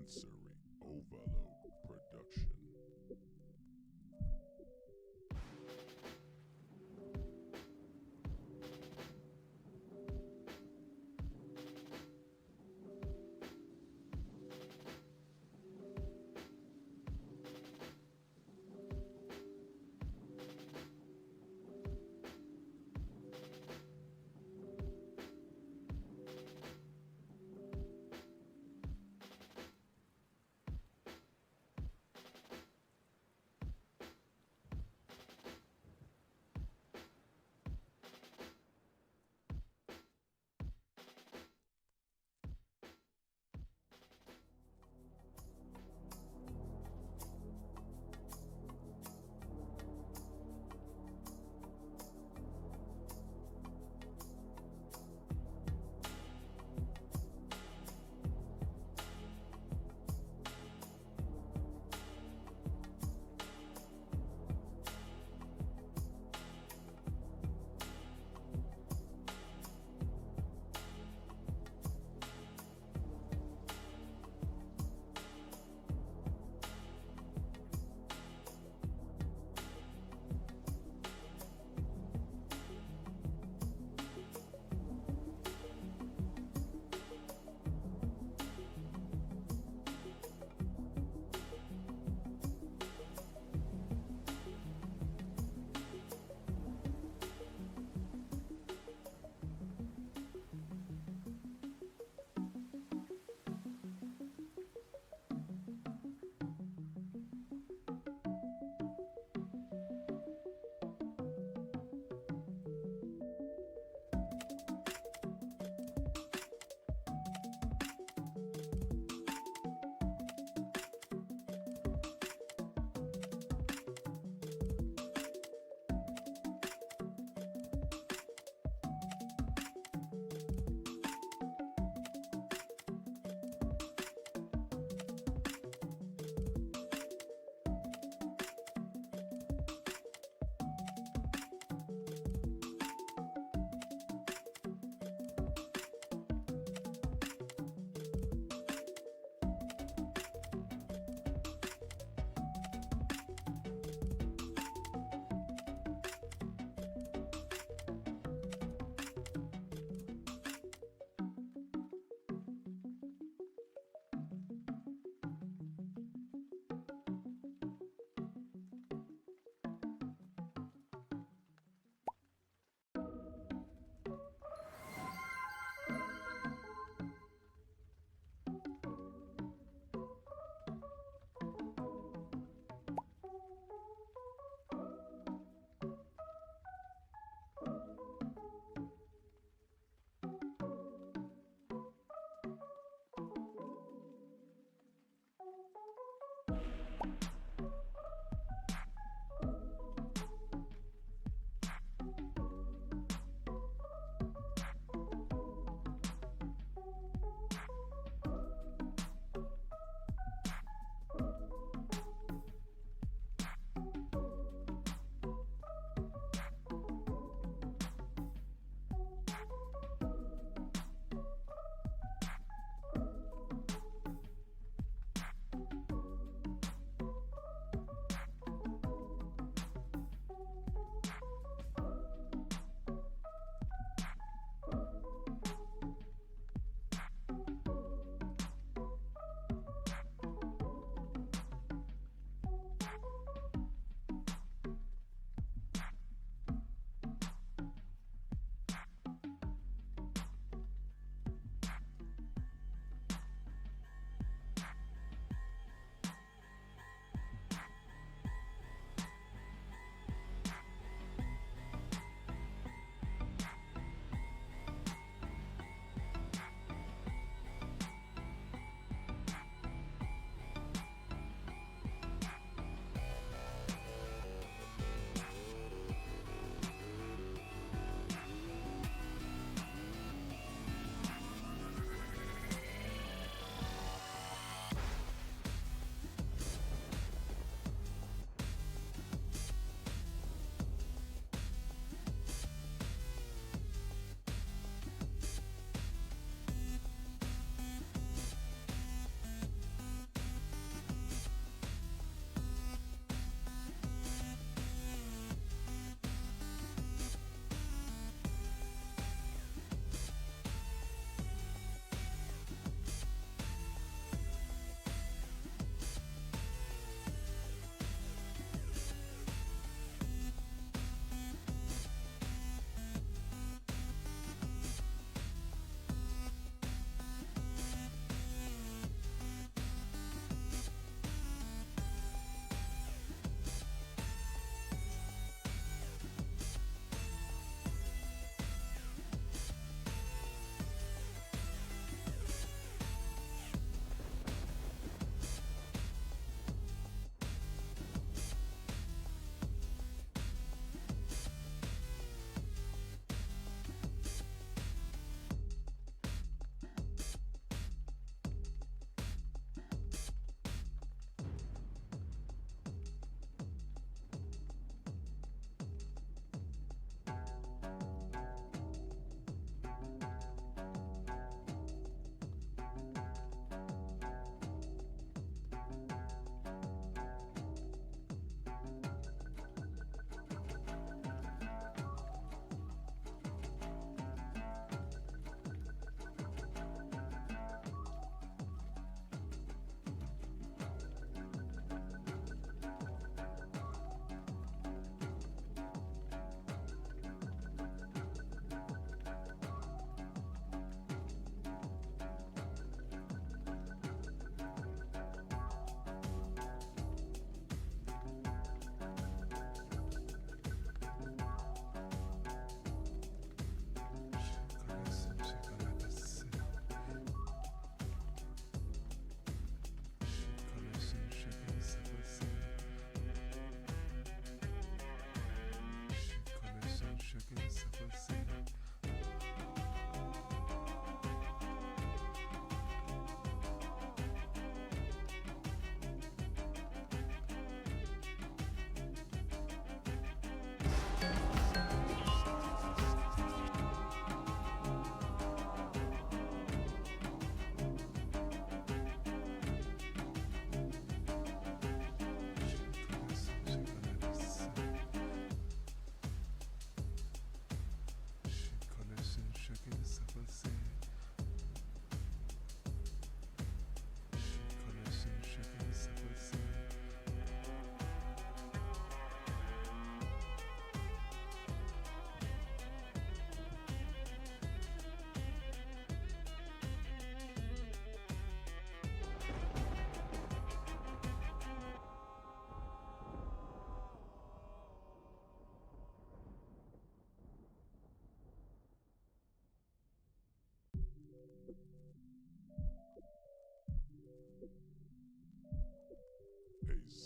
Sensory Overload Production.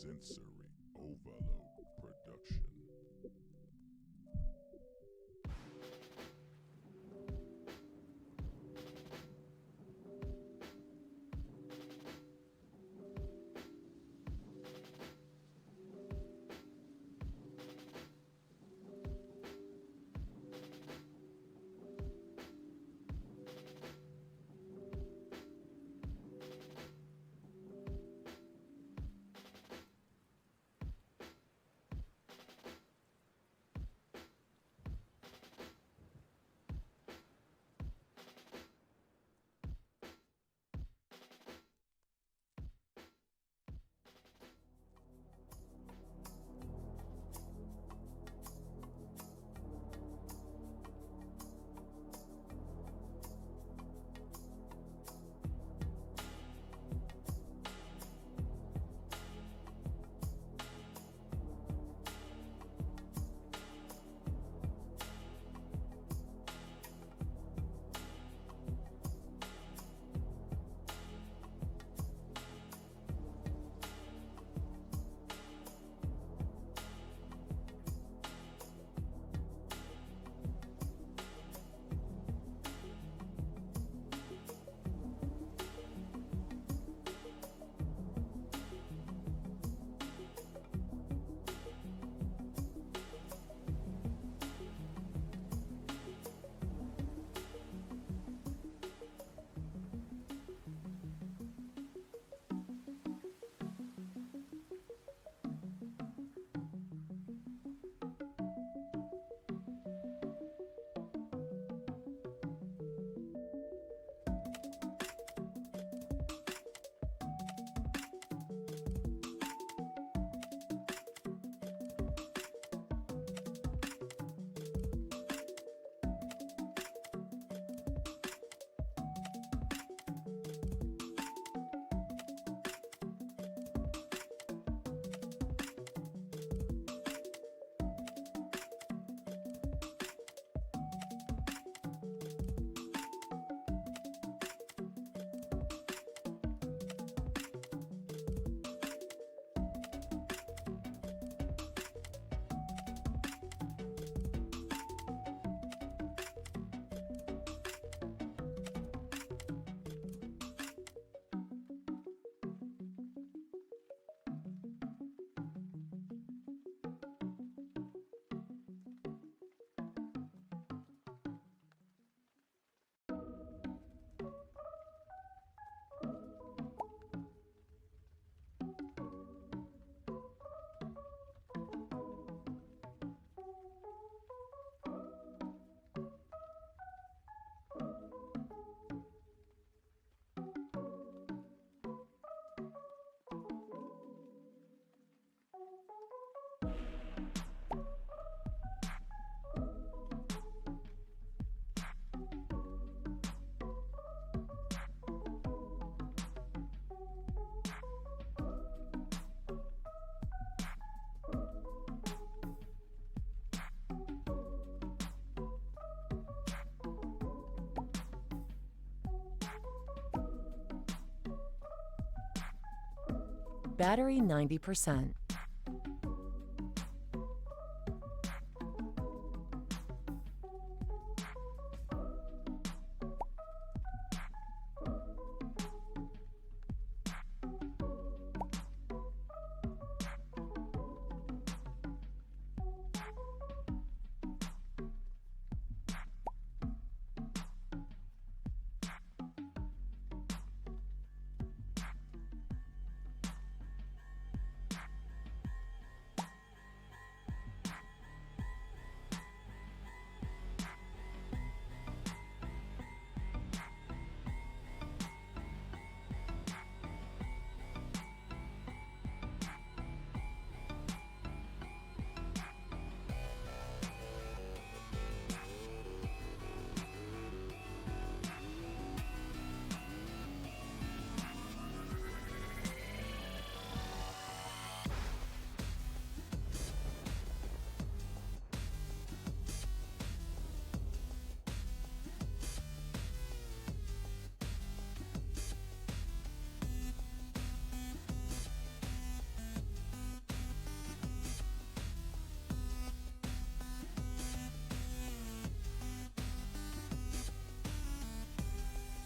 Sensory Overload Production. Battery 90%.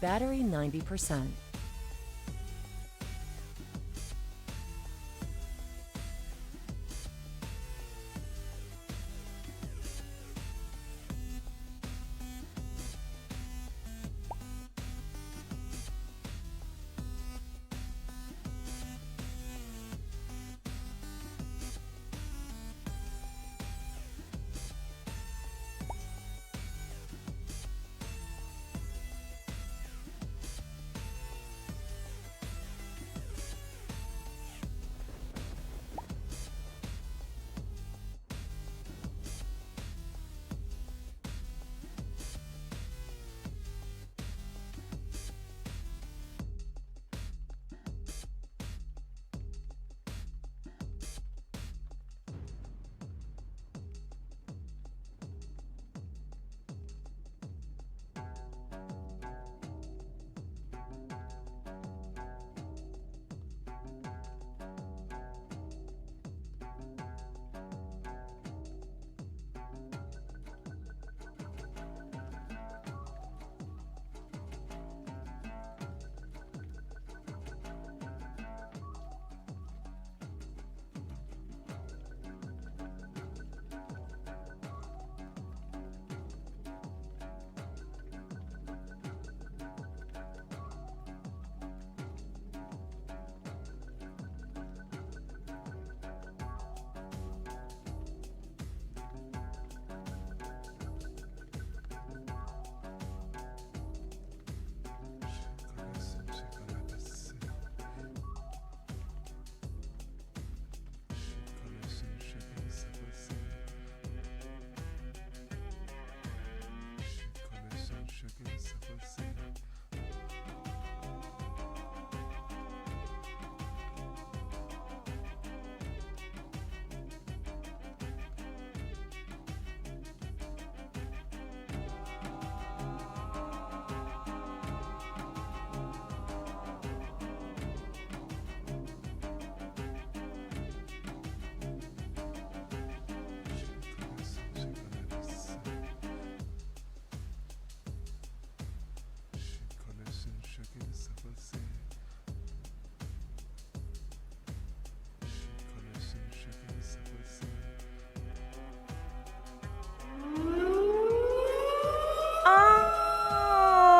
Battery 90%.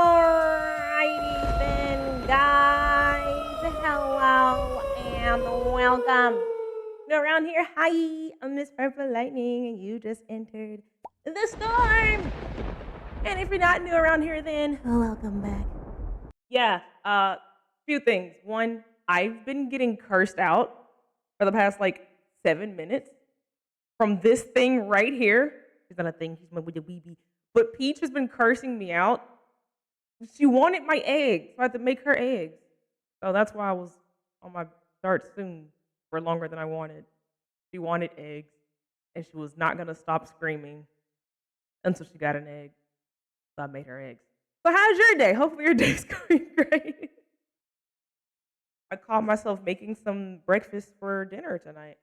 Alrighty then, guys. Hello and welcome. New around here, hi, I'm Miss Purple Lightning, and you just entered the storm. And if you're not new around here, then welcome back. Yeah, few things. One, I've been getting cursed out for the past like 7 minutes from this thing right here. She's not a thing, she's my wee weeby. But Peach has been cursing me out. She wanted my eggs, so I had to make her eggs. So that's why I was on my start soon for longer than I wanted. She wanted eggs, and she was not gonna stop screaming until she got an egg. So I made her eggs. So how's your day? Hopefully your day's going great. I caught myself making some breakfast for dinner tonight.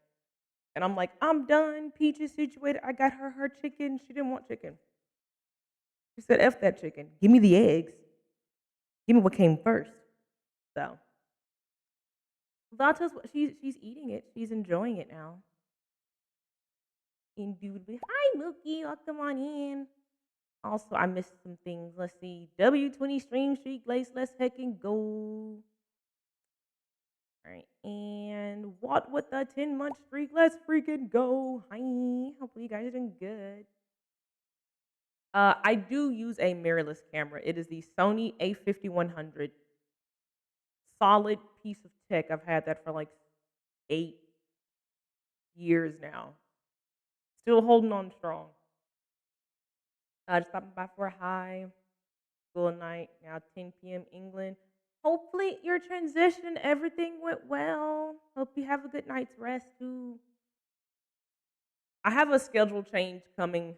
And I'm like, I'm done. Peach is situated. I got her chicken. She didn't want chicken. She said, F that chicken. Give me the eggs. Give me what came first. So Lata's she's eating it. She's enjoying it now. Indubitably. Hi Mookie, welcome on in. Also, I missed some things. Let's see. W20 stream streak, let's heckin' go. Alright, and what with the 10-month streak? Let's freaking go. Hi. Hopefully you guys are doing good. I do use a mirrorless camera. It is the Sony A5100. Solid piece of tech. I've had that for like 8 years now. Still holding on strong. Just stopping by for a hi. School night, now 10 p.m. England. Hopefully your transition, everything went well. Hope you have a good night's rest too. I have a schedule change coming.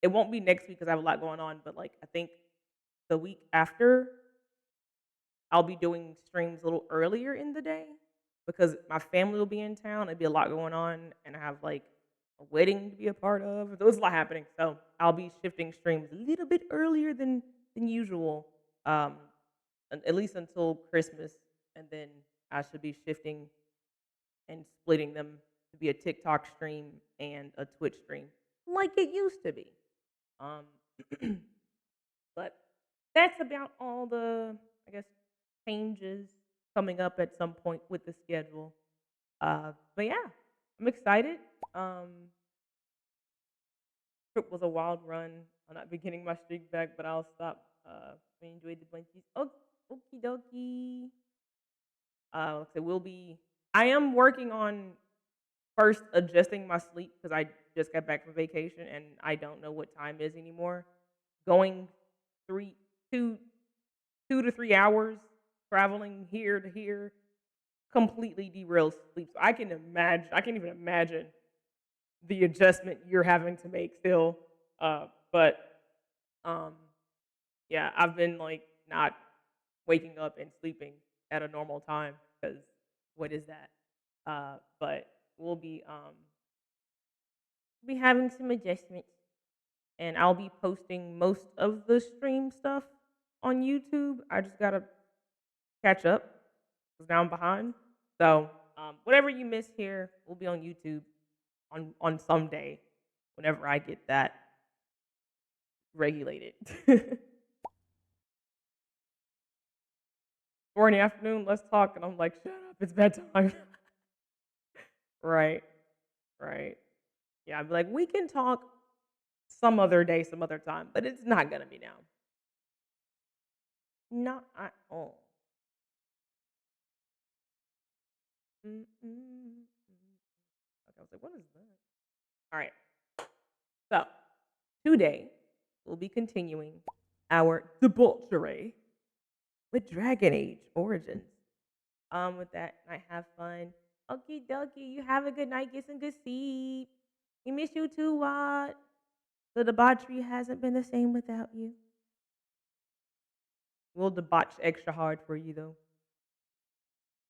It won't be next week because I have a lot going on, but like I think the week after, I'll be doing streams a little earlier in the day because my family will be in town. There'll be a lot going on, and I have like a wedding to be a part of. There's a lot happening, so I'll be shifting streams a little bit earlier than usual. at least until Christmas, and then I should be shifting and splitting them to be a TikTok stream and a Twitch stream, like it used to be. Um, but that's about all the, I guess, changes coming up at some point with the schedule. But yeah, I'm excited. Trip was a wild run. I'm not beginning my streak back, but I'll stop. We enjoyed the blankies. Oh, okie dokie. So we'll be. I am working on first adjusting my sleep because I just got back from vacation and I don't know what time is anymore. Going three, two, 2 to 3 hours traveling here to here completely derails sleep. So I can imagine. I can't even imagine the adjustment you're having to make still. But um, yeah, I've been like not waking up and sleeping at a normal time because what is that? But we'll be having some adjustments, and I'll be posting most of the stream stuff on YouTube. I just gotta catch up because now I'm behind. So whatever you miss here will be on YouTube on some day whenever I get that regulated. 4 in the afternoon, let's talk, and I'm like, shut up, it's bedtime. Right, right. Yeah, I'd be like, we can talk some other day, some other time, but it's not gonna be now. Not at all. Mm-mm. Okay, I was like, what is that? All right. So today we'll be continuing our debauchery with Dragon Age Origins. With that, I have fun. Okie dokie, you have a good night, get some good sleep. We miss you too, Watt. The debauchery hasn't been the same without you. We'll debauch extra hard for you though.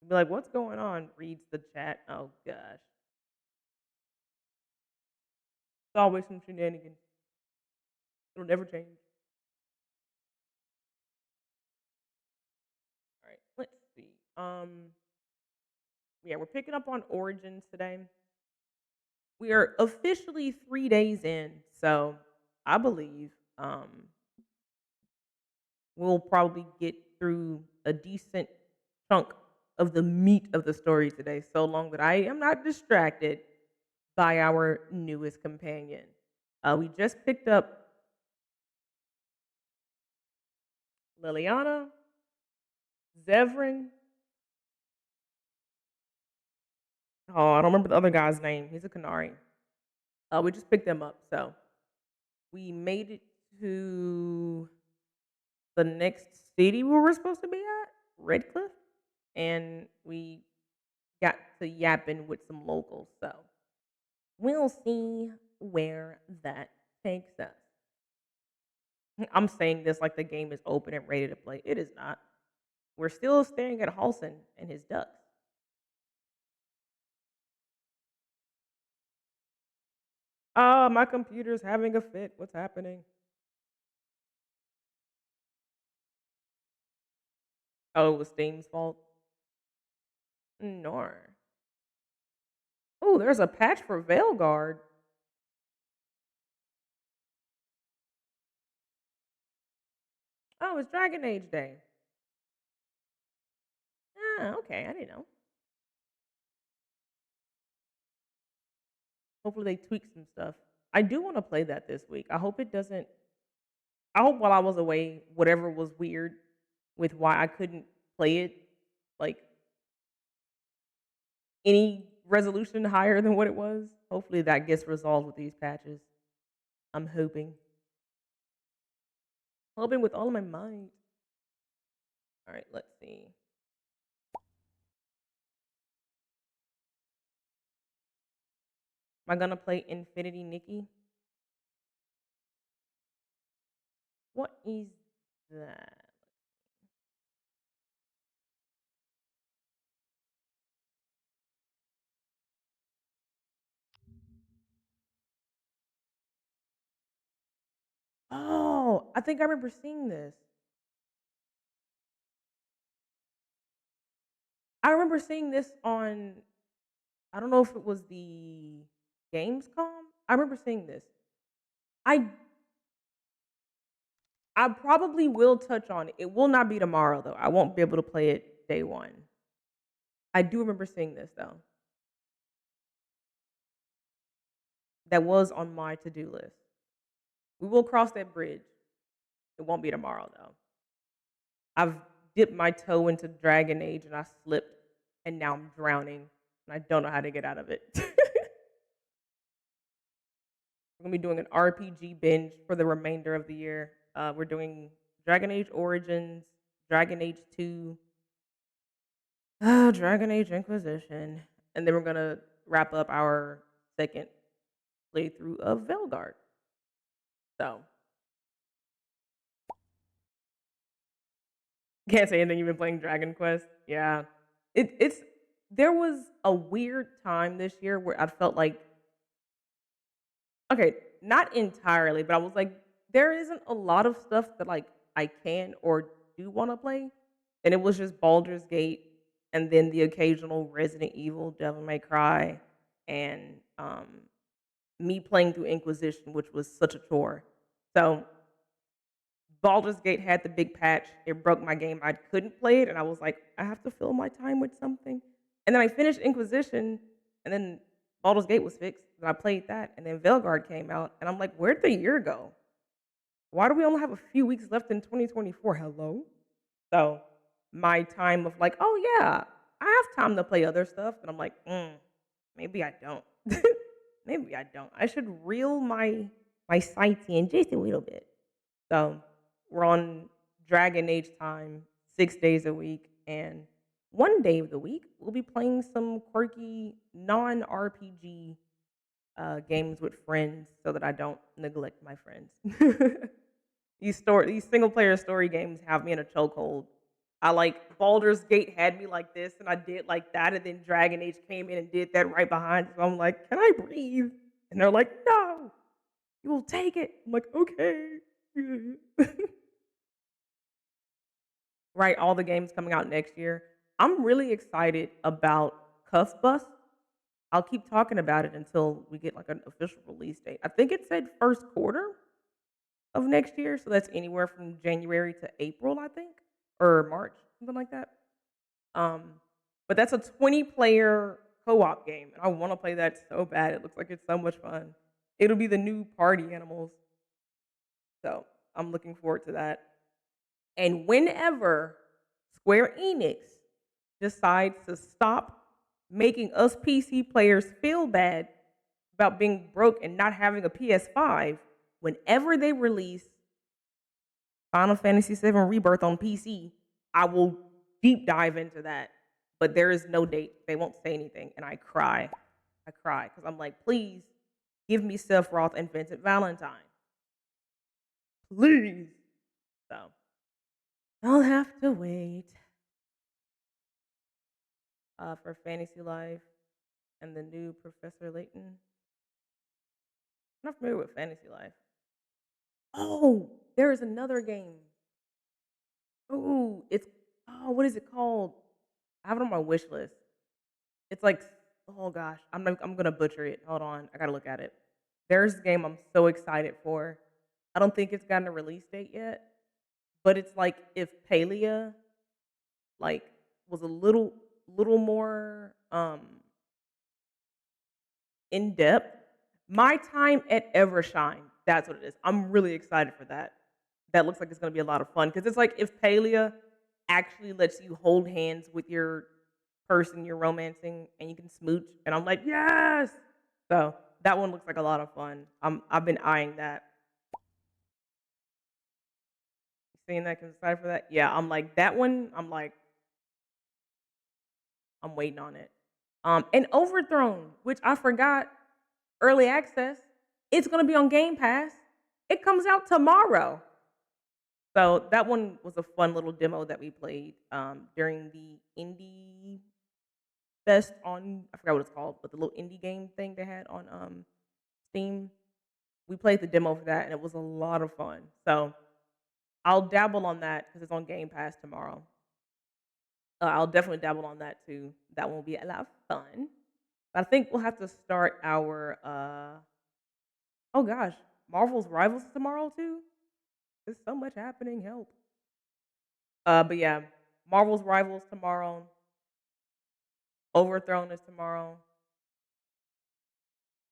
Be like, what's going on? Reads the chat. Oh gosh. It's always some shenanigans. It'll never change. All right, let's see. Yeah, we're picking up on Origins today. We are officially 3 days in, so I believe we'll probably get through a decent chunk of the meat of the story today, so long that I am not distracted by our newest companion. We just picked up Liliana, Zevran. Oh, I don't remember the other guy's name. He's a Canary. We just picked them up, so we made it to the next city we were supposed to be at, Redcliffe, and we got to yapping with some locals. So we'll see where that takes us. I'm saying this like the game is open and ready to play. It is not. We're still staring at Halson and his ducks. Ah, my computer's having a fit. What's happening? Oh, it was Steam's fault. No. Oh, there's a patch for Veilguard. Oh, it's Dragon Age Day. Ah, okay. I didn't know. Hopefully they tweak some stuff. I do want to play that this week. I hope it doesn't. I hope while I was away, whatever was weird with why I couldn't play it, like any resolution higher than what it was. Hopefully that gets resolved with these patches. I'm hoping. Hoping with all of my might. All right, let's see. Am I gonna play Infinity Nikki? What is that? Oh, I think I remember seeing this. I remember seeing this on, I don't know if it was the Gamescom. I remember seeing this. I I probably will touch on it. It will not be tomorrow though. I won't be able to play it day one. I do remember seeing this though. That was on my to-do list. We will cross that bridge. It won't be tomorrow though. I've dipped my toe into Dragon Age and I slipped and now I'm drowning and I don't know how to get out of it. We're gonna be doing an RPG binge for the remainder of the year. We're doing Dragon Age Origins, Dragon Age 2, Dragon Age Inquisition, and then we're gonna wrap up our second playthrough of Velgard. So can't say anything. You've been playing Dragon Quest, yeah. It's there was a weird time this year where I felt like, okay, not entirely, but I was like, there isn't a lot of stuff that like I can or do want to play, and it was just Baldur's Gate, and then the occasional Resident Evil, Devil May Cry, and me playing through Inquisition, which was such a chore. So Baldur's Gate had the big patch. It broke my game. I couldn't play it, and I was like, I have to fill my time with something. And then I finished Inquisition, and then Baldur's Gate was fixed, and I played that, and then Velgard came out, and I'm like, where'd the year go? Why do we only have a few weeks left in 2024? Hello? So my time of like, oh yeah, I have time to play other stuff, and I'm like, maybe I don't. Maybe I don't. I should reel my sights in just a little bit. So we're on Dragon Age time, 6 days a week, and one day of the week we'll be playing some quirky non-RPG games with friends, so that I don't neglect my friends. These single player story games have me in a chokehold. I like Baldur's Gate had me like this, and I did like that, and then Dragon Age came in and did that right behind. So I'm like, can I breathe? And they're like, no, you will take it. I'm like, okay. Right, all the games coming out next year. I'm really excited about Cuff Bus. I'll keep talking about it until we get like an official release date. I think it said first quarter of next year, so that's anywhere from January to April, I think, or March, something like that. Um, but that's a 20-player co-op game, and I want to play that so bad. It looks like it's so much fun. It'll be the new party animals, so I'm looking forward to that. And whenever Square Enix decides to stop making us PC players feel bad about being broke and not having a PS5, whenever they release Final Fantasy VII Rebirth on PC, I will deep dive into that. But there is no date. They won't say anything. And I cry. I cry because I'm like, please give me Sephiroth and Vincent Valentine. Please. So I'll have to wait for Fantasy Life and the new Professor Layton. I'm not familiar with Fantasy Life. Oh, there is another game. Oh, what is it called? I have it on my wish list. It's like, oh gosh, I'm gonna butcher it. Hold on, I gotta look at it. There's a game I'm so excited for. I don't think it's gotten a release date yet, but it's like if Palia like was a little more in depth. My Time at Evershine. That's what it is. I'm really excited for that. That looks like it's going to be a lot of fun because it's like if Palia actually lets you hold hands with your person you're romancing and you can smooch, and I'm like, yes. So that one looks like a lot of fun. I've been eyeing that. Seeing that, excited for that. Yeah, I'm like that one. I'm like, I'm waiting on it. And Overthrown, which I forgot, early access. It's gonna be on Game Pass. It comes out tomorrow. So that one was a fun little demo that we played during the Indie Fest on, I forgot what it's called, but the little indie game thing they had on Steam. We played the demo for that and it was a lot of fun. So I'll dabble on that because it's on Game Pass tomorrow. I'll definitely dabble on that too. That will be a lot of fun. But I think we'll have to start our oh gosh, Marvel's Rivals tomorrow too. There's so much happening. Help. But yeah, Marvel's Rivals tomorrow. Overthrown is tomorrow.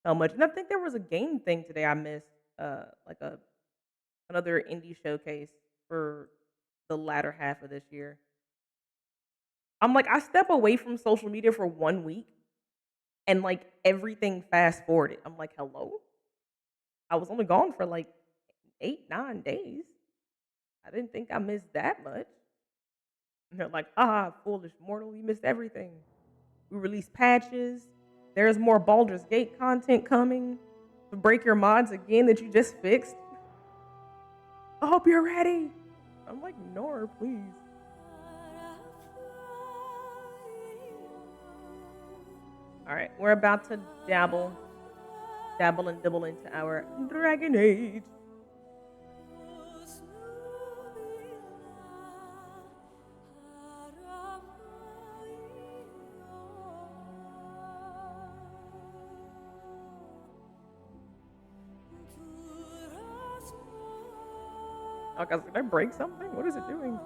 So much, and I think there was a game thing today I missed. Like a another indie showcase for the latter half of this year. I'm like, I step away from social media for 1 week, and like everything fast forwarded. I'm like, hello. I was only gone for like 8, 9 days. I didn't think I missed that much. And they're like, ah, foolish mortal, you missed everything. We released patches. There's more Baldur's Gate content coming to break your mods again that you just fixed. I hope you're ready. I'm like, Nor, please. All right, we're about to dabble and dibble into our Dragon Age. Oh, guys, did I break something? What is it doing?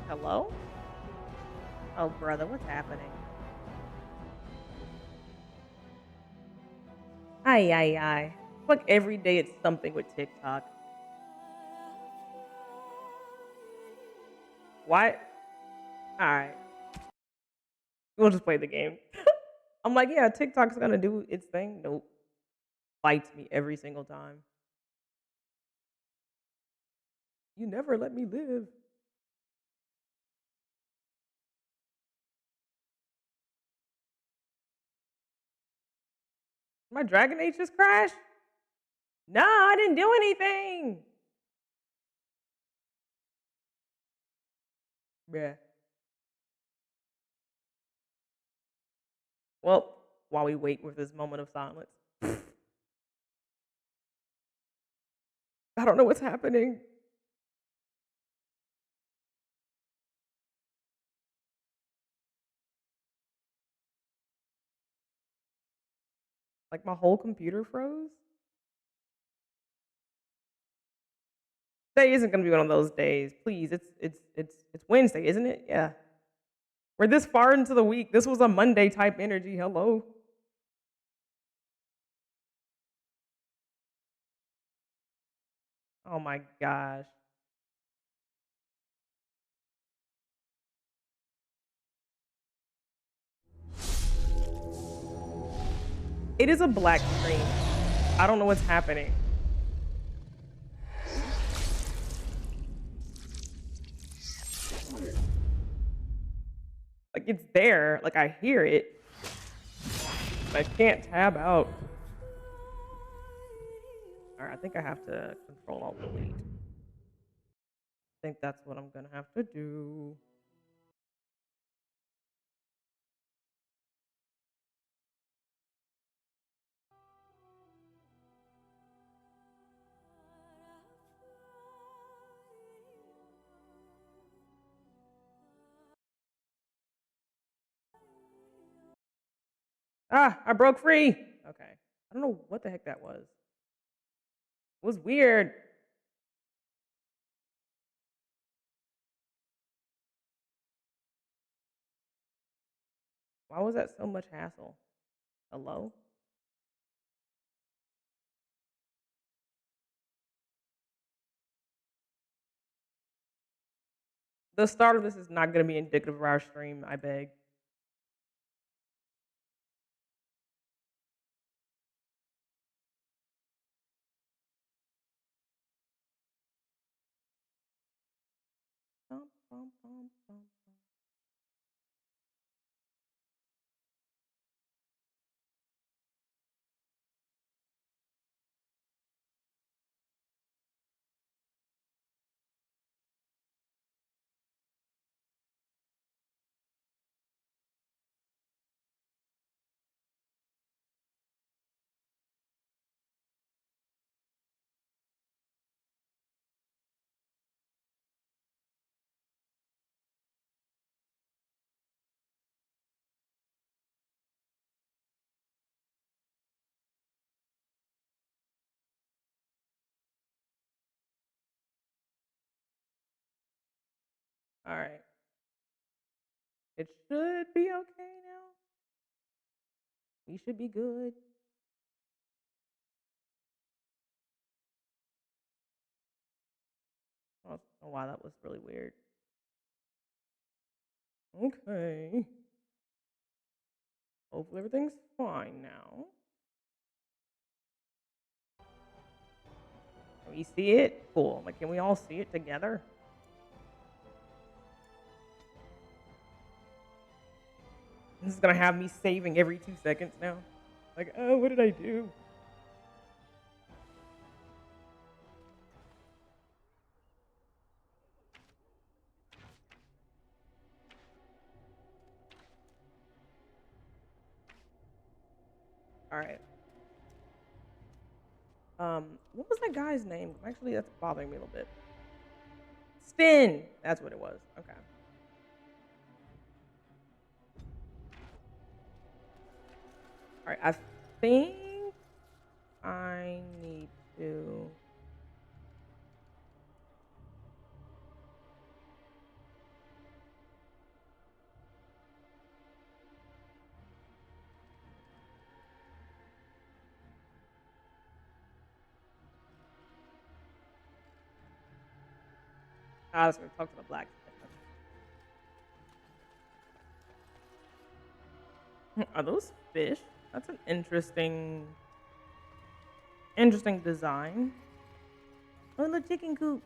Hello? Oh, brother, what's happening? Ay, ay, ay. Like every day it's something with TikTok. What? Alright. We'll just play the game. I'm like, yeah, TikTok's gonna do its thing. Nope. Fights me every single time. You never let me live. My Dragon Age just crashed? No, I didn't do anything. Yeah. Well, while we wait with this moment of silence, I don't know what's happening. Like my whole computer froze. Today isn't gonna be one of those days. Please, it's Wednesday, isn't it? Yeah. We're this far into the week. This was a Monday type energy. Hello. Oh my gosh. It is a black screen. I don't know what's happening. Like it's there. Like I hear it. But I can't tab out. Alright, I think I have to control alt delete. I think that's what I'm gonna have to do. Ah, I broke free. Okay. I don't know what the heck that was. It was weird. Why was that so much hassle? Hello? The start of this is not going to be indicative of our stream, I beg. bum, bum, bum. All right. It should be okay now. We should be good. Oh, wow, that was really weird. Okay. Hopefully everything's fine now. Can we see it? Cool. Like, can we all see it together? This is gonna have me saving every 2 seconds now. Like, oh, what did I do? All right. What was that guy's name? Actually, that's bothering me a little bit. Spin. That's what it was. Okay. All right. I think I need to. I was gonna talk to the blacksmith. Are those fish? That's an interesting design. Oh, the chicken coop.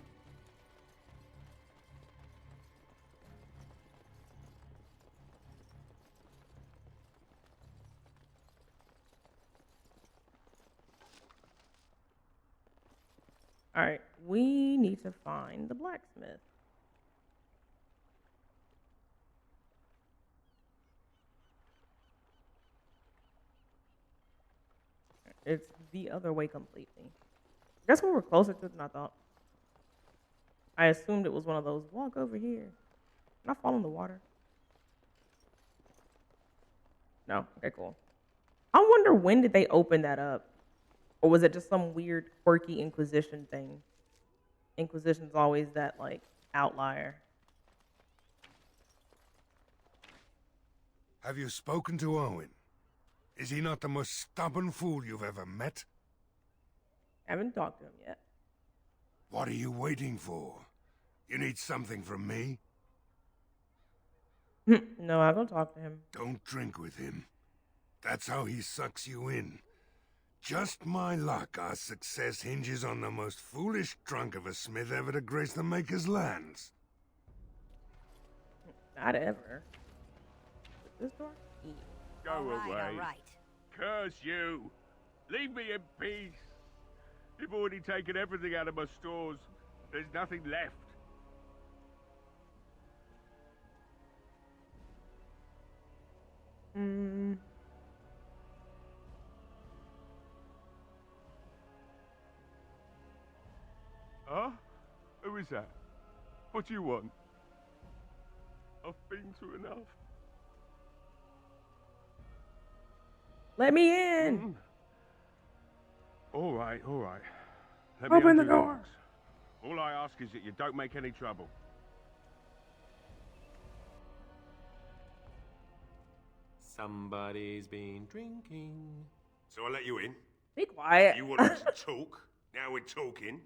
All right, we need to find the blacksmith. It's the other way completely. I guess we were closer to it than I thought. I assumed it was one of those walk over here. Can I fall in the water? No. Okay, cool. I wonder when did they open that up? Or was it just some weird quirky Inquisition thing? Inquisition's always that like outlier. Have you spoken to Owen? Is he not the most stubborn fool you've ever met? Haven't talked to him yet. What are you waiting for? You need something from me? No, I don't talk to him. Don't drink with him. That's how he sucks you in. Just my luck, our success hinges on the most foolish drunk of a smith ever to grace the Maker's lands. Not ever. Is this door? Yeah. Go All away. right. Curse you. Leave me in peace. You've already taken everything out of my stores. There's nothing left. Mm. Huh? Who is that? What do you want? I've been through enough. Let me in. Mm. All right, all right. Let Open me the undo door. locks. All I ask is that you don't make any trouble. Somebody's been drinking. So I let you in. Be quiet. You wanted to talk. Now we're talking.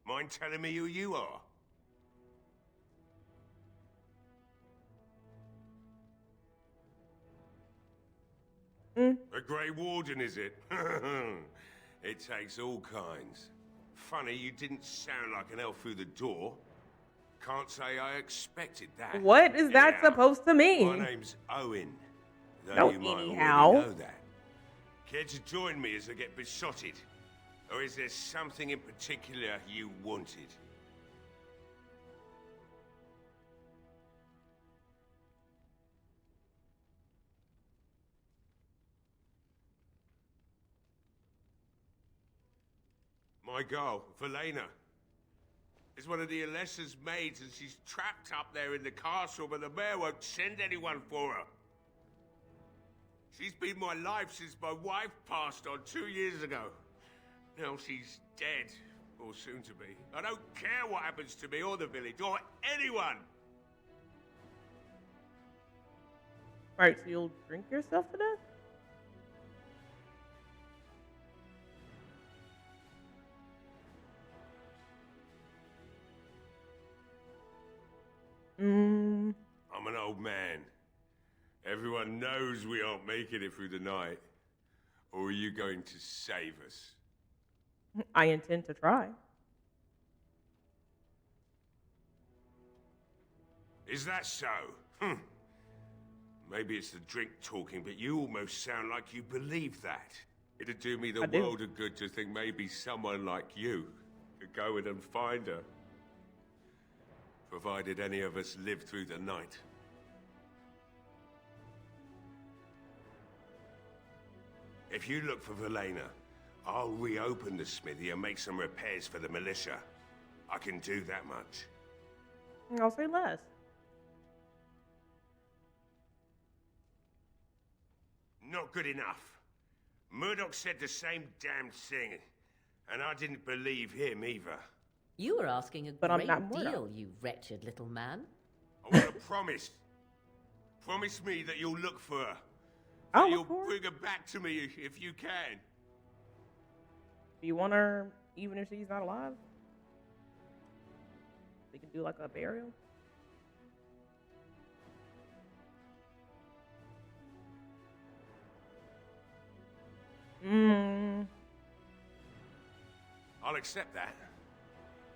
Mind telling me who you are? The Grey Warden, is it? It takes all kinds. Funny, you didn't sound like an elf through the door. Can't say I expected that. What is that Anyhow, supposed to my mean? name's Owen. Though No, you might anyhow. already know that. Care to join me as I get besotted? Or is there something in particular you wanted? My girl, Velena, is one of the Alessa's maids, and she's trapped up there in the castle, but the mayor won't send anyone for her. She's been my life since my wife passed on 2 years ago. Now she's dead, or soon to be. I don't care what happens to me or the village, or anyone! Right, so you'll drink yourself to death? I'm an old man. Everyone knows we aren't making it through the night. Or are you going to save us? I intend to try. Is that so? Maybe it's the drink talking, but you almost sound like you believe that. It'd do me the I do. world of good to think maybe someone like you could go in and find her. Provided any of us live through the night. If you look for Velena, I'll reopen the smithy and make some repairs for the militia. I can do that much. I'll say less. Not good enough. Murdoch said the same damn thing, and I didn't believe him either. You were asking a But I'm great not Murdoch. deal, you wretched little man. I want a promise. Promise me that you'll look for her. I'll That look you'll for her. bring her back to me if you can. Do you want her even if she's not alive? We can do like a burial. I'll accept that.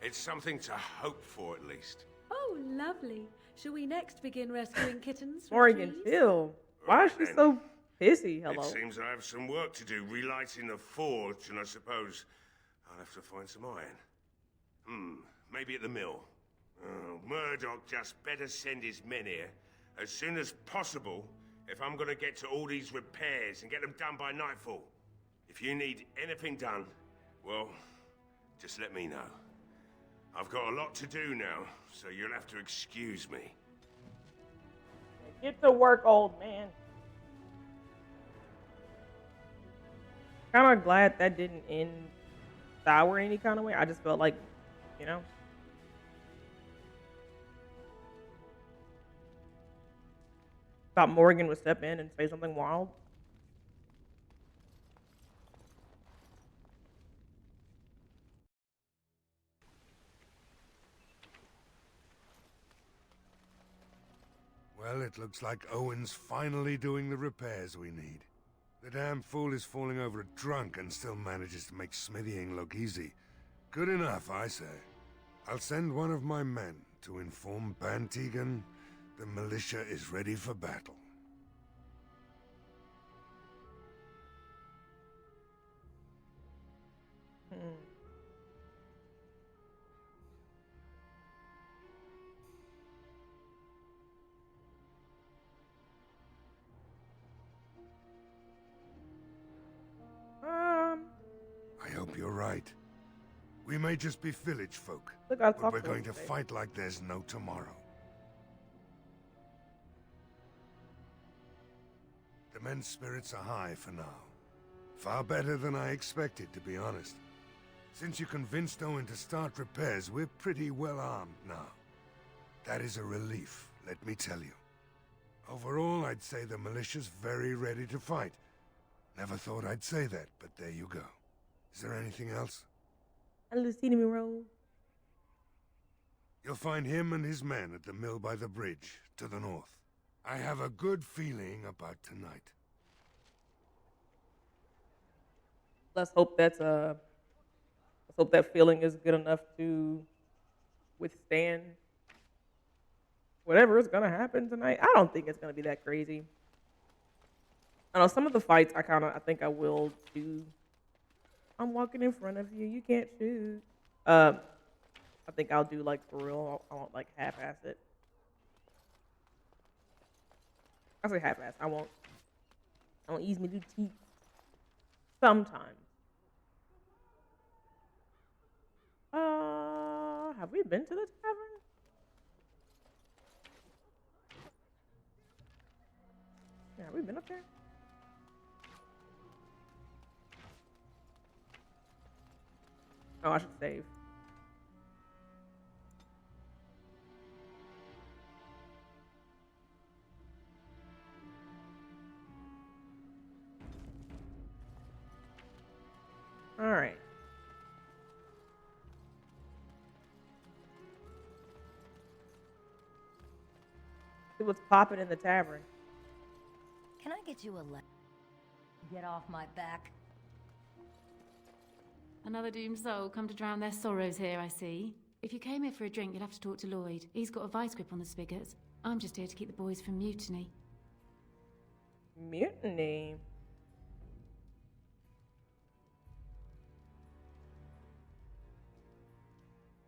It's something to hope for, at least. Oh, lovely. Shall we next begin rescuing kittens from Morgan, trees? chill. Why is she Right so pissy? Hello. It seems I have some work to do, relighting the forge, and I suppose I'll have to find some iron. Maybe at the mill. Oh, Murdoch just better send his men here as soon as possible if I'm gonna get to all these repairs and get them done by nightfall. If you need anything done, well, just let me know. I've got a lot to do now, so you'll have to excuse me. Get to work, old man. Kind of glad that didn't end sour any kind of way. I just felt like, you know. Thought Morgan would step in and say something wild. Well, it looks like Owen's finally doing the repairs we need. The damn fool is falling over drunk and still manages to make smithying look easy. Good enough, I say. I'll send one of my men to inform Bantegan the militia is ready for battle. I hope you're right. We may just be village folk, Look, I'll but talk we're to going him to today. fight like there's no tomorrow. The men's spirits are high for now. Far better than I expected, to be honest. Since you convinced Owen to start repairs, we're pretty well armed now. That is a relief, let me tell you. Overall, I'd say the militia's very ready to fight. Never thought I'd say that, but there you go. Is there anything else? A little cinnamon roll. You'll find him and his men at the mill by the bridge, to the north. I have a good feeling about tonight. Let's hope that's let's hope that feeling is good enough to withstand whatever is gonna happen tonight, I don't think it's gonna be that crazy. I know some of the fights I think I will do. I'm walking in front of you. You can't shoot. I think I'll do like for real. I won't like half-ass it. I say half-ass. I won't ease me to teeth. Sometimes. Have we been to the tavern? Yeah, have we been up there? Oh, I should save. All right. See what's popping in the tavern. Can I get you a Get off my back. Another doomed soul come to drown their sorrows here, I see. If you came here for a drink, you'll have to talk to Lloyd. He's got a vice grip on the spigots. I'm just here to keep the boys from mutiny. Mutiny?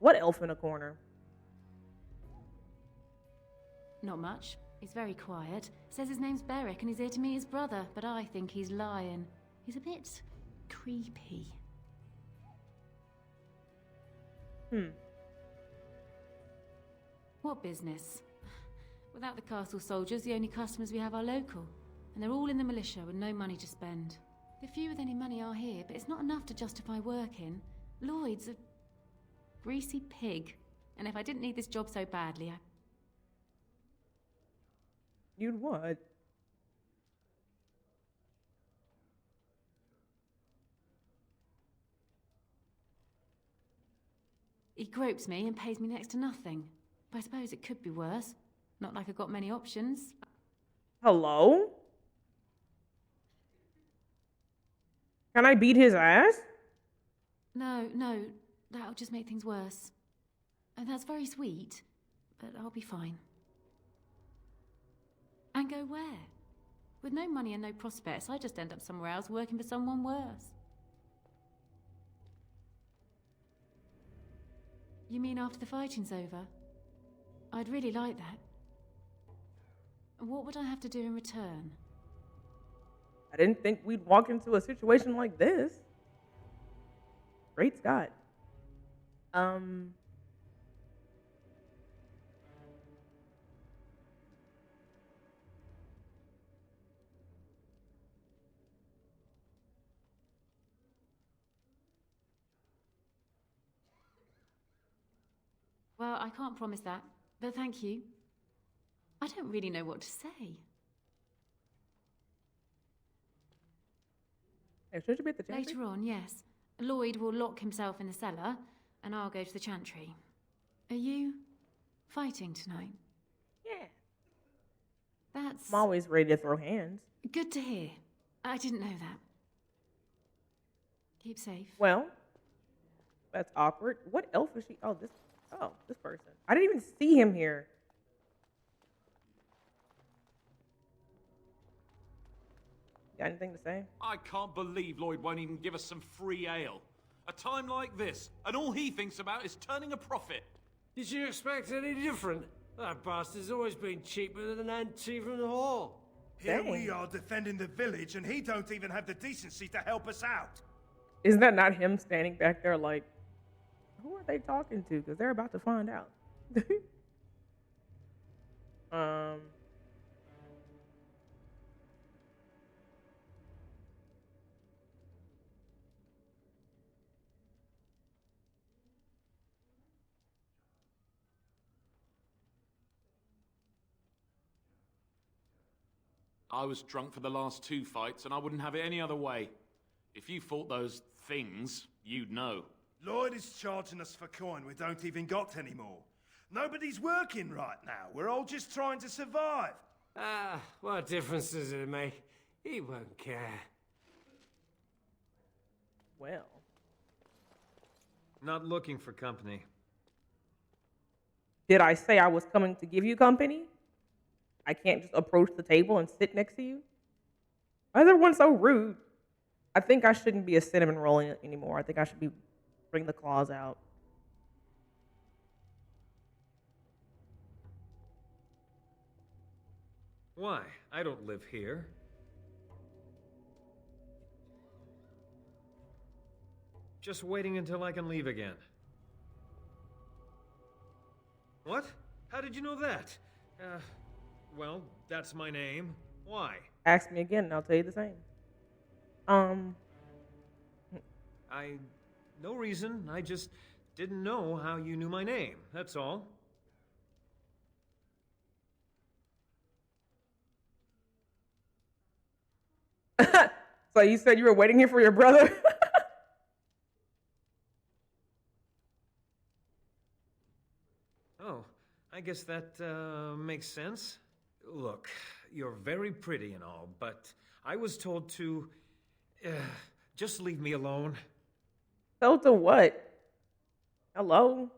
What elf in a corner? Not much. He's very quiet. Says his name's Beric and he's here to meet his brother, but I think he's lying. He's a bit creepy. What business? Without the castle soldiers, the only customers we have are local. And they're all in the militia with no money to spend. The few with any money are here, but it's not enough to justify working. Lloyd's a greasy pig. And if I didn't need this job so badly, You'd what? He gropes me and pays me next to nothing. But I suppose it could be worse. Not like I've got many options. Hello? Can I beat his ass? No, that'll just make things worse. And that's very sweet, but I'll be fine. And go where? With no money and no prospects, I just end up somewhere else working for someone worse. You mean after the fighting's over? I'd really like that. What would I have to do in return? I didn't think we'd walk into a situation like this. Great Scott. Well, I can't promise that, but thank you. I don't really know what to say. Hey, should you be at the chantry? Later on, yes. Lloyd will lock himself in the cellar, and I'll go to the chantry. Are you fighting tonight? Yeah. That's I'm always ready to throw hands. good to hear. I didn't know that. Keep safe. Well, that's awkward. What elf is she? Oh, this person. I didn't even see him here. Got anything to say? I can't believe Lloyd won't even give us some free ale. A time like this, and all he thinks about is turning a profit. Did you expect any different? That bastard's always been cheaper than an tea from the hall. Here Dang. we are defending the village, and he don't even have the decency to help us out. Isn't that not him standing back there like, who are they talking to? Because they're about to find out. I was drunk for the last 2 fights, and I wouldn't have it any other way. If you fought those things, you'd know. Lloyd is charging us for coin we don't even got anymore. Nobody's working right now. We're all just trying to survive. Ah, what difference does it make? He won't care. Well. Not looking for company. Did I say I was coming to give you company? I can't just approach the table and sit next to you? Why is everyone so rude? I think I shouldn't be a cinnamon roll anymore. I think I should bring the claws out. Why? I don't live here. Just waiting until I can leave again. What? How did you know that? Well, that's my name. Why? Ask me again and I'll tell you the same. No reason. I just didn't know how you knew my name. That's all. So you said you were waiting here for your brother? Oh, I guess that makes sense. Look, you're very pretty and all, but I was told to just leave me alone. Told to what? Hello?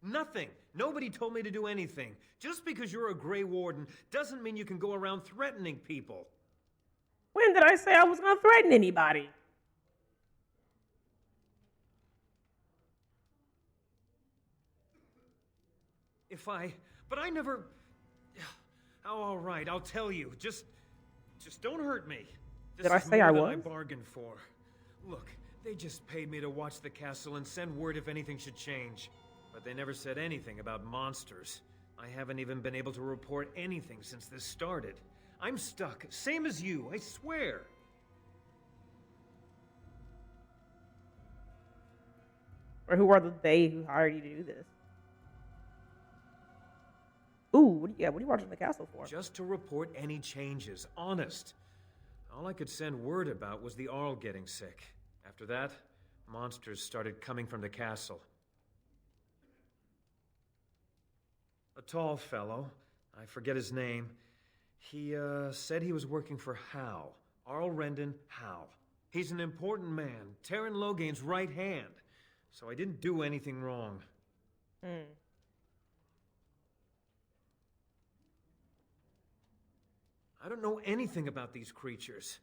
Nothing. Nobody told me to do anything. Just because you're a Grey Warden doesn't mean you can go around threatening people. When did I say I was going to threaten anybody? But I never... Oh, all right, I'll tell you. Just don't hurt me. Did I say I was? I bargained for. Look, they just paid me to watch the castle and send word if anything should change. But they never said anything about monsters. I haven't even been able to report anything since this started. I'm stuck, same as you, I swear. Or who are the they who hired you to do this? Ooh, what are you watching the castle for? Just to report any changes, honest. All I could send word about was the Arl getting sick. After that, monsters started coming from the castle. A tall fellow, I forget his name, he said he was working for Hal. Arl Rendon Hal. He's an important man, Terran Logain's right hand. So I didn't do anything wrong. I don't know anything about these creatures.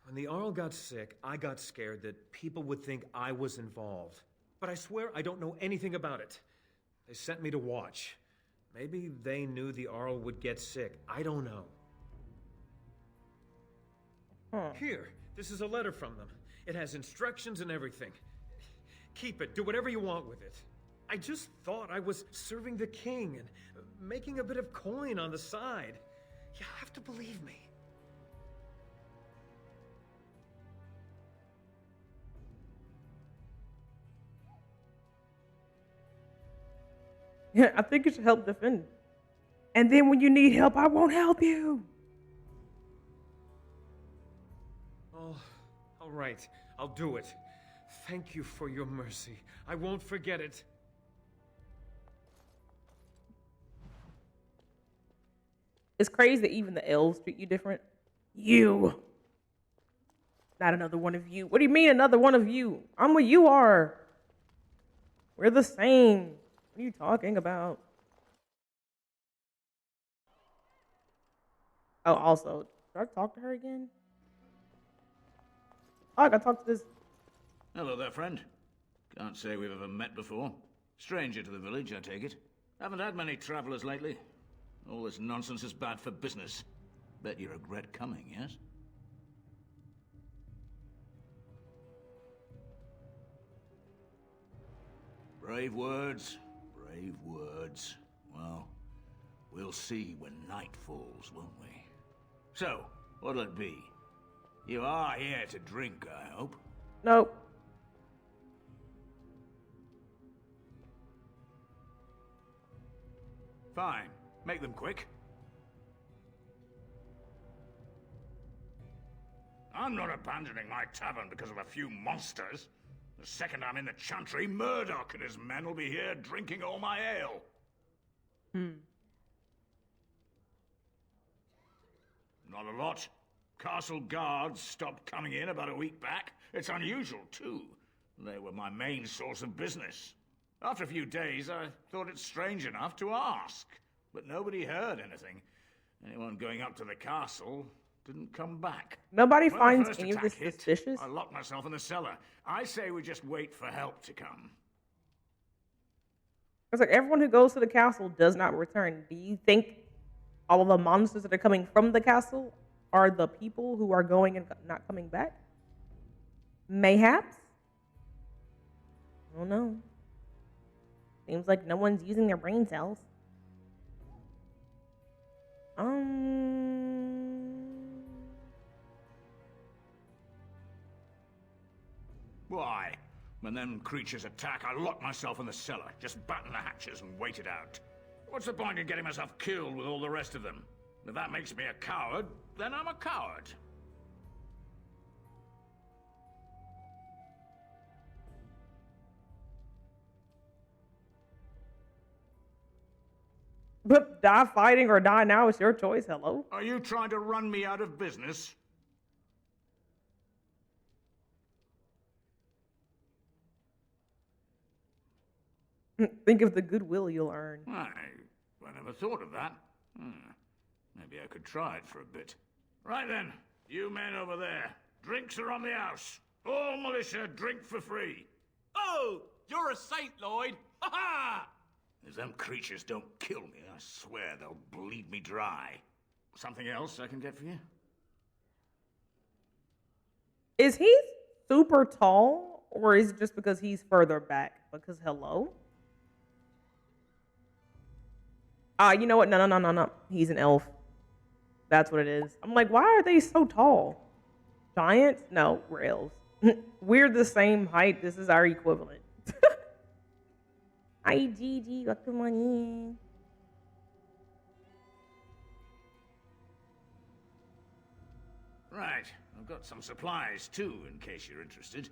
When the Arl got sick, I got scared that people would think I was involved. But I swear I don't know anything about it. They sent me to watch. Maybe they knew the Arl would get sick. I don't know. Here, this is a letter from them. It has instructions and everything. Keep it. Do whatever you want with it. I just thought I was serving the king and making a bit of coin on the side. You have to believe me. Yeah, I think you should help defend. And then when you need help, I won't help you. Oh, all right. I'll do it. Thank you for your mercy. I won't forget it. It's crazy that even the elves treat you different. You. Not another one of you. What do you mean another one of you? I'm what you are. We're the same. What are you talking about? Oh, also, should I talk to her again? Oh, I gotta talk to this. Hello there, friend. Can't say we've ever met before. Stranger to the village, I take it. Haven't had many travelers lately. All this nonsense is bad for business. Bet you regret coming, yes? Brave words. Brave words. Well, we'll see when night falls, won't we? So, what'll it be? You are here to drink, I hope? Nope. Fine. Make them quick. I'm not abandoning my tavern because of a few monsters. The second I'm in the Chantry, Murdoch and his men will be here drinking all my ale. Not a lot. Castle guards stopped coming in about a week back. It's unusual, too. They were my main source of business. After a few days, I thought it strange enough to ask. But nobody heard anything. Anyone going up to the castle didn't come back. Nobody When the finds first any of this attack hit, suspicious? I locked myself in the cellar. I say we just wait for help to come. It's like everyone who goes to the castle does not return. Do you think all of the monsters that are coming from the castle are the people who are going and not coming back? Mayhaps? I don't know. Seems like no one's using their brain cells. Why? When them creatures attack, I lock myself in the cellar, just batten the hatches and wait it out. What's the point in getting myself killed with all the rest of them? If that makes me a coward, then I'm a coward. But die fighting or die now is your choice. Hello? Are you trying to run me out of business? Think of the goodwill you'll earn. I never thought of that. Maybe I could try it for a bit. Right then, you men over there. Drinks are on the house. All militia drink for free. Oh, you're a saint, Lloyd. Ha ha! If them creatures don't kill me, I swear they'll bleed me dry. Something else I can get for you? Is he super tall, or is it just because he's further back? Because hello? You know what? No. He's an elf. That's what it is. I'm like, why are they so tall? Giants? No, we're elves. We're the same height. This is our equivalent. Hi, Gigi. Welcome on in. Right. I've got some supplies, too, in case you're interested.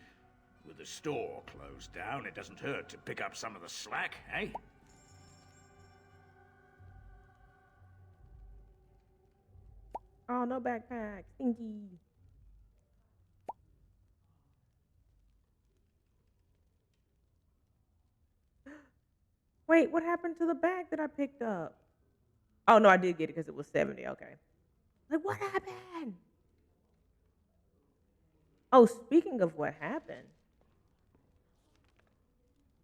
With the store closed down, it doesn't hurt to pick up some of the slack, eh? Oh, no backpack. Stinky. Wait, what happened to the bag that I picked up? Oh, no, I did get it because it was 70. Okay. Like, what happened? Oh, speaking of what happened.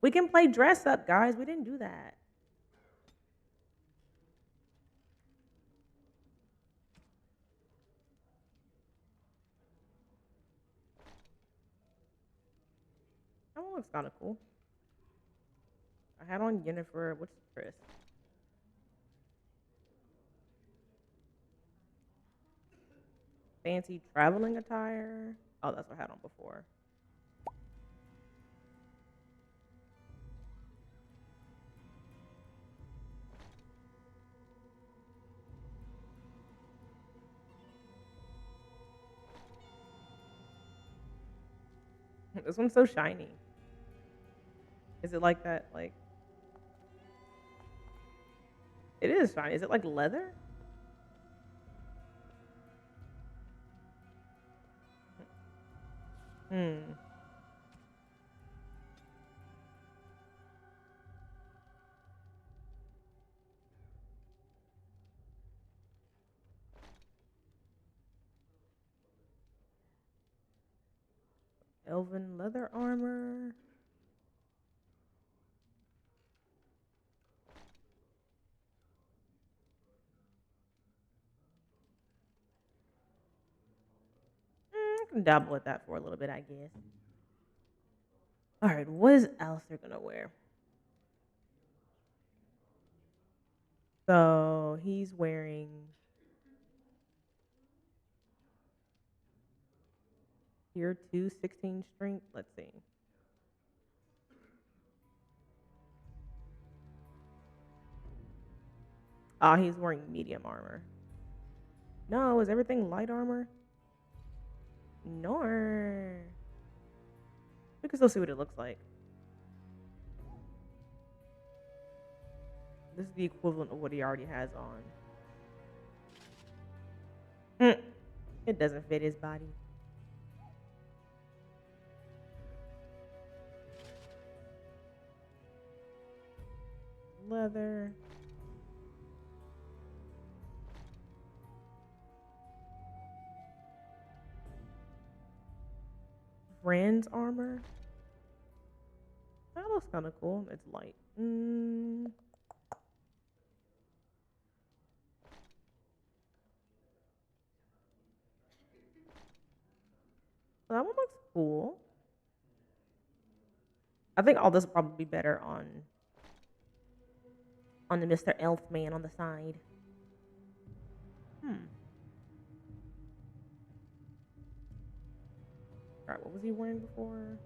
We can play dress up, guys. We didn't do that. That one looks kind of cool. I had on Jennifer. What's Chris? Fancy traveling attire. Oh, that's what I had on before. This one's so shiny. Is it like that? Like, it is shiny. Is it like leather? Elven leather armor. I can dabble with that for a little bit, I guess. All right, what is Alistair gonna wear? So he's wearing tier 2 16 strength. Let's see. He's wearing medium armor. No, is everything light armor? No. We can still see what it looks like. This is the equivalent of what he already has on. It doesn't fit his body. leather. Rand's armor. That looks kind of cool. It's light. That one looks cool. I think all this will probably be better on the Mr. Elf man on the side. Alright, what was he wearing before?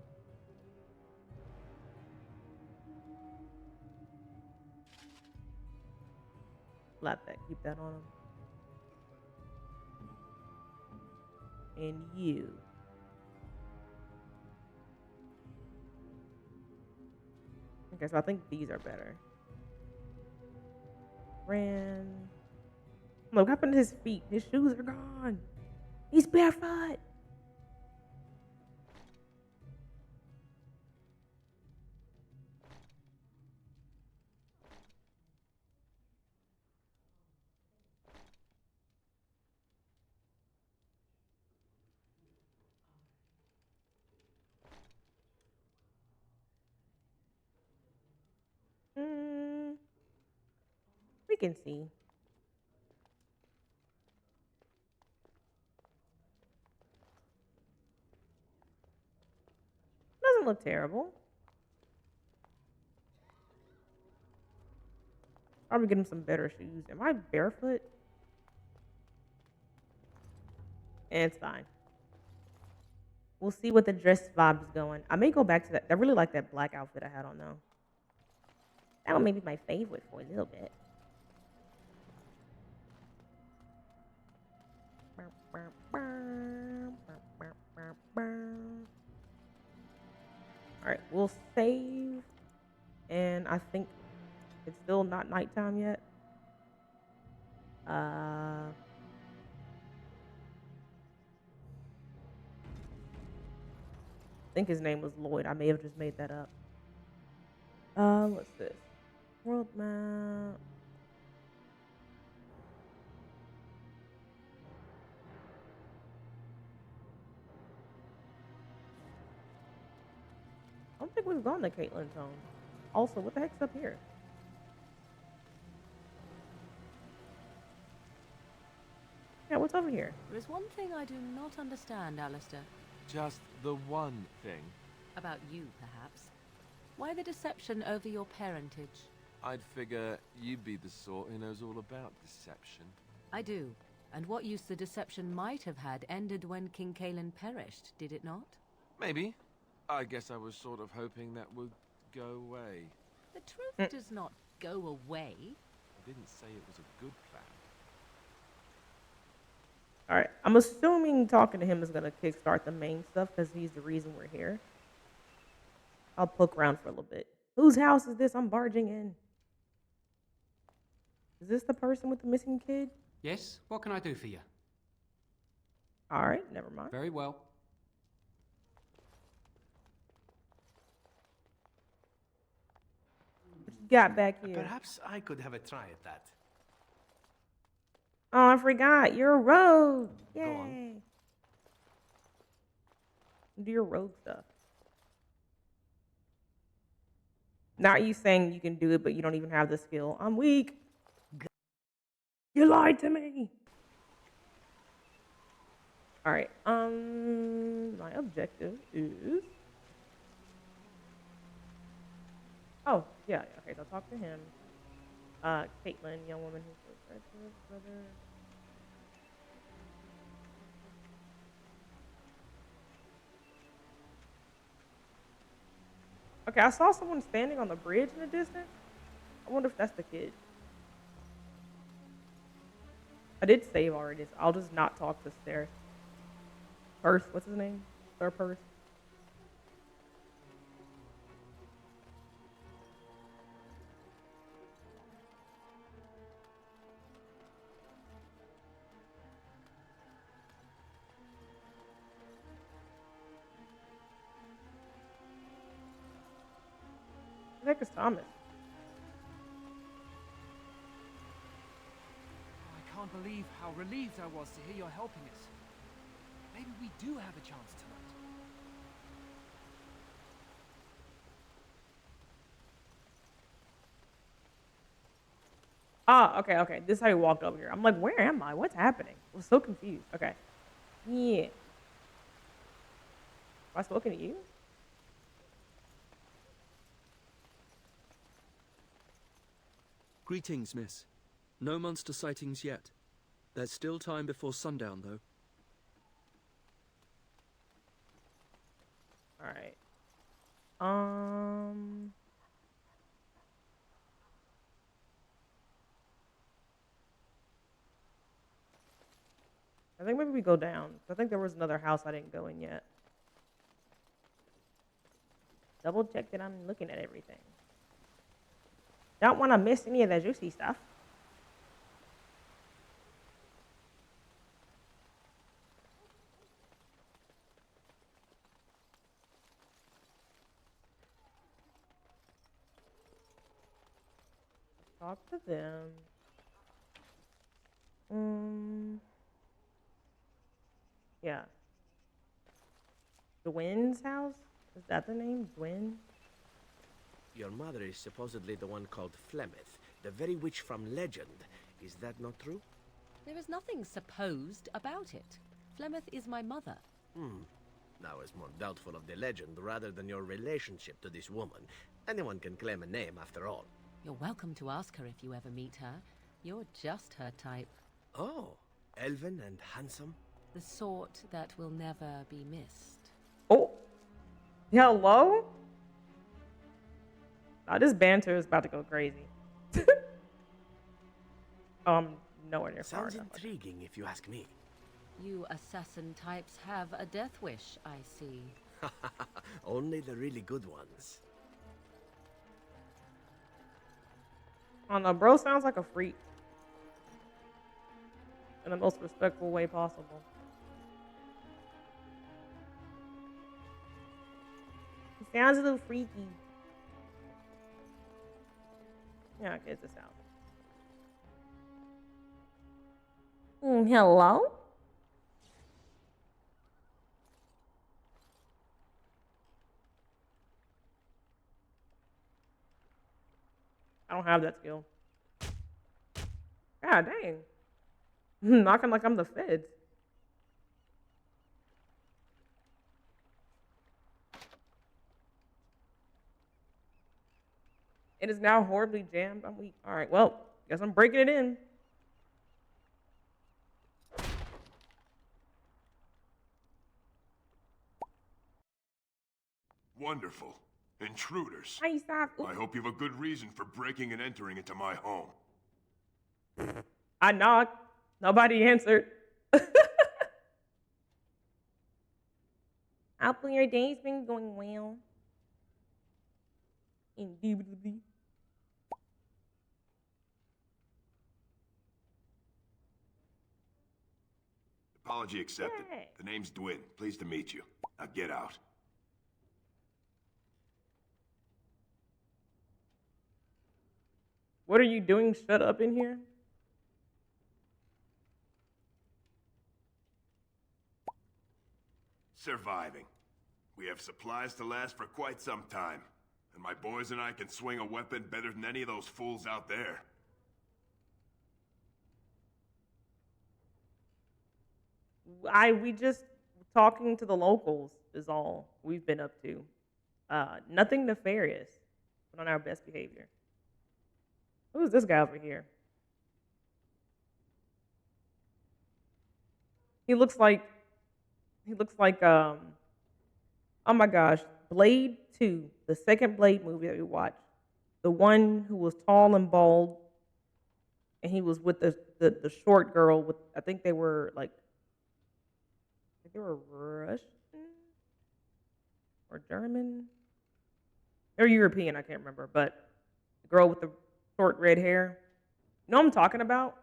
Flatback, keep that on him. And you. Okay, so I think these are better. Ran. Look, what happened to his feet? His shoes are gone. He's barefoot. We can see. Doesn't look terrible. Probably get him some better shoes. Am I barefoot? It's fine. We'll see what the dress vibe is going. I may go back to that. I really like that black outfit I had on though. That one may be my favorite for a little bit. Alright, we'll save. And I think it's still not nighttime yet. I think his name was Lloyd. I may have just made that up. What's this? World map. I don't think we've gone to Caitlin's home. Also, what the heck's up here? Yeah, what's over here? There is one thing I do not understand, Alistair. Just the one thing. About you, perhaps. Why the deception over your parentage? I'd figure you'd be the sort who knows all about deception. I do. And what use the deception might have had ended when King Cailan perished, did it not? Maybe. I guess I was sort of hoping that would go away. The truth does not go away. I didn't say it was a good plan. Alright, I'm assuming talking to him is going to kickstart the main stuff because he's the reason we're here. I'll poke around for a little bit. Whose house is this I'm barging in? Is this the person with the missing kid? Yes, what can I do for you? Alright, never mind. Very well. What you got back here? Perhaps I could have a try at that. Oh, I forgot. You're a rogue. Go Yay. on. Do your rogue stuff. Not you saying you can do it, but you don't even have the skill. I'm weak. You lied to me. All right. My objective is. Oh, yeah. Okay, so I'll talk to him. Caitlin, young woman who's brother. Okay, I saw someone standing on the bridge in the distance. I wonder if that's the kid. I did save already, so I'll just not talk to Sir. Perth, what's his name? Sir Perth. Who the heck is Thomas? believe how relieved I was to hear you're helping us. Maybe we do have a chance tonight. Ah, okay. This is how you walked over here. I'm like, where am I? What's happening? I was so confused. Okay. Yeah. Have I spoken to you? Greetings, miss. No monster sightings yet. There's still time before sundown, though. Alright. I think maybe we go down. I think there was another house I didn't go in yet. Double check that I'm looking at everything. Don't want to miss any of the juicy stuff. Talk to them. Yeah. Dwin's house? Is that the name? Dwin? Your mother is supposedly the one called Flemeth, the very witch from legend. Is that not true? There is nothing supposed about it. Flemeth is my mother. Now I was more doubtful of the legend rather than your relationship to this woman. Anyone can claim a name after all. You're welcome to ask her if you ever meet her. You're just her type. Oh, elven and handsome? The sort that will never be missed. Oh. Hello? Now this banter is about to go crazy. Nowhere near far Sounds enough. intriguing if you ask me. You assassin types have a death wish, I see. Only the really good ones. Oh no, bro sounds like a freak. In the most respectful way possible. He sounds a little freaky. Yeah, okay, it's this house. Hello? I don't have that skill. God dang. Knocking like I'm the feds. It is now horribly jammed. I'm weak. All right, well, guess I'm breaking it in. Wonderful. Intruders. Hi, stop. I hope you have a good reason for breaking and entering into my home. I knocked. Nobody answered. Hope your day's been going well. Indubitably. Apology accepted. Yay. The name's Dwin. Pleased to meet you. Now get out. What are you doing shut up in here? Surviving. We have supplies to last for quite some time. And my boys and I can swing a weapon better than any of those fools out there. We just talking to the locals is all we've been up to. Nothing nefarious, but on our best behavior. Who's this guy over here? He looks like, oh my gosh, Blade 2, the second Blade movie that we watched. The one who was tall and bald, and he was with the short girl with, I think they were like, they were Russian or German. They're European, I can't remember, but the girl with the short red hair. You know what I'm talking about?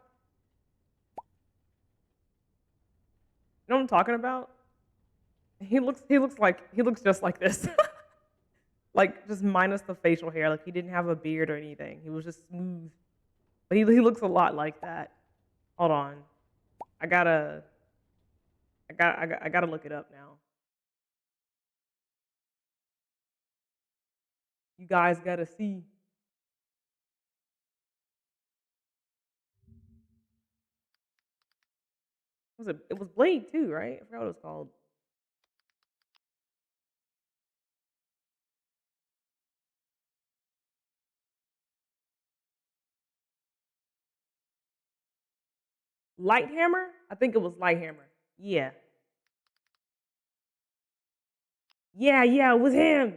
You know what I'm talking about? He looks just like this. Like just minus the facial hair. Like he didn't have a beard or anything. He was just smooth. But he looks a lot like that. Hold on. I gotta look it up now. You guys gotta see. It was Blade 2, right? I forgot what it was called. Lighthammer? I think it was Lighthammer. Yeah. Yeah, it was him.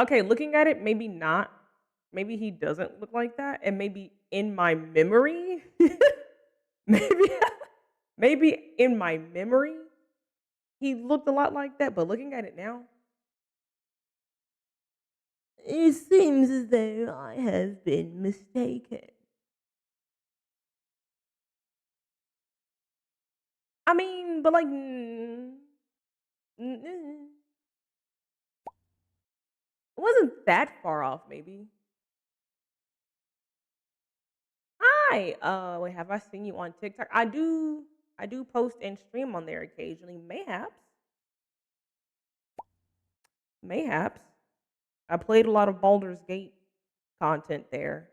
Okay, looking at it, maybe not. Maybe he doesn't look like that. And maybe in my memory, maybe in my memory, he looked a lot like that. But looking at it now, it seems as though I have been mistaken. I mean, but like, it wasn't that far off, maybe. Hi, wait, have I seen you on TikTok? I do post and stream on there occasionally. Mayhaps. I played a lot of Baldur's Gate content there,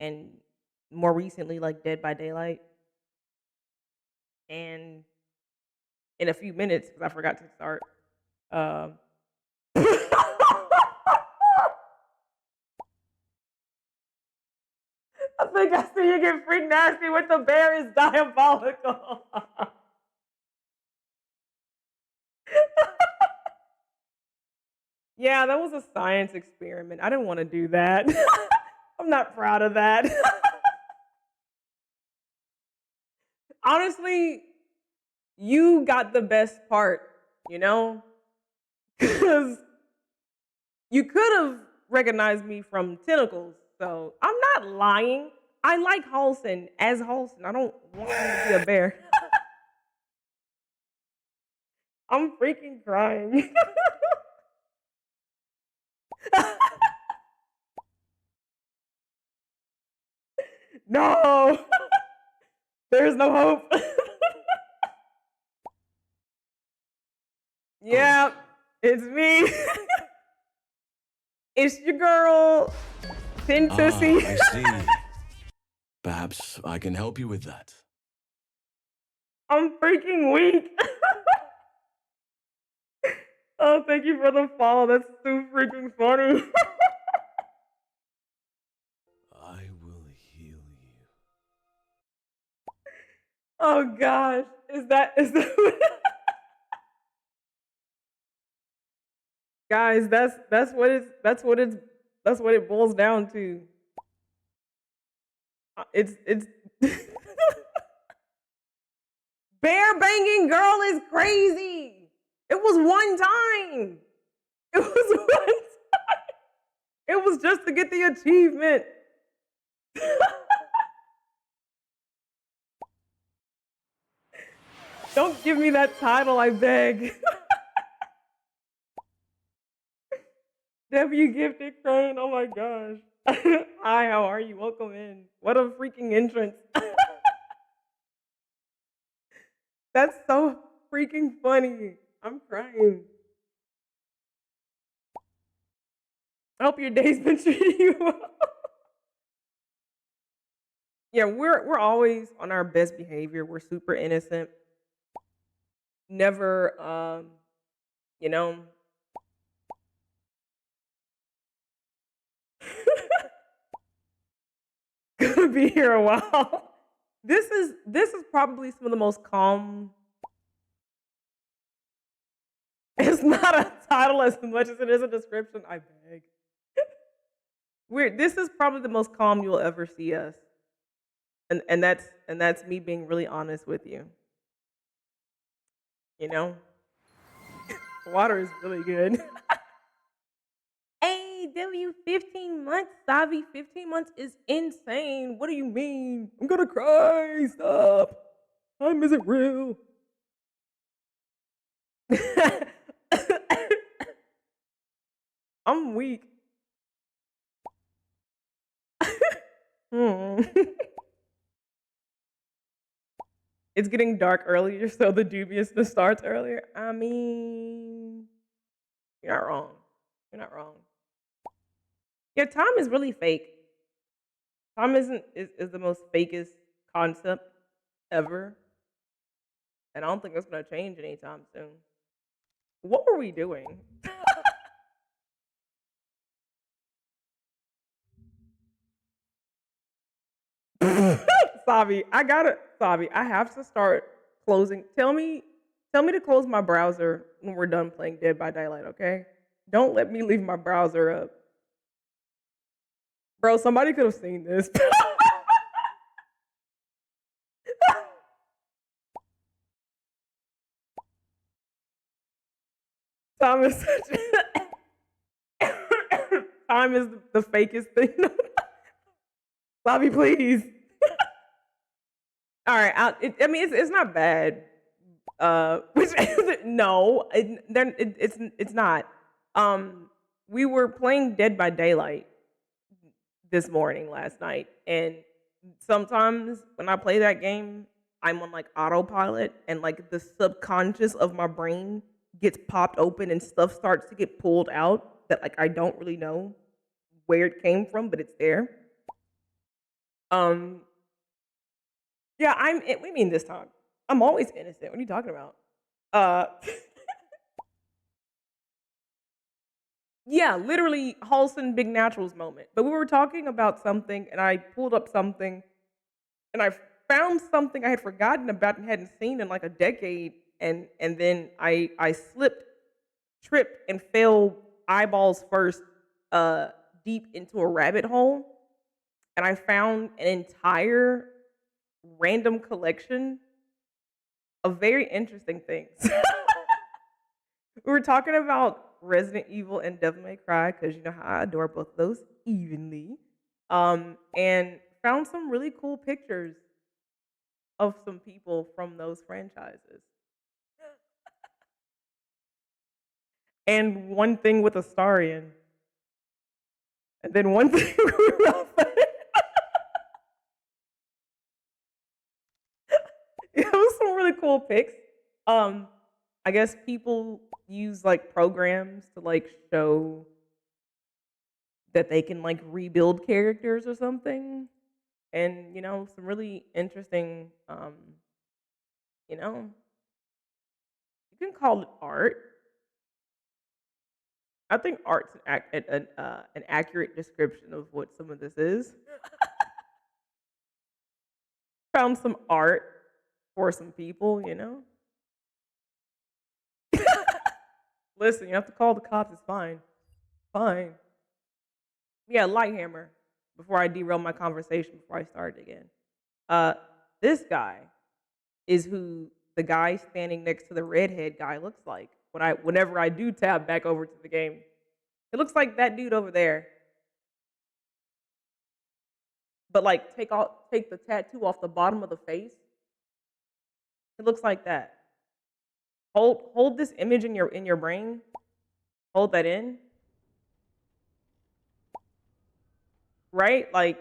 and more recently, like Dead by Daylight. And in a few minutes, because I forgot to start. I think I see you get freak nasty with the bear is diabolical. Yeah, that was a science experiment. I didn't want to do that. I'm not proud of that. Honestly, you got the best part, you know? Because you could have recognized me from Tentacles, so I'm not lying. I like Halsin as Halsin. I don't want him to be a bear. I'm freaking crying. No! There's no hope. Yeah, it's me. It's your girl, Tintissy. I see. Perhaps I can help you with that. I'm freaking weak. Oh, thank you for the follow. That's so freaking funny. I will heal you. Oh gosh, is that guys? That's what it boils down to. It's bear banging girl is crazy. It was one time. It was one time. It was just to get the achievement. Don't give me that title, I beg. W Gifted Crane, oh my gosh. Hi, how are you? Welcome in. What a freaking entrance. That's so freaking funny. I'm crying. I hope your day's been treating you well. Yeah, we're always on our best behavior. We're super innocent. Never, you know. Gonna be here a while. This is probably some of the most calm. It's not a title as much as it is a description. I beg. This is probably the most calm you'll ever see us, and that's me being really honest with you. You know, the water is really good. AW 15 months, Savi 15 months is insane. What do you mean? I'm gonna cry. Stop. Time isn't real. I'm weak. It's getting dark earlier, so the dubiousness starts earlier. I mean, you're not wrong. You're not wrong. Yeah, time is really fake. Time is the most fakest concept ever. And I don't think that's gonna change anytime soon. What were we doing? Savi, I have to start closing. Tell me to close my browser when we're done playing Dead by Daylight, okay? Don't let me leave my browser up. Bro, somebody could have seen this. Time is such time is the fakest thing. Bobby, please. All right, I mean it's not bad. Which no, it's not. We were playing Dead by Daylight this morning last night, and sometimes when I play that game, I'm on like autopilot, and like the subconscious of my brain gets popped open, and stuff starts to get pulled out that like I don't really know where it came from, but it's there. Yeah, we mean this time. I'm always innocent. What are you talking about? Yeah, literally Halston Big Naturals moment. But we were talking about something, and I pulled up something, and I found something I had forgotten about and hadn't seen in like a decade, and then I slipped, tripped, and fell eyeballs first deep into a rabbit hole, and I found an entire random collection of very interesting things. We were talking about Resident Evil and Devil May Cry because you know how I adore both of those evenly, and found some really cool pictures of some people from those franchises. And one thing with Astarion. And then one thing with Raphael. It was some really cool pics. I guess people use like programs to like show that they can like rebuild characters or something. And you know, some really interesting you know, you can call it art. I think art's an accurate description of what some of this is. Found some art for some people, you know. Listen, you have to call the cops. It's fine. Fine. Yeah, Lighthammer. Before I derail my conversation, before I start again. This guy is who the guy standing next to the redhead guy looks like. Whenever I do tab back over to the game, it looks like that dude over there. But like, take the tattoo off the bottom of the face. It looks like that. Hold this image in your brain. Hold that in. Right? Like,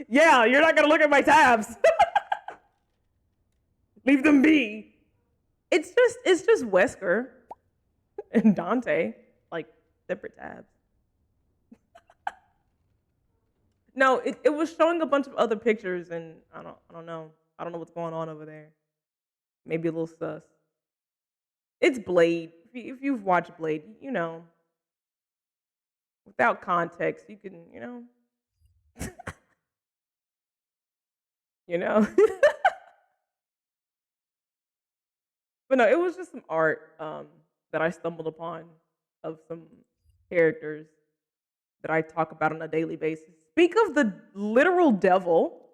yeah, you're not gonna look at my tabs. Leave them be. It's just Wesker and Dante, like separate tabs. No, it was showing a bunch of other pictures, and I don't know. I don't know what's going on over there. Maybe a little sus. It's Blade. If you've watched Blade, you know. Without context, you can, you know. You know. But no, it was just some art that I stumbled upon of some characters that I talk about on a daily basis. Speak of the literal devil.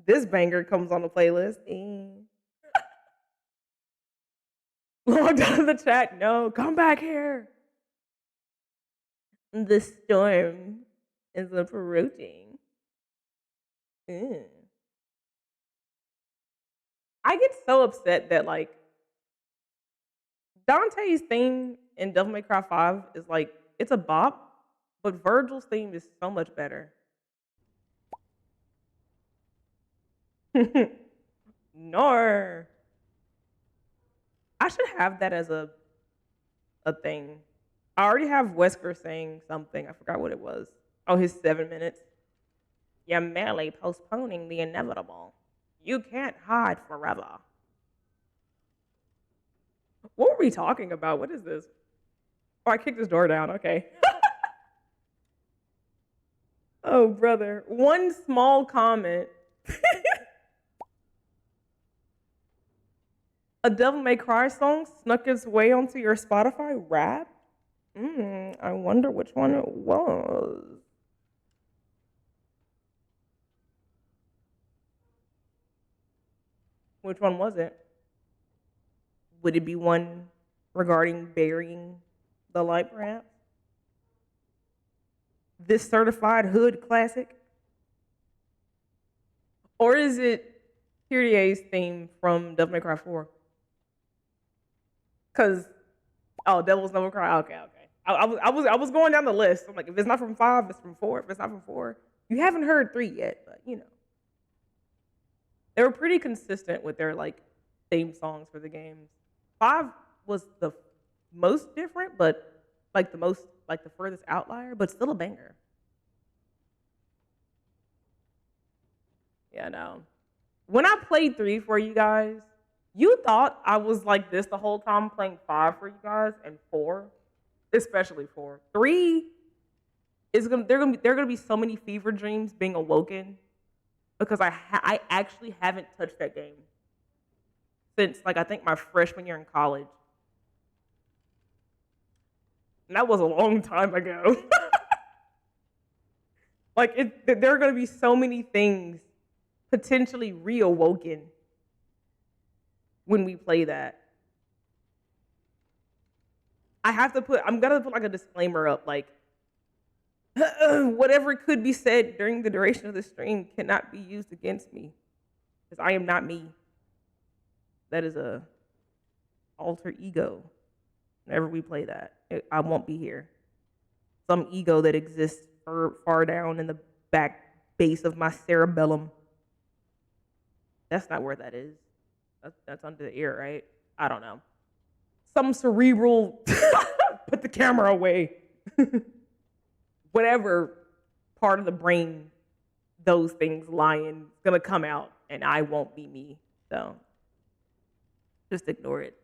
This banger comes on the playlist. Logged out of the chat. No, come back here. The storm is approaching. I get so upset that like Dante's theme in Devil May Cry 5 is like, it's a bop, but Virgil's theme is so much better. No. I should have that as a thing. I already have Wesker saying something. I forgot what it was. Oh, his 7 minutes. You're merely postponing the inevitable. You can't hide forever. What were we talking about? What is this? Oh, I kicked his door down. Okay. Oh, brother. One small comment. A Devil May Cry song snuck its way onto your Spotify Wrapped? I wonder which one it was. Which one was it? Would it be one regarding burying the light, perhaps? This certified hood classic? Or is it Kyrie's theme from Devil May Cry 4? Because, Devil's Never Cry. Okay. I was going down the list. I'm like, if it's not from 5, it's from 4. If it's not from 4, you haven't heard 3 yet, but you know. They were pretty consistent with their like theme songs for the games. 5 was the most different, but like the furthest outlier, but still a banger. Yeah, no. When I played 3 for you guys, you thought I was like this the whole time playing 5 for you guys, and 4, especially 4. 3 is there gonna be so many fever dreams being awoken because I actually haven't touched that game since like I think my freshman year in college. And that was a long time ago. Like there are gonna be so many things potentially reawoken when we play that. I'm gonna put like a disclaimer up, like whatever could be said during the duration of the stream cannot be used against me, because I am not me. That is a alter ego. Whenever we play that, I won't be here. Some ego that exists far down in the back base of my cerebellum. That's not where that is. That's under the ear, right? I don't know. Some cerebral, put the camera away. Whatever part of the brain those things lie in is gonna come out, and I won't be me. So just ignore it.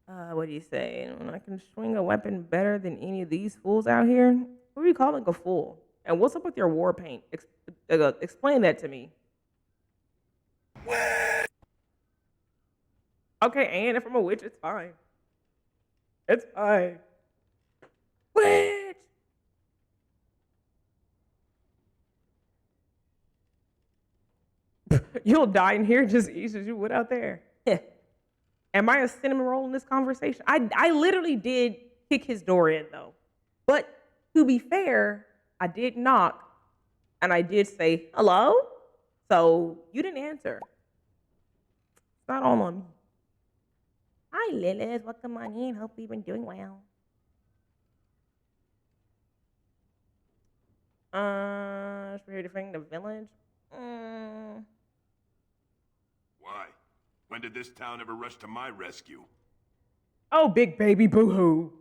What do you say? I can swing a weapon better than any of these fools out here. What are you calling a fool? And what's up with your war paint? Explain that to me. Okay, and if I'm a witch, it's fine. It's fine. Witch! You'll die in here just as easy as you would out there. Am I a cinnamon roll in this conversation? I literally did kick his door in, though. But to be fair, I did knock, and I did say, hello? So you didn't answer. It's not all on me. Hi, Lilith. Welcome on in. Hope you've been doing well. We're here defending the village. Why? When did this town ever rush to my rescue? Oh, big baby boo-hoo.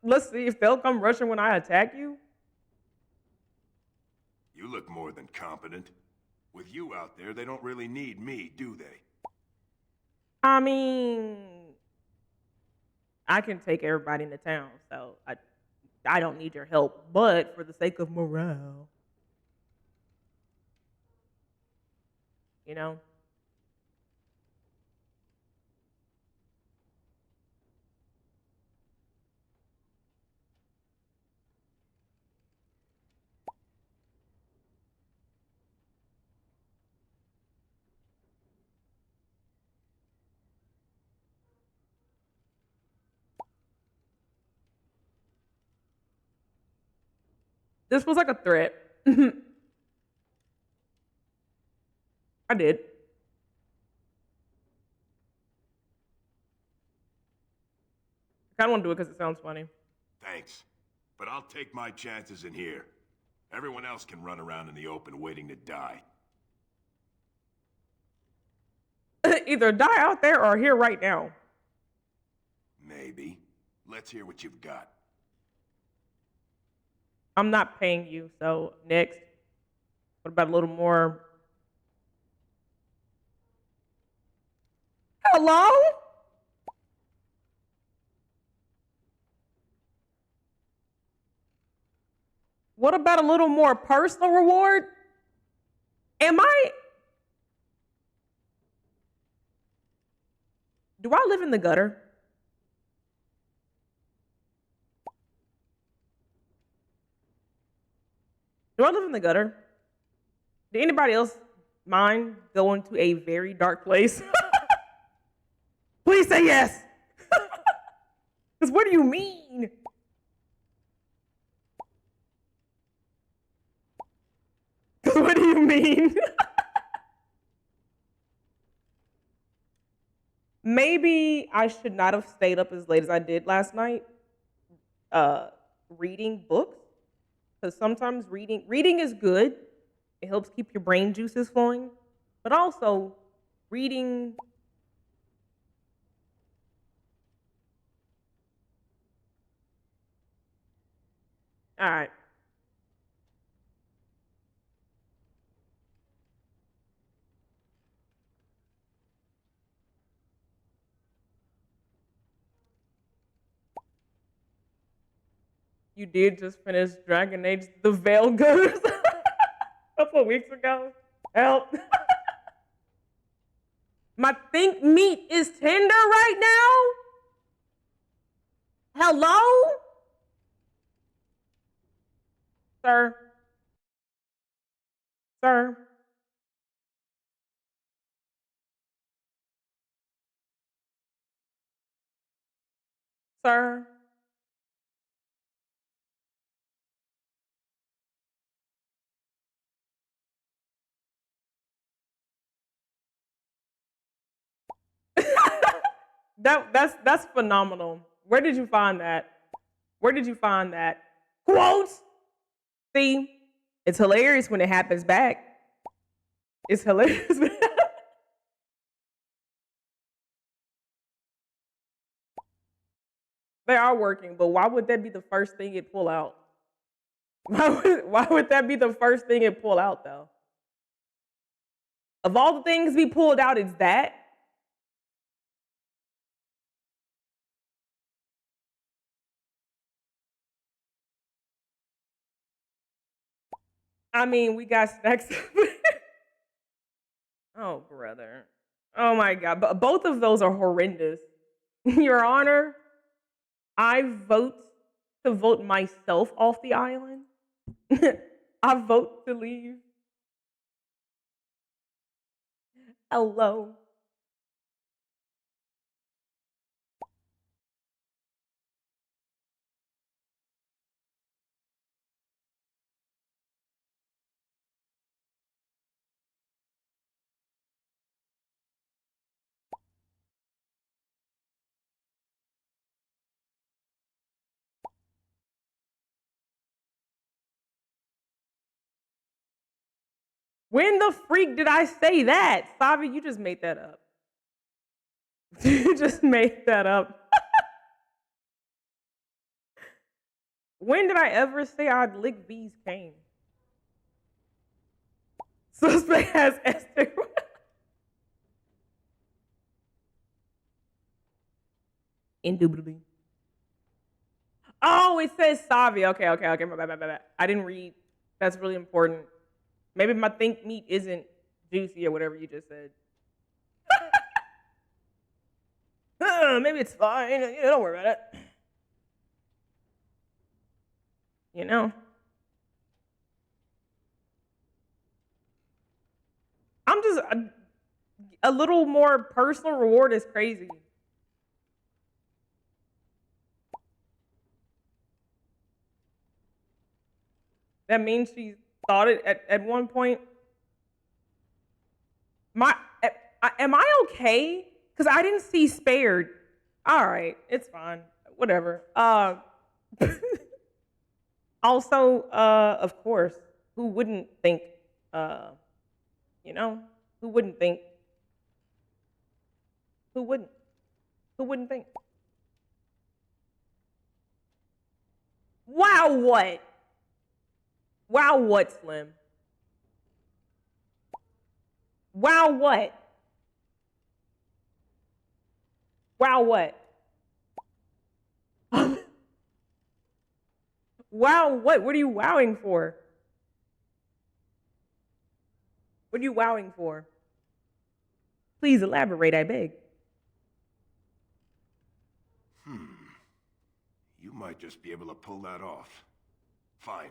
Let's see if they'll come rushing when I attack you. You look more than competent. With you out there, they don't really need me, do they? I mean, I can take everybody into town, so I don't need your help. But for the sake of morale, you know? This was like a threat. I did. I kind of want to do it because it sounds funny. Thanks. But I'll take my chances in here. Everyone else can run around in the open waiting to die. Either die out there or here right now. Maybe. Let's hear what you've got. I'm not paying you, so next. What about a little more? Hello? What about a little more personal reward? Do I live in the gutter? Do I live in the gutter? Did anybody else mind going to a very dark place? Please say yes. Because what do you mean? What do you mean? Maybe I should not have stayed up as late as I did last night reading books. Because sometimes reading is good. It helps keep your brain juices flowing. But also, reading... All right. You did just finish Dragon Age The Veil Gutters a couple of weeks ago. Help. My think meat is tender right now? Hello? Sir? Sir? Sir? That's phenomenal. Where did you find that? Where did you find that? Quotes? See, it's hilarious when it happens back. It's hilarious. They are working, but why would that be the first thing it pull out? Why would that be the first thing it pull out, though? Of all the things we pulled out, it's that? I mean, we got snacks. Oh, brother. Oh, my God. But both of those are horrendous. Your Honor, I vote to vote myself off the island. I vote to leave. Hello. When the freak did I say that? Savi, you just made that up. You just made that up. When did I ever say I'd lick V's cane? Suspect has Esther. Indubitably. Oh, it says Savi. Okay. My bad. I didn't read. That's really important. Maybe my think meat isn't juicy or whatever you just said. Maybe it's fine. Don't worry about it. You know. I'm just a little more personal reward is crazy. That means she thought it at one point. Am I okay? Because I didn't see spared. All right, it's fine. Whatever. Also, of course, who wouldn't think, you know, who wouldn't think? Who wouldn't? Who wouldn't think? Wow, what? Wow, what, Slim? Wow, what? Wow, what? Wow, what? What are you wowing for? What are you wowing for? Please elaborate, I beg. You might just be able to pull that off. Fine.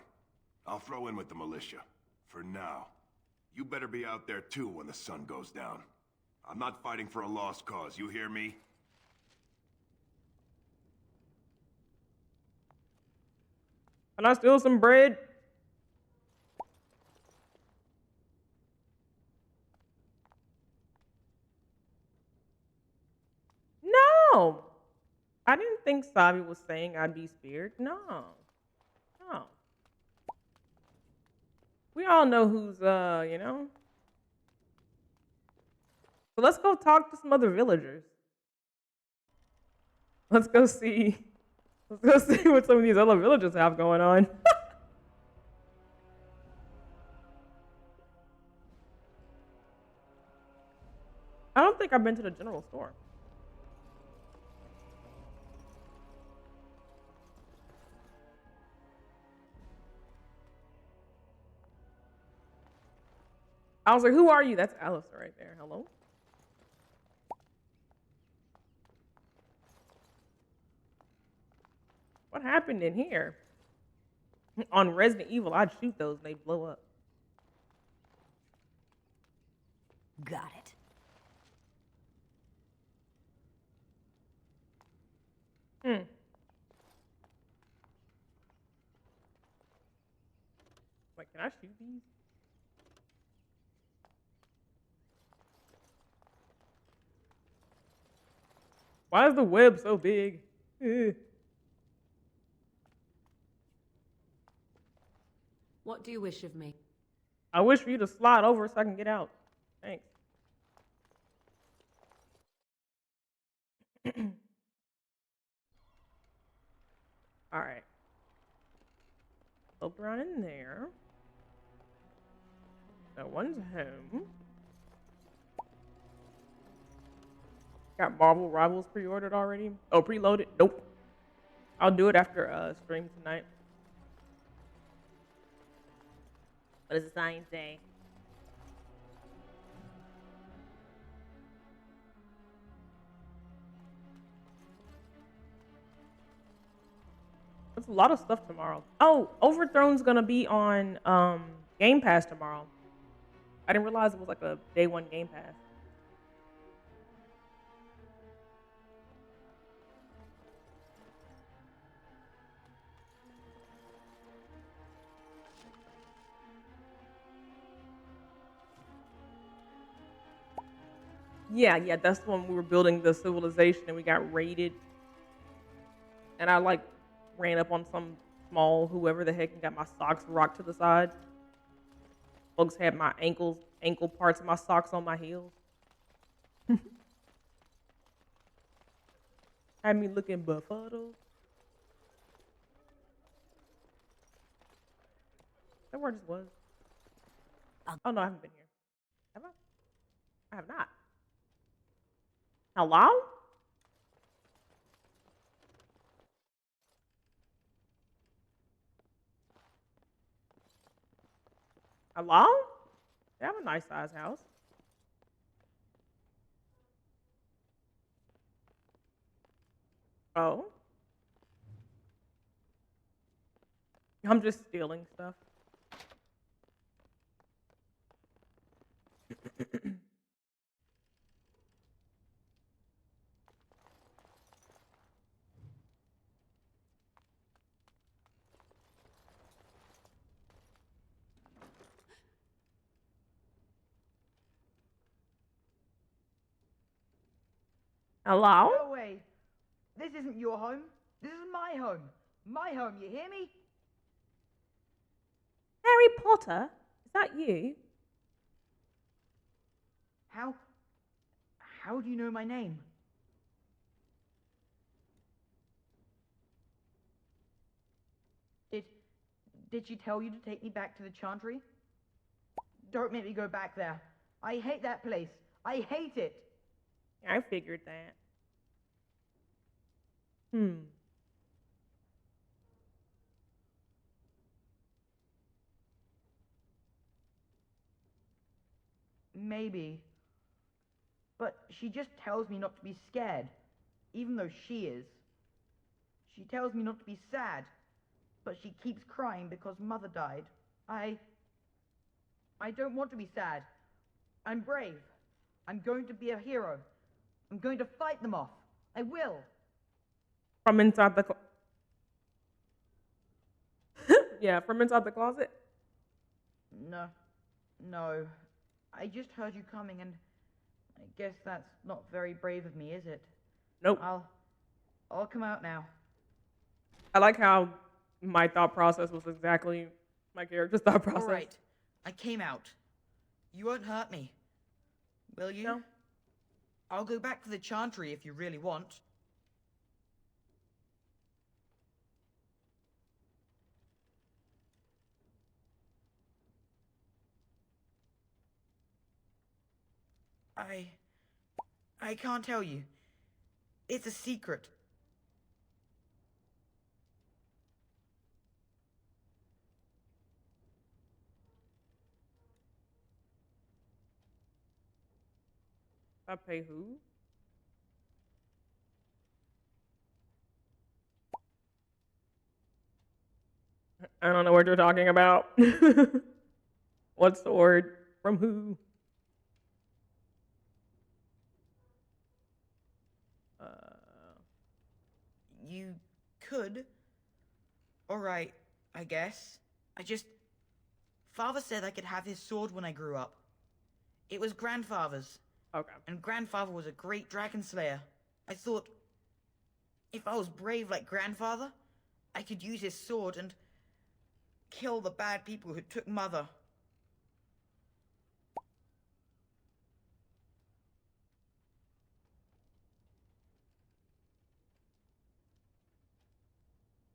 I'll throw in with the militia. For now. You better be out there too when the sun goes down. I'm not fighting for a lost cause, you hear me? Can I steal some bread? No. I didn't think Sabi was saying I'd be spared. No. No. We all know who's, you know. So let's go talk to some other villagers. Let's go see. Let's go see what some of these other villagers have going on. I don't think I've been to the general store. I was like, who are you? That's Alistair right there. Hello? What happened in here? On Resident Evil, I'd shoot those and they blow up. Got it. Wait, can I shoot these? Why is the web so big? What do you wish of me? I wish for you to slide over so I can get out. Thanks. All right. Look around in there. No one's home. Got Marvel Rivals pre-ordered already? Oh, preloaded? Nope. I'll do it after stream tonight. What does the sign say? There's a lot of stuff tomorrow. Oh, Overthrown's gonna be on Game Pass tomorrow. I didn't realize it was like a day one Game Pass. Yeah, that's when we were building the civilization and we got raided. And I like ran up on some small whoever the heck and got my socks rocked to the side. Folks had my ankle parts of my socks on my heels. Had me looking befuddled. That word just was. Oh no, I haven't been here. Have I? I have not. Hello? Hello? They have a nice size house. Oh. I'm just stealing stuff. Hello? No way. This isn't your home. This is my home. My home, you hear me? Harry Potter? Is that you? How do you know my name? Did she tell you to take me back to the Chantry? Don't make me go back there. I hate that place. I hate it. I figured that. Maybe. But she just tells me not to be scared, even though she is. She tells me not to be sad, but she keeps crying because Mother died. I don't want to be sad. I'm brave. I'm going to be a hero. I'm going to fight them off. I will. From inside the yeah, from inside the closet? No. I just heard you coming, and I guess that's not very brave of me, is it? Nope. I'll come out now. I like how my thought process was exactly my character's thought process. All right. I came out. You won't hurt me. Will you? No. I'll go back to the Chantry if you really want. I can't tell you. It's a secret. I pay who? I don't know what you're talking about. What's the word? From who? You could. Alright, I guess. Father said I could have his sword when I grew up. It was Grandfather's. Okay. And Grandfather was a great dragon slayer. I thought, if I was brave like Grandfather, I could use his sword and kill the bad people who took Mother.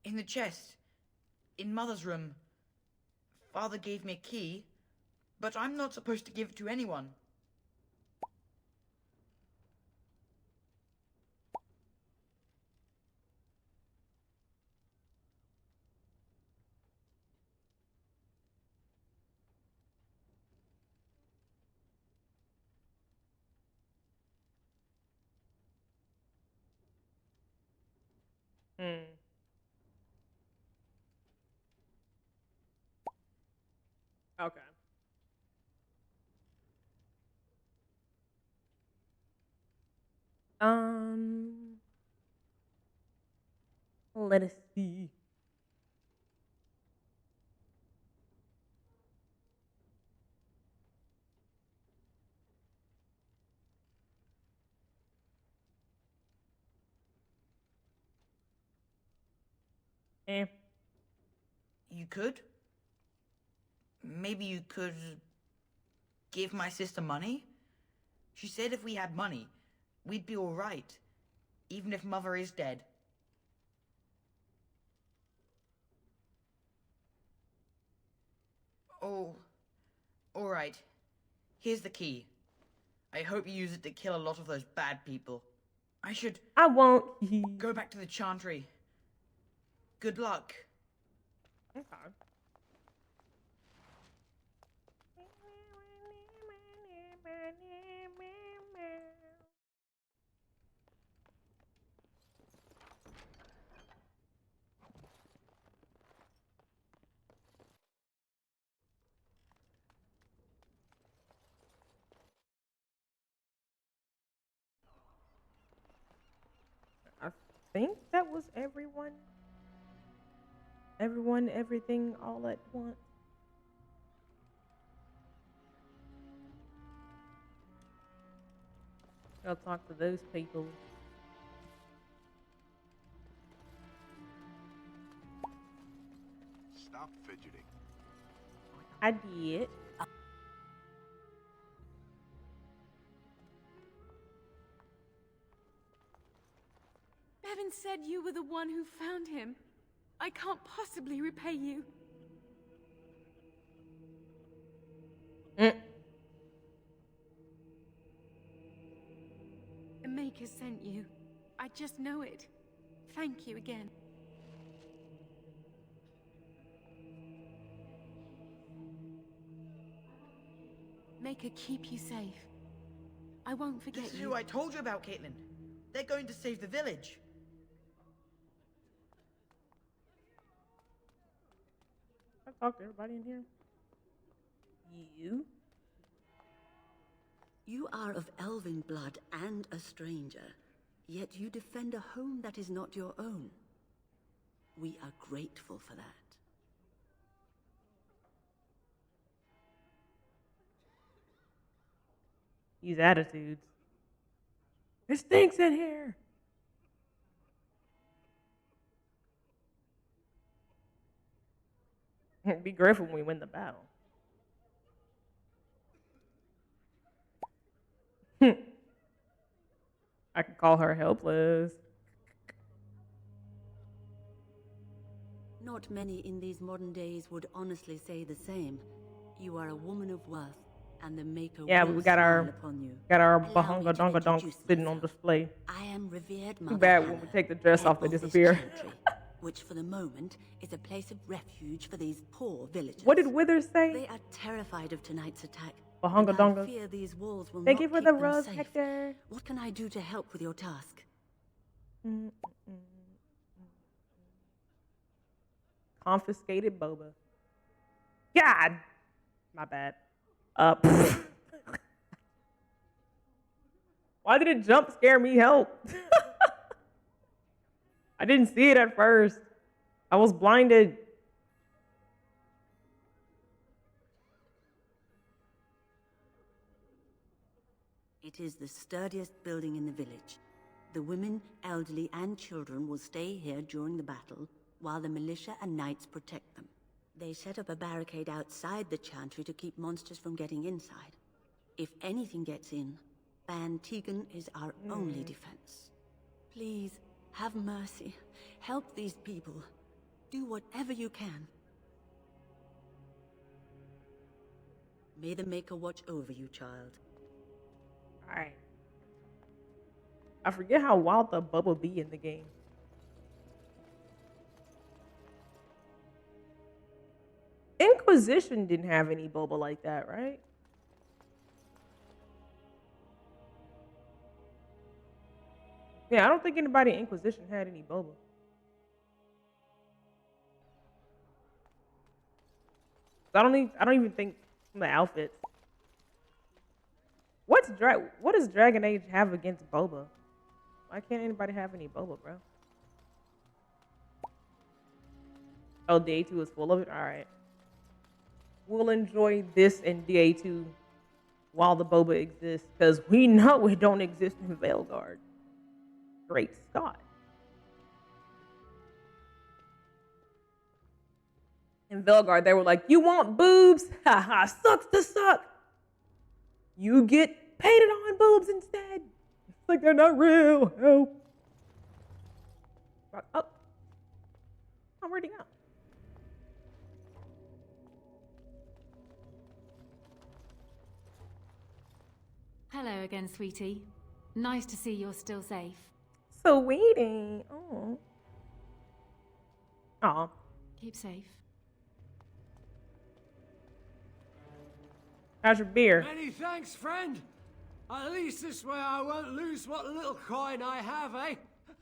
In the chest, in Mother's room, Father gave me a key, but I'm not supposed to give it to anyone. Okay. Let us see. You could? Maybe you could give my sister money? She said if we had money, we'd be alright, even if Mother is dead. Oh, alright. Here's the key. I hope you use it to kill a lot of those bad people. I won't. Go back to the Chantry. Good luck. Okay. I think that was everyone. Everyone, everything, all at once. I'll talk to those people. Stop fidgeting. I did. Bevan said you were the one who found him. I can't possibly repay you. The Maker sent you. I just know it. Thank you again. Maker keep you safe. I won't forget This is you. who I told you about, Caitlin. They're going to save the village. I talked to everybody in here. You? You are of elven blood and a stranger, yet you defend a home that is not your own. We are grateful for that. These attitudes. It stinks in here. Be grateful when we win the battle. I could call her helpless. Not many in these modern days would honestly say the same. You are a woman of worth, and the Maker Yeah, will we got our smile upon you. bahunga donga donk sitting on display. I am revered Too Mother bad Hannah, when we take the dress off, they head of this disappear. chantry, which for the moment is a place of refuge for these poor villagers. What did Withers say? They are terrified of tonight's attack. Bahunga and donga. I fear these walls will Thank not you for keep the them rose, safe. Hector. What can I do to help with your task? Confiscated boba. God! My bad. Why did it jump scare me? Help! I didn't see it at first. I was blinded. It is the sturdiest building in the village. The women, elderly, and children will stay here during the battle, while the militia and knights protect them. They set up a barricade outside the chantry to keep monsters from getting inside. If anything gets in, Ban Tegan is our only defense. Please, have mercy. Help these people. Do whatever you can. May the Maker watch over you, child. Alright. I forget how wild the Bubba be in the game. Inquisition didn't have any boba like that, right? Yeah, I don't think anybody in Inquisition had any boba. I don't even think from the outfits. What does Dragon Age have against boba? Why can't anybody have any boba, bro? Oh, DA2 is full of it? Alright. We'll enjoy this in DA2 while the boba exists, because we know it don't exist in Veilguard. Great Scott. In Veilguard, they were like, you want boobs? Haha, sucks to suck. You get painted on boobs instead. It's like they're not real. Help. Oh, where'd he go? Hello again, sweetie. Nice to see you're still safe. Sweetie. Oh. Aw. Keep safe. How's your beer? Many thanks, friend. At least this way I won't lose what little coin I have, eh?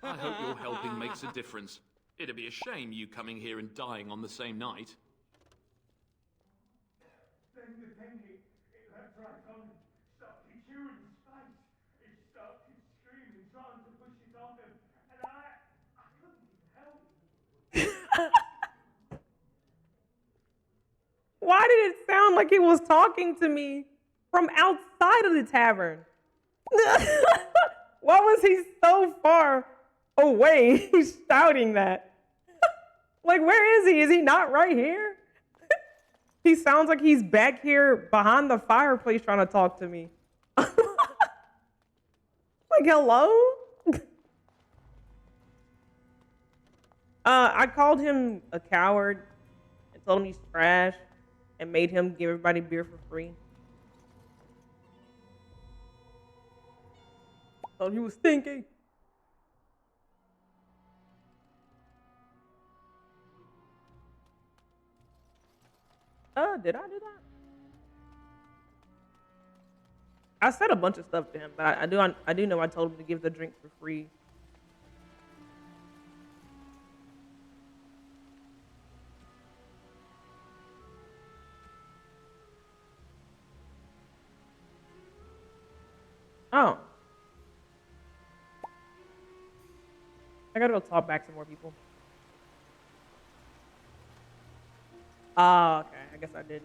I hope your helping makes a difference. It'd be a shame you coming here and dying on the same night. Then the penny, it leapt right on him, started chewing his face. He started screaming, trying to push it off him, and I couldn't even help. Why did it sound like it was talking to me from outside of the tavern? Why was he so far away shouting that? Like, where is he? Is he not right here? He sounds like he's back here behind the fireplace trying to talk to me. Like, hello? I called him a coward and told him he's trash and made him give everybody beer for free. Told him he was stinky. Did I do that? I said a bunch of stuff to him, but I do know I told him to give the drink for free. Oh. I gotta go talk back to more people. Oh, okay. I guess I didn't.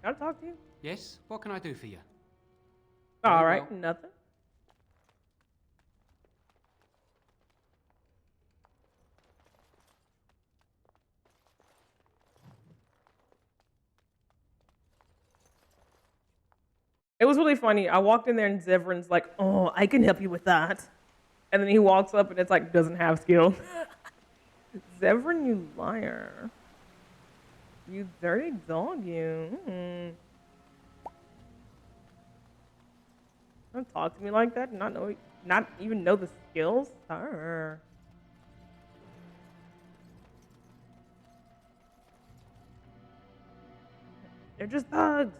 Can I talk to you? Yes? What can I do for you? All right, nothing. It was really funny. I walked in there and Zevran's like, "Oh, I can help you with that." And then he walks up and it's like, doesn't have skill. Zevran, you liar. You dirty dog, you. Don't talk to me like that. Not even know the skills. Arr. They're just thugs.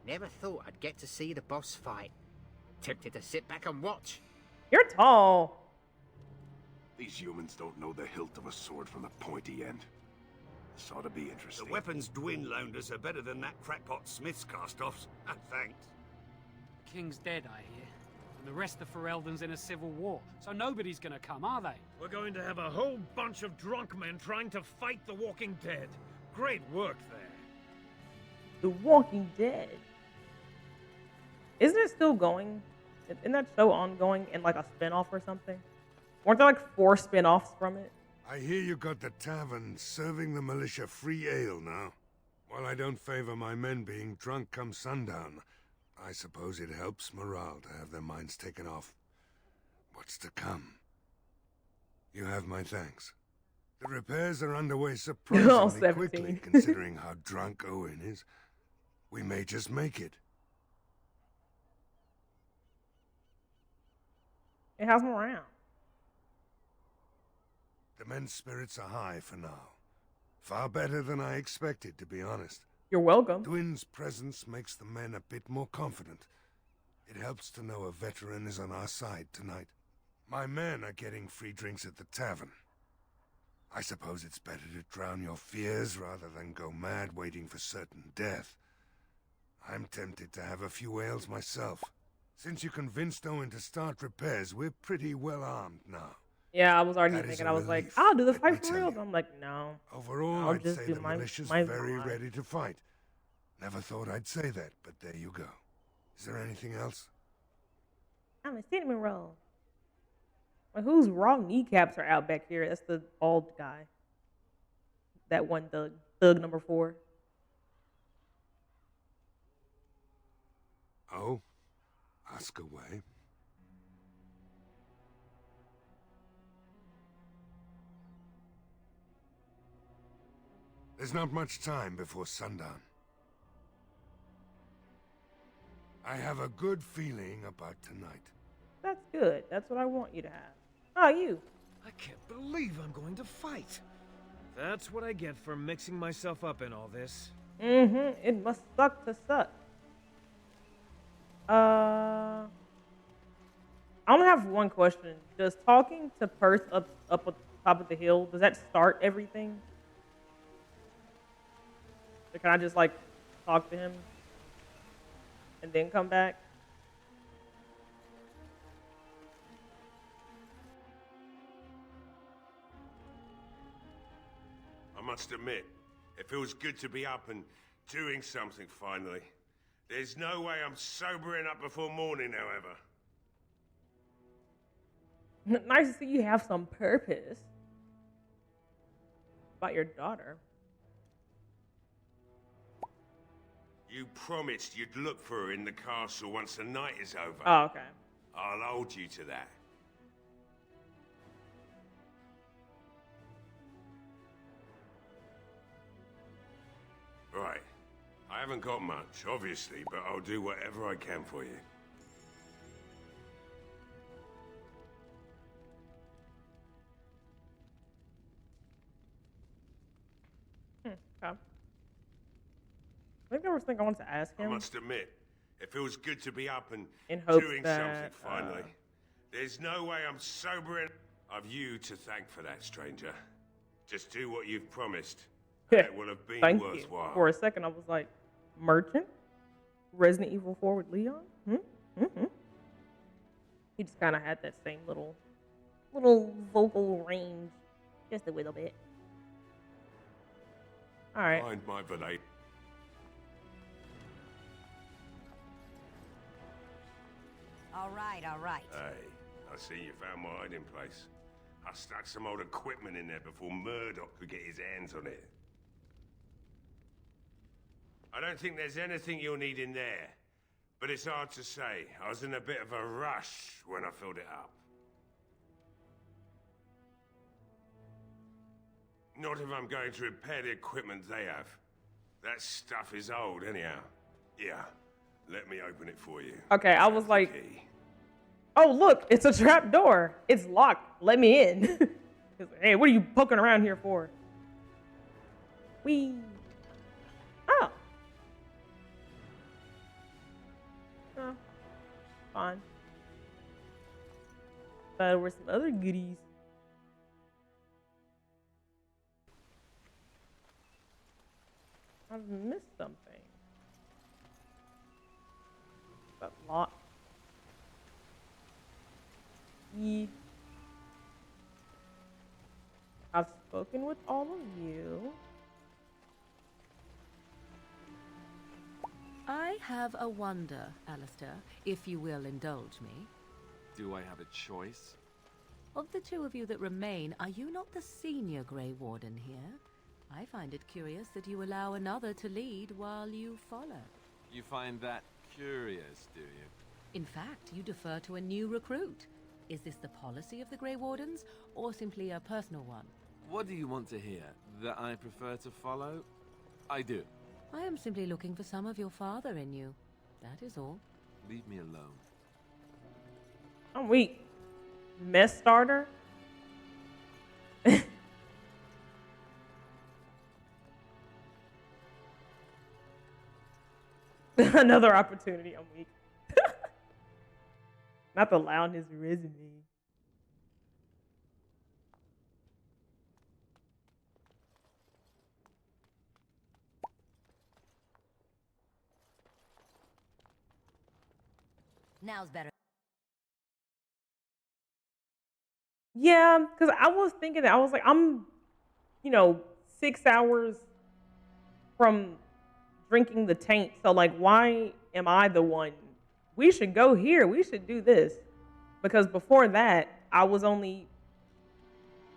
Never thought I'd get to see the boss fight. Tempted to sit back and watch. You're tall. These humans don't know the hilt of a sword from the pointy end. This ought to be interesting. The weapons Dwin loaned us are better than that crackpot Smith's cast-offs. Thanks. The king's dead, I hear. And the rest of Ferelden's in a civil war, so nobody's gonna come, are they? We're going to have a whole bunch of drunk men trying to fight the Walking Dead. Great work there. The Walking Dead. Isn't it still going? Isn't that show ongoing in like a spin-off or something? Weren't there like 4 spin-offs from it? I hear you got the tavern serving the militia free ale now. While I don't favor my men being drunk come sundown, I suppose it helps morale to have their minds taken off what's to come. You have my thanks. The repairs are underway surprisingly quickly, considering how drunk Owen is. We may just make it. It has morale. The men's spirits are high for now. Far better than I expected, to be honest. You're welcome. Dwin's presence makes the men a bit more confident. It helps to know a veteran is on our side tonight. My men are getting free drinks at the tavern. I suppose it's better to drown your fears rather than go mad waiting for certain death. I'm tempted to have a few ales myself. Since you convinced Owen to start repairs, we're pretty well armed now. Yeah, I was already thinking, I was like, I'll do the fight for real. But I'm like, no. Overall, I'll I'd just say do the my militia's my very vibe. ready to fight. Never thought I'd say that, but there you go. Is there anything else? I'm a cinnamon roll. Like, whose raw kneecaps are out back here? That's the bald guy. That one thug. Thug number 4. Oh? Ask away. There's not much time before sundown. I have a good feeling about tonight. That's good. That's what I want you to have. Oh, you. I can't believe I'm going to fight. That's what I get for mixing myself up in all this. Mm-hmm. It must suck to suck. I only have one question. Does talking to Perth up at the top of the hill, does that start everything? Or can I just like talk to him and then come back? I must admit, it feels good to be up and doing something finally. There's no way I'm sobering up before morning, however. Nice to see you have some purpose about your daughter. You promised you'd look for her in the castle once the night is over. Oh, okay. I'll hold you to that. Right. I haven't got much, obviously, but I'll do whatever I can for you. Okay. I think there was something I wanted to ask I him. must admit, it feels good to be up and In hopes doing that, something finally. There's no way I'm sober enough. I've you to thank for that, stranger. Just do what you've promised. and it will have been Thank you. worthwhile. For a second, I was like, merchant? Resident Evil 4 with Leon? He just kind of had that same little vocal range, just a little bit. All right. Find my valet. All right, all right. Hey, I see you found my hiding place. I stuck some old equipment in there before Murdoch could get his hands on it. I don't think there's anything you'll need in there, but it's hard to say. I was in a bit of a rush when I filled it up. Not if I'm going to repair the equipment they have. That stuff is old, anyhow. Yeah, let me open it for you. Okay, I was like, oh, look, it's a trap door. It's locked. Let me in. Hey, what are you poking around here for? Wee. Oh. Oh. Fine. Thought there were some other goodies. I've missed something. But locked. Yeah. I've spoken with all of you. I have a wonder, Alistair, if you will indulge me. Do I have a choice? Of the two of you that remain, are you not the senior Grey Warden here? I find it curious that you allow another to lead while you follow. You find that curious, do you? In fact, you defer to a new recruit. Is this the policy of the Grey Wardens, or simply a personal one? What do you want to hear? That I prefer to follow? I do. I am simply looking for some of your father in you. That is all. Leave me alone. I'm weak. Mess starter? Another opportunity. I'm weak. Not the loudness resume. Now's better. Yeah, because I was thinking that I was like, I'm, 6 hours from drinking the taint. So like, why am I the one? We should go here. We should do this. Because before that, I was only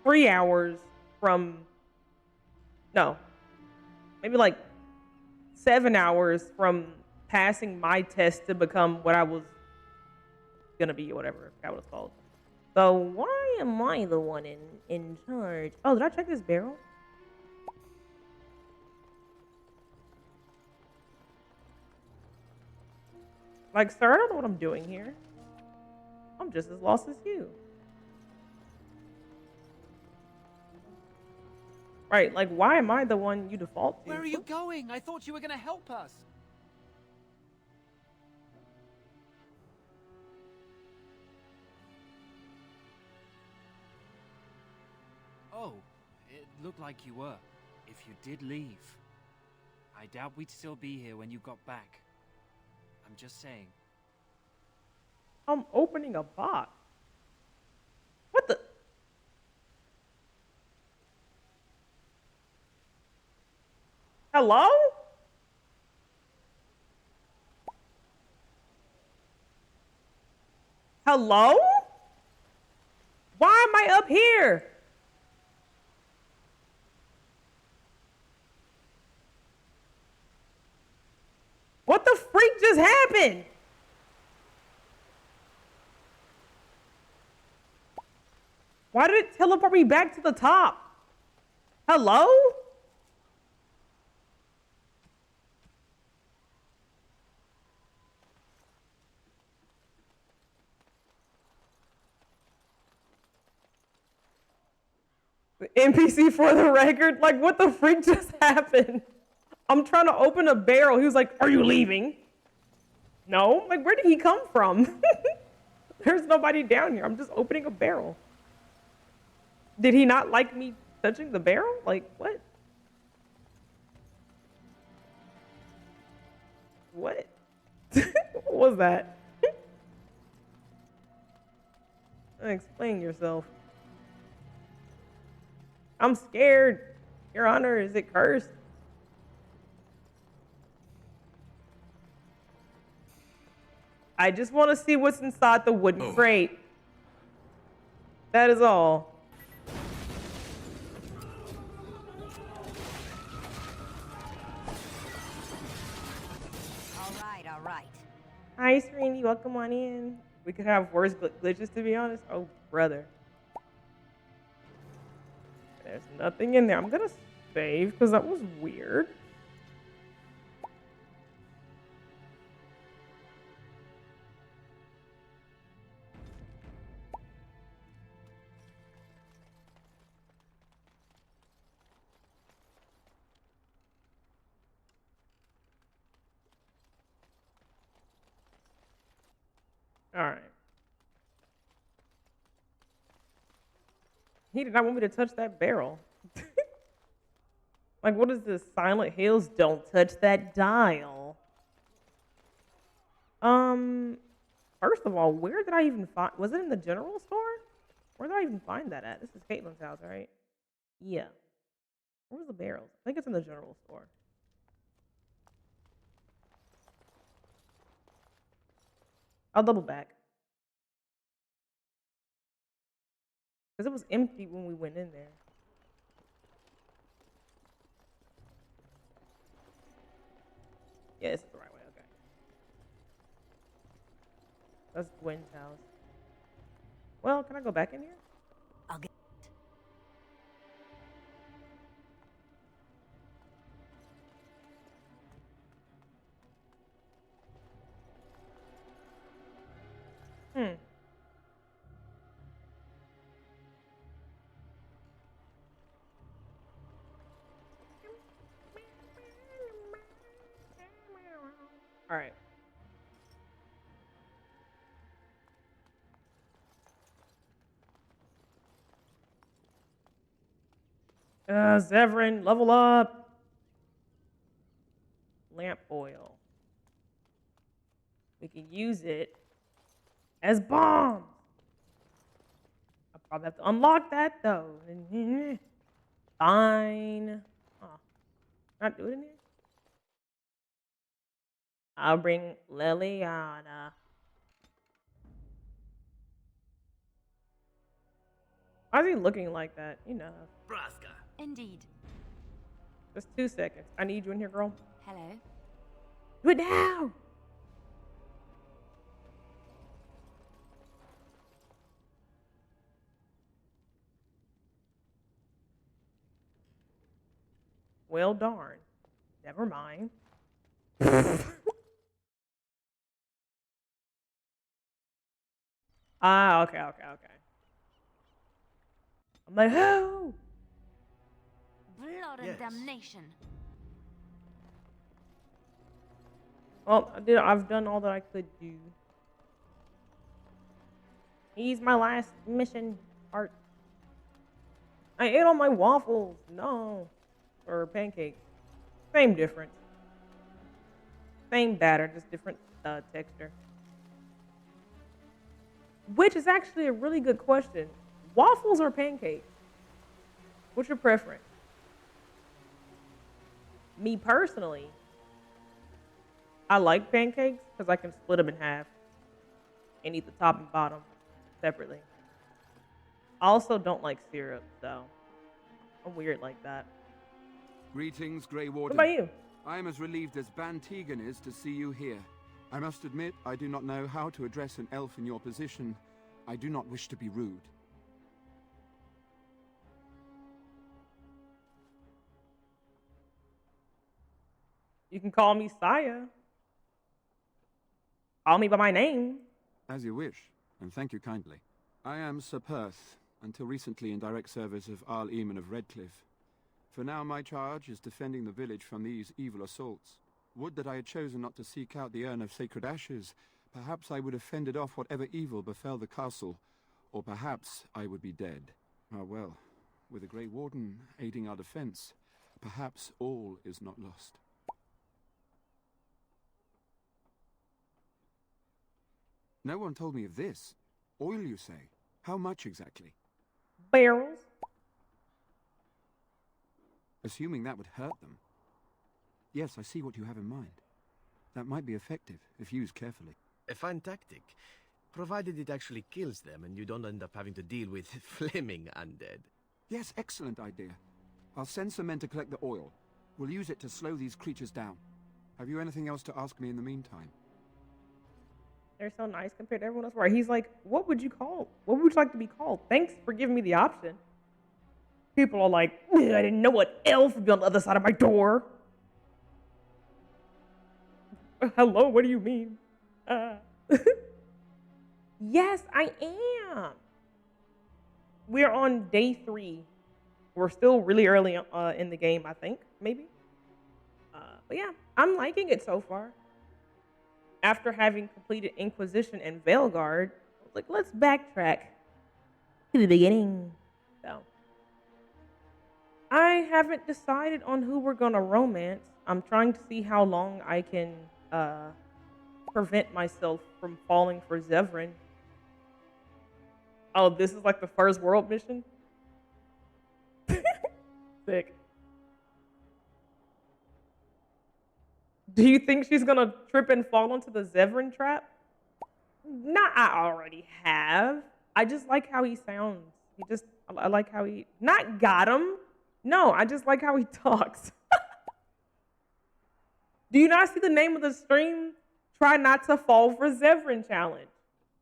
3 hours from, no, maybe like 7 hours from passing my test to become what I was gonna be or whatever. I forgot what it's called. So why am I the one in charge? Oh, did I check this barrel? Like, sir, I don't know what I'm doing here. I'm just as lost as you. Right, like, why am I the one you default to? Where are you going? I thought you were going to help us. Oh, it looked like you were. If you did leave, I doubt we'd still be here when you got back. I'm just saying. I'm opening a box. What the? Hello? Hello? Why am I up here? What the freak just happened? Why did it teleport me back to the top? Hello? The NPC for the record? Like, what the freak just happened? I'm trying to open a barrel. He was like, are you leaving? No. Like, where did he come from? There's nobody down here. I'm just opening a barrel. Did he not like me touching the barrel? Like, what? What? What was that? Explain yourself. I'm scared. Your Honor, is it cursed? I just want to see what's inside the wooden crate. That is all. All right. Hi, Srini. Welcome on in. We could have worse glitches, to be honest. Oh, brother. There's nothing in there. I'm going to save because that was weird. All right. He did not want me to touch that barrel. Like, what is this? Silent Hills? Don't touch that dial. First of all, where did I even find? Was it in the general store? Where did I even find that at? This is Caitlin's house, right? Yeah. Where's the barrels? I think it's in the general store. I'll double back. Because it was empty when we went in there. Yeah, it's the right way, okay. That's Gwen's house. Well, can I go back in here? I'll get All right. Zevran, level up. Lamp oil. We can use it as bombs. I'll probably have to unlock that though. Fine. Oh, not do it in here. I'll bring Liliana. Why is he looking like that? You know. Braska. Indeed. Just 2 seconds. I need you in here, girl. Hello. Do it now. Well, darn. Never mind. Ah, okay. I'm like, who? Blood and damnation. Well, I've done all that I could do. He's my last mission part. I ate all my waffles. No. Or pancakes. Same difference. Same batter, just different texture. Which is actually a really good question. Waffles or pancakes? What's your preference? Me personally, I like pancakes because I can split them in half and eat the top and bottom separately. I also don't like syrup, so I'm weird like that. Greetings, Grey What Warden. about you? I am as relieved as Ban Tegan is to see you here. I must admit, I do not know how to address an elf in your position. I do not wish to be rude. You can call me Saya. Call me by my name. As you wish, and thank you kindly. I am Sir Perth, until recently in direct service of Arl Eamon of Redcliffe. For now, my charge is defending the village from these evil assaults. Would that I had chosen not to seek out the urn of sacred ashes. Perhaps I would have fended off whatever evil befell the castle, or perhaps I would be dead. Ah well, with the Grey Warden aiding our defense, perhaps all is not lost. No one told me of this. Oil, you say? How much exactly? Barrels. Assuming that would hurt them. Yes, I see what you have in mind. That might be effective, if used carefully. A fine tactic, provided it actually kills them and you don't end up having to deal with flaming undead. Yes, excellent idea. I'll send some men to collect the oil. We'll use it to slow these creatures down. Have you anything else to ask me in the meantime? They're so nice compared to everyone else. Where he's like, what would you like to be called? Thanks for giving me the option. People are like, I didn't know what elf would be on the other side of my door. Hello, what do you mean? Yes, I am. We're on day 3. We're still really early in the game, I think, maybe. But yeah, I'm liking it so far. After having completed Inquisition and Veilguard, I was like, let's backtrack to the beginning. So, I haven't decided on who we're gonna romance. I'm trying to see how long I can prevent myself from falling for Zevran. Oh, this is like the first world mission? Sick. Do you think she's gonna trip and fall into the Zevran trap? Nah, I already have. I just like how he sounds. I like how he, not got him. No, I just like how he talks. Do you not see the name of the stream? Try not to fall for Zevran challenge.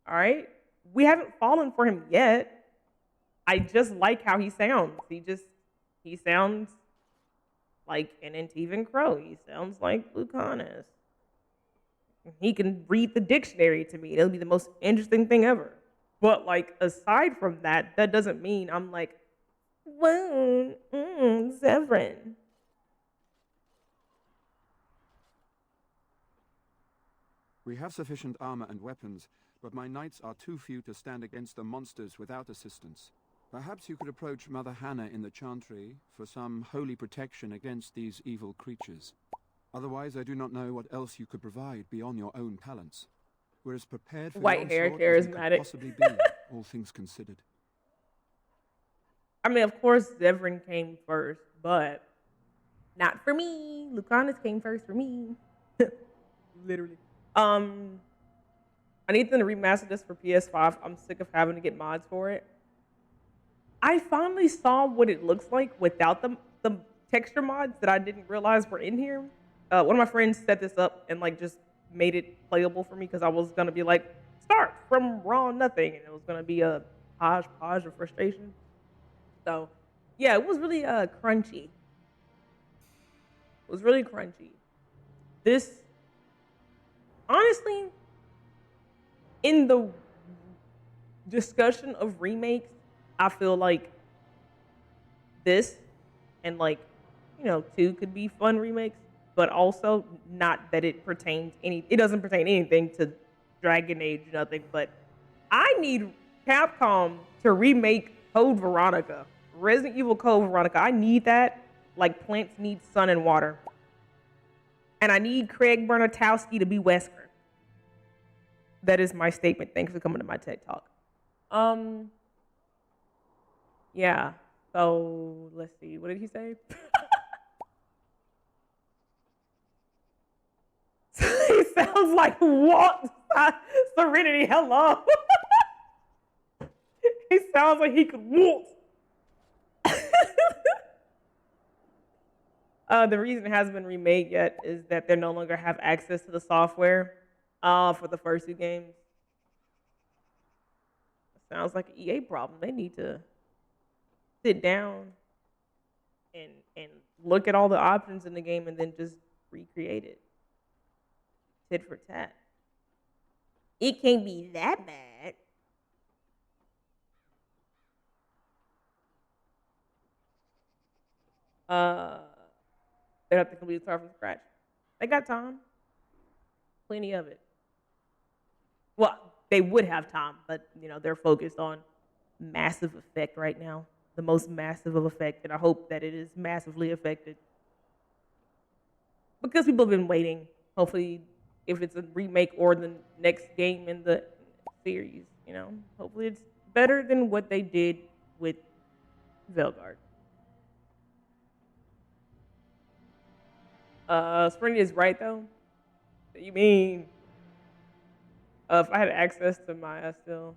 All right? We haven't fallen for him yet. I just like how he sounds. He sounds like an Antivan Crow. He sounds like Lucanus. He can read the dictionary to me. It'll be the most interesting thing ever. But like, aside from that, that doesn't mean I'm like, whoa, Zevran. We have sufficient armor and weapons, but my knights are too few to stand against the monsters without assistance. Perhaps you could approach Mother Hannah in the Chantry for some holy protection against these evil creatures. Otherwise, I do not know what else you could provide beyond your own talents. We're as prepared for White hair, onslaught as we could charismatic. possibly be, all things considered. I mean, of course, Zevran came first, but not for me. Lucanus came first for me. Literally. I need them to remaster this for PS5. I'm sick of having to get mods for it. I finally saw what it looks like without the texture mods that I didn't realize were in here. One of my friends set this up and like just made it playable for me because I was gonna be like, start from raw nothing, and it was gonna be a hodgepodge of frustration. So yeah, it was really crunchy. It was really crunchy. This, honestly, in the discussion of remakes, I feel like this and like, 2 could be fun remakes, but also not that it doesn't pertain anything to Dragon Age, nothing, but I need Capcom to remake Code Veronica. Resident Evil Code Veronica. I need that like plants need sun and water. And I need Craig Bernatowski to be Wesker. That is my statement. Thanks for coming to my TED Talk. Yeah. So let's see. What did he say? He sounds like what? Serenity, hello. He sounds like he could waltz. The reason it hasn't been remade yet is that they no longer have access to the software for the first two games. Sounds like an EA problem. They need to sit down and look at all the options in the game and then just recreate it. Tit for tat. It can't be that bad. They have to completely start from scratch. They got time. Plenty of it. Well, they would have time, but you know, they're focused on massive effect right now. The most massive of effect, and I hope that it is massively affected. Because people have been waiting. Hopefully, if it's a remake or the next game in the series, you know, hopefully it's better than what they did with Velgard. Spring is right though. You mean if I had access to Maya still?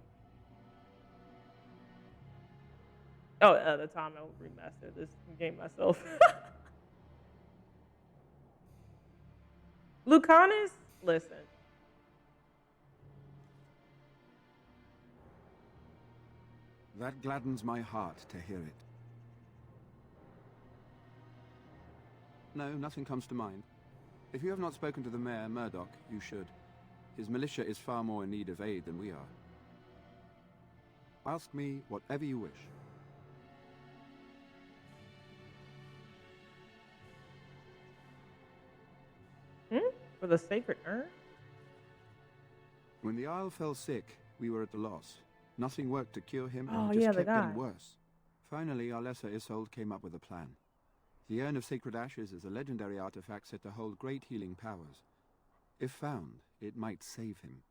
Oh, the time I would remaster this game myself. Lucanus, listen. That gladdens my heart to hear it. No, nothing comes to mind. If you have not spoken to the mayor, Murdoch, you should. His militia is far more in need of aid than we are. Ask me whatever you wish. For the sacred urn? When the Isle fell sick, we were at a loss. Nothing worked to cure him, Oh, and he yeah, just the kept guy. getting worse. Finally, our lesser Isolde came up with a plan. The Urn of Sacred Ashes is a legendary artifact said to hold great healing powers. If found, it might save him.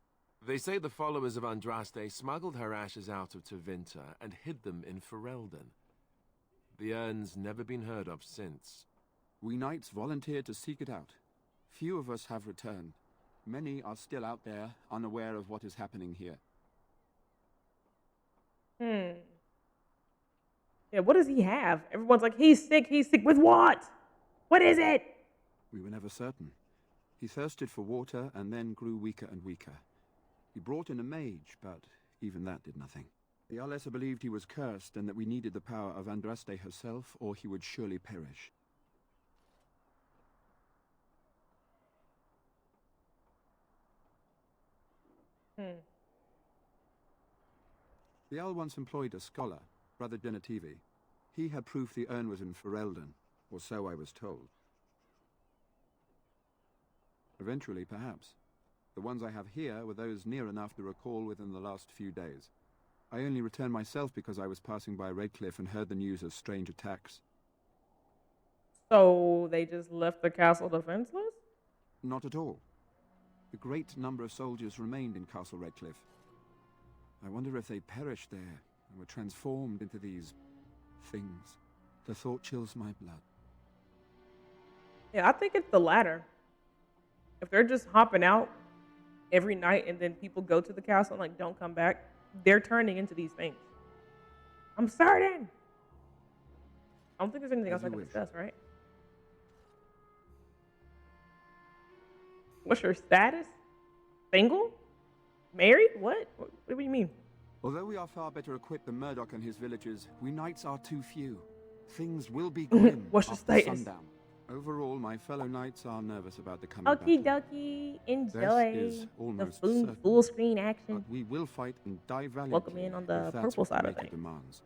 They say the followers of Andraste smuggled her ashes out of Tevinter and hid them in Ferelden. The urn's never been heard of since. We knights volunteered to seek it out. Few of us have returned. Many are still out there, unaware of what is happening here. Yeah, what does he have? Everyone's like, he's sick with what? What is it? We were never certain. He thirsted for water and then grew weaker and weaker. He brought in a mage, but even that did nothing. The Arlessa believed he was cursed and that we needed the power of Andraste herself, or he would surely perish. The Jarl once employed a scholar, Brother Genetivi. He had proof the urn was in Ferelden, or so I was told. Eventually, perhaps. The ones I have here were those near enough to recall within the last few days. I only returned myself because I was passing by Redcliffe and heard the news of strange attacks. So they just left the castle defenseless? Not at all. A great number of soldiers remained in Castle Redcliffe. I wonder if they perished there and were transformed into these things. The thought chills my blood. Yeah, I think it's the latter. If they're just hopping out every night and then people go to the castle and like don't come back, they're turning into these things. I'm certain. I don't think there's anything else I can discuss, right? What's your status? Single? Married? What? What do you mean? Although we are far better equipped than Murdoch and his villagers, we knights are too few. Things will be grim What's your after status? sundown. Overall, my fellow knights are nervous about the coming Okie battle. dokie, enjoy is the almost full, certain. full screen action. But we will fight and die valiantly. Welcome in on the if that's purple what the side of Maker things. demands.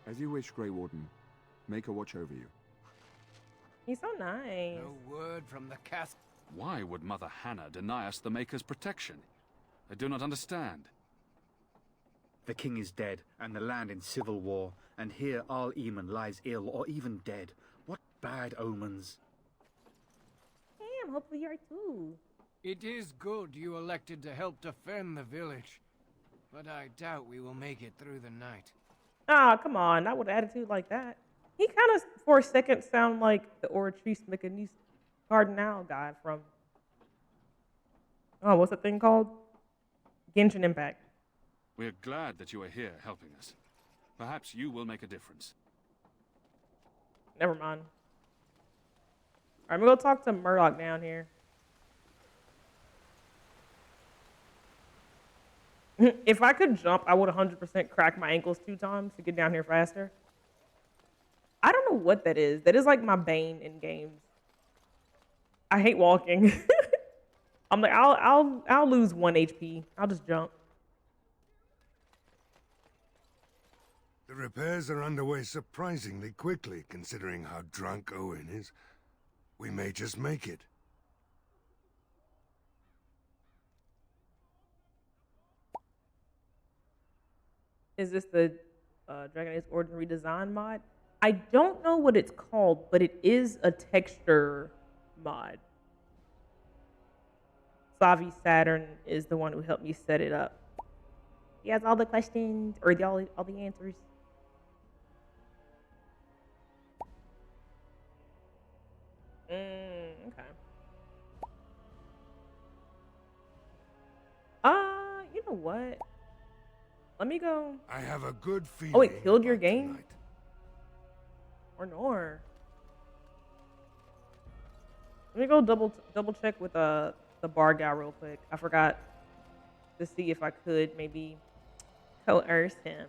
As you wish, Grey Warden. Maker watch over you. He's so nice. No word from the castle. Why would Mother Hannah deny us the Maker's protection? I do not understand. The king is dead, and the land in civil war, and here Arl Eamon lies ill or even dead. What bad omens. Damn, hopefully you're too. It is good you elected to help defend the village, but I doubt we will make it through the night. Ah, come on, not with an attitude like that. He kind of, for a second, sound like the Oratrice Mechanism. Cardinal guy from, oh, what's that thing called? Genshin Impact. We're glad that you are here helping us. Perhaps you will make a difference. Never mind. All right, I'm gonna go talk to Murdoch down here. If I could jump, I would 100% crack my ankles 2 times to get down here faster. I don't know what that is. That is like my bane in games. I hate walking. I'm like, I'll lose 1 HP. I'll just jump. The repairs are underway surprisingly quickly, considering how drunk Owen is. We may just make it. Is this the Dragon Age Origin redesign mod? I don't know what it's called, but it is a texture mod. Savi Saturn is the one who helped me set it up. He has all the questions, or all the answers. Okay. You know what? Let me go. I have a good feeling. Oh, it killed your game? Tonight. Or nor. Let me go double check with the bar guy real quick. I forgot to see if I could maybe coerce him.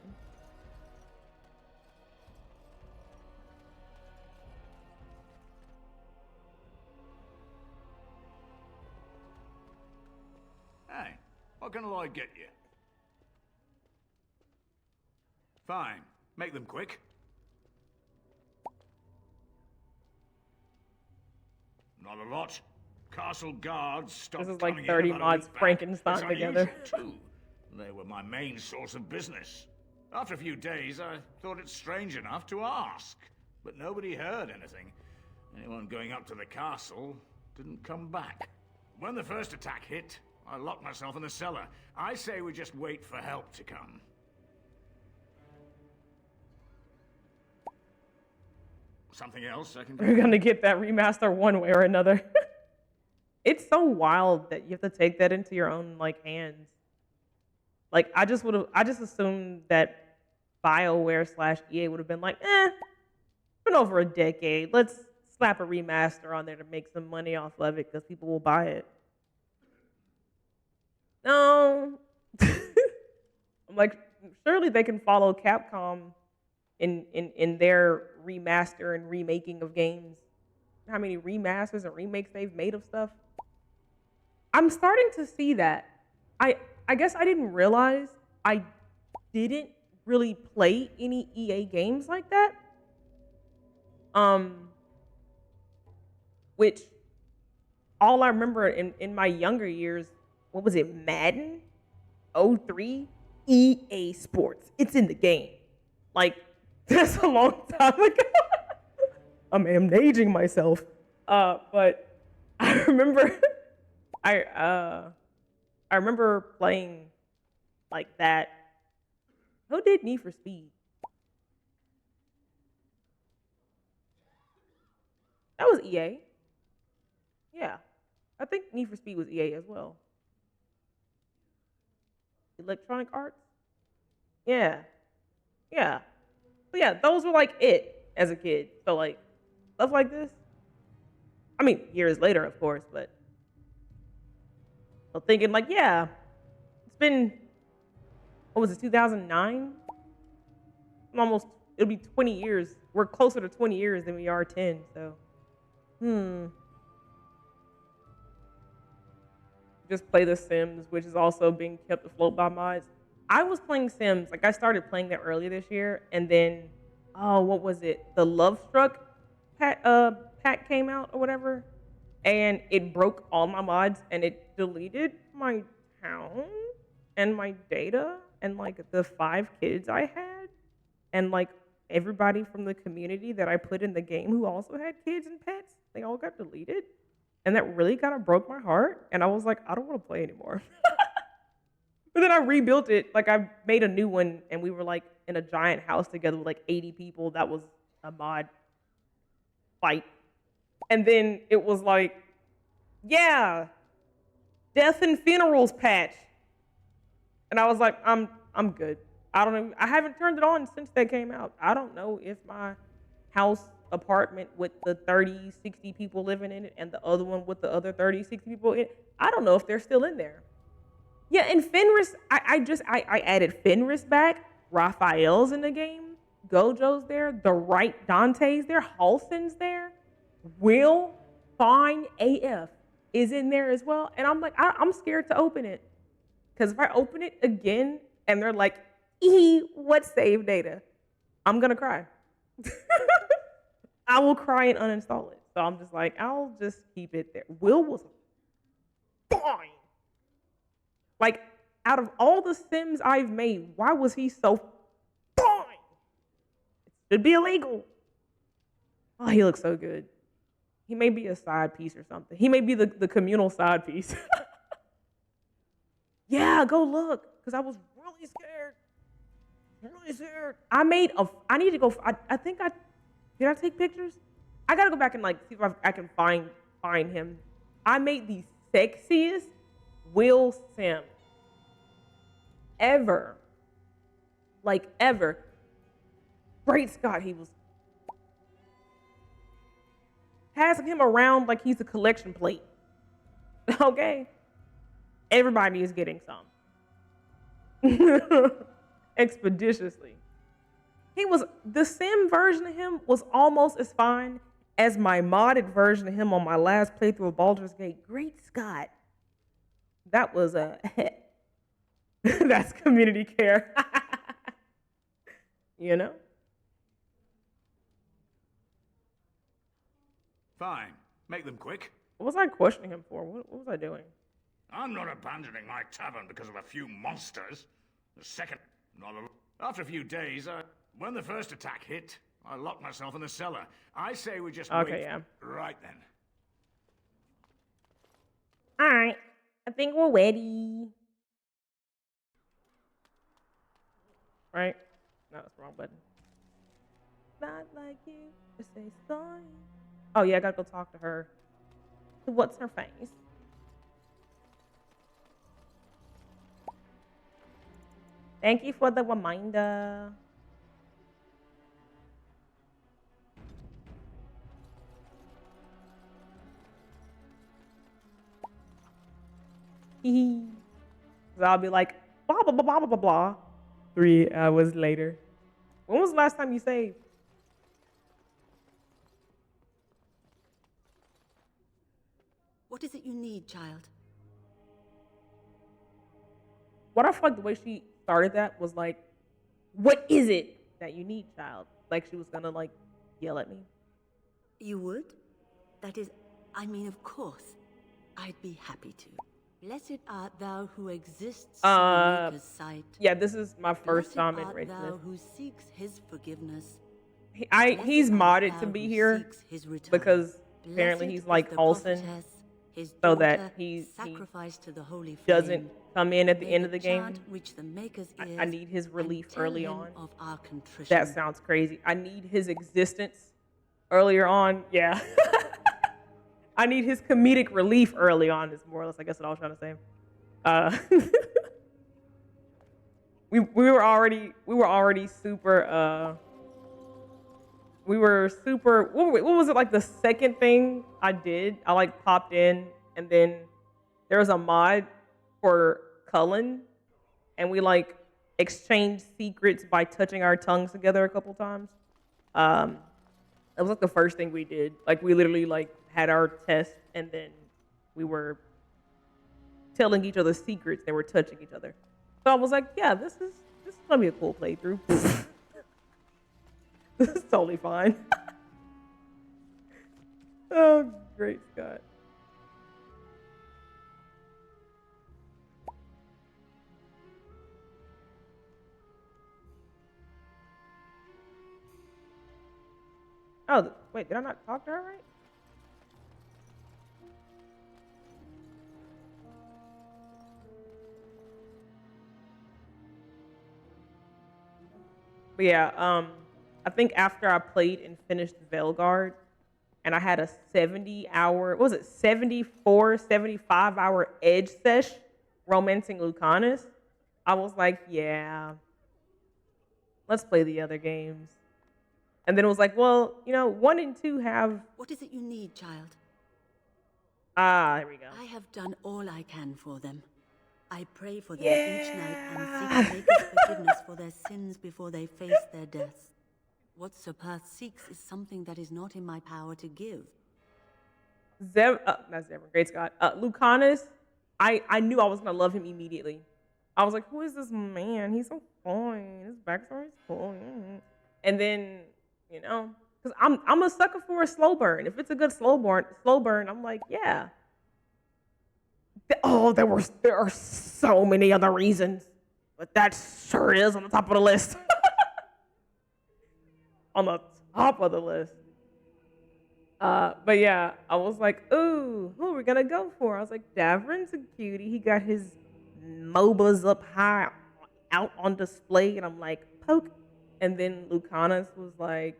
Hey, what can Lloyd get you? Fine. Make them quick. Not a lot. Castle guards stopped This is like coming 30 in about a mods week back. Frankenstein It's together. unusual, too. They were my main source of business. After a few days, I thought it strange enough to ask. But nobody heard anything. Anyone going up to the castle didn't come back. When the first attack hit, I locked myself in the cellar. I say we just wait for help to come. Something else I can do? We're gonna get that remaster one way or another. It's so wild that you have to take that into your own like hands. Like I just assumed that BioWare/EA would have been like, been over a decade. Let's slap a remaster on there to make some money off of it because people will buy it. No. I'm like, surely they can follow Capcom in their remaster and remaking of games. How many remasters and remakes they've made of stuff. I'm starting to see that. I guess I didn't realize I didn't really play any EA games like that. Which all I remember in my younger years, what was it, Madden 03? EA Sports. It's in the game. Like, that's a long time ago. I'm aging myself. But I remember I remember playing like that. Who did Need for Speed? That was EA. Yeah. I think Need for Speed was EA as well. Electronic Arts? Yeah. Yeah. But yeah, those were like it as a kid. So like stuff like this. I mean, years later, of course, but so thinking like, yeah, it's been, what was it, 2009? Almost, it'll be 20 years. We're closer to 20 years than we are 10, so. Just play The Sims, which is also being kept afloat by mods. I was playing Sims, like I started playing that earlier this year, and then, oh, what was it? The Love Struck pack came out or whatever, and it broke all my mods, and it deleted my town and my data and like the 5 kids I had, and like everybody from the community that I put in the game who also had kids and pets, they all got deleted. And that really kind of broke my heart. And I was like, I don't want to play anymore. But then I rebuilt it. Like I made a new one and we were like in a giant house together with like 80 people. That was a mod fight. And then it was like, yeah, death and funerals patch. And I was like, I'm good. I haven't turned it on since that came out. I don't know if my house apartment with the 30, 60 people living in it and the other one with the other 30, 60 people in it, I don't know if they're still in there. Yeah, and Fenris, I added Fenris back. Raphael's in the game. Gojo's there. The right Dante's there. Halsin's there. Will Fine AF is in there as well. And I'm like, I'm scared to open it. Because if I open it again and they're like, what save data? I'm going to cry. I will cry and uninstall it. So I'm just like, I'll just keep it there. Will was fine. Like, out of all the Sims I've made, why was he so fine? It should be illegal. Oh, he looks so good. He may be a side piece or something. He may be the communal side piece. Yeah, go look. Because I was really scared. Really scared. I need to go, I think did I take pictures? I gotta go back and like see if I can find him. I made the sexiest Will Sim ever. Like ever. Great Scott, he was passing him around like he's a collection plate. Okay? Everybody is getting some. Expeditiously. The Sim version of him was almost as fine as my modded version of him on my last playthrough of Baldur's Gate. Great Scott. That was that's community care. You know? Fine. Make them quick. What was I questioning him for? What was I doing? I'm not abandoning my tavern because of a few monsters. The second, after a few days, when the first attack hit, I locked myself in the cellar. I say we just wait. Yeah. Right then. All right. I think we're ready. Right? No, that's the wrong button. Not like you to say sorry. Oh, yeah, I gotta go talk to her. What's her face? Thank you for the reminder. So I'll be like, blah, blah, blah, blah, blah, blah. 3 hours later. When was the last time you saved? What is it you need, child? What I feel like the way she started that was like, what is it that you need, child? Like she was gonna like yell at me. You would? That is, I mean, of course. I'd be happy to. Blessed art thou who exists in the Maker's sight. Yeah, this is my first time in Blessed art thou Redcliffe. who seeks his forgiveness. He's modded to be here because apparently he's like Halsin, so that he sacrificed to the holy doesn't flame. come in at the May end the of the game. chant reach the Maker's I ears need his relief tell early him on. of our contrition. That sounds crazy. I need his existence earlier on. Yeah. I need his comedic relief early on is more or less, I guess, what I was trying to say. We were already super what was it, like the second thing I did? I like popped in and then there was a mod for Cullen and we like exchanged secrets by touching our tongues together a couple times. That was like the first thing we did. Like we literally like had our test and then we were telling each other secrets. They were touching each other. So I was like, yeah, this is gonna be a cool playthrough. This is totally fine. Oh, great Scott. Oh, wait, did I not talk to her right? But yeah, I think after I played and finished Veilguard, and I had a 75-hour edge sesh romancing Lucanus, I was like, yeah, let's play the other games. And then it was like, well, 1 and 2 have... What is it you need, child? Here we go. I have done all I can for them. I pray for them each night and seek the Maker's forgiveness for their sins before they face their deaths. What Sir Perth seeks is something that is not in my power to give. Not Zevran, Great Scott. Lucanus, I knew I was going to love him immediately. I was like, who is this man? He's so fine. His backstory's cool. And then, because I'm a sucker for a slow burn. If it's a good slow burn, I'm like, yeah. Oh, there are so many other reasons, but that sure is on the top of the list. On the top of the list. But yeah, I was like, ooh, who are we gonna go for? I was like, Davrin's a cutie. He got his MOBAs up high, out on display, and I'm like, poke. And then Lucanus was like,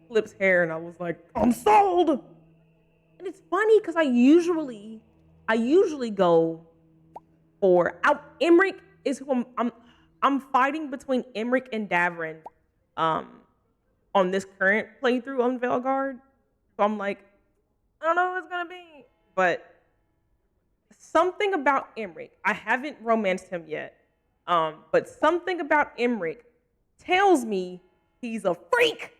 flips hair, and I was like, I'm sold. And it's funny because I usually go for Emmerich is who I'm fighting between Emmerich and Davrin on this current playthrough on Velgard. So I'm like, I don't know who it's gonna be. But something about Emmerich, I haven't romanced him yet. But something about Emmerich tells me he's a freak.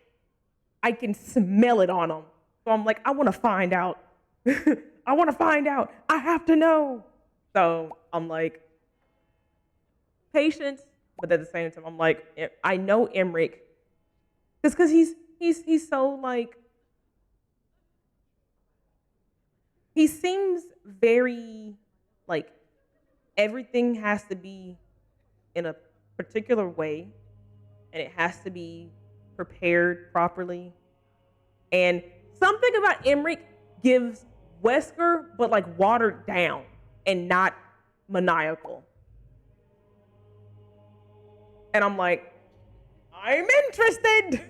I can smell it on him. So I'm like, I wanna find out. I want to find out. I have to know. So I'm like, patience, but at the same time, I'm like, I know Emmerich, because he's so like, he seems very like everything has to be in a particular way, and it has to be prepared properly. And something about Emmerich gives Wesker, but like watered down and not maniacal. And I'm like, I'm interested.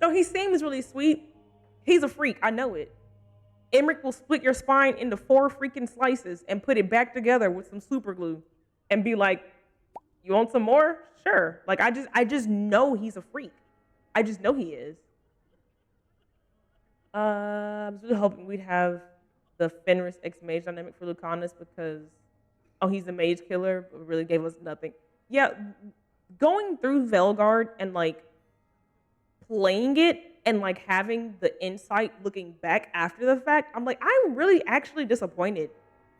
No, he seems really sweet. He's a freak, I know it. Emmerich will split your spine into 4 freaking slices and put it back together with some super glue and be like, you want some more? Sure. Like I just know he's a freak. I just know he is. I was really hoping we'd have the Fenris X Mage dynamic for Lucanus because, he's a mage killer, but really gave us nothing. Yeah, going through Velgard and like playing it and like having the insight looking back after the fact, I'm like, I'm really actually disappointed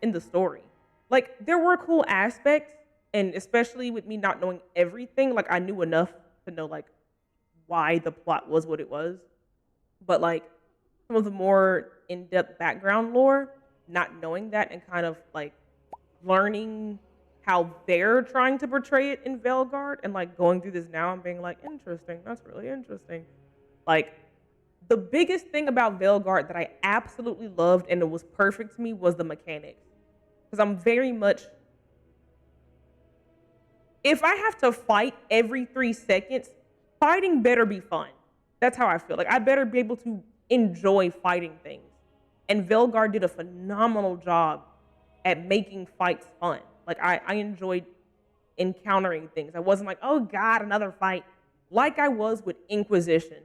in the story. Like, there were cool aspects, and especially with me not knowing everything, like I knew enough to know like why the plot was what it was. But like, some of the more in-depth background lore, not knowing that and kind of like learning how they're trying to portray it in Velgard and like going through this now and being like, interesting, that's really interesting. Like, the biggest thing about Velgard that I absolutely loved and it was perfect to me was the mechanics. Because I'm very much, if I have to fight every 3 seconds, fighting better be fun. That's how I feel. Like, I better be able to enjoy fighting things. And Velgard did a phenomenal job at making fights fun. Like, I enjoyed encountering things. I wasn't like, oh God, another fight. Like I was with Inquisition.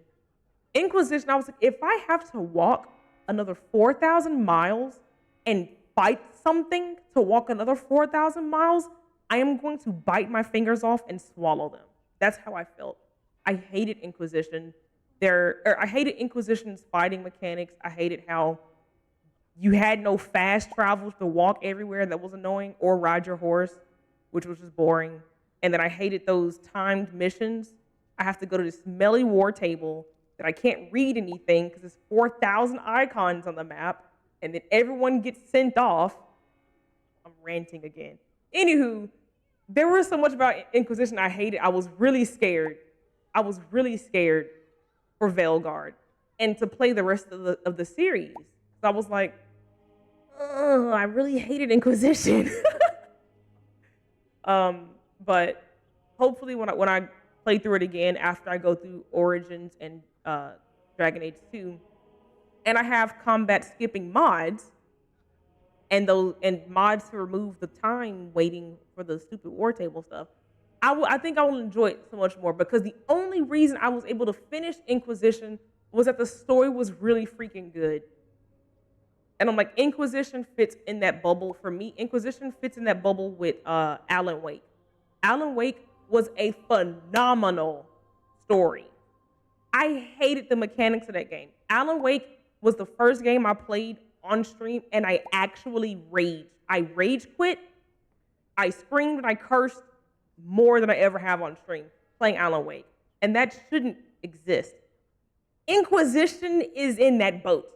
Inquisition, I was like, if I have to walk another 4,000 miles and fight something to walk another 4,000 miles, I am going to bite my fingers off and swallow them. That's how I felt. I hated Inquisition. I hated Inquisition's fighting mechanics. I hated how you had no fast travel to walk everywhere. That was annoying, or ride your horse, which was just boring. And then I hated those timed missions. I have to go to this smelly war table that I can't read anything because there's 4,000 icons on the map, and then everyone gets sent off. I'm ranting again. Anywho, there was so much about Inquisition I hated. I was really scared. I was really scared for Velgard and to play the rest of the series. So I was like, oh, I really hated Inquisition. But hopefully when I play through it again after I go through Origins and Dragon Age 2. And I have combat skipping mods and mods to remove the time waiting for the stupid war table stuff. I think I will enjoy it so much more because the only reason I was able to finish Inquisition was that the story was really freaking good. And I'm like, Inquisition fits in that bubble. For me, Inquisition fits in that bubble with Alan Wake. Alan Wake was a phenomenal story. I hated the mechanics of that game. Alan Wake was the first game I played on stream, and I actually raged. I rage quit. I screamed and I cursed more than I ever have on stream playing Alan Wake. And that shouldn't exist. Inquisition is in that boat.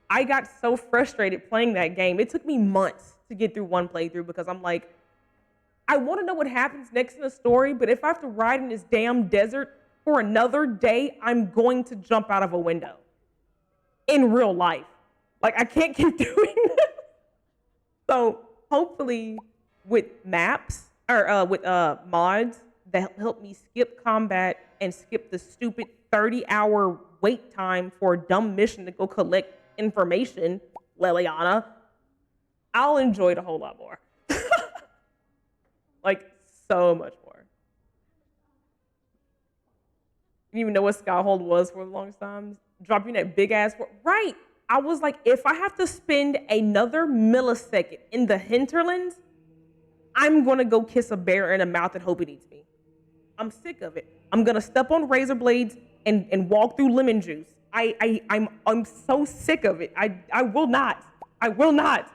I got so frustrated playing that game. It took me months to get through one playthrough because I'm like, I want to know what happens next in the story, but if I have to ride in this damn desert for another day, I'm going to jump out of a window. In real life. Like, I can't keep doing this. So hopefully with maps, or with mods that help me skip combat and skip the stupid 30-hour wait time for a dumb mission to go collect information, Leliana, I'll enjoy it a whole lot more. Like, so much more. You didn't even know what Skyhold was for the longest time. Dropping that big ass right. I was like, if I have to spend another millisecond in the hinterlands, I'm gonna go kiss a bear in the mouth and hope it eats me. I'm sick of it. I'm gonna step on razor blades and walk through lemon juice. I'm so sick of it. I will not. I will not.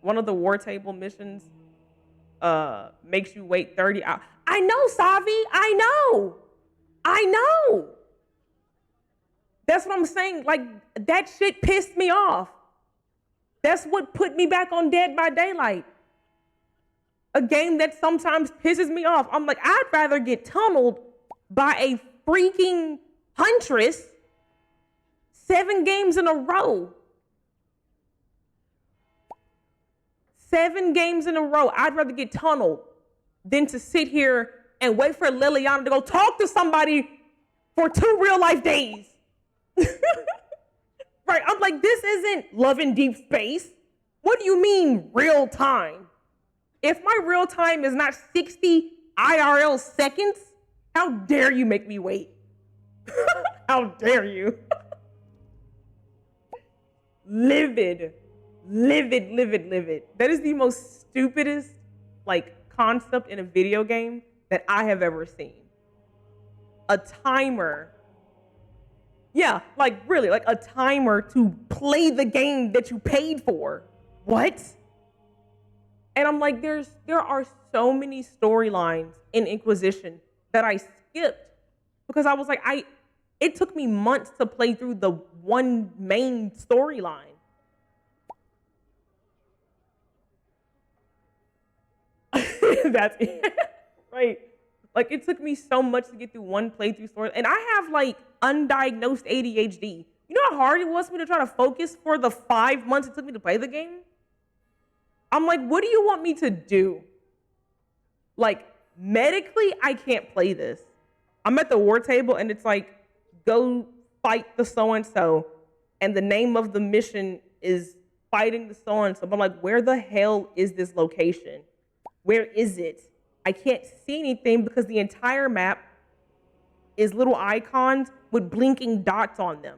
One of the war table missions makes you wait 30 hours. I know, Savi. I know. That's what I'm saying. Like, that shit pissed me off. That's what put me back on Dead by Daylight. A game that sometimes pisses me off. I'm like, I'd rather get tunneled by a freaking huntress 7 games in a row. 7 games in a row. I'd rather get tunneled than to sit here and wait for Leliana to go talk to somebody for 2 real life days. Right, I'm like, this isn't Love in Deep Space. What do you mean real time? If my real time is not 60 IRL seconds, how dare you make me wait? How dare you? Livid. That is the most stupidest, like, concept in a video game that I have ever seen. A timer. Yeah, like, really, like a timer to play the game that you paid for. What? And I'm like, there are so many storylines in Inquisition that I skipped because I was like, it took me months to play through the one main storyline. That's it. Right. Like, it took me so much to get through one playthrough story. And I have, like, undiagnosed ADHD. You know how hard it was for me to try to focus for the 5 months it took me to play the game? I'm like, what do you want me to do? Like, medically, I can't play this. I'm at the war table, and it's like, go fight the so-and-so, and the name of the mission is fighting the so-and-so. But I'm like, where the hell is this location? Where is it? I can't see anything because the entire map is little icons with blinking dots on them.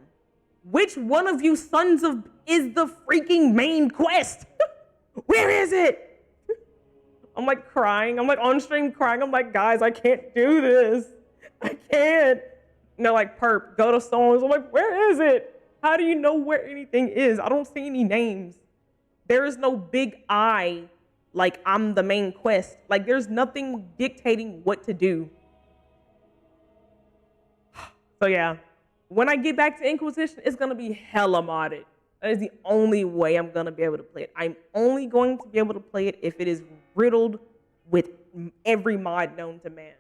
Which one of you sons of is the freaking main quest? Where is it? I'm like crying. I'm like on stream crying. I'm like, guys, I can't do this. I can't. And they're like, Perp, go to so-and-so. I'm like, where is it? How do you know where anything is? I don't see any names. There is no big I. Like, I'm the main quest. Like, there's nothing dictating what to do. So, yeah. When I get back to Inquisition, it's going to be hella modded. That is the only way I'm going to be able to play it. I'm only going to be able to play it if it is riddled with every mod known to man.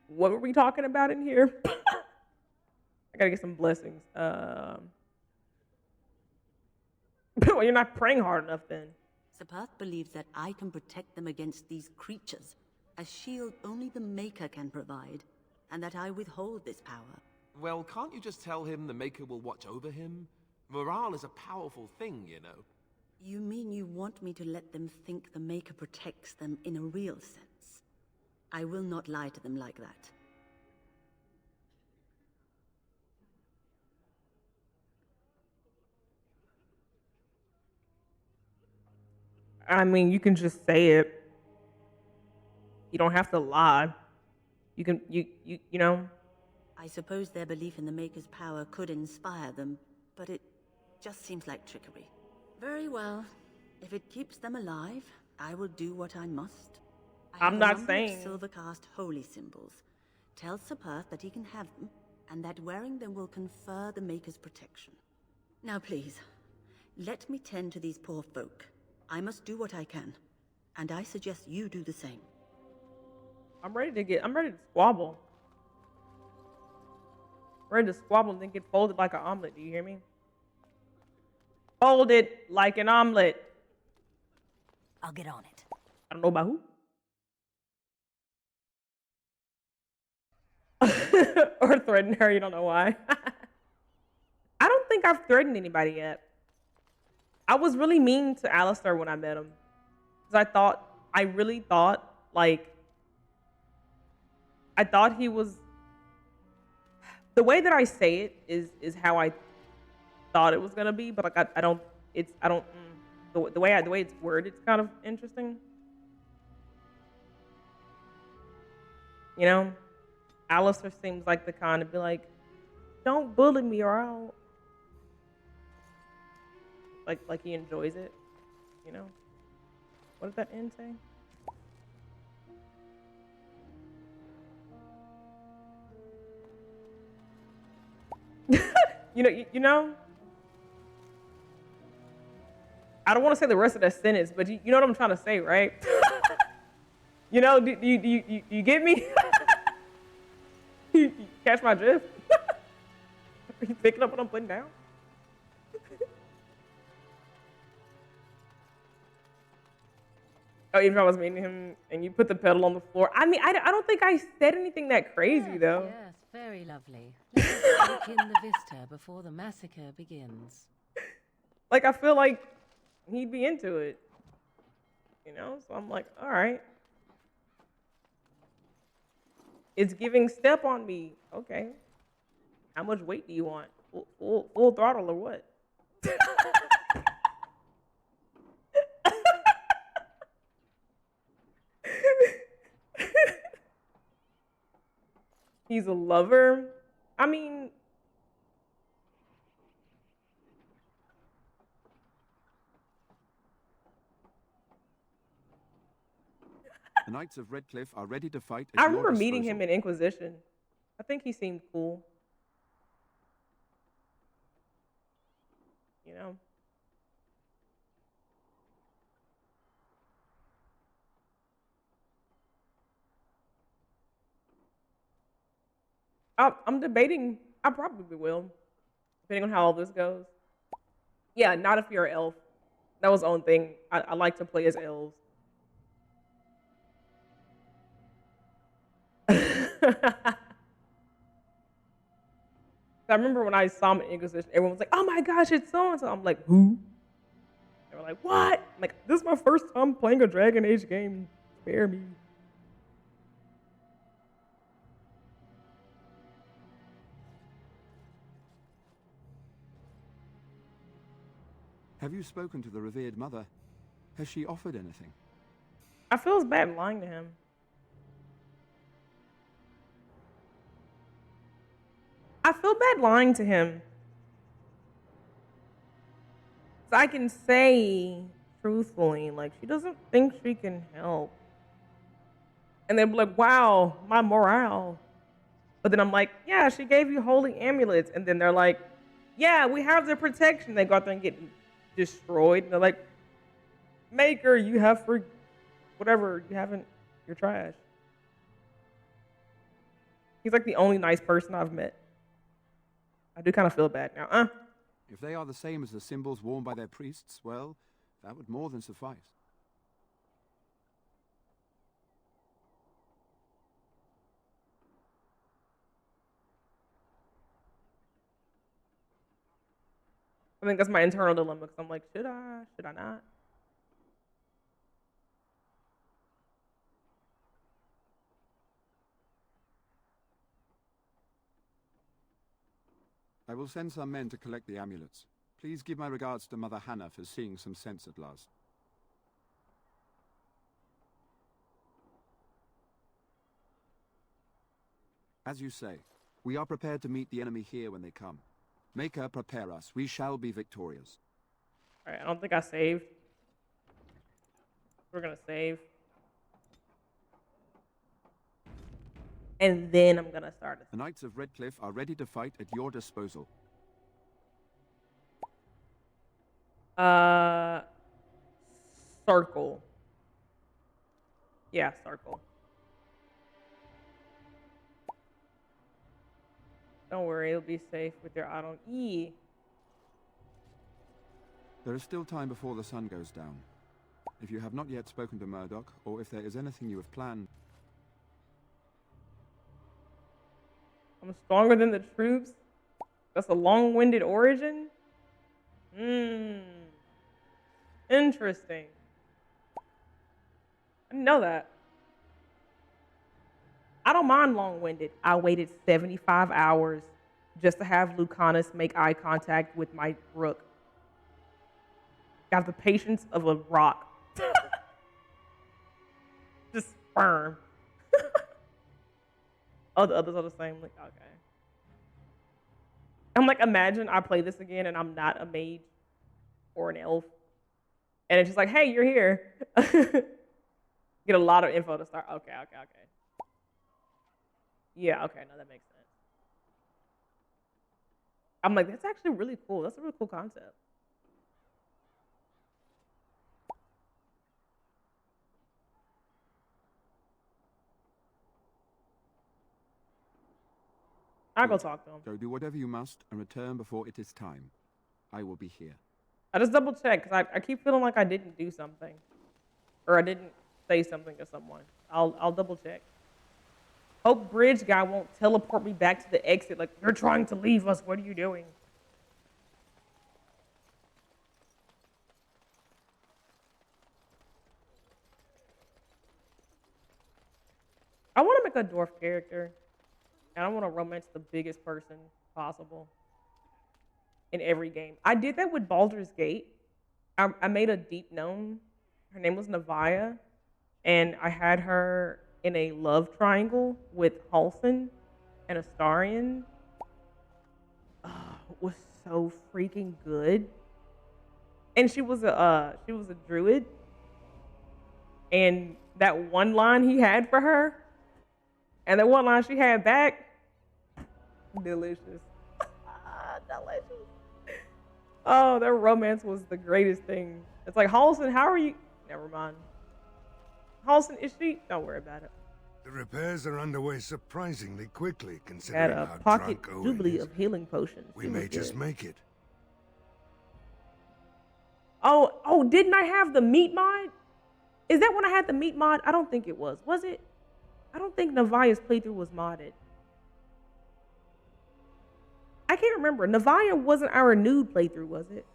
What were we talking about in here? I got to get some blessings. Well, you're not praying hard enough then. Seperth believes that I can protect them against these creatures, a shield only the Maker can provide, and that I withhold this power. Well, can't you just tell him the Maker will watch over him? Morale is a powerful thing, you know. You mean you want me to let them think the Maker protects them in a real sense? I will not lie to them like that. I mean, you can just say it. You don't have to lie. You can, you know. I suppose their belief in the Maker's power could inspire them, but it just seems like trickery. Very well. If it keeps them alive, I will do what I must. I'm not saying. Silvercast holy symbols. Tell Seperth that he can have them, and that wearing them will confer the Maker's protection. Now please, let me tend to these poor folk. I must do what I can, and I suggest you do the same. I'm ready to squabble. I'm ready to squabble and then get folded like an omelet, do you hear me? Folded like an omelet. I'll get on it. I don't know about who. Or threaten her, you don't know why. I don't think I've threatened anybody yet. I was really mean to Alistair when I met him. Because I really thought, like, I thought he was, the way that I say it is how I thought it was gonna be, but like the way it's worded, it's kind of interesting. You know, Alistair seems like the kind to be like, don't bully me or I'll, like he enjoys it, you know. What did that end say? You know, I don't want to say the rest of that sentence, but you know what I'm trying to say, right? You know, do you get me? You catch my drift? Are you picking up what I'm putting down? Oh, even if I was meeting him and you put the pedal on the floor. I mean, I don't think I said anything that crazy, though. Yes, very lovely. Let's take in the vista before the massacre begins. Like, I feel like he'd be into it. You know? So I'm like, all right. It's giving step on me. Okay. How much weight do you want? Full throttle or what? He's a lover. I mean, the Knights of Redcliffe are ready to fight. I remember meeting him in Inquisition. I think he seemed cool. You know? I'm debating. I probably will, depending on how all this goes. Yeah, not if you're an elf. That was the own thing. I like to play as elves. I remember when I saw him in Inquisition, everyone was like, "Oh my gosh, it's so and so." I'm like, "Who?" They were like, "What?" I'm like, "This is my first time playing a Dragon Age game. Spare me." Have you spoken to the revered mother? Has she offered anything? I feel it's bad lying to him. I feel bad lying to him. So I can say truthfully, like, she doesn't think she can help. And they'd be like, wow, my morale. But then I'm like, yeah, she gave you holy amulets. And then they're like, yeah, we have their protection. They go out there and get destroyed. And they're like, Maker, you have for whatever, you're trash. He's like the only nice person I've met. I do kind of feel bad now. If they are the same as the symbols worn by their priests, well, That would more than suffice. I think that's my internal dilemma because I'm like, should I? Should I not? I will send some men to collect the amulets. Please give my regards to Mother Hannah for seeing some sense at last. As you say, we are prepared to meet the enemy here when they come. Maker, prepare us. We shall be victorious. Alright, I don't think I saved. We're gonna save. And then I'm gonna start it. The Knights of Redcliffe are ready to fight at your disposal. Circle. Yeah, circle. Don't worry, it'll be safe with your auto E. There is still time before the sun goes down. If you have not yet spoken to Murdoch, or if there is anything you have planned... I'm stronger than the troops? That's a long-winded origin? Interesting. I didn't know that. I don't mind long-winded. I waited 75 hours just to have Lucanus make eye contact with my rook. Got the patience of a rock. Just firm. Oh, the others are the same. Like, okay. I'm like, imagine I play this again and I'm not a mage or an elf. And it's just like, hey, you're here. Get a lot of info to start. Okay. Yeah, okay, no, that makes sense. I'm like, that's actually really cool. That's a really cool concept. I'll go talk to him. So do whatever you must and return before it is time. I will be here. I just double check because I keep feeling like I didn't do something. Or I didn't say something to someone. I'll double check. Hope bridge guy won't teleport me back to the exit like, you're trying to leave us, what are you doing? I want to make a dwarf character. And I want to romance the biggest person possible in every game. I did that with Baldur's Gate. I made a deep gnome. Her name was Navia. And I had her in a love triangle with Halsin and Astarion. Oh, it was so freaking good. And she was a druid. And that one line he had for her, and that one line she had back, delicious. Delicious. Oh, their romance was the greatest thing. It's like, Halsin, how are you? Never mind. Halsin, is she? Don't worry about it. The repairs are underway surprisingly quickly, Had considering a how pocket drunk Owen jubilee is. of healing potions. We It may was just good. make it. Oh, didn't I have the meat mod? Is that when I had the meat mod? I don't think it was. Was it? I don't think Navia's playthrough was modded. I can't remember. Navia wasn't our nude playthrough, was it?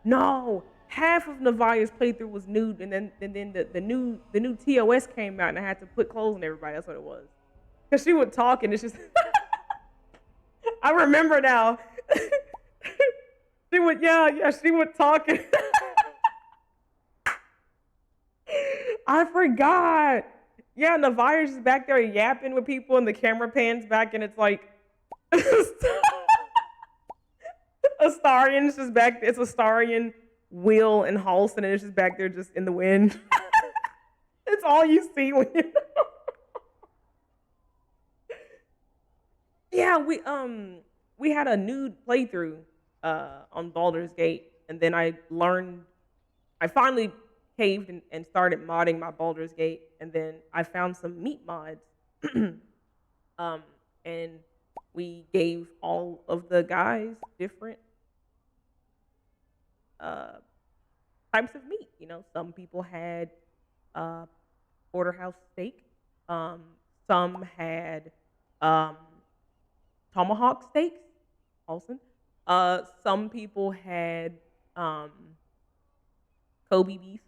No. Half of Navia's playthrough was nude, and then the new TOS came out, and I had to put clothes on everybody. That's what it was. Cause she would talk, and it's just. I remember now. She would, she would talk. I forgot. Yeah, Navia's just back there yapping with people, and the camera pans back, and it's like. Astarion's just back there. It's Astarion, Will, and Halsin, and it's just back there just in the wind. It's all you see when you Yeah, we had a nude playthrough on Baldur's Gate, and then I finally caved and started modding my Baldur's Gate, and then I found some meat mods. And we gave all of the guys different types of meat. You know, some people had porterhouse steak. Some had tomahawk steaks. Awesome. Some people had Kobe beef.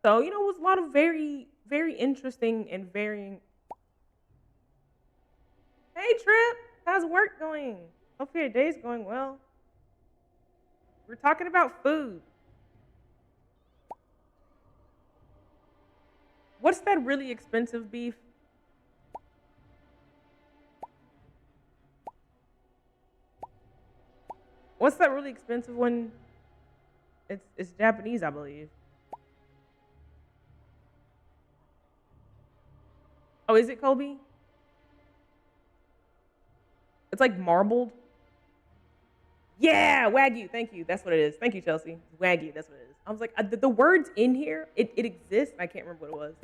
So, you know, it was a lot of very, very interesting and varying. Hey, Trip, how's work going? Hope your day's going well. We're talking about food. What's that really expensive beef? What's that really expensive one? It's Japanese, I believe. Oh, is it Kobe? It's like marbled. Yeah, Wagyu. Thank you. That's what it is. Thank you, Chelsea. Wagyu. That's what it is. I was like, the words in here, it exists. I can't remember what it was.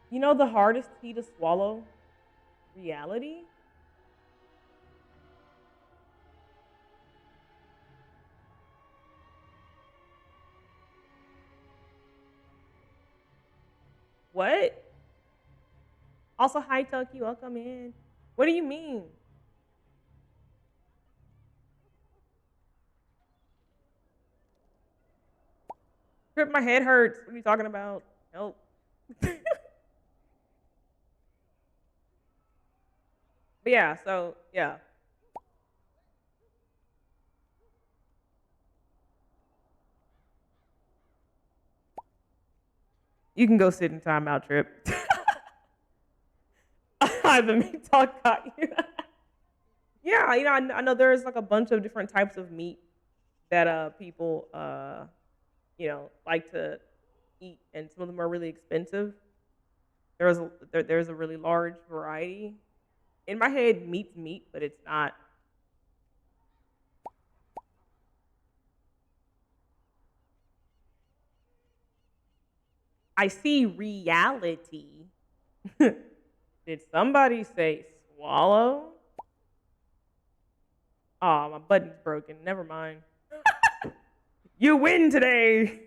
You know the hardest tea to swallow? Reality? What? Also, hi, Toki. Welcome in. What do you mean? Trip, my head hurts. What are you talking about? Help. But yeah, so, yeah. You can go sit in timeout, Trip. The meat talk got you. Yeah, you know, I know there's like a bunch of different types of meat that people you know, like to eat, and some of them are really expensive. There's a really large variety. In my head, meat's meat, but it's not. I see reality. Did somebody say swallow? Oh, my button's broken. Never mind. You win today.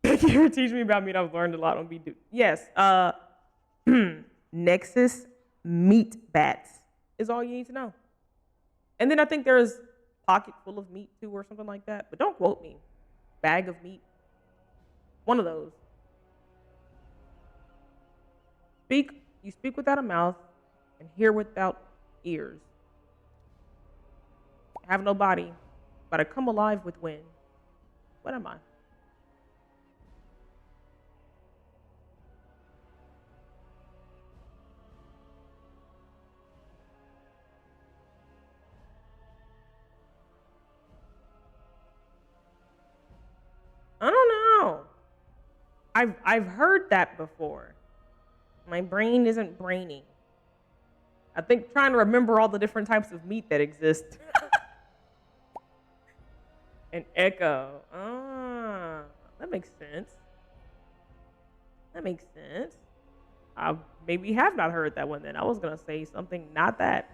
Thank you for teaching me about meat. I've learned a lot on Be Do. Yes. Nexus meat bats is all you need to know. And then I think there's pocket full of meat too, or something like that. But don't quote me. Bag of meat. One of those. You speak without a mouth and hear without ears. Have no body, but I come alive with wind. What am I? I don't know. I've heard that before. My brain isn't braining. I think trying to remember all the different types of meat that exist. An echo. Ah, that makes sense. That makes sense. I maybe have not heard that one then. I was going to say something not that.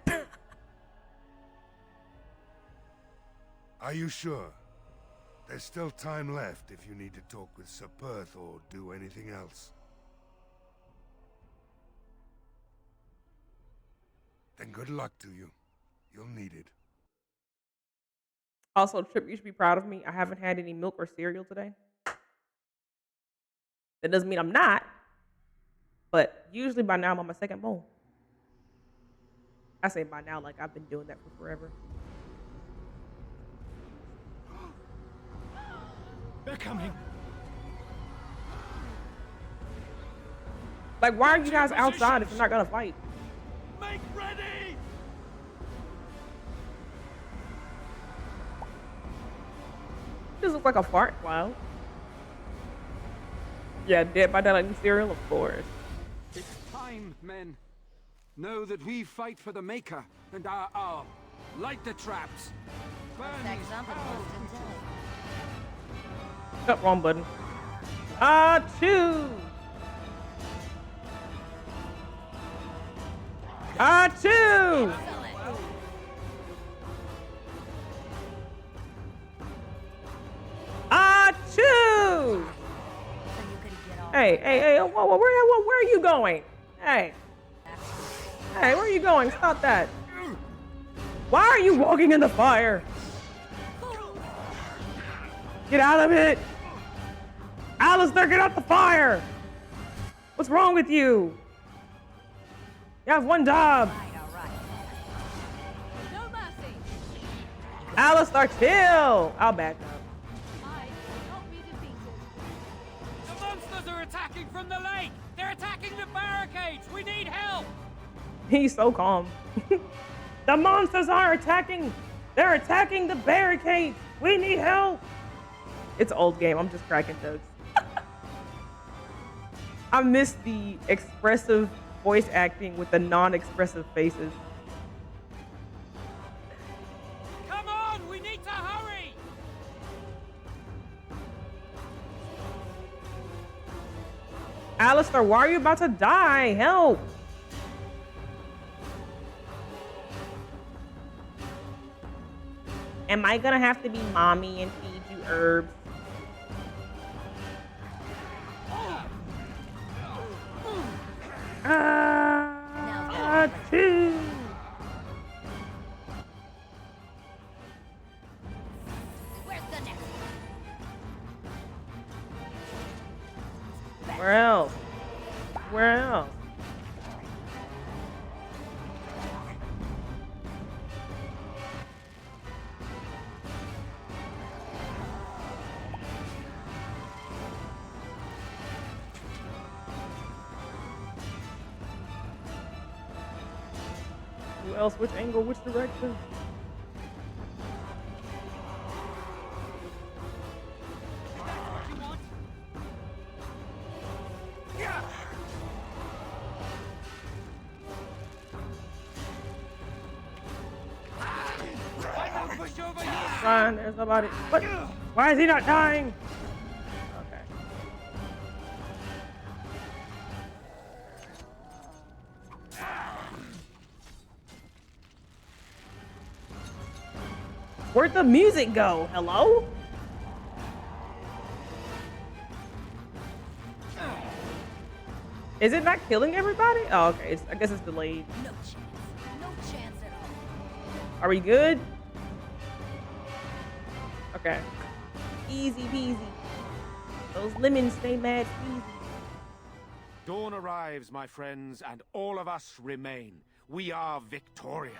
Are you sure? There's still time left if you need to talk with Sir Perth or do anything else. Then good luck to you. You'll need it. Also, Trip, you should be proud of me. I haven't had any milk or cereal today. That doesn't mean I'm not, but usually by now I'm on my second bowl. I say by now like I've been doing that for forever. They're coming. Like, why are you guys outside if you're not gonna fight? Make ready! This looks like a fart cloud. Yeah, Dead by Daylight cereal, of course. It's time, men. Know that we fight for the Maker and our hour. Light the traps. Burn these Oh, wrong button. Achoo! Achoo! Achoo! Hey, whoa, where are you going? Hey, where are you going? Stop that. Why are you walking in the fire? Get out of it! Alistair, get out the fire! What's wrong with you? You have one job. Alistair, chill! I'll back up. The monsters are attacking from the lake! They're attacking the barricades! We need help! He's so calm. The monsters are attacking! They're attacking the barricades! We need help! It's an old game, I'm just cracking jokes. I miss the expressive voice acting with the non-expressive faces. Come on, we need to hurry! Alistair, why are you about to die? Help! Am I gonna have to be mommy and feed you herbs? Achoo! Where else? Where else? Who else? Which angle? Which direction? Run, there's nobody. What? Why is he not dying? Okay. Where'd the music go? Hello? Is it not killing everybody? Oh, okay. I guess it's delayed. No chance. No chance at all. Are we good? Okay. Easy peasy. Those lemons stay mad easy. Dawn arrives, my friends, and all of us remain. We are victorious.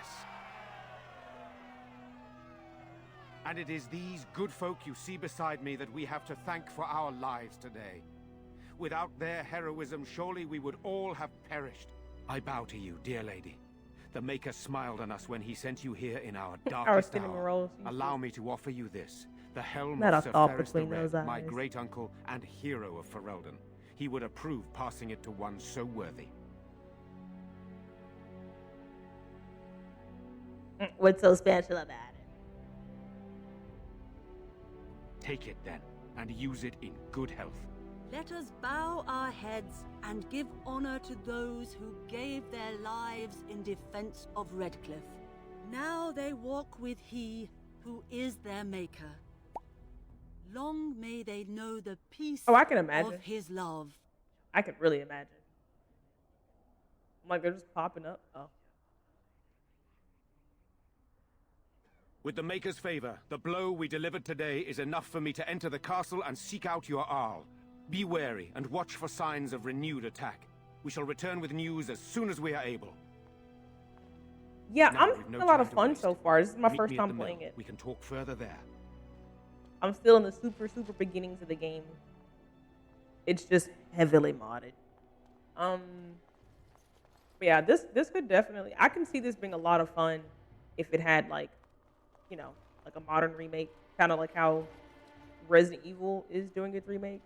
And it is these good folk you see beside me that we have to thank for our lives today. Without their heroism, surely we would all have perished. I bow to you, dear lady. The Maker smiled on us when he sent you here in our darkest hour. Allow me to offer you this, the helm Not of a Sir thought Ferris between the Red, those my eyes. great-uncle and hero of Ferelden. He would approve passing it to one so worthy. What's so special about it? Take it then, and use it in good health. Let us bow our heads and give honor to those who gave their lives in defense of Redcliffe. Now they walk with he who is their maker. Long may they know the peace Oh, I can imagine. of his love. I could really imagine. I'm like, they're just popping up. Oh. With the Maker's favor, the blow we delivered today is enough for me to enter the castle and seek out your Arl. Be wary and watch for signs of renewed attack. We shall return with news as soon as we are able. Yeah, Now, I'm we've having no a lot time of to fun waste. so far. This is my Meet first me at time the mill. playing it. We can talk further there. I'm still in the super beginnings of the game. It's just heavily modded. But yeah, this could definitely, I can see this being a lot of fun if it had like, you know, like a modern remake, kind of like how Resident Evil is doing its remakes,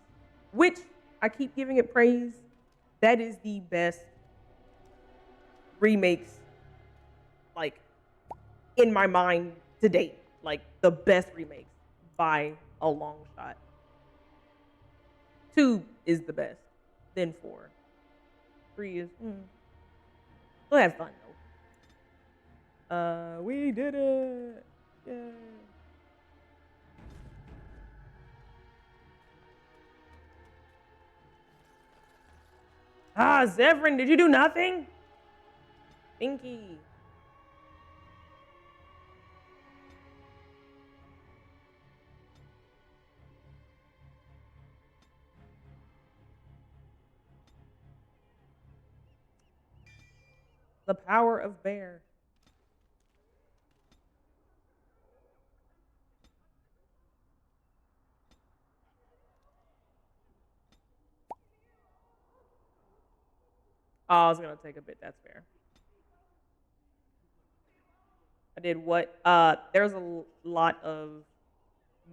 which I keep giving it praise. That is the best remakes, like, in my mind to date. Like, the best remakes by a long shot. 2 is the best, then 4. 3 is, still have fun though. We did it. Yay. Ah, Zevran, did you do nothing? Pinky. The power of bear. Oh, I was gonna take a bit. That's fair. I did what? There's a lot of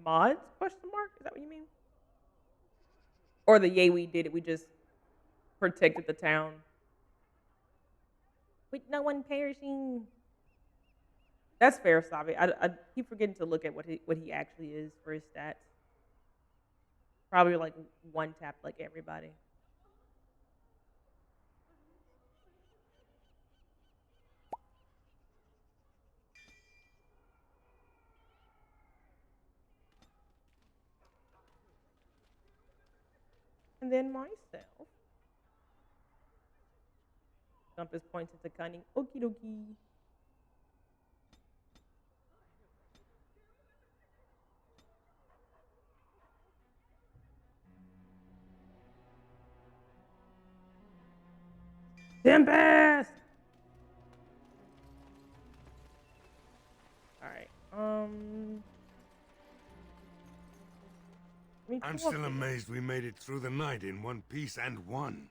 mods? Question mark? Is that what you mean? Or the yay we did it. We just protected the town with no one perishing. That's fair, Savi. I keep forgetting to look at what he actually is for his stats. Probably like one tap like everybody. And then myself. Dump his points into cunning. Okie dokie. Tempest! Alright, I'm still amazed we made it through the night in one piece and won.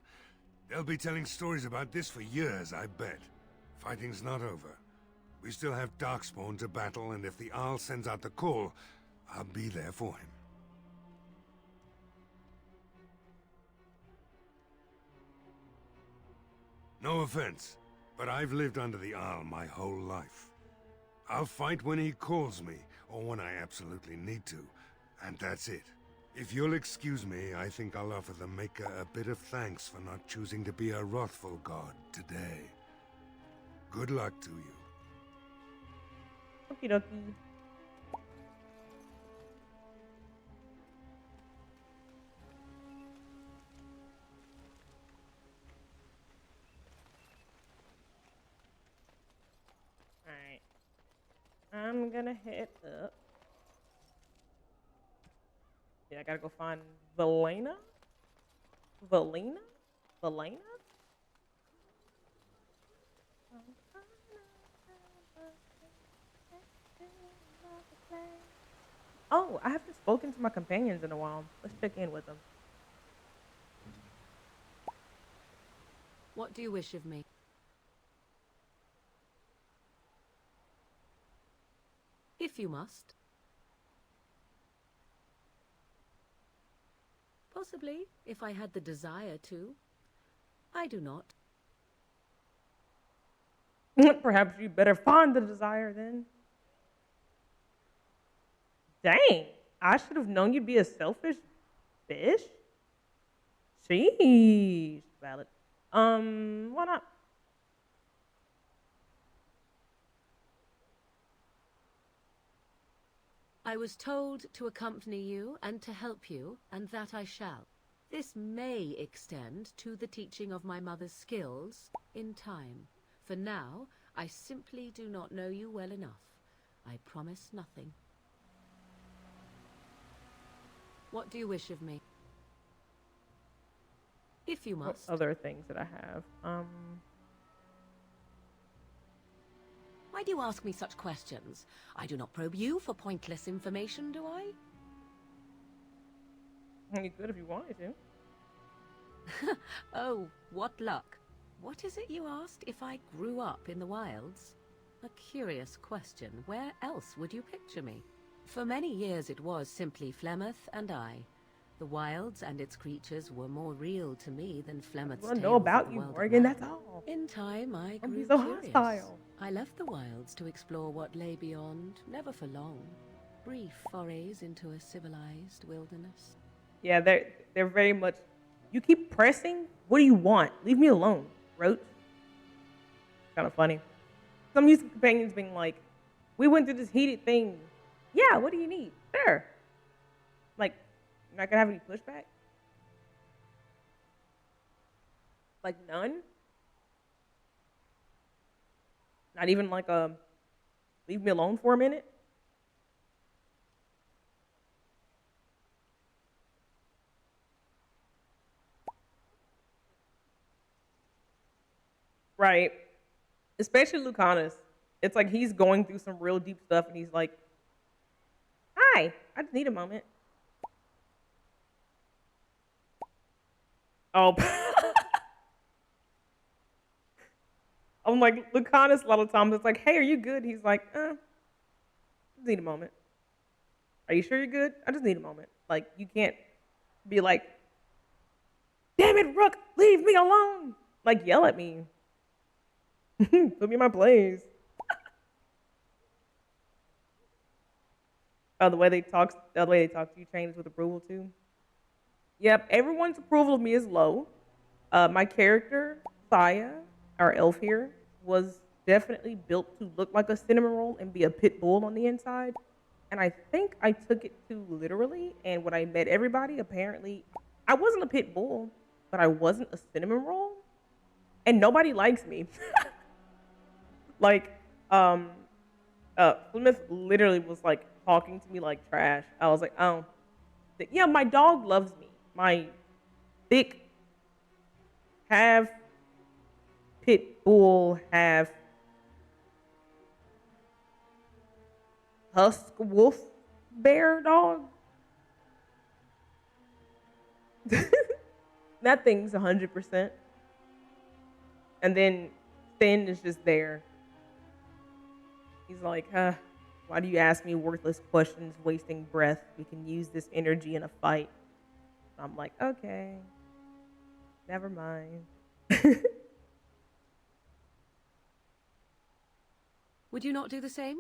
They'll be telling stories about this for years, I bet. Fighting's not over. We still have Darkspawn to battle, and if the Arl sends out the call, I'll be there for him. No offense, but I've lived under the Arl my whole life. I'll fight when he calls me, or when I absolutely need to, and that's it. If you'll excuse me, I think I'll offer the Maker a bit of thanks for not choosing to be a wrathful god today. Good luck to you. Okie dokie. Alright. I'm gonna hit up. Yeah, I gotta go find Valena? Valena? Valena? Oh, I haven't spoken to my companions in a while. Let's check in with them. What do you wish of me? If you must. Possibly, if I had the desire to. I do not. Perhaps you better find the desire then. Dang, I should have known you'd be a selfish fish. Sheesh, valid. Why not? I was told to accompany you and to help you, and that I shall. This may extend to the teaching of my mother's skills in time. For now, I simply do not know you well enough. I promise nothing. What do you wish of me? If you must. What other things that I have? Why do you ask me such questions? I do not probe you for pointless information, do I? You could if you wanted to. Oh, what luck. What is it you asked if I grew up in the wilds? A curious question. Where else would you picture me? For many years it was simply Flemeth and I. The wilds and its creatures were more real to me than Flemeth's I tales know about of the you, world Morgan, around. that's all. In time, I Don't grew be so curious. hostile. I left the wilds to explore what lay beyond, never for long. Brief forays into a civilized wilderness. Yeah, they're very much. You keep pressing. What do you want? Leave me alone, Roach. Kind of funny. Some used companions being like, we went through this heated thing. Yeah, what do you need? Sure. Like, you're not gonna have any pushback? Like none? Not even like a leave me alone for a minute? Right. Especially Lucanus. It's like he's going through some real deep stuff and he's like, hi, I just need a moment. Oh. I'm like, Lucanus a lot of times, it's like, hey, are you good? He's like, just need a moment. Are you sure you're good? I just need a moment. Like, you can't be like, damn it, Rook, leave me alone. Like, yell at me. Put me in my place. Oh, the way they talk to you trains with approval too. Yep, everyone's approval of me is low. My character, Saya, our elf here, was definitely built to look like a cinnamon roll and be a pit bull on the inside. And I think I took it too literally. And when I met everybody, apparently, I wasn't a pit bull, but I wasn't a cinnamon roll. And nobody likes me. Like, Plymouth literally was like talking to me like trash. I was like, oh, yeah, my dog loves me. My thick, half pit bull, half husk wolf bear dog. That thing's 100%. And then Finn is just there. He's like, why do you ask me worthless questions, wasting breath? We can use this energy in a fight. I'm like, okay, never mind. Would you not do the same?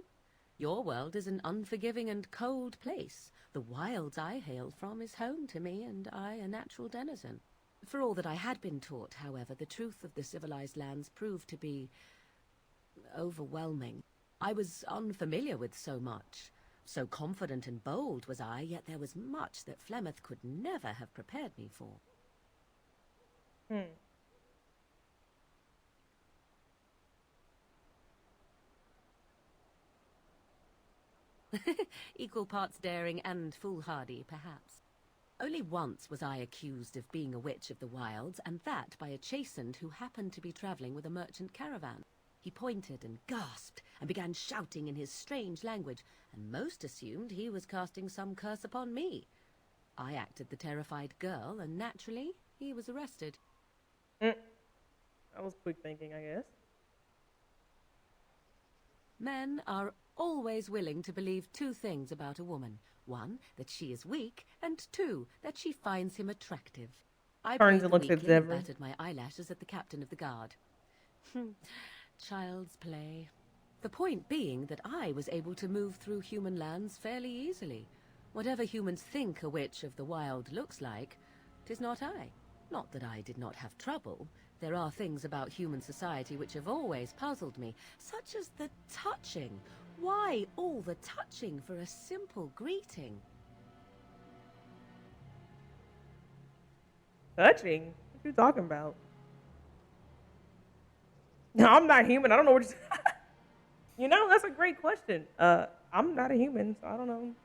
Your world is an unforgiving and cold place. The wilds I hail from is home to me, and I a natural denizen. For all that I had been taught, however, the truth of the civilized lands proved to be overwhelming. I was unfamiliar with so much. So confident and bold was I, yet there was much that Flemeth could never have prepared me for. Equal parts daring and foolhardy, perhaps. Only once was I accused of being a witch of the wilds, and that by a chastened who happened to be traveling with a merchant caravan. He pointed and gasped and began shouting in his strange language, and most assumed he was casting some curse upon me. I acted the terrified girl, and naturally, he was arrested. That was quick thinking, I guess. Men are always willing to believe two things about a woman. One, that she is weak, and two, that she finds him attractive. I Turns and looks at weakling and Zevran. battered my eyelashes at the captain of the guard. Child's play. The point being that I was able to move through human lands fairly easily. Whatever humans think a witch of the wild looks like, 'tis not I. Not that I did not have trouble. There are things about human society which have always puzzled me, such as the touching. Why all the touching for a simple greeting? Touching? What you talking about? No, I'm not human. I don't know what you know, that's a great question. I'm not a human, so I don't know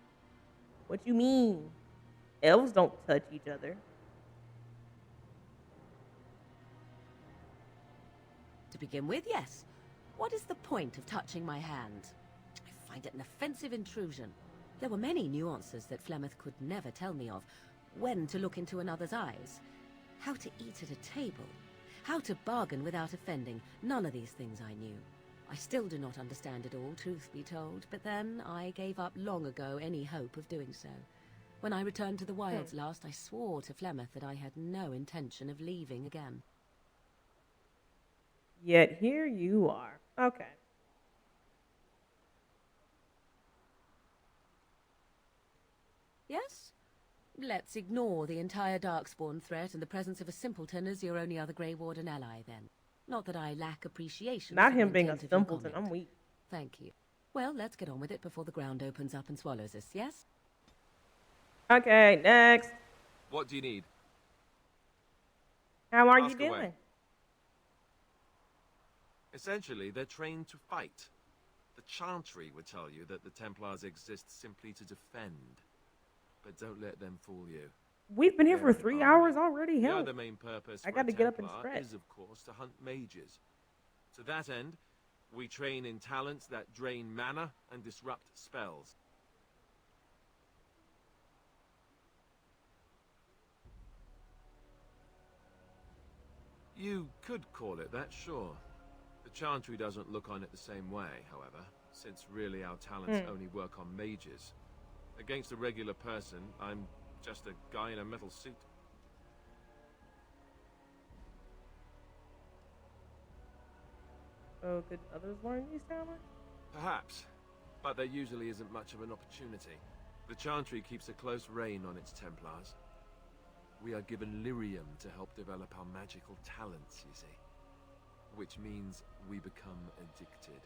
what you mean. Elves don't touch each other. To begin with, yes. What is the point of touching my hand? I find it an offensive intrusion. There were many nuances that Flemeth could never tell me of. When to look into another's eyes. How to eat at a table. How to bargain without offending. None of these things I knew. I still do not understand it all, truth be told, but then I gave up long ago any hope of doing so. When I returned to the wilds last, I swore to Flemeth that I had no intention of leaving again. Yet here you are. Okay. Yes? Let's ignore the entire Darkspawn threat and the presence of a simpleton as your only other Grey Warden ally, then. Not that I lack appreciation. Not for the him being a intent of your simpleton. comment. I'm weak. Thank you. Well, let's get on with it before the ground opens up and swallows us, yes? Okay, next. What do you need? How are you Ask away. doing? Essentially, they're trained to fight. The Chantry would tell you that the Templars exist simply to defend. But don't let them fool you. We've been here for They're an 3 army. hours already. The Hell, other main purpose I for got a to get up and Templar stretch. is, of course, to hunt mages. To that end, we train in talents that drain mana and disrupt spells. You could call it that, sure. The Chantry doesn't look on it the same way, however, since really our talents only work on mages. Against a regular person, I'm just a guy in a metal suit. Oh, could others learn these talents? Perhaps, but there usually isn't much of an opportunity. The Chantry keeps a close rein on its Templars. We are given lyrium to help develop our magical talents, you see. Which means we become addicted.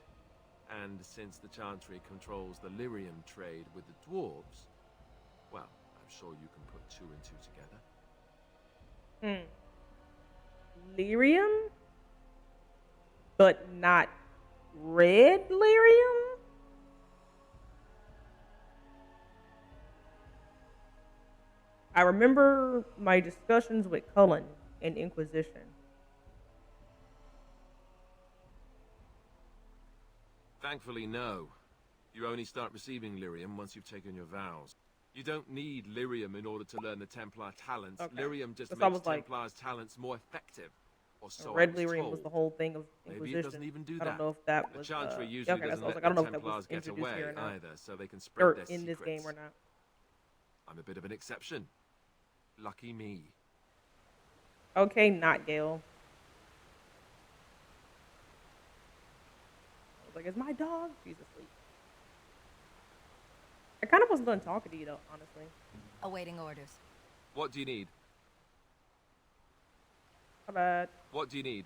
And since the Chantry controls the lyrium trade with the dwarves, well, I'm sure you can put 2 and 2 together. Lyrium? But not red lyrium? I remember my discussions with Cullen in Inquisition. Thankfully, no. You only start receiving lyrium once you've taken your vows. You don't need lyrium in order to learn the Templar talents. Okay. Lyrium just That's makes like- Templars' talents more effective. Or so Red I was lyrium told. was the whole thing of Inquisition. Maybe it doesn't even do I that. don't know if that The was. Chantry yeah, usually okay, that's doesn't what I was let like, I don't know the if that was Templars get introduced away here or not. either, so they can spread Or their in this game or secrets. not. I'm a bit of an exception. Lucky me. Okay, not Gale. I was like, is my dog? She's asleep. I kind of wasn't done talking to you though, honestly. Awaiting orders. What do you need? How about What do you need?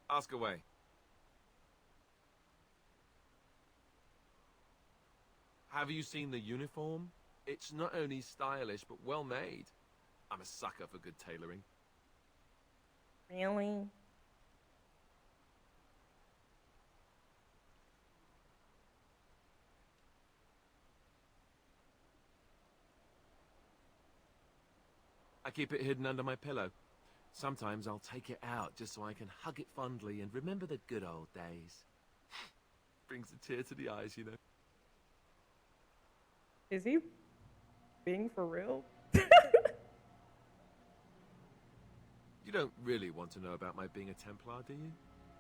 Ask away. Have you seen the uniform? It's not only stylish, but well made. I'm a sucker for good tailoring. really? I keep it hidden under my pillow. Sometimes I'll take it out just so I can hug it fondly and remember the good old days. Brings a tear to the eyes, you know. Is he being for real? You don't really want to know about my being a Templar, do you?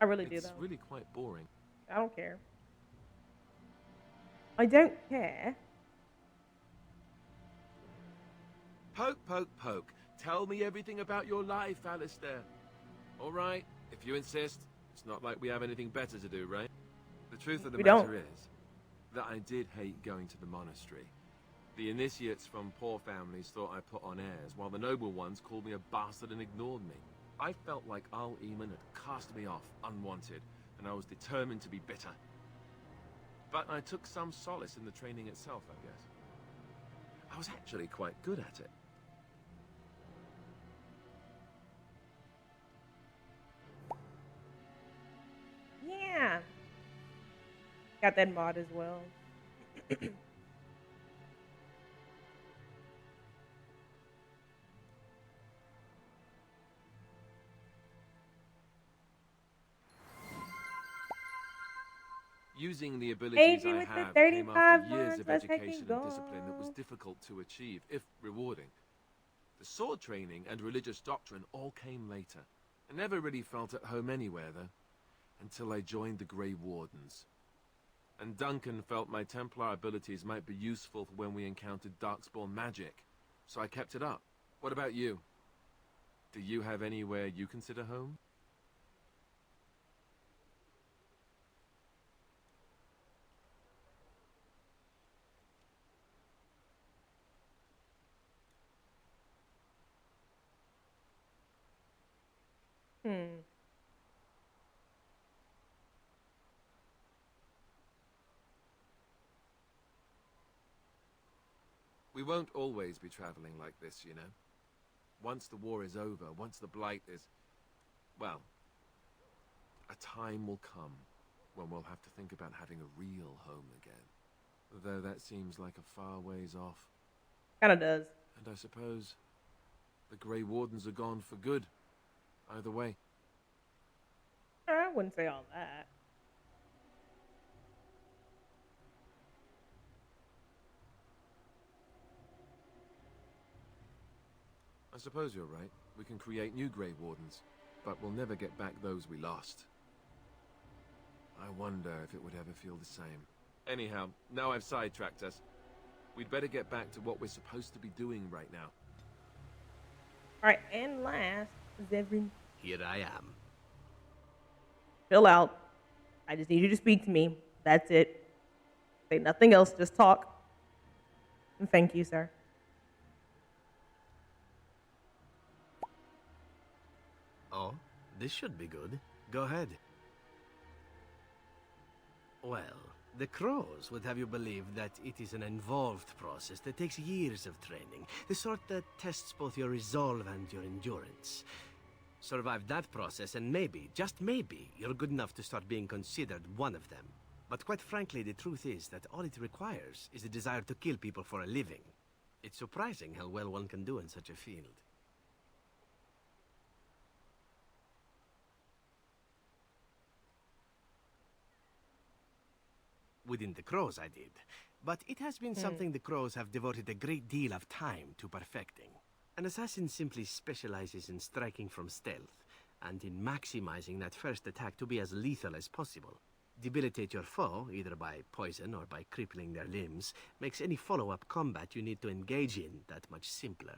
I really do It's though. really quite boring. I don't care. I don't care. Poke, poke, poke. Tell me everything about your life, Alistair. All right, if you insist. It's not like we have anything better to do, right? The truth of the We matter don't. is that I did hate going to the monastery. The initiates from poor families thought I put on airs, while the noble ones called me a bastard and ignored me. I felt like Al Eamon had cast me off, unwanted, and I was determined to be bitter. But I took some solace in the training itself, I guess. I was actually quite good at it. Yeah. Got that mod as well. Using the abilities AG I with the have came 35 after years months, of let's take education it and discipline that was go. difficult to achieve, if rewarding. The sword training and religious doctrine all came later. I never really felt at home anywhere, though, until I joined the Grey Wardens. And Duncan felt my Templar abilities might be useful for when we encountered Darkspawn magic, so I kept it up. What about you? Do you have anywhere you consider home? Hmm. We won't always be traveling like this, you know. Once the war is over, once the Blight is... well, a time will come when we'll have to think about having a real home again. Though that seems like a far ways off. Kinda does. And I suppose the Grey Wardens are gone for good. Either way. I wouldn't say all that. I suppose you're right. We can create new Grey Wardens, but we'll never get back those we lost. I wonder if it would ever feel the same. Anyhow, now I've sidetracked us. We'd better get back to what we're supposed to be doing right now. Alright, and last, Zevran. Here I am. Chill out. I just need you to speak to me. That's it. Say nothing else, just talk. And thank you, sir. Oh, this should be good. Go ahead. Well, the Crows would have you believe that it is an involved process that takes years of training, the sort that tests both your resolve and your endurance. Survive that process and maybe, just maybe, you're good enough to start being considered one of them. But quite frankly, the truth is that all it requires is a desire to kill people for a living. It's surprising how well one can do in such a field. Within the Crows, I did. But it has been something the Crows have devoted a great deal of time to perfecting. An assassin simply specializes in striking from stealth, and in maximizing that first attack to be as lethal as possible. Debilitate your foe, either by poison or by crippling their limbs, makes any follow-up combat you need to engage in that much simpler.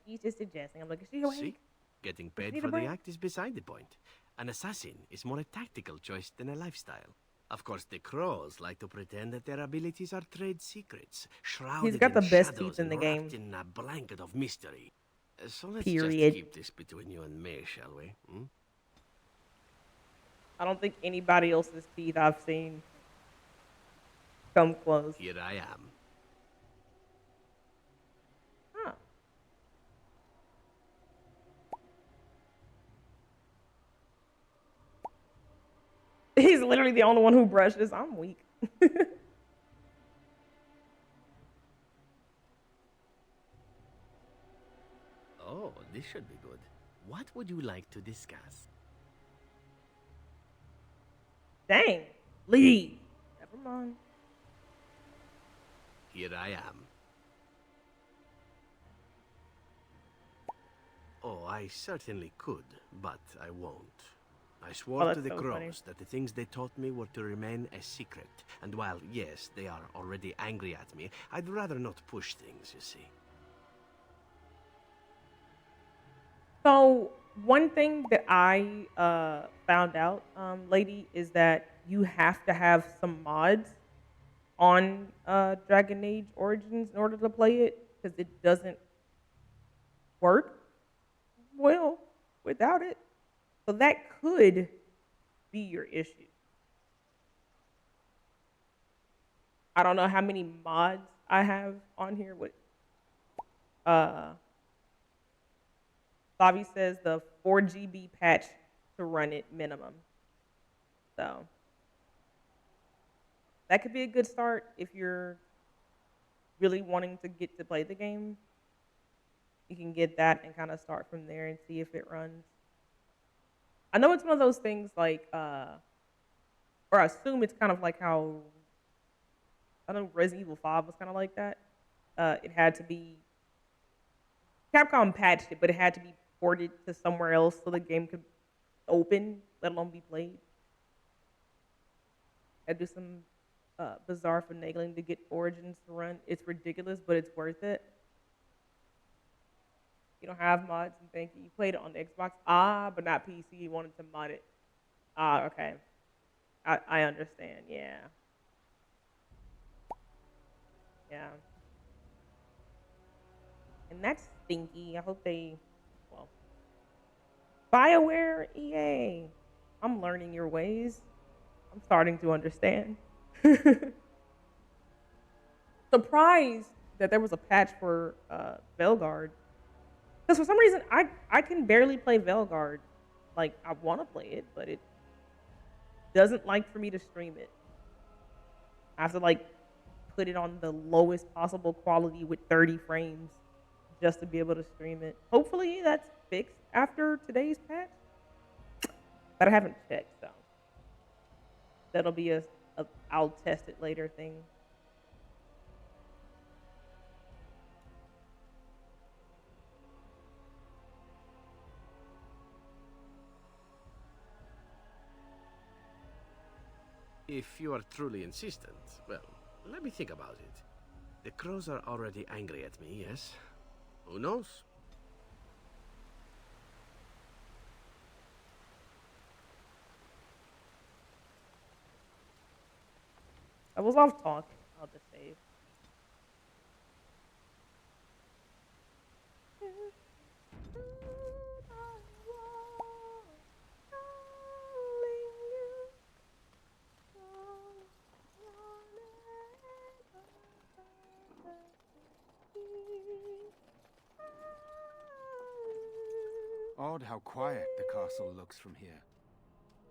He's just suggesting. I'm like, is she awake? See? Getting paid need for a the break? act is beside the point. An assassin is more a tactical choice than a lifestyle. Of course, the Crows like to pretend that their abilities are trade secrets, shrouded got the in best shadows teeth in the and game. wrapped in a blanket of mystery. So let's Period. just keep this between you and me, shall we? Hmm? I don't think anybody else's teeth I've seen come close. Here I am. Huh. He's literally the only one who brushes. I'm weak. Oh, this should be good. What would you like to discuss? Dang. Leave. Never mind. Here I am. Oh, I certainly could, but I won't. I swore Oh, to that's the so Crows funny. that the things they taught me were to remain a secret. And while, yes, they are already angry at me, I'd rather not push things, you see. So one thing that I found out, lady, is that you have to have some mods on Dragon Age Origins in order to play it, because it doesn't work well without it. So that could be your issue. I don't know how many mods I have on here. With Savi says the 4 GB patch to run it minimum. So that could be a good start if you're really wanting to get to play the game. You can get that and kind of start from there and see if it runs. I know it's one of those things like, or I assume it's kind of like how, I know Resident Evil 5 was kind of like that. It had to be, Capcom patched it, but it had to be ported to somewhere else so the game could open, let alone be played. I do some bizarre finagling to get Origins to run. It's ridiculous, but it's worth it. You don't have mods and thank you. You played it on the Xbox. But not PC. You wanted to mod it. Okay. I understand. Yeah. Yeah. And that's stinky. I hope they, well, BioWare, EA. I'm learning your ways. I'm starting to understand. Surprised that there was a patch for Veilguard. Because for some reason, I can barely play Veilguard. Like, I want to play it, but it doesn't like for me to stream it. I have to, like, put it on the lowest possible quality with 30 frames just to be able to stream it. Hopefully that's fixed after today's patch. But I haven't checked, so that'll be a I'll test it later thing. If you are truly insistent, well, let me think about it. The crows are already angry at me, yes? Who knows? I was off talk. I'll just save. Odd how quiet the castle looks from here.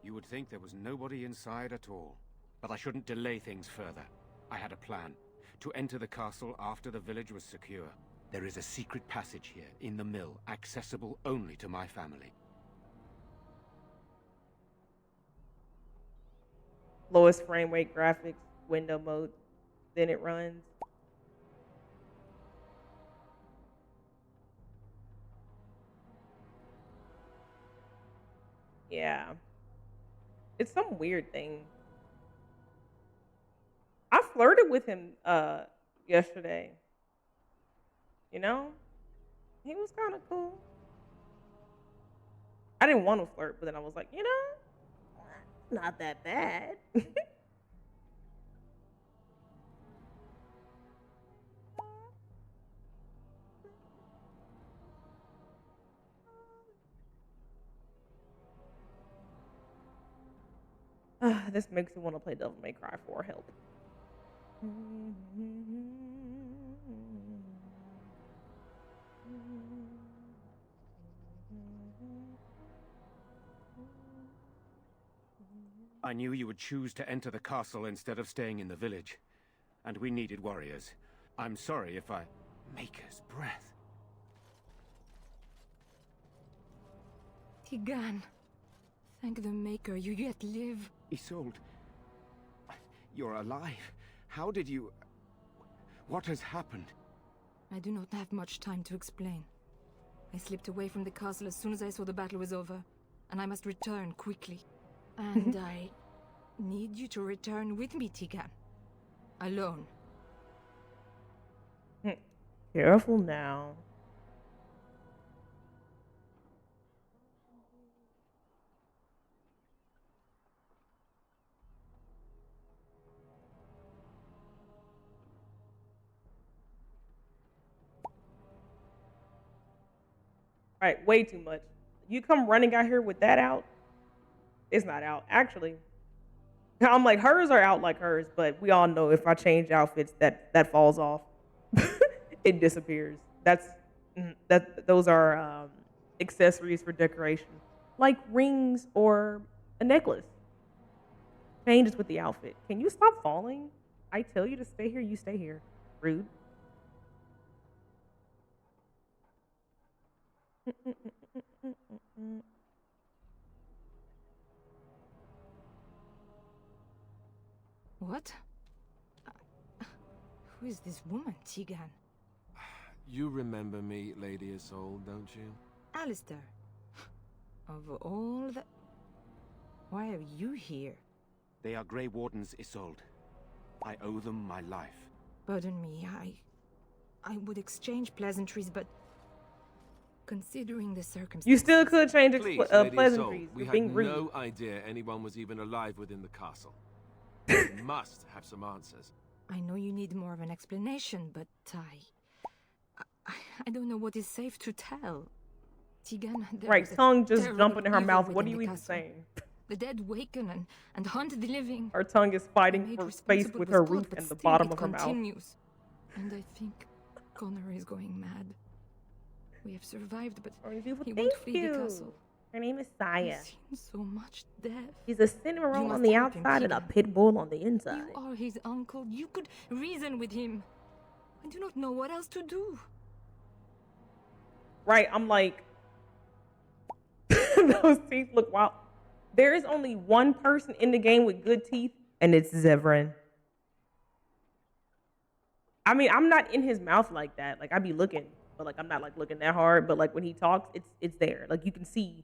You would think there was nobody inside at all. But I shouldn't delay things further. I had a plan. To enter the castle after the village was secure. There is a secret passage here, in the mill, accessible only to my family. Lowest frame rate graphics, window mode, then it runs. Yeah. It's some weird thing. I flirted with him yesterday. You know? He was kind of cool. I didn't want to flirt, but then I was like, you know, not that bad. This makes me want to play Devil May Cry 4. Help. I knew you would choose to enter the castle instead of staying in the village. And we needed warriors. I'm sorry if I... Maker's breath. Tigan. Thank the Maker you yet live. Isolde. You're alive. How did you... What has happened? I do not have much time to explain. I slipped away from the castle as soon as I saw the battle was over, and I must return quickly. And I need you to return with me, Tigan. Alone. Careful now. Alright, way too much. You come running out here with that out? It's not out. Actually, I'm like, hers are out like hers, but we all know if I change outfits, that falls off. It disappears. Those are accessories for decoration, like rings or a necklace. Changes with the outfit. Can you stop falling? I tell you to stay here, you stay here. Rude. What? Who is this woman, Tigan? You remember me, Lady Isolde, don't you? Alistair. Of all the... Why are you here? They are Grey Wardens, Isolde. I owe them my life. Pardon me, I would exchange pleasantries, but... Considering the circumstances... You still could change Please, pleasantries. We You're had being rude. no idea anyone was even alive within the castle. You must have some answers. I know you need more of an explanation, but I don't know what is safe to tell. Tegan, there Right, was a tongue just terrible jumping in her evil mouth. What are within you the even castle. saying? The dead waken and haunt the living. Her tongue is fighting Made for space responsible with was her God, roof but and the still bottom it of her mouth. continues. And I think Connor is going mad. We have survived, but he won't Thank flee the you. castle. Her name is Saya. I've seen so much death. She's a cinnamon You on must the help him, outside and a Tegan. pit bull on the inside. You are his uncle. You could reason with him. I do not know what else to do. Right, I'm like, those teeth look wild. There is only one person in the game with good teeth, and it's Zevran. I mean, I'm not in his mouth like that. Like, I be looking, but like I'm not like looking that hard. But like when he talks, it's there. Like you can see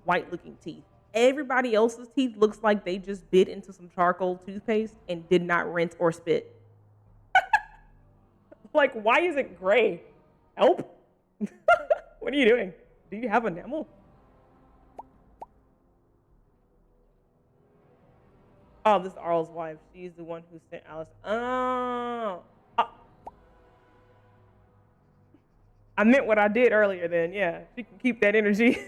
white looking teeth. Everybody else's teeth looks like they just bit into some charcoal toothpaste and did not rinse or spit. Like, why is it gray? Help. What are you doing? Do you have enamel? Oh, this is Arl's wife. She's the one who sent Alice. Oh. I meant what I did earlier then. Yeah, she can keep that energy.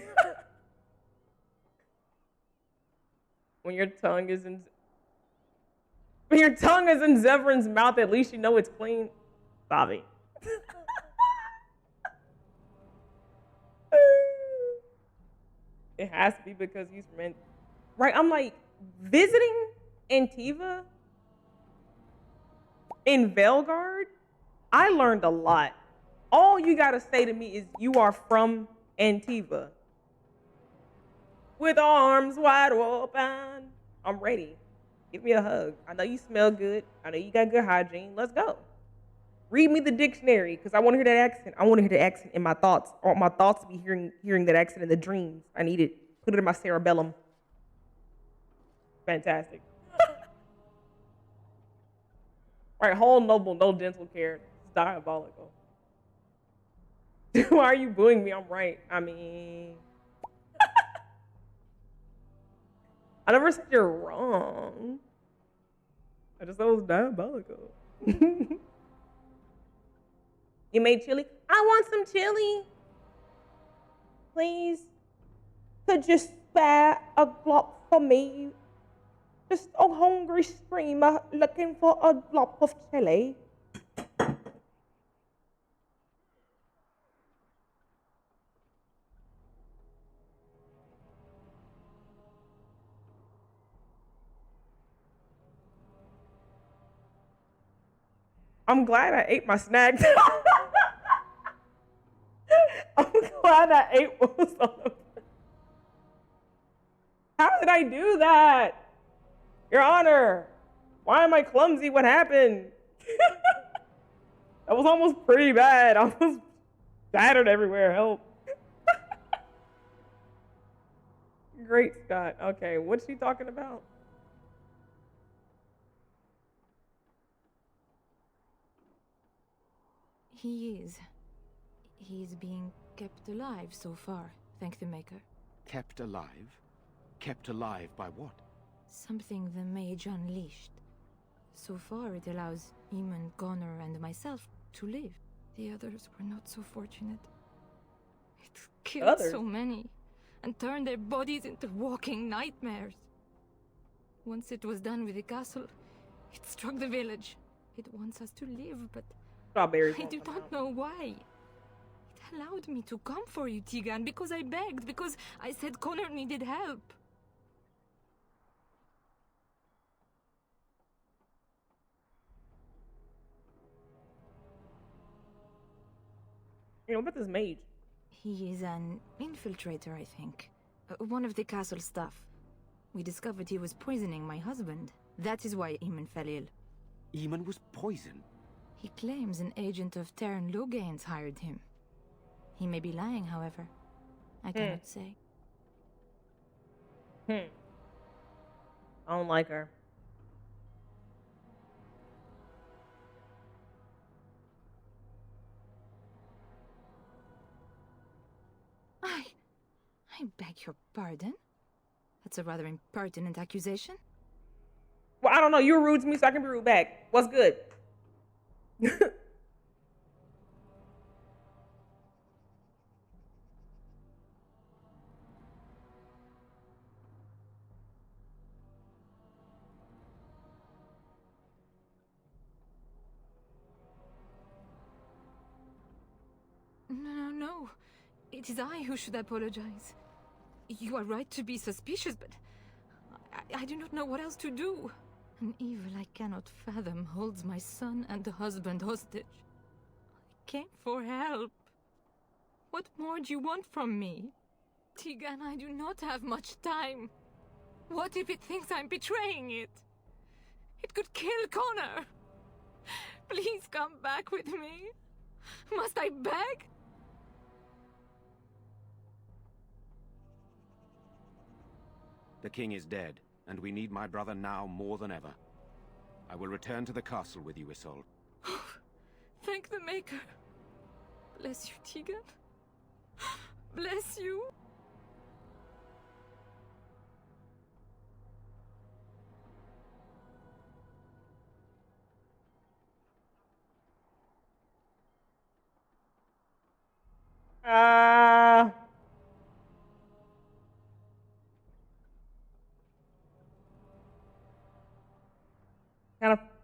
When your tongue is in Zevran's mouth, at least you know it's clean. Bobby. It has to be because he's from right. I'm like visiting Antiva in Velgard. I learned a lot. All you gotta say to me is you are from Antiva. With arms wide open. I'm ready. Give me a hug. I know you smell good. I know you got good hygiene. Let's go. Read me the dictionary, because I want to hear that accent. I want to hear the accent in my thoughts. I want my thoughts to be hearing that accent in the dreams. I need it. Put it in my cerebellum. Fantastic. All right, whole noble, no dental care. It's diabolical. Why are you booing me? I'm right. I mean, I never said you're wrong. I just thought it was diabolical. You made chili? I want some chili. Please. Could you spare a glop for me? Just a hungry streamer looking for a glop of chili. I'm glad I ate my snack. I'm glad I ate what was on the. How did I do that? Your Honor, why am I clumsy? What happened? That was almost pretty bad. I was battered everywhere. Help. Great Scott. Okay, what's she talking about? He is. He is being kept alive so far, thank the Maker. Kept alive? Kept alive by what? Something the mage unleashed. So far, it allows Eamon, Connor, and myself to live. The others were not so fortunate. It killed so many, and turned their bodies into walking nightmares. Once it was done with the castle, it struck the village. It wants us to live, but strawberries I do not know why. It allowed me to come for you, Tegan, because I begged, because I said Connor needed help. You know, what about this mage? He is an infiltrator, I think. One of the castle staff. We discovered he was poisoning my husband. That is why Eamon fell ill. Eamon was poisoned? He claims an agent of Terran Logains hired him. He may be lying, however. I cannot say. I don't like her. I beg your pardon? That's a rather impertinent accusation. Well, I don't know. You were rude to me, so I can be rude back. What's good? It is I who should apologize. You are right to be suspicious, but I do not know what else to do. An evil I cannot fathom holds my son and the husband hostage. I came for help. What more do you want from me? Tegan, I do not have much time. What if it thinks I'm betraying it? It could kill Connor. Please come back with me. Must I beg? The king is dead, and we need my brother now more than ever. I will return to the castle with you, Isolde. Thank the Maker. Bless you, Tegan. Bless you.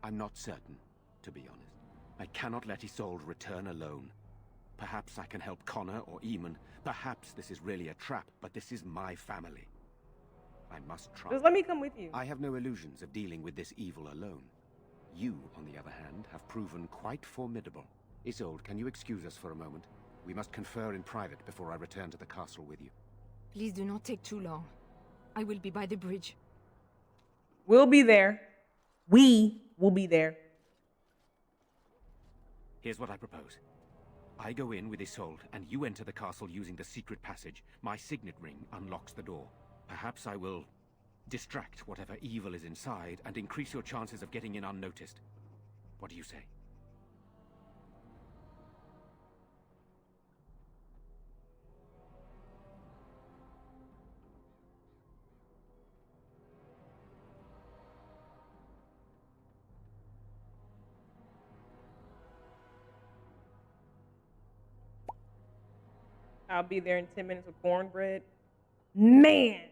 I'm not certain, to be honest. I cannot let Isolde return alone. Perhaps I can help Connor or Eamon. Perhaps this is really a trap, but this is my family. I must try. Just let me come with you. I have no illusions of dealing with this evil alone. You, on the other hand, have proven quite formidable. Isolde, can you excuse us for a moment? We must confer in private before I return to the castle with you. Please do not take too long. I will be by the bridge. We'll be there. We will be there. Here's what I propose. I go in with Isolde, and you enter the castle using the secret passage. My signet ring unlocks the door. Perhaps I will distract whatever evil is inside and increase your chances of getting in unnoticed. What do you say? I'll be there in 10 minutes with cornbread. Man,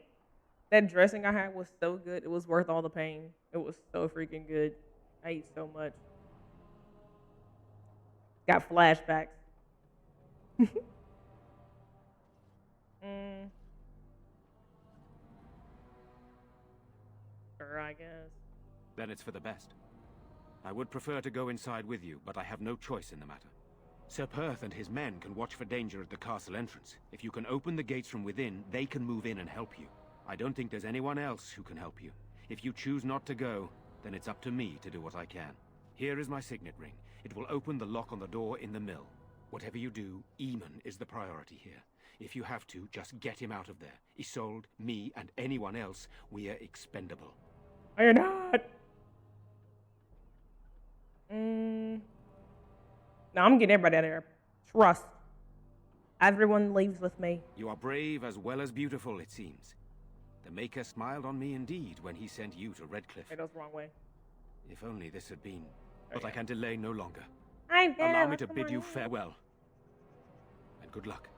that dressing I had was so good. It was worth all the pain. It was so freaking good. I ate so much. Got flashbacks. Sure, I guess. Then it's for the best. I would prefer to go inside with you, but I have no choice in the matter. Sir Perth and his men can watch for danger at the castle entrance. If you can open the gates from within, they can move in and help you. I don't think there's anyone else who can help you. If you choose not to go, then it's up to me to do what I can. Here is my signet ring. It will open the lock on the door in the mill. Whatever you do, Eamon is the priority here. If you have to, just get him out of there. Isolde, me, and anyone else, we are expendable. Oh, you're not. No, I'm getting everybody out of there. Trust. Everyone leaves with me. You are brave as well as beautiful, it seems. The Maker smiled on me indeed when he sent you to Redcliffe. It goes the wrong way. If only this had been... But I can delay no longer. I'm there. Allow me to bid you farewell. And good luck.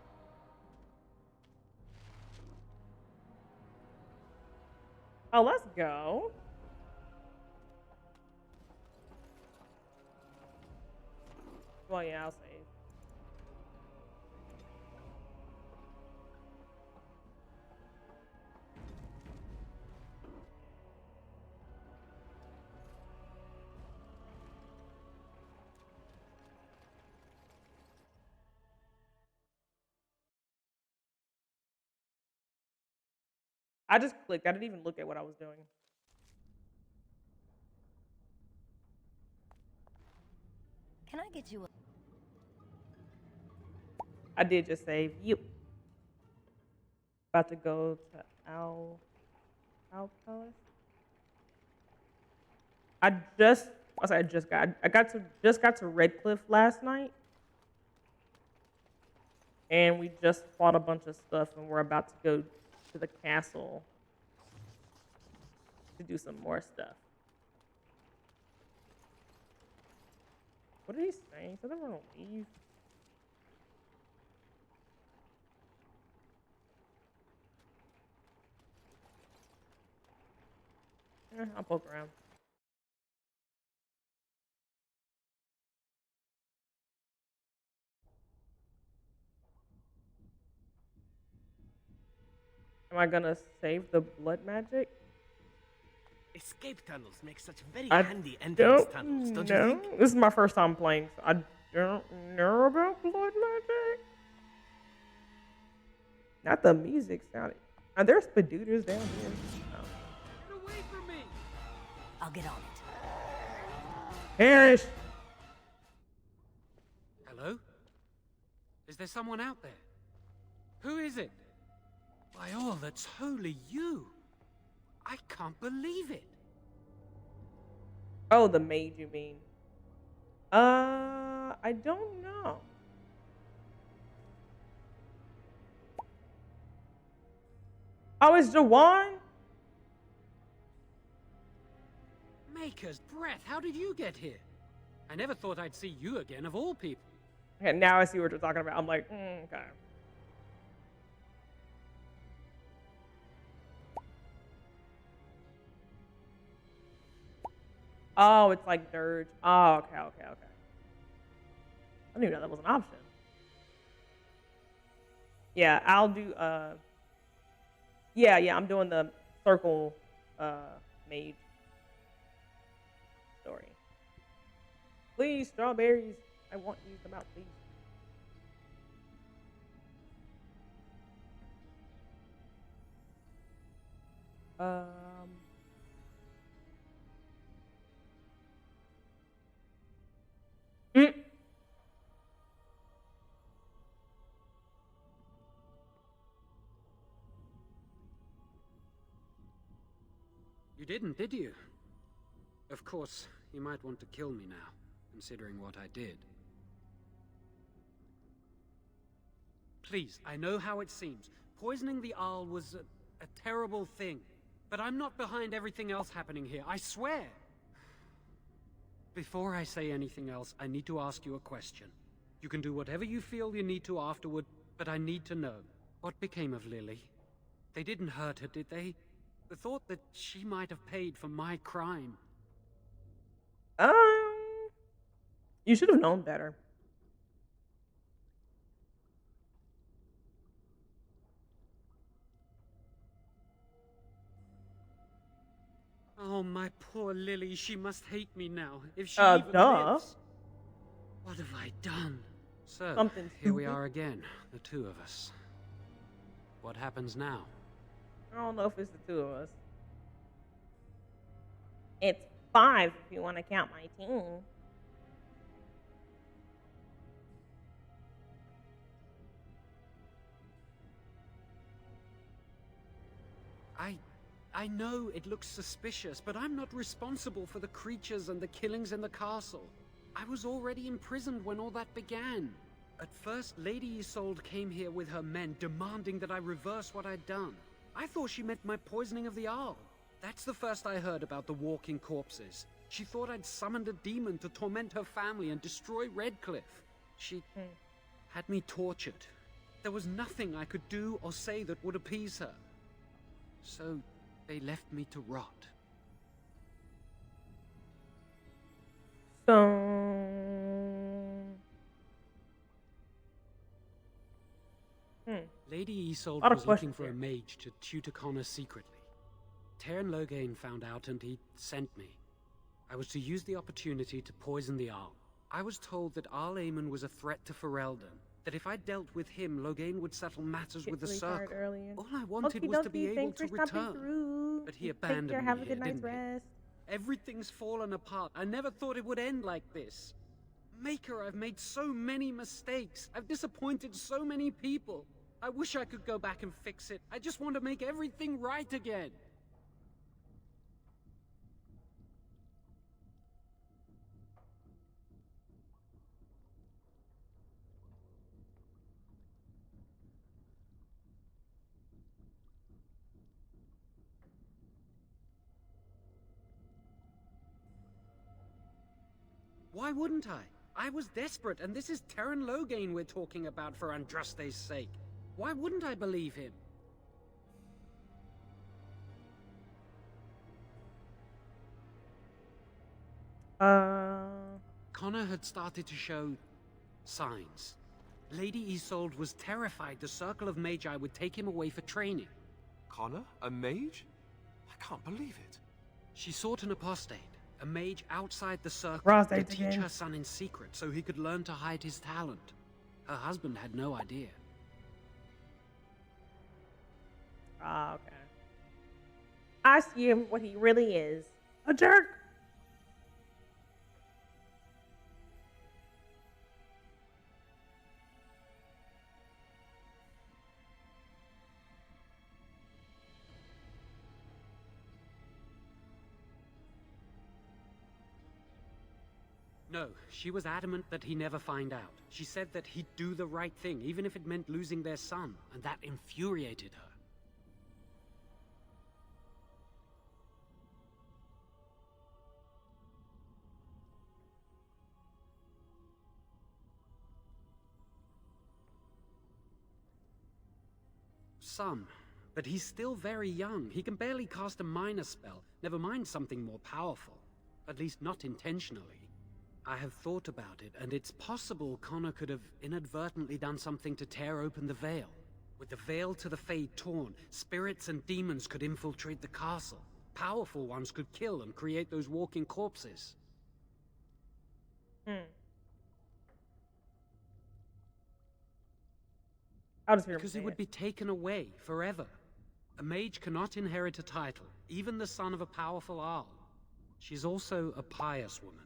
Oh, let's go. Well, yeah, I'll save. I just clicked. I didn't even look at what I was doing. Can I get you a... I did just save. You. About to go to Owl Palace. I just got to Redcliffe last night. And we just fought a bunch of stuff and we're about to go to the castle to do some more stuff. What did he say? He said they were gonna leave. I'll poke around. Am I gonna save the blood magic? Escape tunnels make such very I handy entrance don't tunnels, don't know. you think? This is my first time playing, so I don't know about blood magic. Not the music sounded. Are there spadooters down here? Oh. Get away from me! I'll get on it. Perish! Hello? Is there someone out there? Who is it? By all that's holy, you! I can't believe it! Oh, the maid, you mean? I don't know. Oh, it's Jawan? Maker's breath, how did you get here? I never thought I'd see you again, of all people. Okay, now I see what you're talking about. I'm like, okay. Oh, it's like dirge. Oh, okay. I didn't even know that was an option. Yeah, I'll do, yeah, I'm doing the circle, mage story. Please, strawberries. I want you to come out, please. You didn't, did you? Of course, you might want to kill me now, considering what I did. Please, I know how it seems. Poisoning the Arl was a terrible thing. But I'm not behind everything else happening here, I swear! Before I say anything else, I need to ask you a question. You can do whatever you feel you need to afterward, but I need to know. What became of Lily? They didn't hurt her, did they? The thought that she might have paid for my crime. You should have known better. Oh, my poor Lily, she must hate me now, if she even lives. What have I done? So, Something here we are again, the two of us. What happens now? I don't know if it's the two of us. It's 5 if you want to count my team. I know it looks suspicious, but I'm not responsible for the creatures and the killings in the castle. I was already imprisoned when all that began. At first, Lady Isolde came here with her men, demanding that I reverse what I'd done. I thought she meant my poisoning of the Arl. That's the first I heard about the walking corpses. She thought I'd summoned a demon to torment her family and destroy Redcliffe. She had me tortured. There was nothing I could do or say that would appease her. So they left me to rot. Lady Isolde was looking for a mage to tutor Connor secretly. Teyrn Loghain found out and he sent me. I was to use the opportunity to poison the Arl. I was told that Arl Eamon was a threat to Ferelden, that if I dealt with him, Loghain would settle matters with the Circle. All I wanted was to be able to return. But he abandoned me here, didn't he? Everything's fallen apart. I never thought it would end like this. Maker, I've made so many mistakes. I've disappointed so many people. I wish I could go back and fix it. I just want to make everything right again. Why wouldn't I? I was desperate, and this is Teyrn Loghain we're talking about for Andraste's sake. Why wouldn't I believe him? Connor had started to show signs. Lady Isolde was terrified the Circle of Magi would take him away for training. Connor? A mage? I can't believe it. She sought an apostate, a mage outside the circle, Apostate to teach again. her son in secret so he could learn to hide his talent. Her husband had no idea. Ah, okay. I see him what he really is. A jerk. No, she was adamant that he never find out. She said that he'd do the right thing, even if it meant losing their son, and that infuriated her. Some, but he's still very young. He can barely cast a minor spell, never mind something more powerful. At least not intentionally. I have thought about it, and it's possible Connor could have inadvertently done something to tear open the veil. With the veil to the Fade torn, spirits and demons could infiltrate the castle. Powerful ones could kill and create those walking corpses. I'll just hear him Because say it would be taken away forever. A mage cannot inherit a title, even the son of a powerful Arl. She's also a pious woman.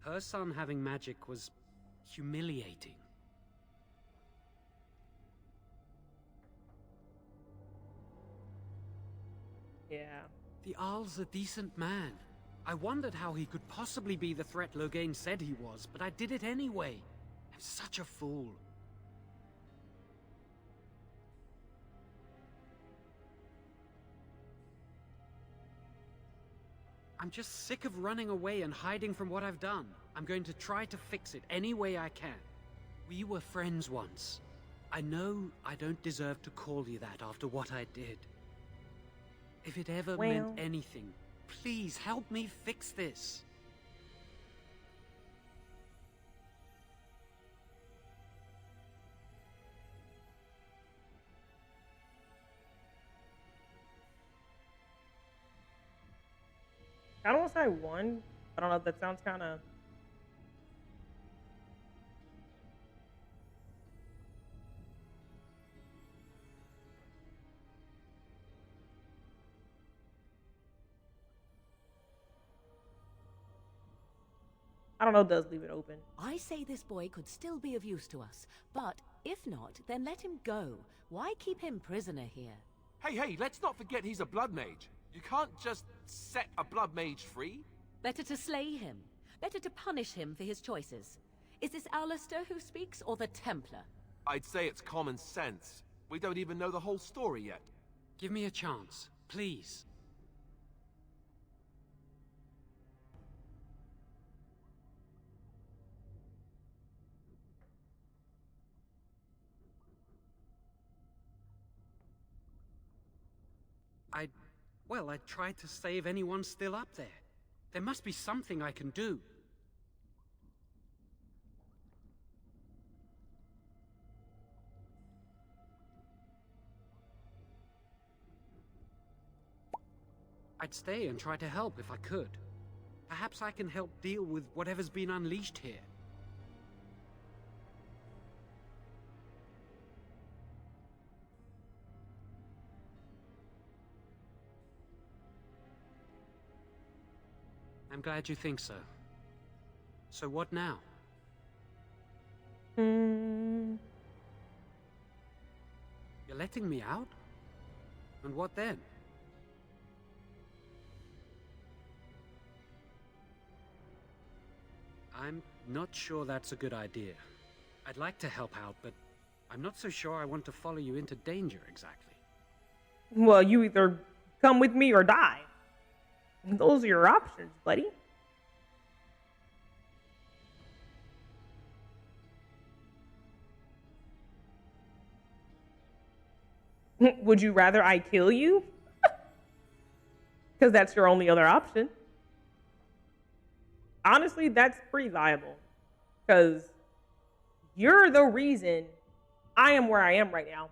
Her son having magic was humiliating. Yeah. The Arl's a decent man. I wondered how he could possibly be the threat Loghain said he was, but I did it anyway. I'm such a fool. I'm just sick of running away and hiding from what I've done. I'm going to try to fix it any way I can. We were friends once. I know I don't deserve to call you that after what I did. If it ever meant anything, please help me fix this. I don't want to say one. I don't know if that sounds kind of. I don't know, it does leave it open. I say this boy could still be of use to us, but if not, then let him go. Why keep him prisoner here? Hey, let's not forget he's a blood mage. You can't just set a blood mage free. Better to slay him. Better to punish him for his choices. Is this Alistair who speaks, or the Templar? I'd say it's common sense. We don't even know the whole story yet. Give me a chance, please. I tried to save anyone still up there. There must be something I can do. I'd stay and try to help if I could. Perhaps I can help deal with whatever's been unleashed here. I'm glad you think so. So what now? Mm. You're letting me out? And what then? I'm not sure that's a good idea. I'd like to help out, but I'm not so sure I want to follow you into danger exactly. Well, you either come with me or die. Those are your options, buddy. Would you rather I kill you? Because that's your only other option. Honestly, that's pretty viable. Because you're the reason I am where I am right now.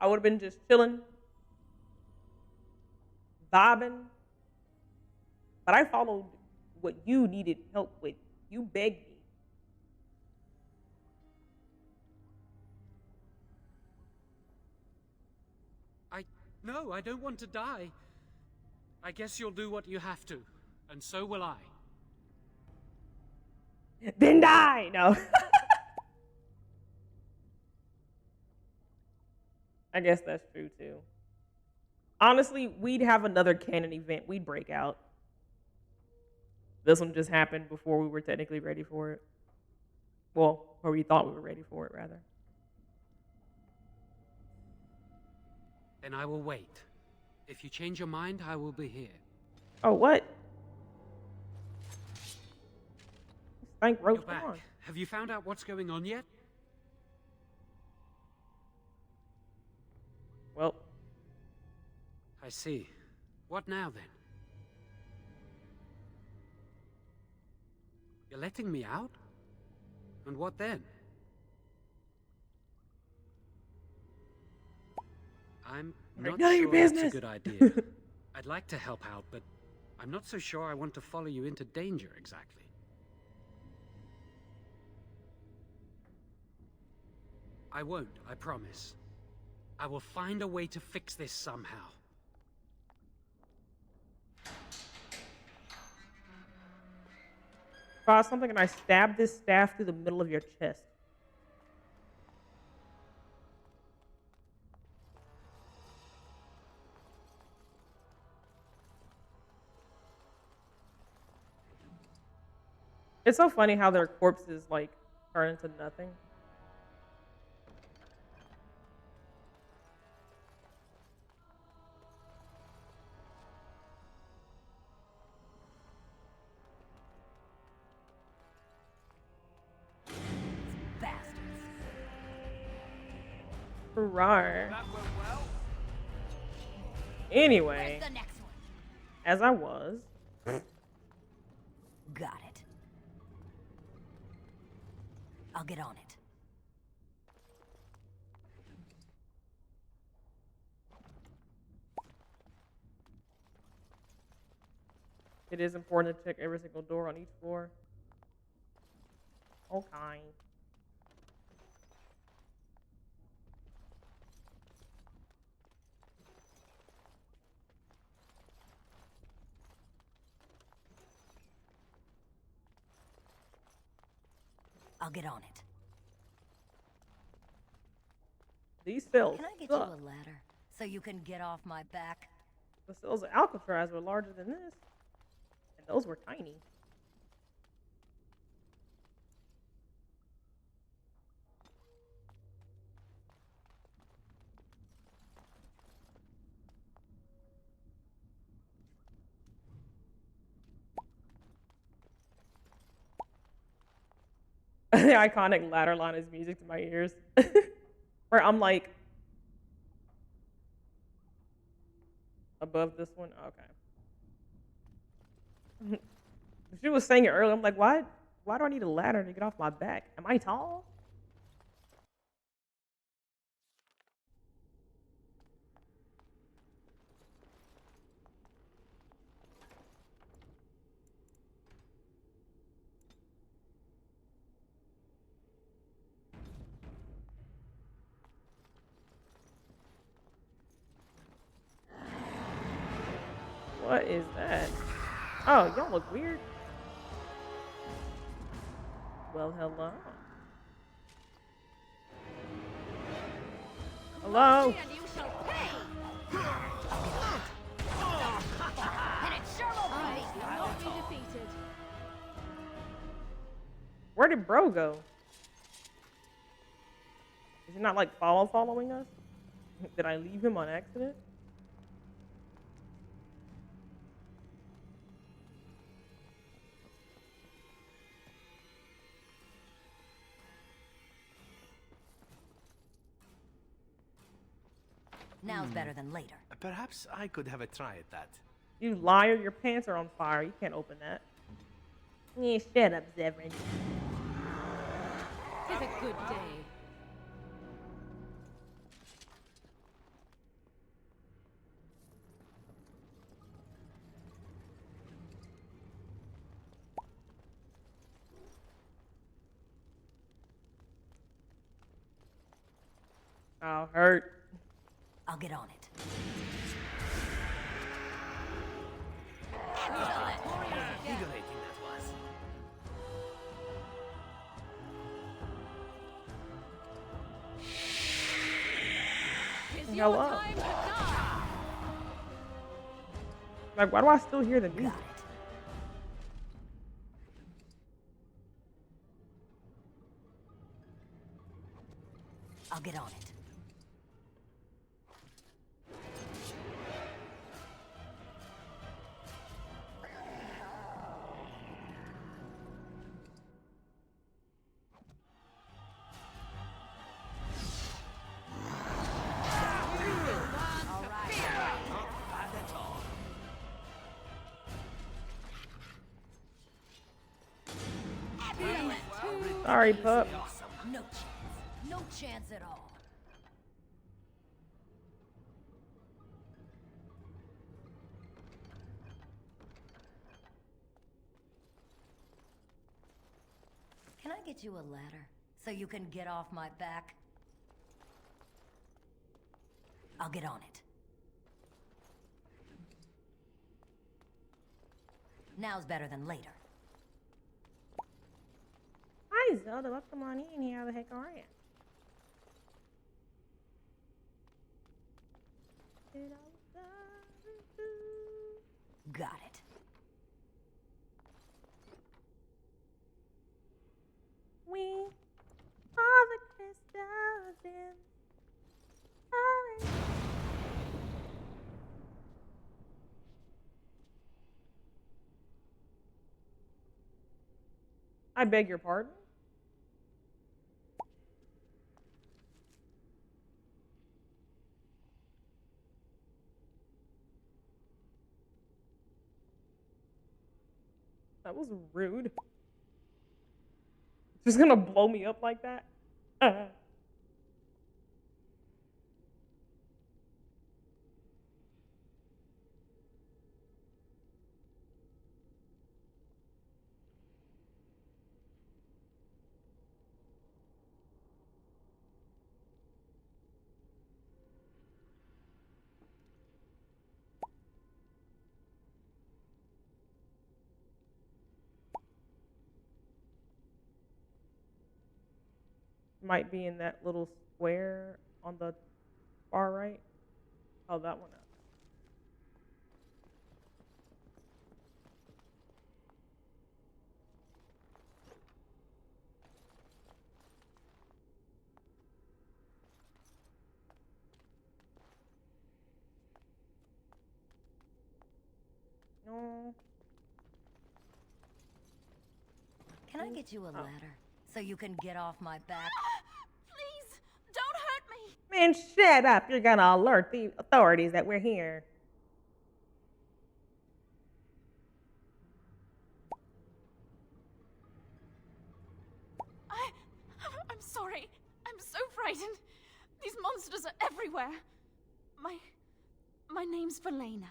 I would have been just chilling, vibing. But I followed what you needed help with. You begged me. No, I don't want to die. I guess you'll do what you have to, and so will I. Then die! No. I guess that's true too. Honestly, we'd have another canon event. We'd break out. This one just happened before we were technically ready for it. Well, or we thought we were ready for it, rather. Then I will wait. If you change your mind, I will be here. Oh, what? Thank Roach. You're back. Have you found out what's going on yet? Well, I see. What now, then? You're letting me out? And what then? I'm not sure that's a good idea. I'd like to help out, but I'm not so sure I want to follow you into danger exactly. I won't, I promise. I will find a way to fix this somehow. saw something and I stabbed this staff through the middle of your chest. It's so funny how their corpses, like, turn into nothing. Bastards. Rawr. Anyway, Where's the next one? as I was. Got it. I'll get on it. It is important to check every single door on each floor. Okay. I'll get on it. These cells Can I get suck. you a ladder so you can get off my back? The cells of Alcatraz were larger than this. And those were tiny. The iconic ladder line is music to my ears. Where I'm like above this one. Okay. She was saying it earlier. I'm like, why do I need a ladder to get off my back? Am I tall? What is that? Oh, y'all look weird. Well, hello. Hello? And you shall pay! And it sure will be. I will not be defeated. Where did bro go? Is he not like following us? Did I leave him on accident? Now's better than later. Perhaps I could have a try at that. You liar, your pants are on fire. You can't open that. Yeah, shut up, Zevran. Tis a good day. Oh, hurt. I'll get on it. Invigorating that was. Hello. Like, why do I still hear the music? I'll get on it. Sorry, pup. No chance. No chance at all. Can I get you a ladder so you can get off my back? I'll get on it. Now's better than later. Hi, Zelda. Welcome on in here. How the heck are you? Got it. We are the crystals in orange. I beg your pardon? That was rude. Just gonna blow me up like that? Might be in that little square on the far right. Oh, that one up. No. Can I get you a ladder so you can get off my back? Please, don't hurt me. Man, shut up. You're gonna alert the authorities that we're here. I'm sorry. I'm so frightened. These monsters are everywhere. My name's Valena.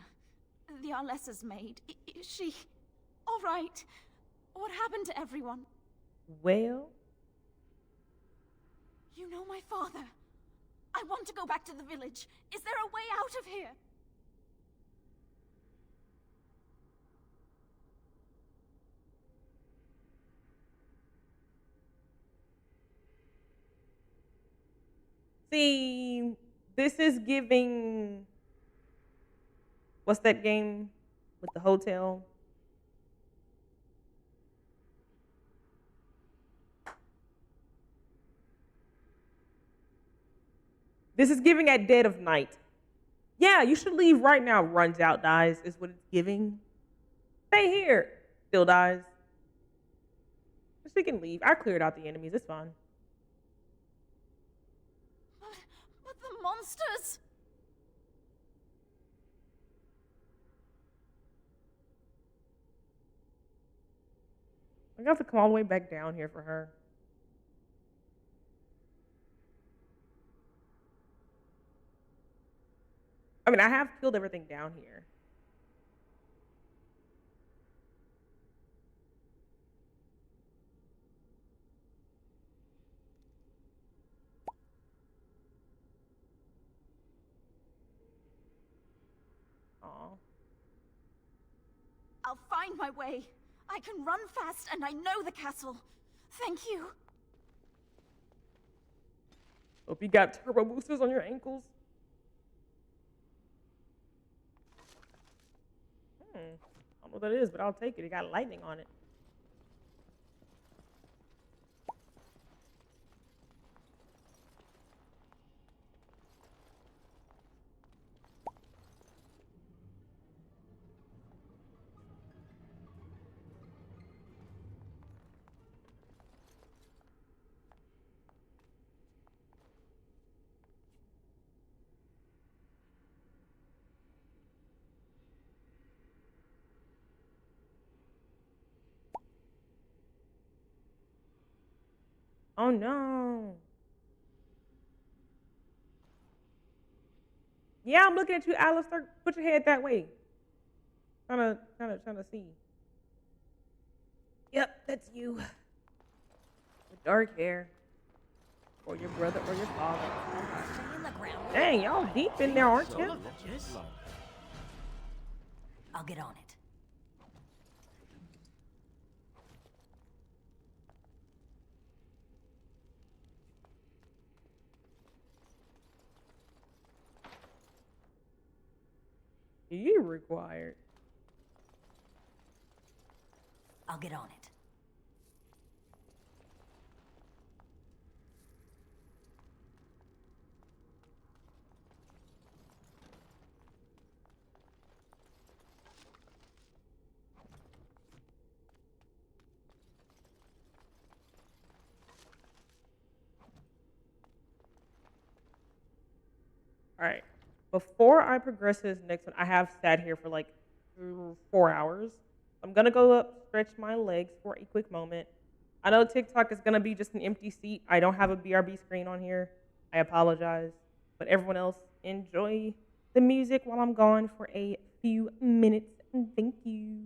The Arlessa's maid. Is she all right? What happened to everyone? Well? You know my father. I want to go back to the village. Is there a way out of here? See, this is giving... What's that game with the hotel? This is giving at dead of night. Yeah, you should leave right now. Runs out, dies, is what it's giving. Stay here. Still dies. She can leave. I cleared out the enemies. It's fine. But the monsters! I'm gonna have to come all the way back down here for her. I mean, I have killed everything down here. find my way. I can run fast and I know the castle. Thank you. Hope you got turbo boosters on your ankles. I don't know what that is, but I'll take it. It got lightning on it. Oh no. Yeah, I'm looking at you, Alistair. Put your head that way. Trying to see. Yep, that's you. With dark hair. Or your brother or your father. Dang, y'all deep in there, aren't you? I'll get on it. You required. I'll get on it. All right. Before I progress to this next one, I have sat here for like 4 hours. I'm going to go up, stretch my legs for a quick moment. I know TikTok is going to be just an empty seat. I don't have a BRB screen on here. I apologize. But everyone else, enjoy the music while I'm gone for a few minutes. And thank you.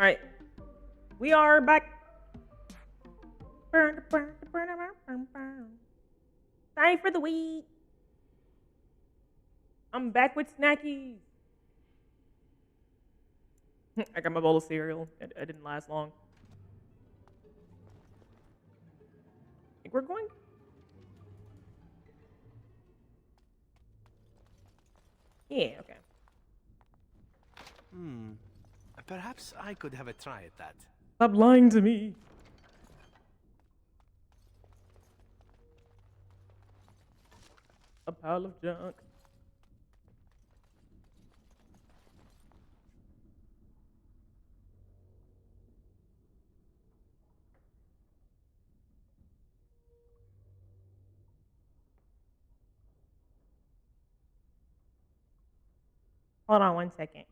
right. We are back. Time for the week. I'm back with snackies. I got my bowl of cereal. It didn't last long. I think we're going. Yeah, okay. Perhaps I could have a try at that. Stop lying to me. A pile of junk. Hold on 1 second.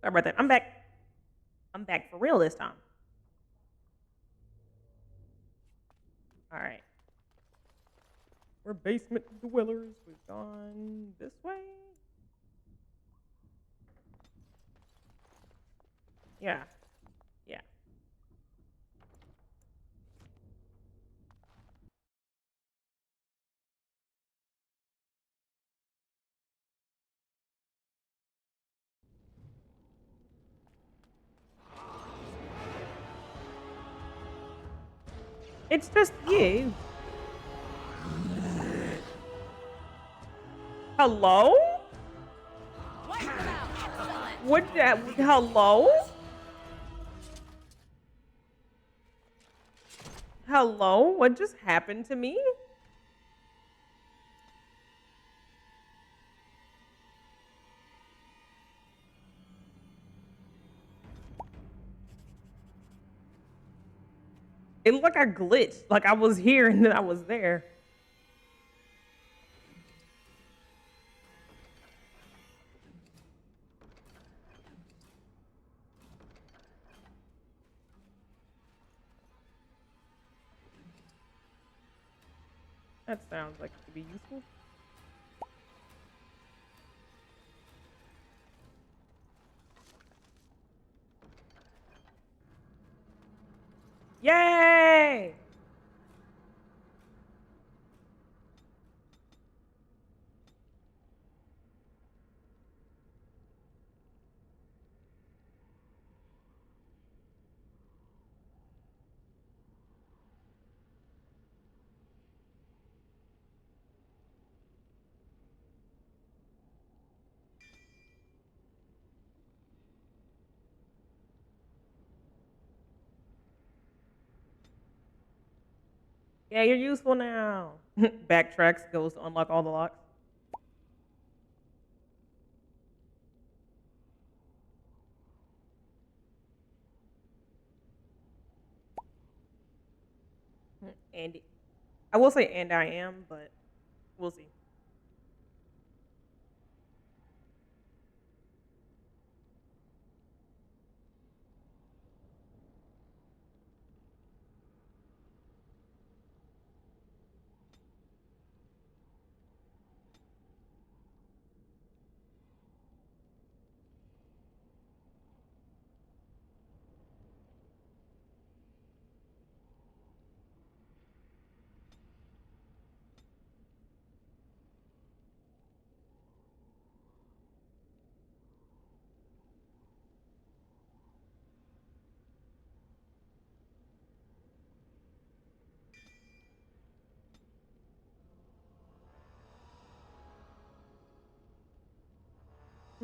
Sorry about that. I'm back. I'm back for real this time. All right. We're basement dwellers. We've gone this way. Yeah. Yeah. It's just you. Hello? What that? Hello? Hello? What just happened to me? It looked like I glitched. Like I was here and then I was there. That sounds like it could be useful. Yay! Yeah, you're useful now. Backtracks, goes to unlock all the locks. And I will say, and I am, but we'll see.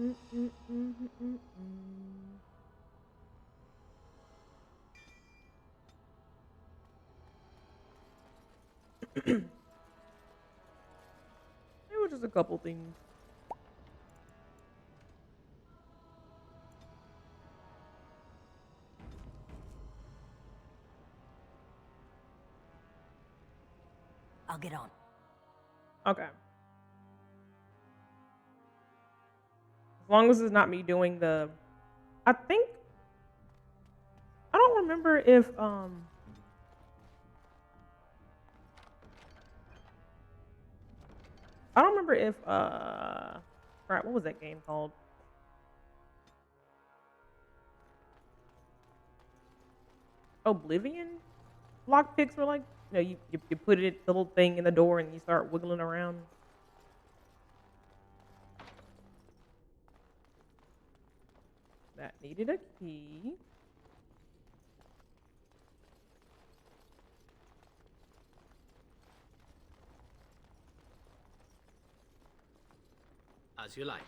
There were just a couple things. I'll get on. Okay. As long as it's not me doing the... I think... I don't remember if, I don't remember if, crap, what was that game called? Oblivion? Lockpicks were like, you know, you put it, the little thing in the door and you start wiggling around. That needed a key. As you like.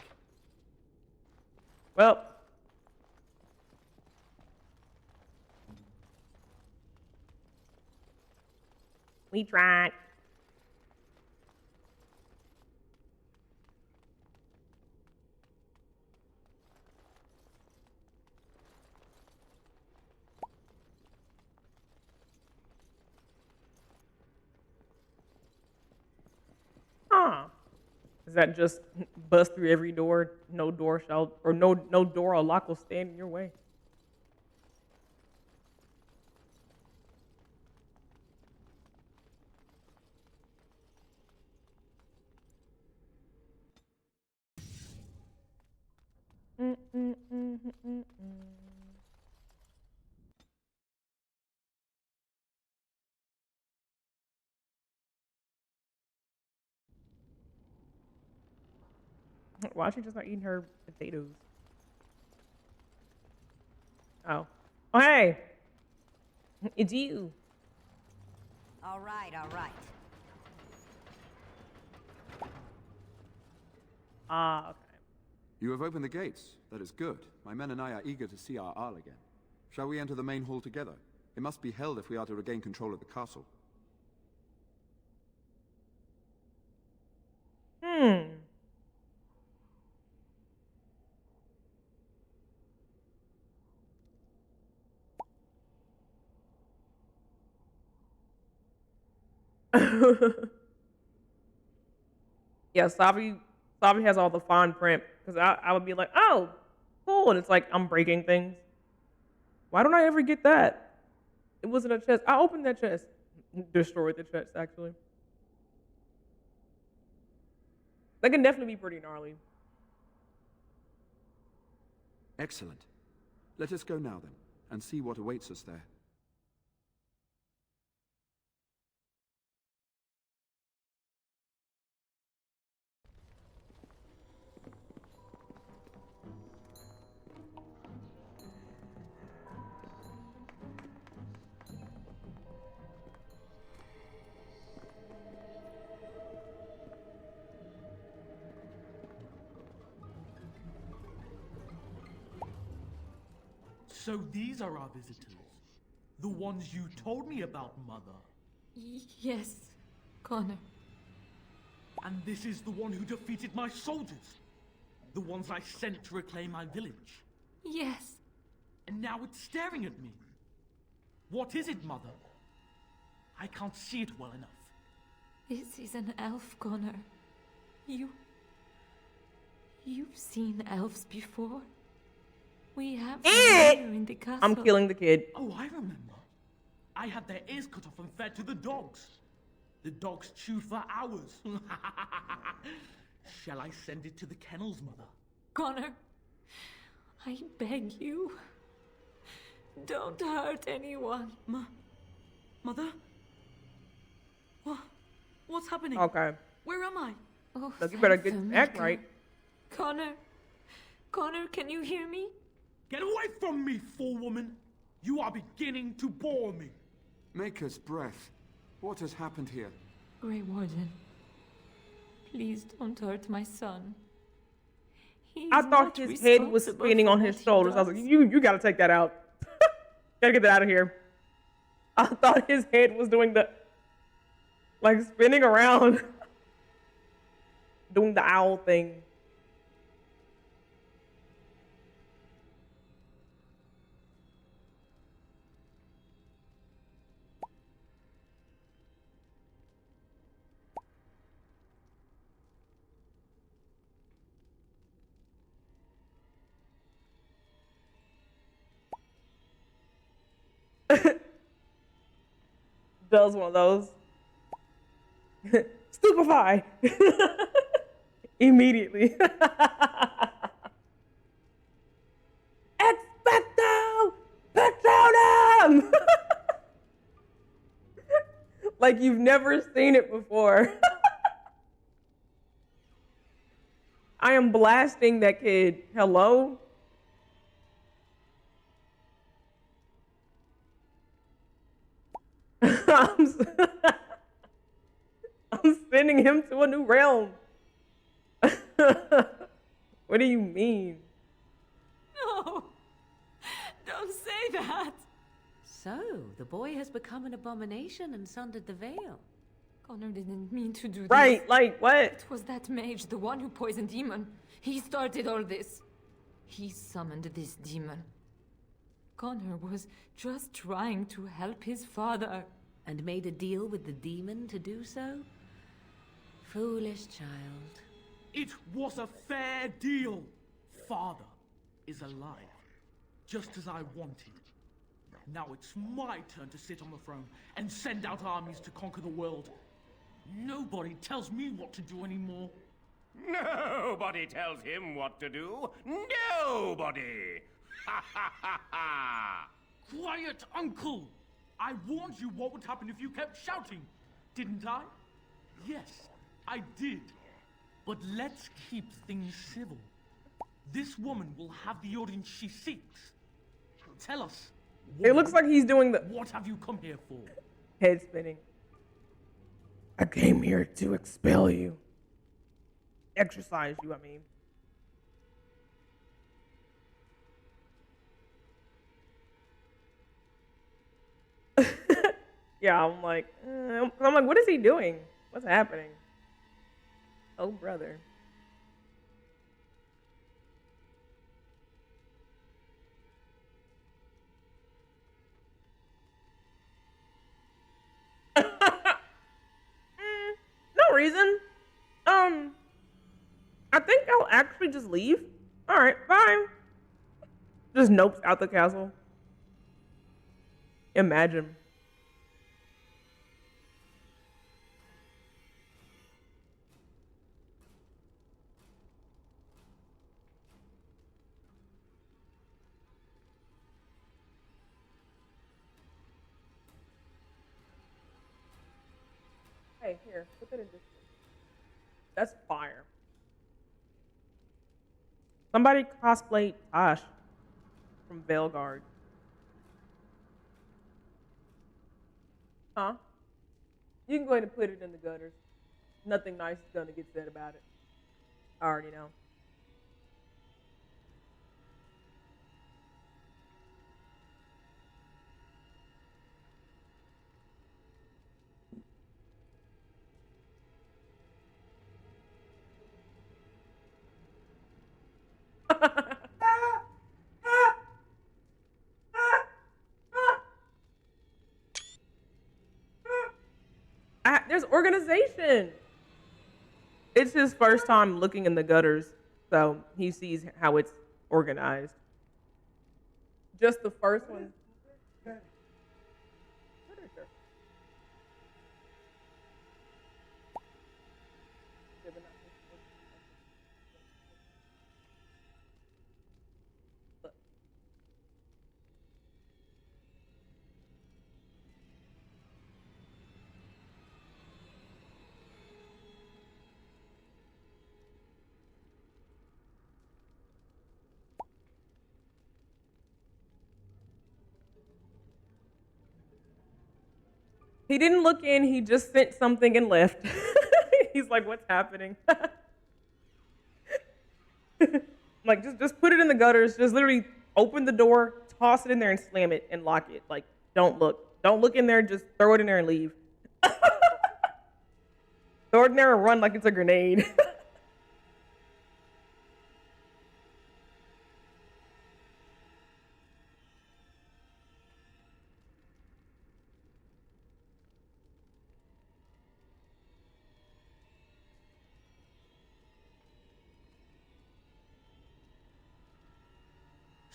Well. We tried. Huh. Is that just bust through every door? No door shall, or no door or lock will stand in your way. Why is she just not eating her potatoes? Oh. Oh, hey! It's you. All right, all right. Ah, okay. You have opened the gates. That is good. My men and I are eager to see our Arl again. Shall we enter the main hall together? It must be held if we are to regain control of the castle. Yeah, Savi has all the fine print because I would be like, oh, cool, and it's like I'm breaking things. Why don't I ever get that? It wasn't a chest. I opened that chest, destroyed the chest actually. They can definitely be pretty gnarly. Excellent. Let us go now, then, and see what awaits us there. So these are our visitors. The ones you told me about, Mother. Yes, Connor. And this is the one who defeated my soldiers. The ones I sent to reclaim my village. Yes. And now it's staring at me. What is it, Mother? I can't see it well enough. This is an elf, Connor. You've seen elves before? We have them here in the castle. I'm killing the kid. Oh, I remember. I had their ears cut off and fed to the dogs. The dogs chewed for hours. Shall I send it to the kennels, Mother? Connor, I beg you. Don't hurt anyone. Mother? What's happening? Okay. Where am I? Oh, Look, you better get act right. Connor, can you hear me? Get away from me, fool woman! You are beginning to bore me. Maker's breath. What has happened here? Grey Warden, please don't hurt my son. I thought his head was spinning on his shoulders. I was like, you gotta take that out. Gotta get that out of here. I thought his head was doing the, like, spinning around. Doing the owl thing. Does one of those. Stupefy. Immediately. Expecto Patronum! Like you've never seen it before. I am blasting that kid. Hello? I'm sending him to a new realm. What do you mean? No! Don't say that! So, the boy has become an abomination and sundered the veil. Connor didn't mean to do this. Right, like, what? It was that mage, the one who poisoned Demon. He started all this. He summoned this demon. Connor was just trying to help his father. And made a deal with the demon to do so? Foolish child. It was a fair deal. Father is alive, just as I wanted. Now it's my turn to sit on the throne and send out armies to conquer the world. Nobody tells me what to do anymore. Nobody tells him what to do. Nobody! Ha ha ha ha! Quiet, Uncle! I warned you what would happen if you kept shouting, didn't I? Yes, I did. But let's keep things civil. This woman will have the audience she seeks. Tell us. Woman, it looks like he's doing the... What have you come here for? Head spinning. I came here to expel you. Exercise you, I mean. Yeah, I'm like, what is he doing? What's happening? Oh, brother. No reason. I think I'll actually just leave. All right, bye. Just nopes out the castle. Imagine. Okay, here, put that in this. That's fire. Somebody cosplayed Tosh from Veilguard. Huh? You can go ahead and put it in the gutters. Nothing nice is gonna get said about it. I already know. There's organization. It's his first time looking in the gutters, so he sees how it's organized. Just the first one. He didn't look in, he just sent something and left. He's like, what's happening? Like, just put it in the gutters. Just literally open the door, toss it in there and slam it and lock it. Like, don't look. Don't look in there, just throw it in there and leave. Throw it in there and run like it's a grenade.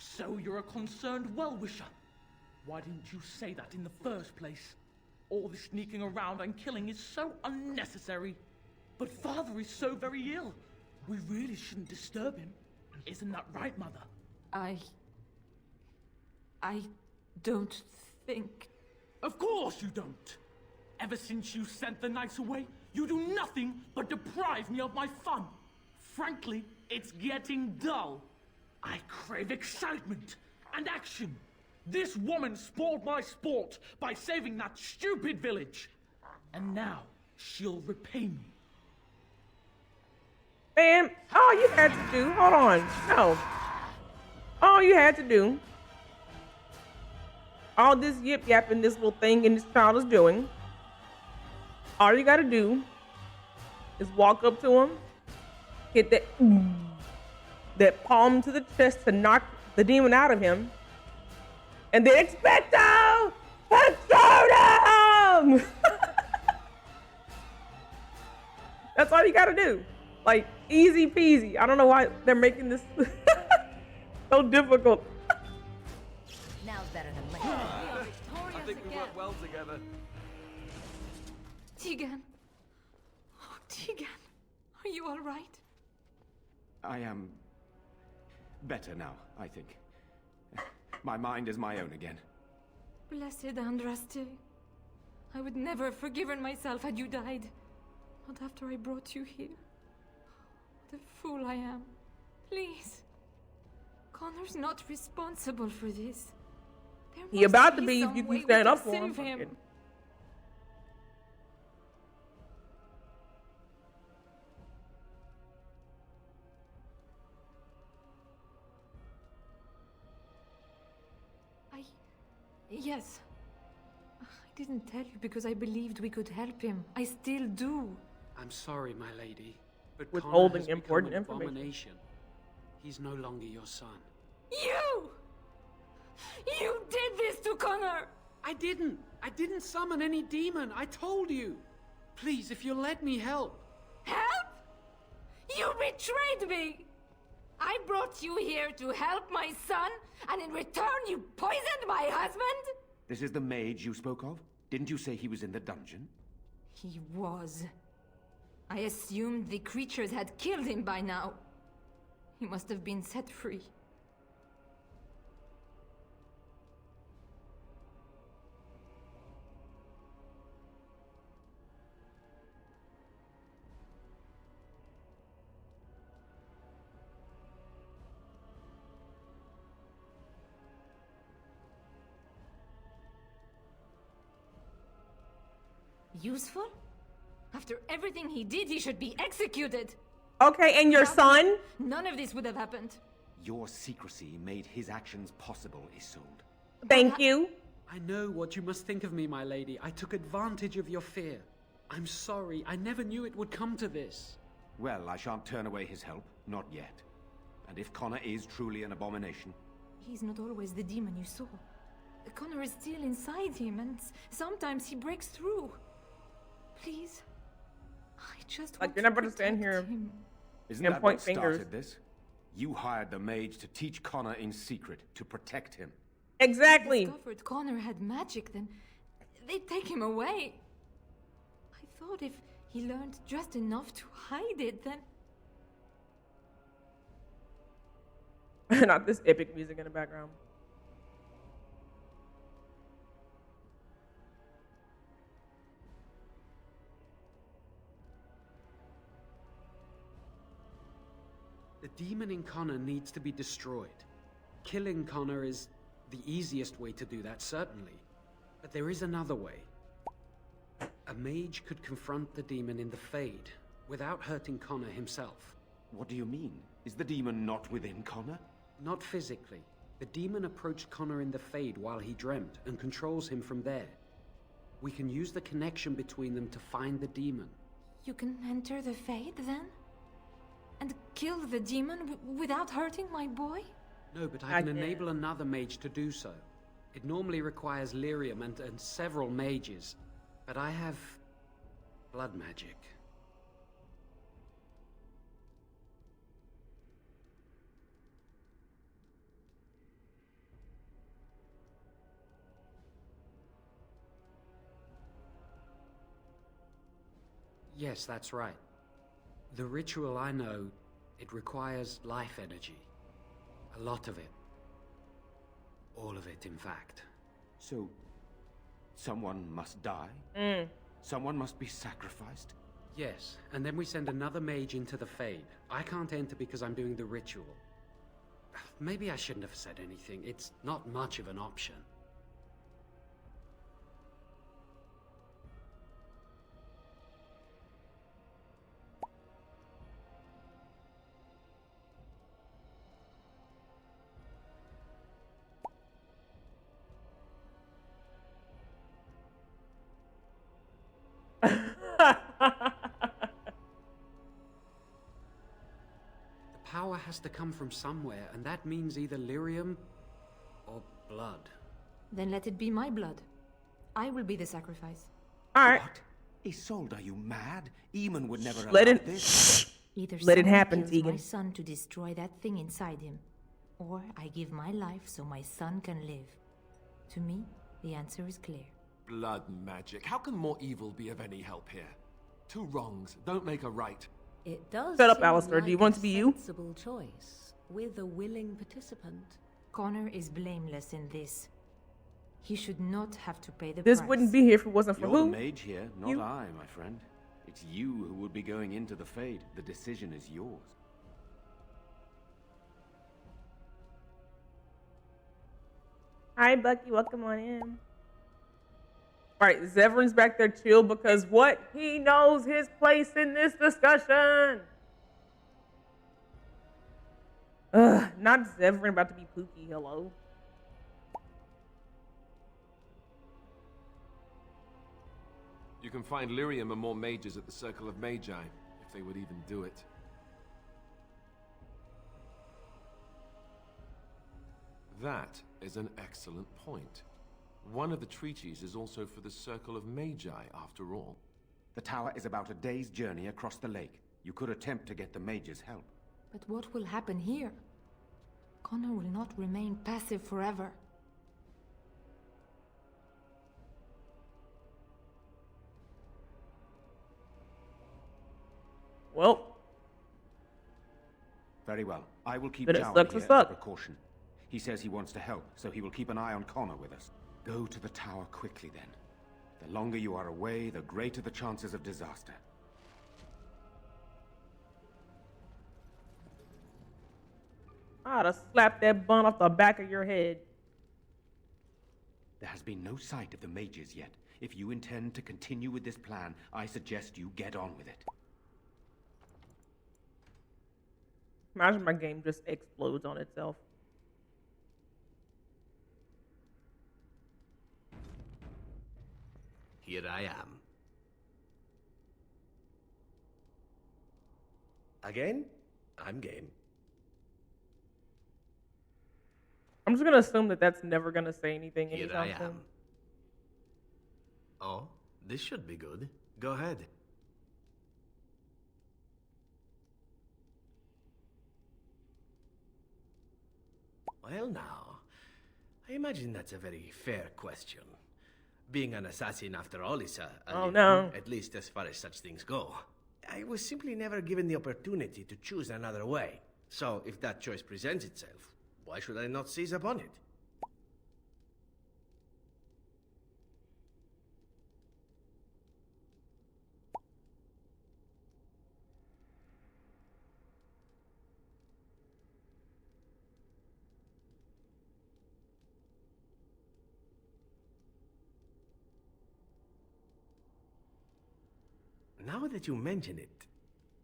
So you're a concerned well-wisher. Why didn't you say that in the first place? All this sneaking around and killing is so unnecessary. But Father is so very ill. We really shouldn't disturb him. Isn't that right, Mother? I don't think... Of course you don't! Ever since you sent the knights away, you do nothing but deprive me of my fun. Frankly, it's getting dull. I crave excitement and action. This woman spoiled my sport by saving that stupid village. And now she'll repay me. Man, all you had to do, hold on, no. All you had to do, all this yip yapping this little thing and this child is doing, all you gotta do is walk up to him, hit that palm to the chest to knock the demon out of him, and then expecto Patronum! That's all you gotta do. Like, easy peasy. I don't know why they're making this so difficult. Now's better than later. I think we work well together. Tegan. Oh, Tegan. Are you all right? I am better now, I think. My mind is my own again. Blessed Andraste. I would never have forgiven myself had you died. Not after I brought you here. What a fool I am. Please. Connor's not responsible for this. He about to be if you can stand up for him. Yes. I didn't tell you because I believed we could help him. I still do. I'm sorry, my lady, but withholding Connor has important become an information. abomination. He's no longer your son. You! You did this to Connor! I didn't summon any demon. I told you. Please, if you'll let me help. Help? You betrayed me! I brought you here to help my son, and in return you poisoned my husband? This is the mage you spoke of? Didn't you say he was in the dungeon? He was. I assumed the creatures had killed him by now. He must have been set free. Useful? After everything he did, he should be executed. Okay, and your son? None of this would have happened. Your secrecy made his actions possible, Isolde. Thank you. I know what you must think of me, my lady. I took advantage of your fear. I'm sorry. I never knew it would come to this. Well, I shan't turn away his help. Not yet. And if Connor is truly an abomination... He's not always the demon you saw. Connor is still inside him, and sometimes he breaks through. Please. I just want you're not about to stand here Isn't and that point what fingers. started this? You hired the mage to teach Connor in secret, to protect him. Exactly. If they discovered Connor had magic, then they'd take him away. I thought if he learned just enough to hide it, then... Not this epic music in the background. The demon in Connor needs to be destroyed. Killing Connor is the easiest way to do that, certainly. But there is another way. A mage could confront the demon in the Fade, without hurting Connor himself. What do you mean? Is the demon not within Connor? Not physically. The demon approached Connor in the Fade while he dreamt, and controls him from there. We can use the connection between them to find the demon. You can enter the Fade, then? And kill the demon without hurting my boy? No, but I can enable another mage to do so. It normally requires lyrium and several mages. But I have... blood magic. Yes, that's right. The ritual I know, it requires life energy. A lot of it. All of it, in fact. So, someone must die? Someone must be sacrificed? Yes, and then we send another mage into the Fade. I can't enter because I'm doing the ritual. Maybe I shouldn't have said anything. It's not much of an option. Power has to come from somewhere, and that means either lyrium or blood. Then let it be my blood. I will be the sacrifice. Alright. What? Isolde, are you mad? Eamon would never Let allow it- this. Either Let it someone happen, kills Tegan. my son to destroy that thing inside him, or I give my life so my son can live. To me, the answer is clear. Blood magic. How can more evil be of any help here? Two wrongs don't make a right. It does Shut up, seem Alistair. Do you want like to be a you? sensible choice, with a willing participant. Connor is blameless in this. He should not have to pay the This price. wouldn't be here if it wasn't for You're the who? mage here, not You. I, my friend. It's you who would be going into the Fade. The decision is yours. Hi, Bucky. Welcome on in. Alright, Zevran's back there chill because what? He knows his place in this discussion. Ugh, not Zevran about to be Pookie. Hello. You can find lyrium and more mages at the Circle of Magi, if they would even do it. That is an excellent point. One of the treaties is also for the Circle of Magi, after all. The tower is about a day's journey across the lake. You could attempt to get the mage's help. But what will happen here? Connor will not remain passive forever. Well. Very well. I will keep Then it Jowan sucks here to as a suck. precaution. He says he wants to help, so he will keep an eye on Connor with us. Go to the tower quickly, then. The longer you are away, the greater the chances of disaster. I'd have slapped that bun off the back of your head. There has been no sight of the mages yet. If you intend to continue with this plan, I suggest you get on with it. Imagine my game just explodes on itself. Here I am. Again? I'm game. I'm just gonna assume that that's never gonna say anything Here anytime I soon. am. Oh, this should be good. Go ahead. Well, now, I imagine that's a very fair question. Being an assassin, after all, is a Oh, living, no. at least as far as such things go. I was simply never given the opportunity to choose another way. So, if that choice presents itself, why should I not seize upon it? Now that you mention it,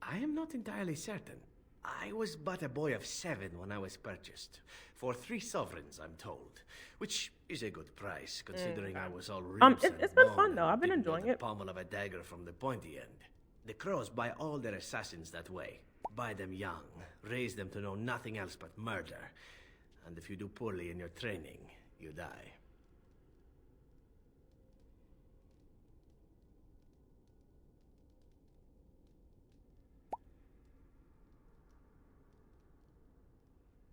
I am not entirely certain. I was but a boy of 7 when I was purchased. For 3 sovereigns, I'm told. Which is a good price, considering I was all ribs and it's been bone fun though. and I've been didn't know enjoying the it. pommel of a dagger from the pointy end. The Crows buy all their assassins that way. Buy them young, raise them to know nothing else but murder. And if you do poorly in your training, you die.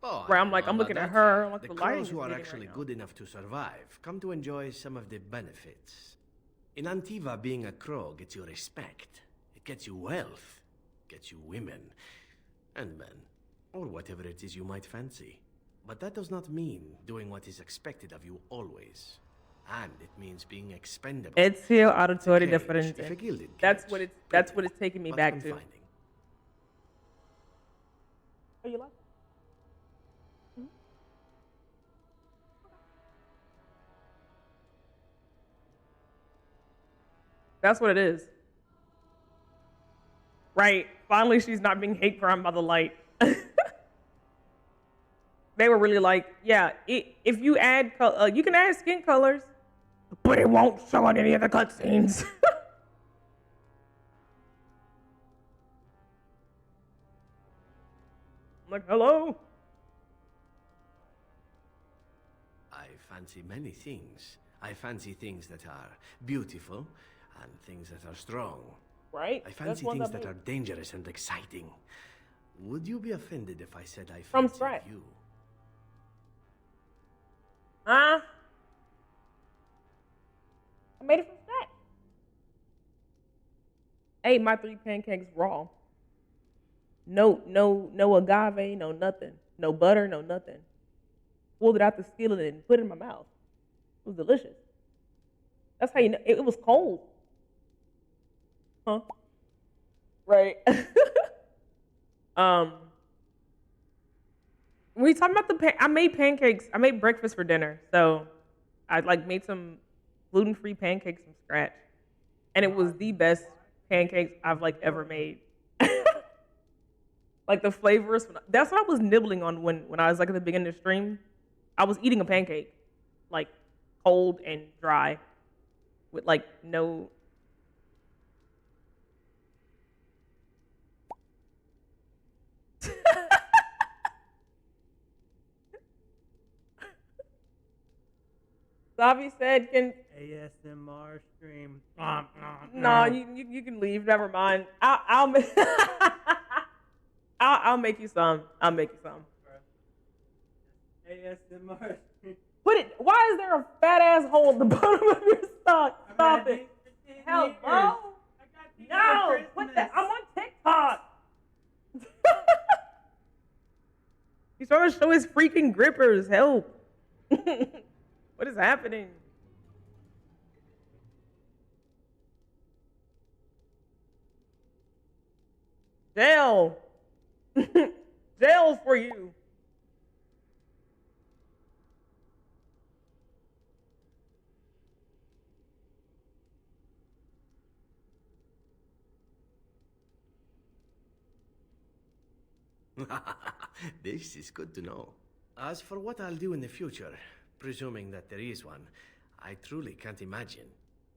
Oh, Where I I'm don't like, know I'm about looking at that. her, I'm like, the the lighting crows is who are bleeding actually right now. good enough to survive come to enjoy some of the benefits. In Antiva, being a crow gets you respect. It gets you wealth. Gets you women. And men. Or whatever it is you might fancy. But that does not mean doing what is expected of you always. And it means being expendable. It's still auditory It's a cage, difference. if a gilded That's cage. what it's taking me But back to. confining. Oh, you like? That's what it is. Right. Finally, she's not being hate crime by the light. They were really like, yeah, if you add, you can add skin colors, but it won't show on any of the cutscenes. I'm like, hello? I fancy many things. I fancy things that are beautiful and things that are strong. Right? I That's fancy one things that that I are dangerous and exciting. Would you be offended if I said I From fancy scratch. you? Huh? I made it from scratch. I ate my 3 pancakes raw. No agave, no nothing. No butter, no nothing. Pulled it out the skillet and put it in my mouth. It was delicious. That's how you know it was cold. Huh? Right. We talking about I made pancakes. I made breakfast for dinner. So I like made some gluten-free pancakes from scratch. And it was the best pancakes I've like ever made. Like the flavors, that's what I was nibbling on when I was like at the beginning of the stream. I was eating a pancake, like cold and dry, with like no. Zavi said, "Can ASMR stream. no, you can leave. Never mind. I'll I'll make you some. I'll make you some. ASMR stream. Put it. Why is there a fat ass hole at the bottom of your sock? Stop it. Hello. No, put that. I'm on TikTok. He's trying to show his freaking grippers. Help. What is happening? Jail. Jail for you. This is good to know. As for what I'll do in the future, presuming that there is one, I truly can't imagine.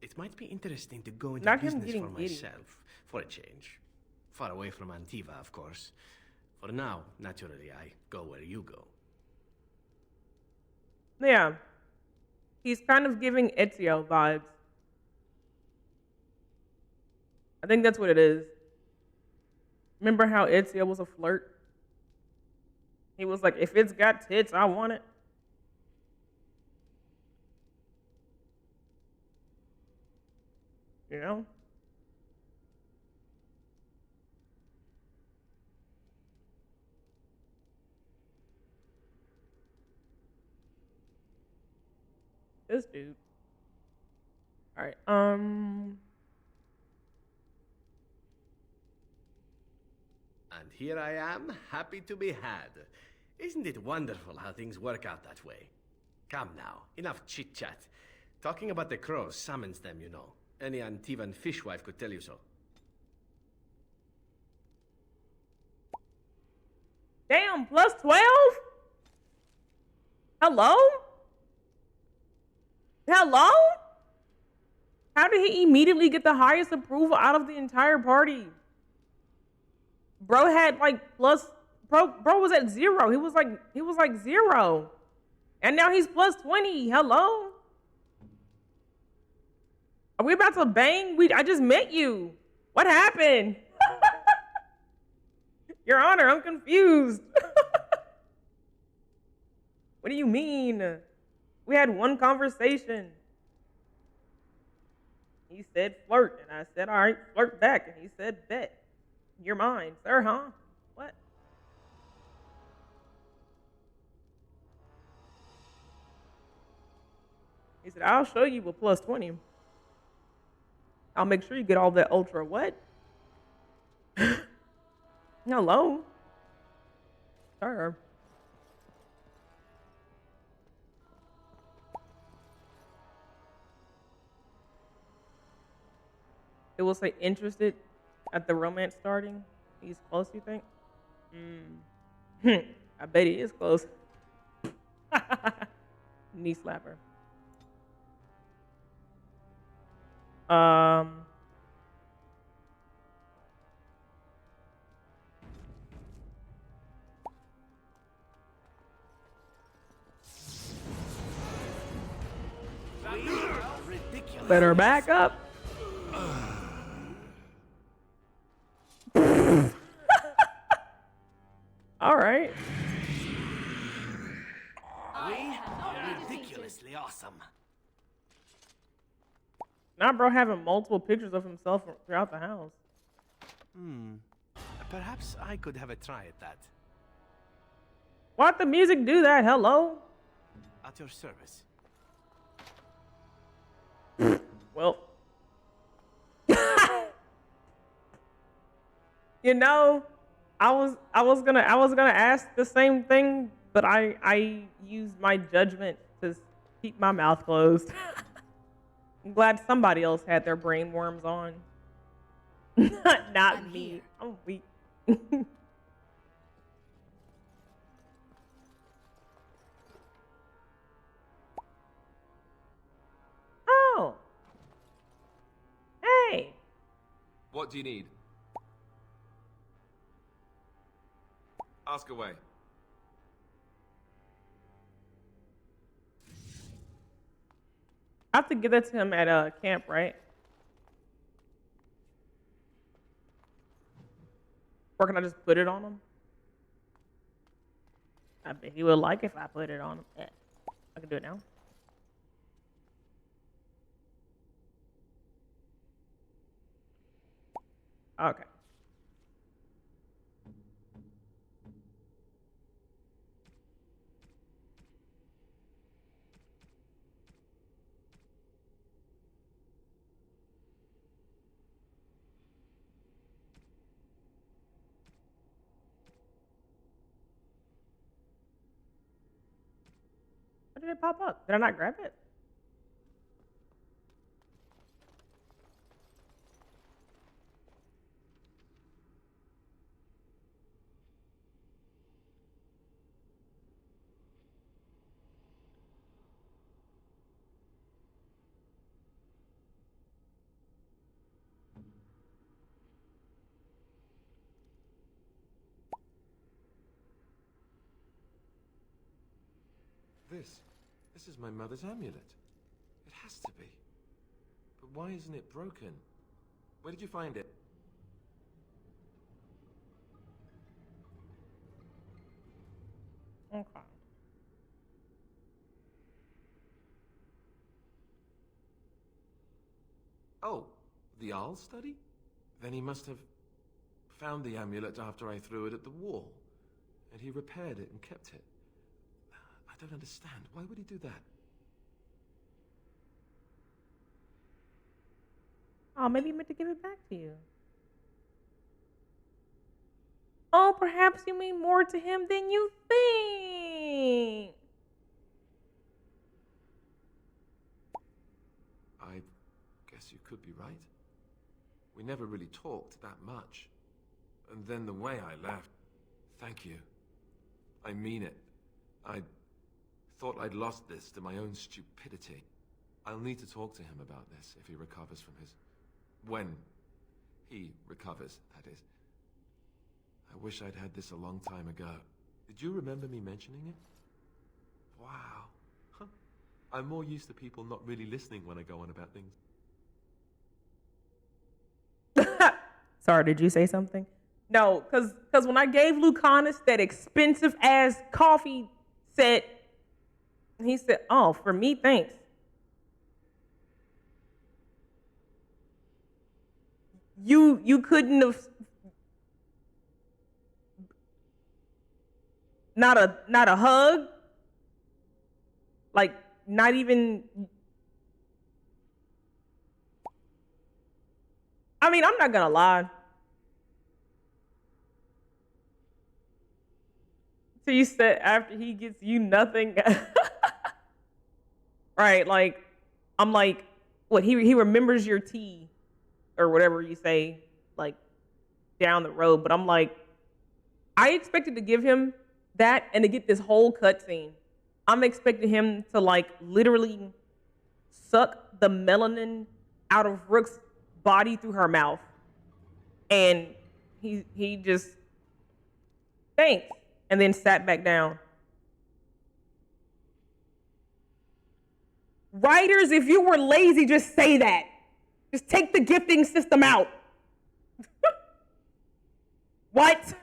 It might be interesting to go into Not him business getting for giddy. myself, for a change. Far away from Antiva, of course. For now, naturally, I go where you go. Yeah. He's kind of giving Ezio vibes. I think that's what it is. Remember how Ezio was a flirt? He was like, if it's got tits, I want it. You know? This dude. All right. And here I am, happy to be had. Isn't it wonderful how things work out that way? Come now, enough chit-chat. Talking about the crows summons them, you know. Any Antivan fishwife could tell you so. Damn, plus 12? Hello? Hello? How did he immediately get the highest approval out of the entire party? Bro had like plus bro was at 0. He was like 0. And now he's plus 20. Hello? Are we about to bang? I just met you. What happened? Your Honor, I'm confused. What do you mean? We had one conversation. He said flirt, and I said, all right, flirt back. And he said, bet. You're mine. Sir, huh? What? He said, I'll show you a plus 20. I'll make sure you get all that ultra what? Hello? Sir. It will say interested at the romance starting. He's close, you think? I bet he is close. Knee slapper. Better back up. All right. Ridiculously awesome. Now, bro, having multiple pictures of himself throughout the house. Perhaps I could have a try at that. Why'd the music do that? Hello? At your service. Well. You know, I was gonna ask the same thing, but I used my judgment to keep my mouth closed. I'm glad somebody else had their brain worms on. Not me. I'm weak. Oh. Hey. What do you need? Ask away. I have to give that to him at camp, right? Or can I just put it on him? I bet he would like if I put it on him. Yeah. I can do it now. Okay. How did it pop up? Did I not grab it? this? This is my mother's amulet. It has to be. But why isn't it broken? Where did you find it? Okay. Oh, the Arl study? Then he must have found the amulet after I threw it at the wall. And he repaired it and kept it. I don't understand. Why would he do that? Oh, maybe he meant to give it back to you. Oh, perhaps you mean more to him than you think. I guess you could be right. We never really talked that much. And then the way I left... Thank you. I mean it. I thought I'd lost this to my own stupidity. I'll need to talk to him about this if he recovers from his... When he recovers, that is. I wish I'd had this a long time ago. Did you remember me mentioning it? Wow. Huh. I'm more used to people not really listening when I go on about things. Sorry, did you say something? No, because when I gave Lucanus that expensive ass coffee set, he said, "Oh, for me, thanks." You couldn't have not a hug, like not even. I mean, I'm not gonna lie. So you said after he gets you nothing, right? Like, I'm like, what? He remembers your tea, or whatever you say, like down the road. But I'm like, I expected to give him that and to get this whole cutscene. I'm expecting him to like literally suck the melanin out of Rook's body through her mouth, and he just thanks and then sat back down. Writers, if you were lazy, just say that. Just take the gifting system out. What?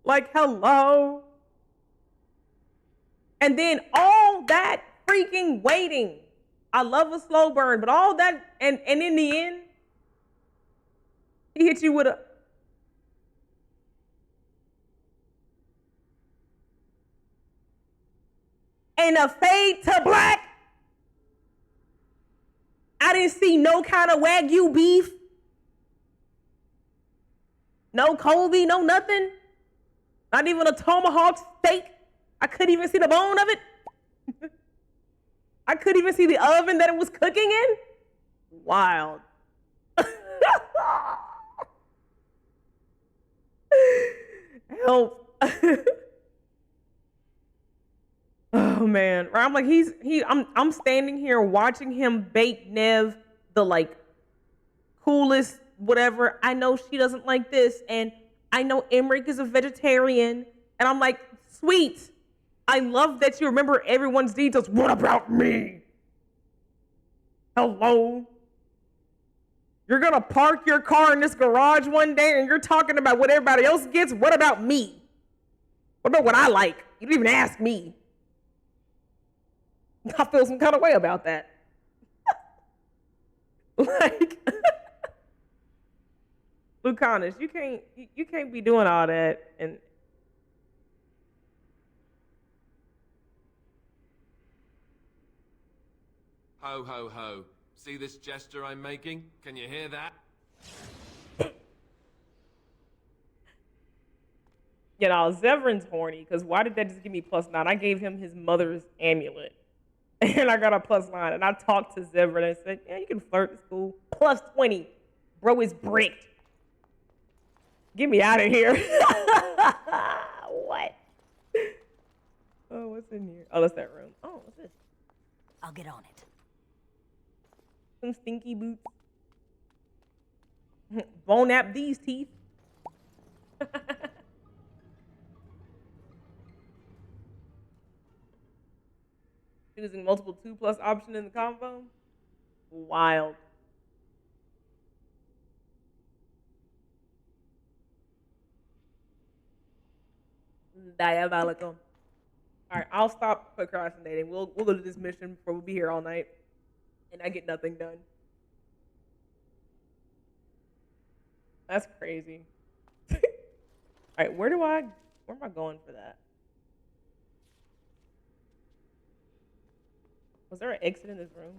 Like, hello? And then all that freaking waiting. I love a slow burn, but all that, and in the end, he hit you with a... And a fade to black. I didn't see no kind of Wagyu beef. No Kobe, no nothing. Not even a tomahawk steak. I couldn't even see the bone of it. I couldn't even see the oven that it was cooking in. Wild. Help. Oh man, I'm like I'm standing here watching him bake Nev the like coolest whatever. I know she doesn't like this, and I know Emmerich is a vegetarian, and I'm like, sweet. I love that you remember everyone's details. What about me? Hello? You're gonna park your car in this garage one day and you're talking about what everybody else gets? What about me? What about what I like? You didn't even ask me. I feel some kind of way about that. Like, Lucanus, you can't be doing all that. And Ho, ho, ho. See this gesture I'm making? Can you hear that? You know, Zevran's horny, because why did that just give me +9? I gave him his mother's amulet. And I got a +9. And I talked to Zevran and said, yeah, you can flirt at school. +20. Bro is bricked. Get me out of here. What? Oh, what's in here? Oh, that's that room. Oh, what's this? I'll get on it. Some stinky boots. Bone up these teeth. Choosing multiple 2+ option in the combo. Wild. Diabolical. All right, I'll stop procrastinating. We'll go to this mission before we'll be here all night, and I get nothing done. That's crazy. All right, where am I going for that? Was there an exit in this room?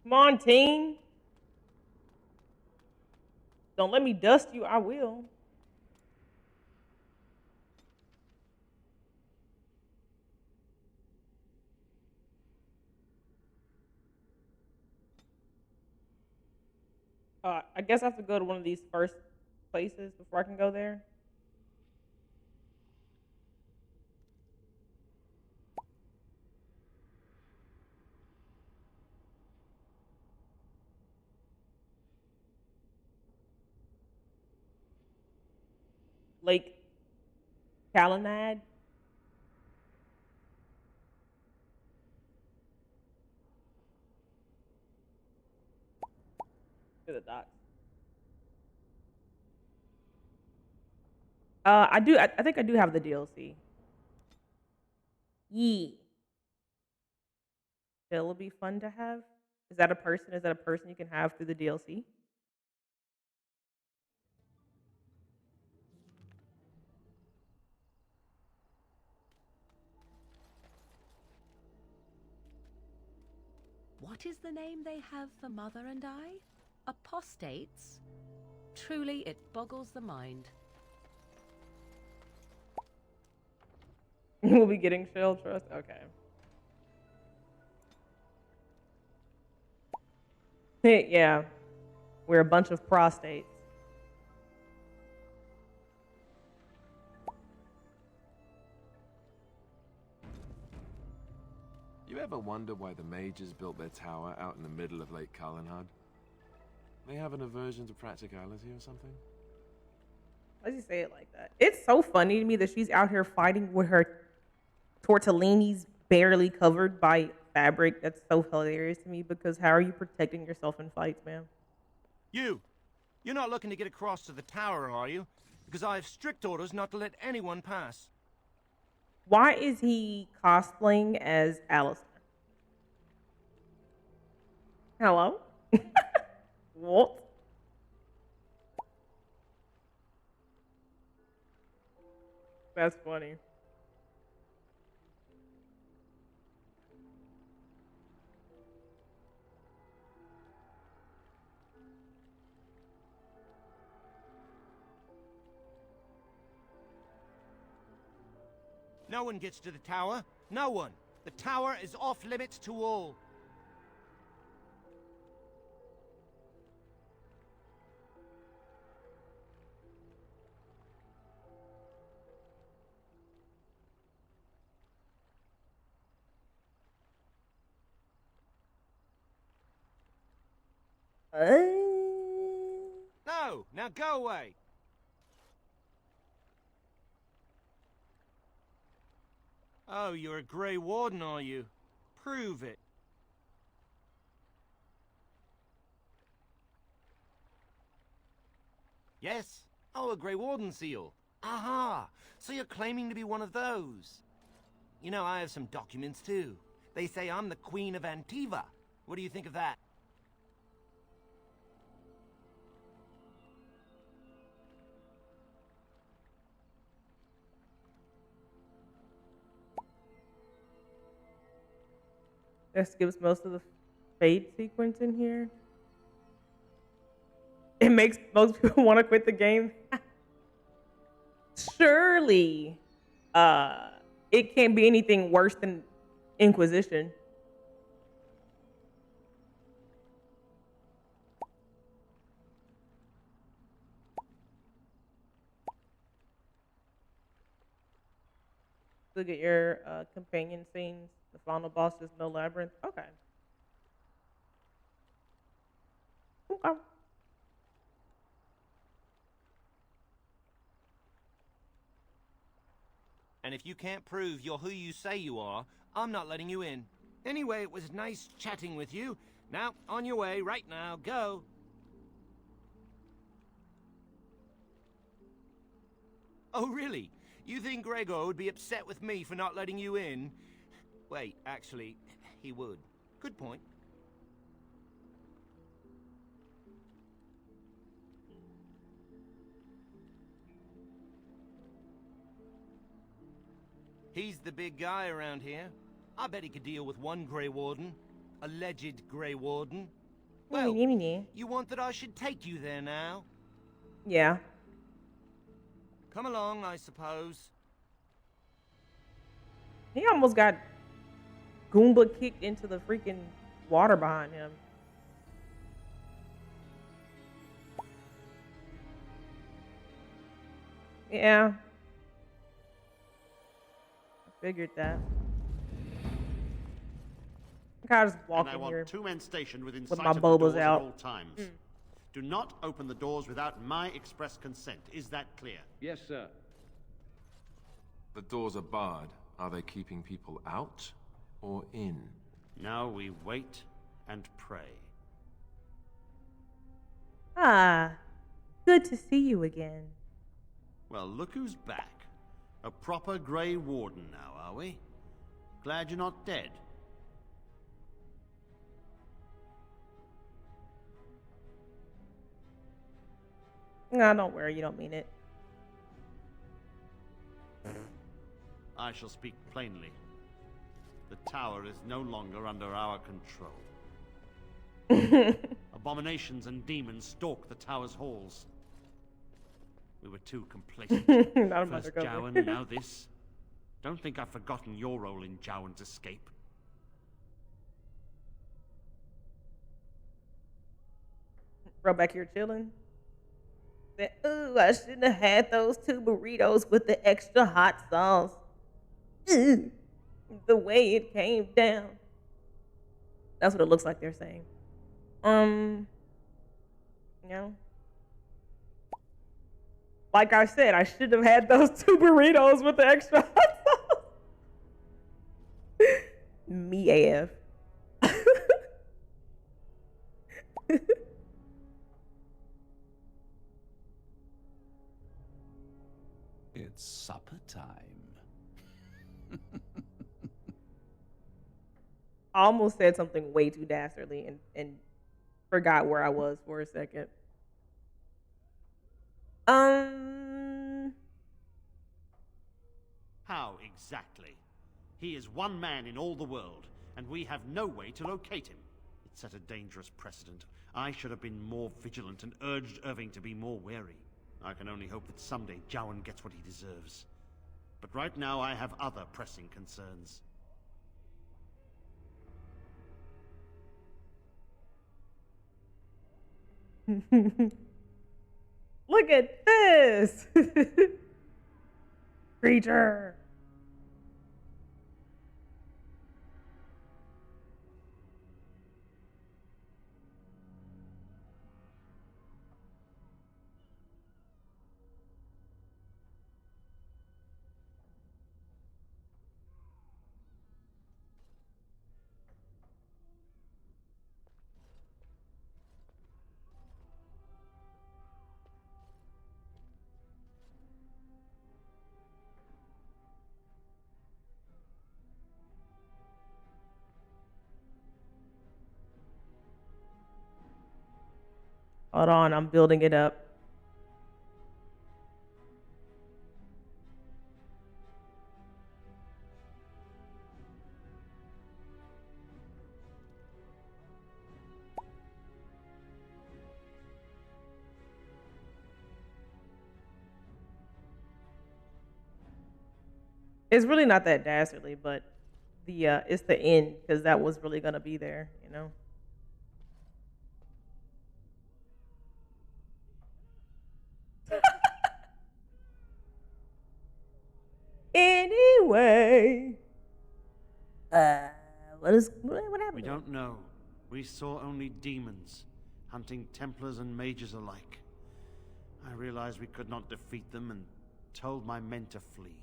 Come on, team. Don't let me dust you. I will. I guess I have to go to one of these first places before I can go there. Lake Calenad. To the docks. I do. I think I do have the DLC. Yeah. It'll be fun to have. Is that a person? Is that a person you can have through the DLC? What is the name they have for Mother and I? Apostates? Truly, it boggles the mind. We'll be getting Shell Trust? Okay. Yeah. We're a bunch of prostates. You ever wonder why the mages built their tower out in the middle of Lake Calenhad? They have an aversion to practicality or something? Why'd you say it like that? It's so funny to me that she's out here fighting with her tortellinis barely covered by fabric. That's so hilarious to me because how are you protecting yourself in fights, man? You're not looking to get across to the tower, are you? Because I have strict orders not to let anyone pass. Why is he cosplaying as Alistair? Hello? What? That's funny. No one gets to the tower. No one. The tower is off limits to all. No, now go away. Oh, you're a Grey Warden, are you? Prove it. Yes? Oh, a Grey Warden seal. Aha! So you're claiming to be one of those. You know, I have some documents too. They say I'm the Queen of Antiva. What do you think of that? That skips most of the fade sequence in here. It makes most people want to quit the game. Surely, it can't be anything worse than Inquisition. Look at your companion scenes. The final boss is no labyrinth. Okay. Okay. And if you can't prove you're who you say you are, I'm not letting you in. Anyway, it was nice chatting with you. Now, on your way, right now, go. Oh, really? You think Gregor would be upset with me for not letting you in? Wait, actually, he would. Good point. He's the big guy around here. I bet he could deal with one Grey Warden. Alleged Grey Warden. Well, you want that I should take you there now? Yeah. Come along, I suppose. He almost got Goomba kicked into the freaking water behind him. Yeah. I figured that. I was walking and I want here 2 men stationed within with sight my of the doors bobas at out. all times. Do not open the doors without my express consent. Is that clear? Yes, sir. The doors are barred. Are they keeping people out or in? Now we wait and pray. Ah, good to see you again. Well, look who's back. A proper Grey Warden now, are we? Glad you're not dead. No, don't worry, you don't mean it. I shall speak plainly. The tower is no longer under our control. Abominations and demons stalk the tower's halls. We were too complacent. Not First Jowan, now this. Don't think I've forgotten your role in Jowan's escape. Bro, back here chilling. Said, ooh, I shouldn't have had those 2 burritos with the extra hot sauce. Ooh, the way it came down. That's what it looks like they're saying. You know? Like I said, I should have had those 2 burritos with the extra hot sauce. Me AF. It's supper time. I almost said something way too dastardly and forgot where I was for a second. How exactly? He is one man in all the world, and we have no way to locate him. It set a dangerous precedent. I should have been more vigilant and urged Irving to be more wary. I can only hope that someday Jowan gets what he deserves. But right now I have other pressing concerns. Look at this! Creature! Hold on, I'm building it up. It's really not that dastardly, but it's the end because that was really gonna be there, you know. Anyway, what happened? We don't know. We saw only demons, hunting Templars and mages alike. I realized we could not defeat them and told my men to flee.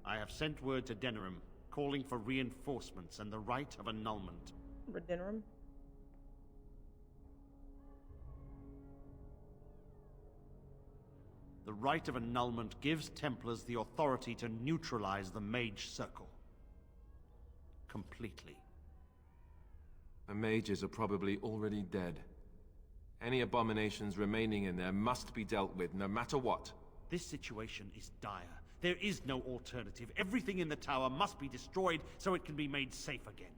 I have sent word to Denerim, calling for reinforcements and the right of annulment. Denerim. The right of annulment gives Templars the authority to neutralize the Mage Circle. Completely. The mages are probably already dead. Any abominations remaining in there must be dealt with, no matter what. This situation is dire. There is no alternative. Everything in the tower must be destroyed so it can be made safe again.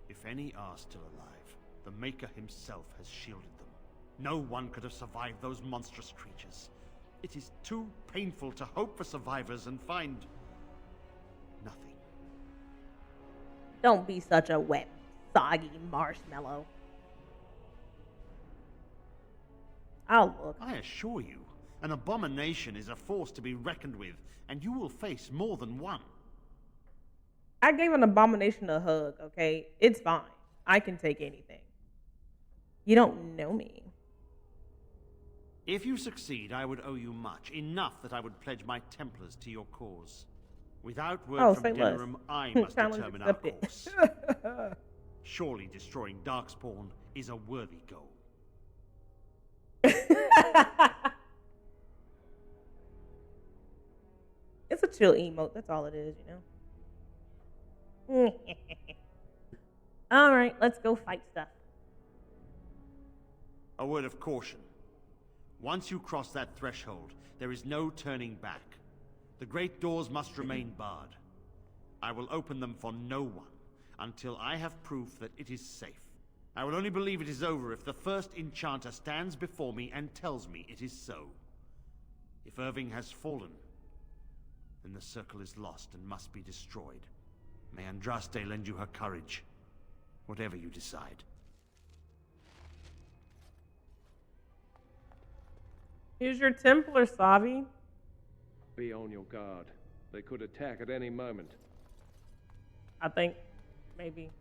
If any are still alive, the Maker himself has shielded them. No one could have survived those monstrous creatures. It is too painful to hope for survivors and find nothing. Don't be such a wet, soggy marshmallow. I'll look. I assure you, an abomination is a force to be reckoned with, and you will face more than one. I gave an abomination a hug, okay? It's fine. I can take anything. You don't know me. If you succeed, I would owe you much. Enough that I would pledge my Templars to your cause. Without word from Denerim, I must determine our course. Surely destroying Darkspawn is a worthy goal. It's a chill emote. That's all it is, you know? All right, let's go fight stuff. A word of caution. Once you cross that threshold, there is no turning back. The great doors must remain barred. I will open them for no one until I have proof that it is safe. I will only believe it is over if the first enchanter stands before me and tells me it is so. If Irving has fallen, then the circle is lost and must be destroyed. May Andraste lend you her courage, whatever you decide. Here's your Templar, Savi. Be on your guard. They could attack at any moment. I think, maybe.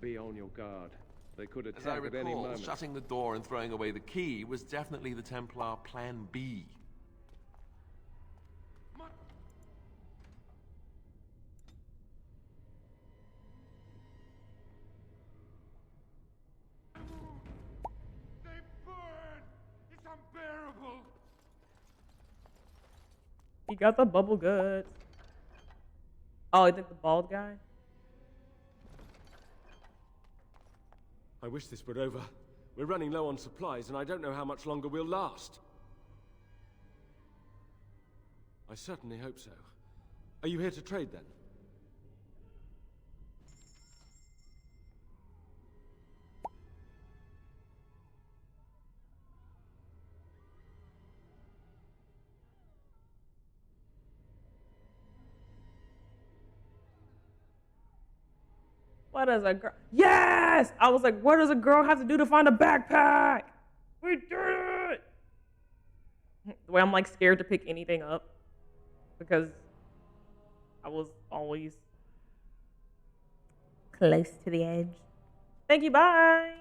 Be on your guard. They could As I attack at any recall, moment. shutting the door and throwing away the key was definitely the Templar Plan B. He got the bubble guts. Oh, I think the bald guy? I wish this were over. We're running low on supplies, and I don't know how much longer we'll last. I certainly hope so. Are you here to trade, then? What does a girl? Yes! I was like, what does a girl have to do to find a backpack? We did it! The way I'm like scared to pick anything up because I was always close to the edge. Thank you, bye!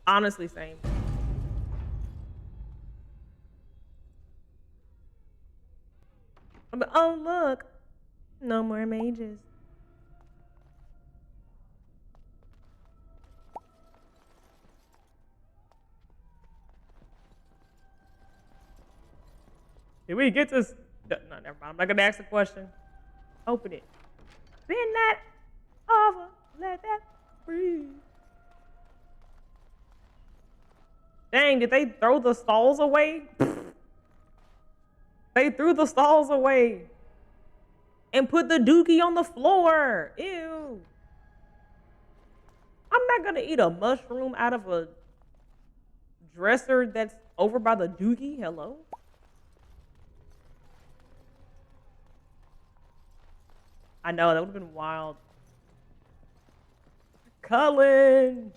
Honestly, same. But, oh, look. No more mages. Did we get this? No, never mind. I'm not going to ask the question. Open it. Spin that let that breathe. Dang, did they throw the stalls away? They threw the stalls away and put the dookie on the floor. Ew. I'm not gonna eat a mushroom out of a dresser that's over by the dookie. Hello? I know, that would have been wild. Cullen!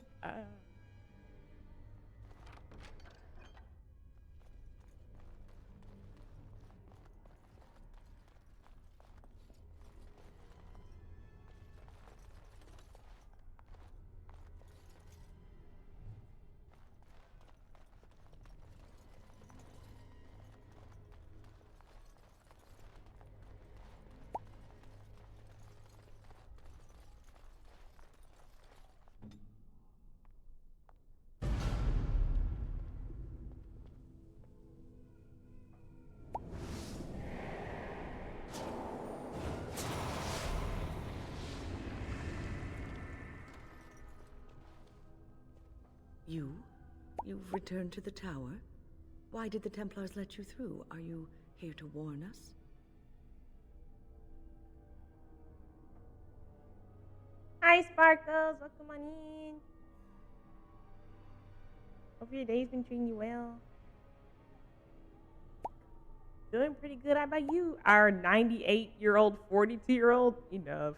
You've returned to the tower? Why did the Templars let you through? Are you here to warn us? Hi, Sparkles. Welcome on in. Hope your day's been treating you well. Doing pretty good. How about you? Our 98-year-old, 42-year-old? Enough.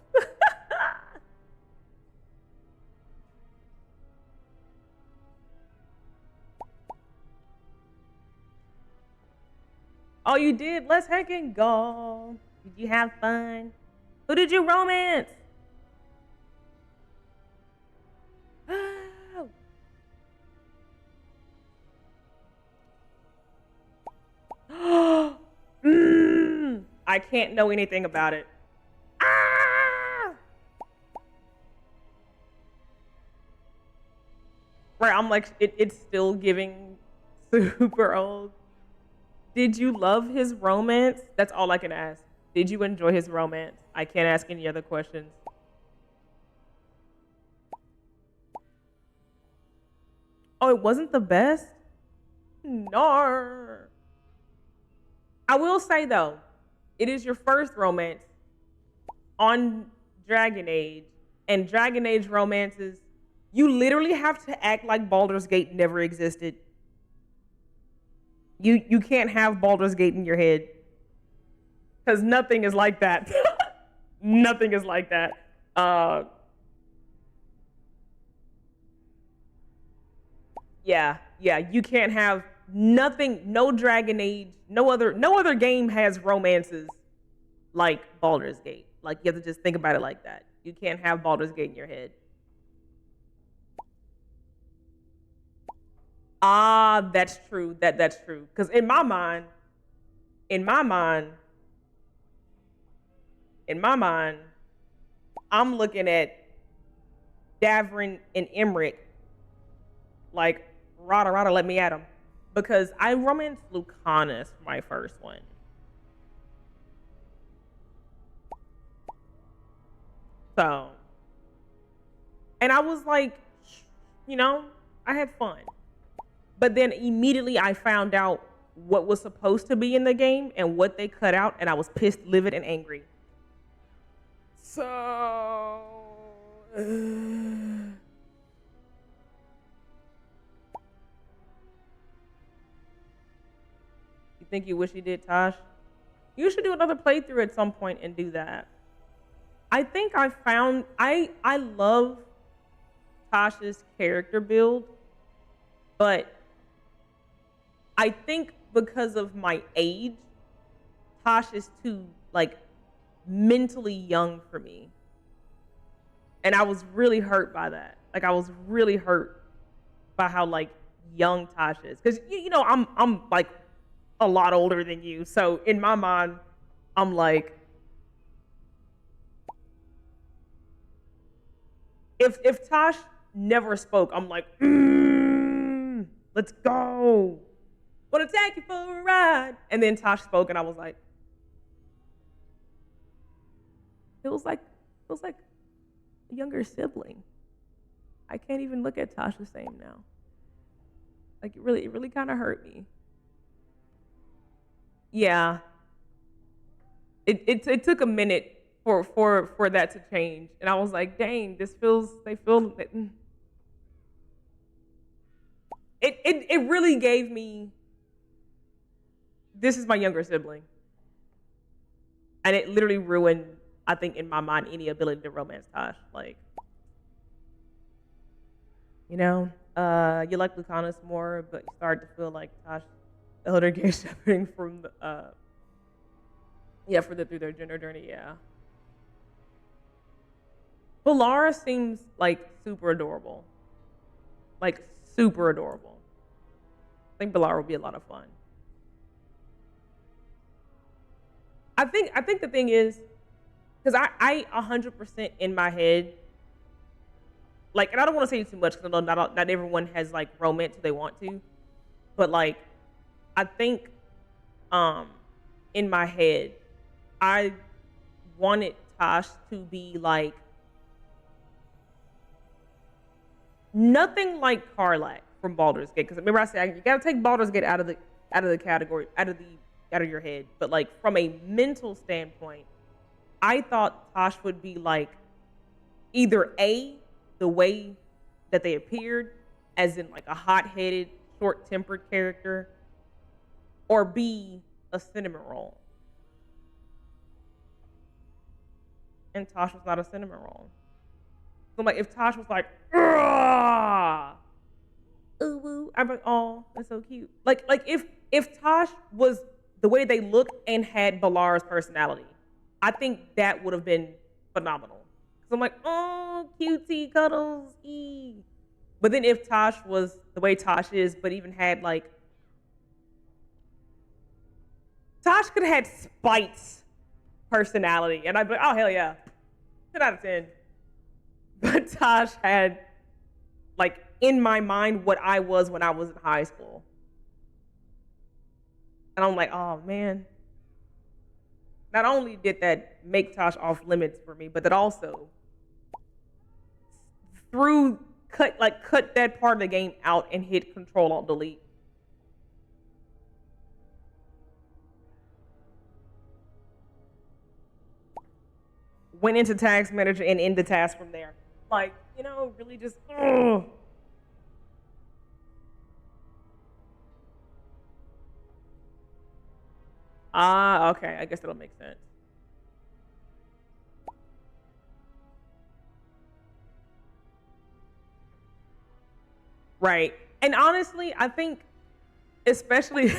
Oh, you did? Let's heckin' go. Did you have fun? Who did you romance? Oh. I can't know anything about it. Ah! Right, I'm like, it's still giving super old. Did you love his romance? That's all I can ask. Did you enjoy his romance? I can't ask any other questions. Oh, it wasn't the best? No. I will say, though, it is your first romance on Dragon Age, and Dragon Age romances, you literally have to act like Baldur's Gate never existed. You can't have Baldur's Gate in your head. Because nothing is like that. Nothing is like that. Yeah, you can't have nothing, no Dragon Age, no other game has romances like Baldur's Gate. Like, you have to just think about it like that. You can't have Baldur's Gate in your head. Ah, that's true. That's true. Because in my mind, I'm looking at Davrin and Emmerich like, rada, let me at him. Because I romanced Lucanus for my first one. So, and I was like, I had fun. But then immediately I found out what was supposed to be in the game and what they cut out, and I was pissed, livid, and angry. So... You think you wish you did, Tosh? You should do another playthrough at some point and do that. I think I love Tosh's character build, but I think because of my age, Tosh is too, mentally young for me. And I was really hurt by that. I was really hurt by how, young Tosh is. Because, I'm a lot older than you. So, in my mind, I'm like, if Tosh never spoke, I'm like, let's go. Wanna take you for a ride. And then Tosh spoke and I was like, it was like younger sibling. I can't even look at Tosh the same now. Like it really kind of hurt me. Yeah. It took a minute for that to change, and I was like, dang, they feel. It really gave me. This is my younger sibling, and it literally ruined, I think, in my mind, any ability to romance Tosh. Like, you know, you like Lucanus more, but you start to feel like Tosh, Elder Gay shepherding from through their gender journey. Yeah. Valara seems like super adorable. Like super adorable. I think Valara would be a lot of fun. I think the thing is, because I 100% in my head, like, and I don't want to say too much because I know not everyone has like romance who they want to, but like, I think, in my head, I wanted Tosh to be like nothing like Karlach from Baldur's Gate. Because remember I said you gotta take Baldur's Gate out of the category, out of your head. But like from a mental standpoint, I thought Tosh would be like either A, the way that they appeared, as in like a hot-headed, short-tempered character, or B, a cinnamon roll. And Tosh was not a cinnamon roll. So like if Tosh was like, ooh woo, I'm like, oh, that's so cute. Like if Tosh was the way they look and had Valara's personality, I think that would have been phenomenal. So I'm like, oh, cutesy cuddles, ee. But then if Tosh was the way Tosh is, but even had like, Tosh could have had Spite's personality, and I'd be like, oh hell yeah, 10 out of 10. But Tosh had, like, in my mind, what I was when I was in high school. And I'm like, oh man. Not only did that make Tosh off limits for me, but that also cut that part of the game out and hit Control-Alt-Delete. Went into Task Manager and into task from there. Like, you know, really just, ugh. Ah, okay, I guess that'll make sense. Right. And honestly, I think, especially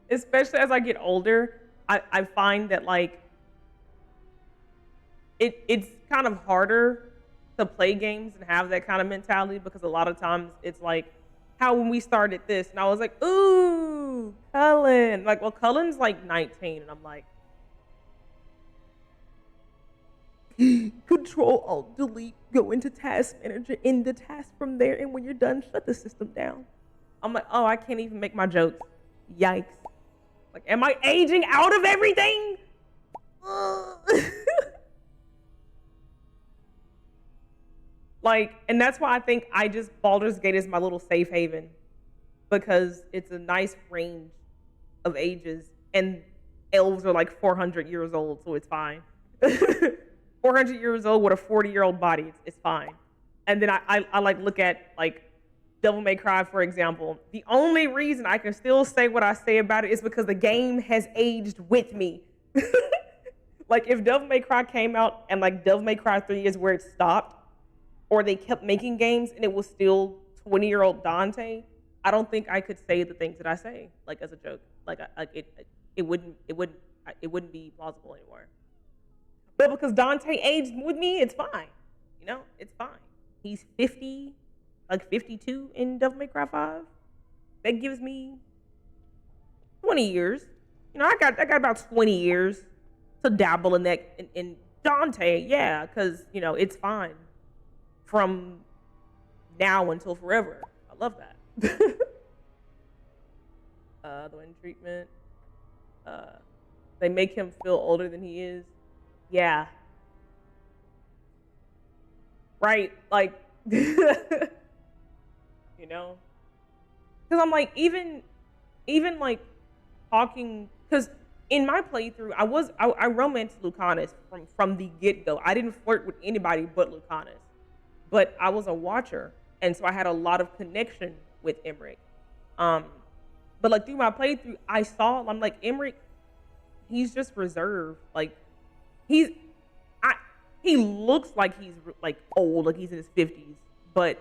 as I get older, I find that like it's kind of harder to play games and have that kind of mentality, because a lot of times it's like how when we started this and I was like, ooh, Cullen. Like, well, Cullen's like 19 and I'm like, Control-Alt-Delete, go into Task Manager, end the task from there, and when you're done, shut the system down. I'm like, oh, I can't even make my jokes. Yikes. Like, am I aging out of everything? Like, and that's why I think Baldur's Gate is my little safe haven, because it's a nice range of ages, and elves are like 400 years old, so it's fine. 400 years old with a 40-year-old body, it's fine. And then I like look at like Devil May Cry, for example. The only reason I can still say what I say about it is because the game has aged with me. Like if Devil May Cry came out and like Devil May Cry 3 is where it stopped, or they kept making games and it was still 20-year-old Dante, I don't think I could say the things that I say, like as a joke. Like it wouldn't be plausible anymore. But because Dante aged with me, it's fine. You know, it's fine. He's 50, like 52 in Devil May Cry 5. That gives me 20 years. You know, I got about 20 years to dabble in that in Dante, yeah, because you know it's fine from now until forever. I love that. The wind treatment. They make him feel older than he is. Yeah. right? Like, you know? Because I'm like, even like talking, because in my playthrough, I romanced Lucanus from the get-go. I didn't flirt with anybody but Lucanus. But I was a watcher, and so I had a lot of connection with Emmerich. But like through my playthrough, I'm like, Emmerich, he's just reserved. Like, he looks like he's like old, like he's in his 50s, but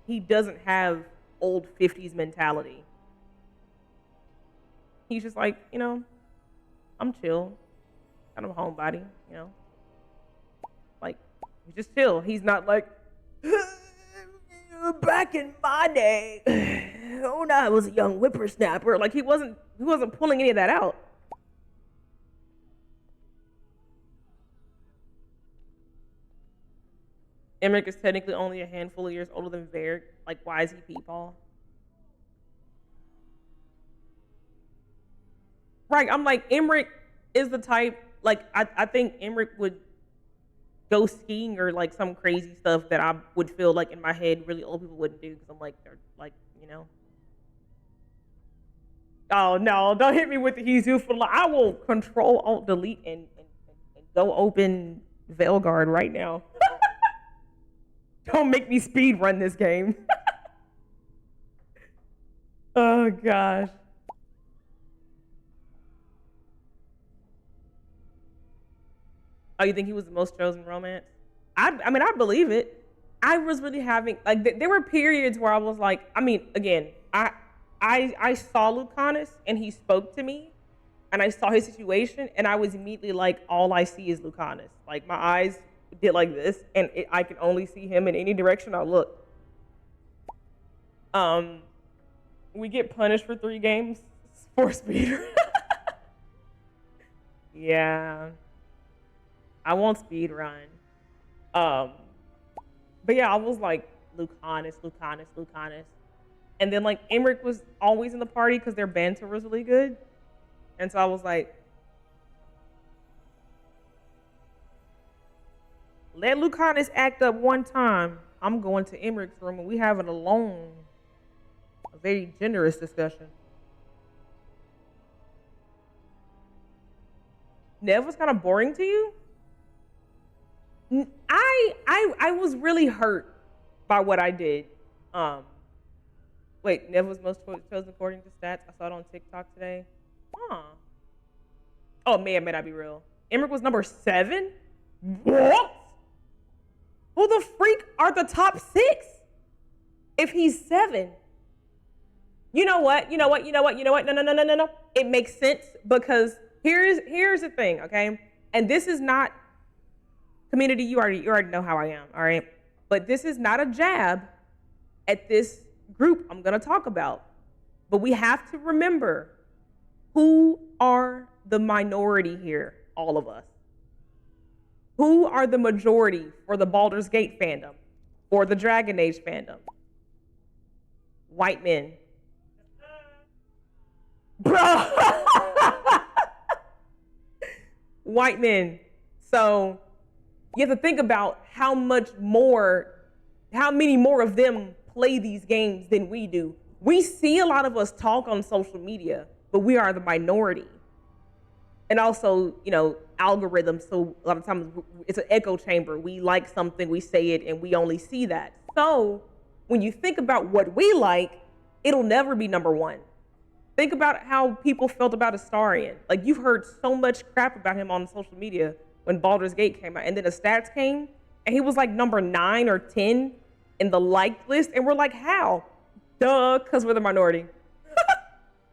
he doesn't have old 50s mentality. He's just like, you know, I'm chill, kind of a homebody, you know, like he's just chill. He's not like, back in my day, when I was a young whippersnapper. Like he wasn't pulling any of that out. Emmerich is technically only a handful of years older than Varric. Like, why is he Peepaw? Right, I'm like, Emmerich is the type, like, I think Emmerich would go skiing or like some crazy stuff that I would feel like in my head really old people wouldn't do, because I'm like, they're like, you know. Oh no, don't hit me with the he's youthful. I will control alt delete and go open Veilguard right now. Don't make me speed run this game. Oh gosh. Oh, you think he was the most chosen romance? I mean, I believe it. I was really having, like, there were periods where I was like, I mean, again, I saw Lucanus and he spoke to me and I saw his situation and I was immediately like, all I see is Lucanus. Like, my eyes did like this and I can only see him in any direction I look. We get punished for 3 games for speedrun. Yeah. I won't speed run. But yeah, I was like, Lucanus. And then like Emmerich was always in the party because their banter was really good. And so I was like, let Lucanus act up one time. I'm going to Emmerich's room and we have it alone. A very generous discussion. Nev was kind of boring to you? I was really hurt by what I did. Wait, Nev was most chosen according to stats. I saw it on TikTok today. Huh. Oh, it may not be real. Emmerich was number 7? What? Who the freak are the top 6? If he's 7. You know what? No. It makes sense because here's the thing, okay? And this is not community, you already know how I am, all right? But this is not a jab at this group I'm gonna talk about. But we have to remember who are the minority here, all of us. Who are the majority for the Baldur's Gate fandom or the Dragon Age fandom? White men. Bro! White men. So you have to think about how many more of them play these games than we do. We see a lot of us talk on social media, but we are the minority. And also, you know, algorithms, so a lot of times it's an echo chamber. We like something, we say it, and we only see that. So when you think about what we like, it'll never be number 1. Think about how people felt about Astarion. Like, you've heard so much crap about him on social media when Baldur's Gate came out, and then the stats came, and he was like number 9 or 10 in the liked list, and we're like, how? Duh, because we're the minority.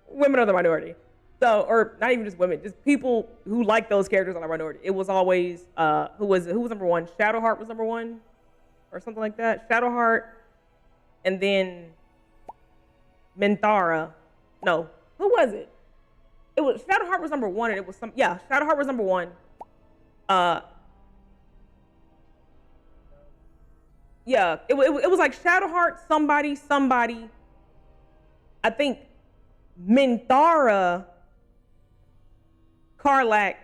Women are the minority. So, or not even just women, just people who like those characters are the minority. It was always, who was number 1? Shadowheart was number 1, or something like that. Shadowheart, and then Minthara. No, who was it? It was, Shadowheart was number 1, and it was Shadowheart was number 1. Yeah, it was like Shadowheart, somebody. I think Minthara, Karlach,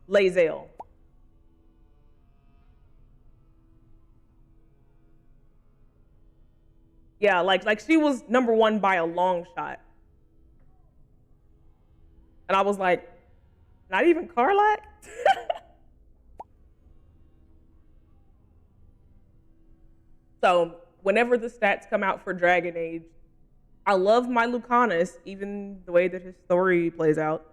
Lae'zel. Yeah, like she was number one by a long shot. And I was like, not even Karlach? So whenever the stats come out for Dragon Age, I love my Lucanus, even the way that his story plays out.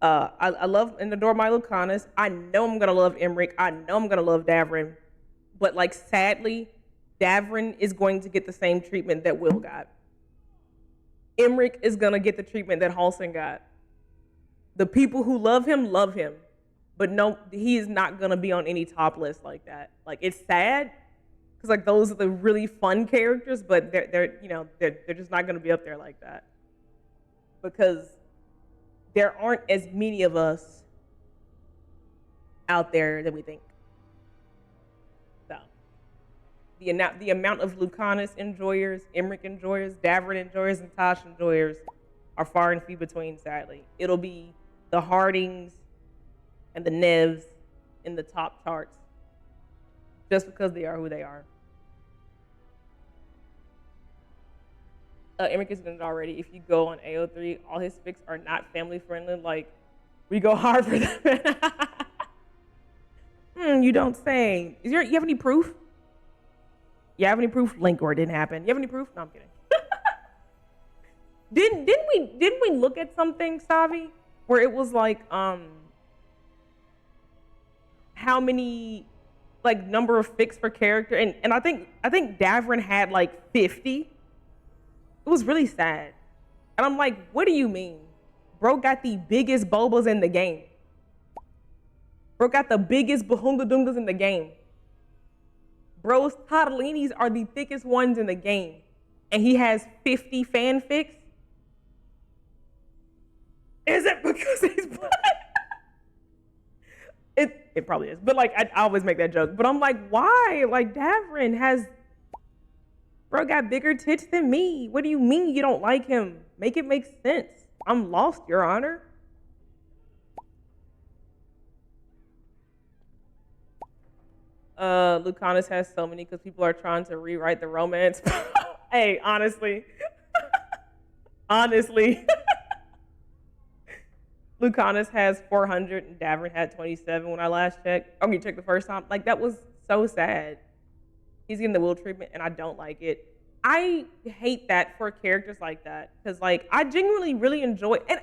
I love and adore my Lucanus. I know I'm gonna love Emmerich. I know I'm gonna love Davrin. But like sadly, Davrin is going to get the same treatment that Will got. Emmerich is gonna get the treatment that Halsin got. The people who love him, but no, he is not gonna be on any top list like that. Like it's sad, because like those are the really fun characters, but they're just not gonna be up there like that, because there aren't as many of us out there that we think. So the amount of Lucanus enjoyers, Emmerich enjoyers, Davrin enjoyers, and Tosh enjoyers are far and few between, sadly. It'll be the Hardings and the Nevs in the top charts just because they are who they are. Emmerich is doing it already. If you go on AO3, all his fics are not family friendly. Like, we go hard for them. You don't say. You have any proof? You have any proof? Link or it didn't happen. You have any proof? No, I'm kidding. Didn't we look at something, Savi, where it was like how many like number of fics per character, and I think Davrin had like 50. It was really sad. And I'm like, what do you mean? Bro got the biggest bobas in the game. Bro got the biggest bahunga dungas in the game. Bro's Toddlinis are the thickest ones in the game. And he has 50 fanfics? Is it because he's black? It probably is. But like, I always make that joke. But I'm like, why? Like, Davrin has... Bro got bigger tits than me. What do you mean you don't like him? Make it make sense. I'm lost, Your Honor. Lucanus has so many because people are trying to rewrite the romance. Hey, honestly. Honestly. Lucanus has 400 and Davrin had 27 when I last checked. I mean, checked the first time. Like, that was so sad. He's getting the Will treatment, and I don't like it. I hate that for characters like that, because like I genuinely really enjoy, and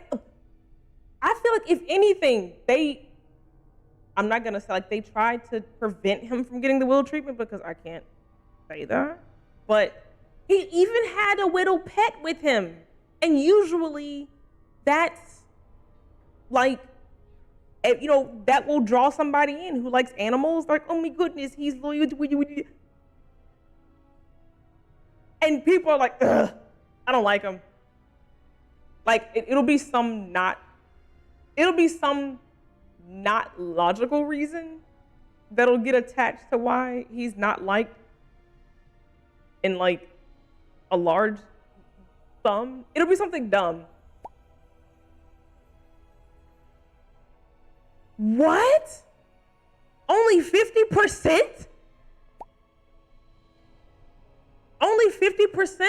I feel like if anything, I'm not gonna say like they tried to prevent him from getting the Will treatment, because I can't say that, but he even had a widow pet with him, and usually that's like, that will draw somebody in who likes animals. Like, oh my goodness, he's loyal to you. And people are like, ugh, I don't like him. Like, it'll be some not logical reason that'll get attached to why he's not liked in like a large sum. It'll be something dumb. What? Only 50%? Only 50%?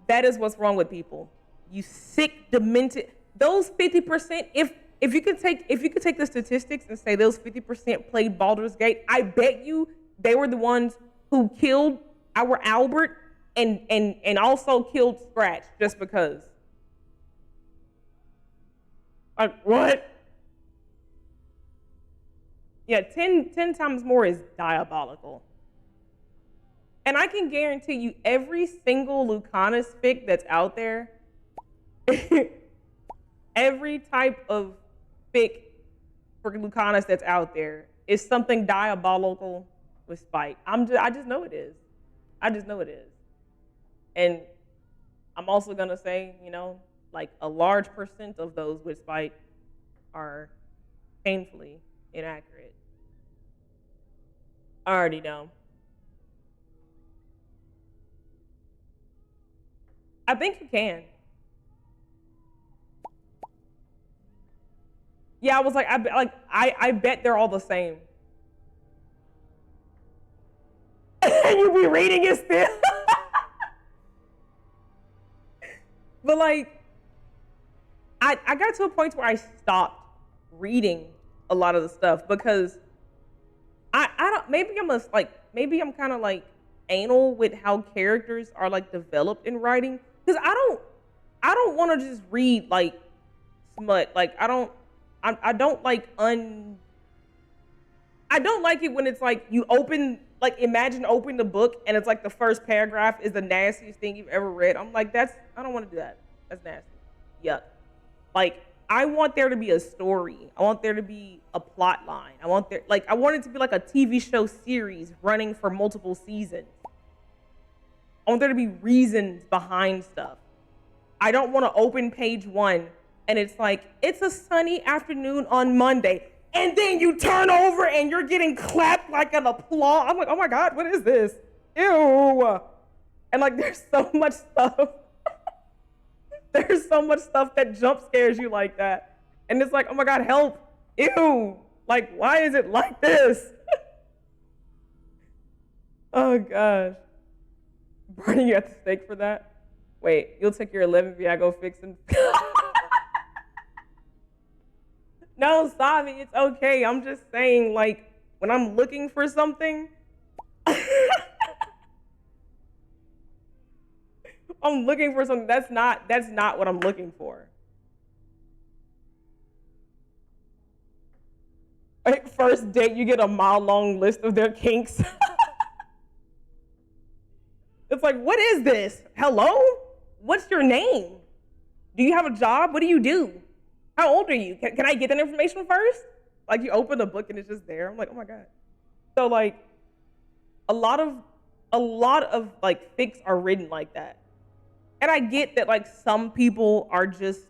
That is what's wrong with people. You sick, demented. Those 50%, if you could take the statistics and say those 50% played Baldur's Gate, I bet you they were the ones who killed our Albert and also killed Scratch just because. Like, what? Yeah, 10 times more is diabolical. And I can guarantee you every single Lucanus fic that's out there, every type of fic for Lucanus that's out there is something diabolical with spite. I just know it is. I just know it is. And I'm also gonna say, like a large percent of those with spite are painfully inaccurate. I already know. I think you can. Yeah, I was like, I bet they're all the same. And you be reading it still. But like, I got to a point where I stopped reading a lot of the stuff because I don't, maybe I'm kind of like anal with how characters are like developed in writing, because I don't want to just read like smut. Like I don't like I don't like it when it's like you imagine opening the book and it's like the first paragraph is the nastiest thing you've ever read. I'm like, I don't want to do that. That's nasty. Yuck. Like, I want there to be a story. I want there to be a plot line. I want it to be like a TV show series running for multiple seasons. I want there to be reasons behind stuff. I don't want to open page 1 and it's like, it's a sunny afternoon on Monday. And then you turn over and you're getting clapped like an applause. I'm like, oh my God, what is this? Ew. And like, there's so much stuff. There's so much stuff that jump scares you like that. And it's like, oh my God, help. Ew. Like, why is it like this? Oh gosh. Burning you at the stake for that? Wait, you'll take your 11 Viago fix and... No, Savi, it's okay. I'm just saying, like, when I'm looking for something, I'm looking for something. That's not what I'm looking for. Like, first date, you get a mile-long list of their kinks. It's like, what is this? Hello? What's your name? Do you have a job? What do you do? How old are you? Can I get that information first? Like, you open the book and it's just there. I'm like, oh my God. So like, a lot of like fics are written like that. And I get that like some people are just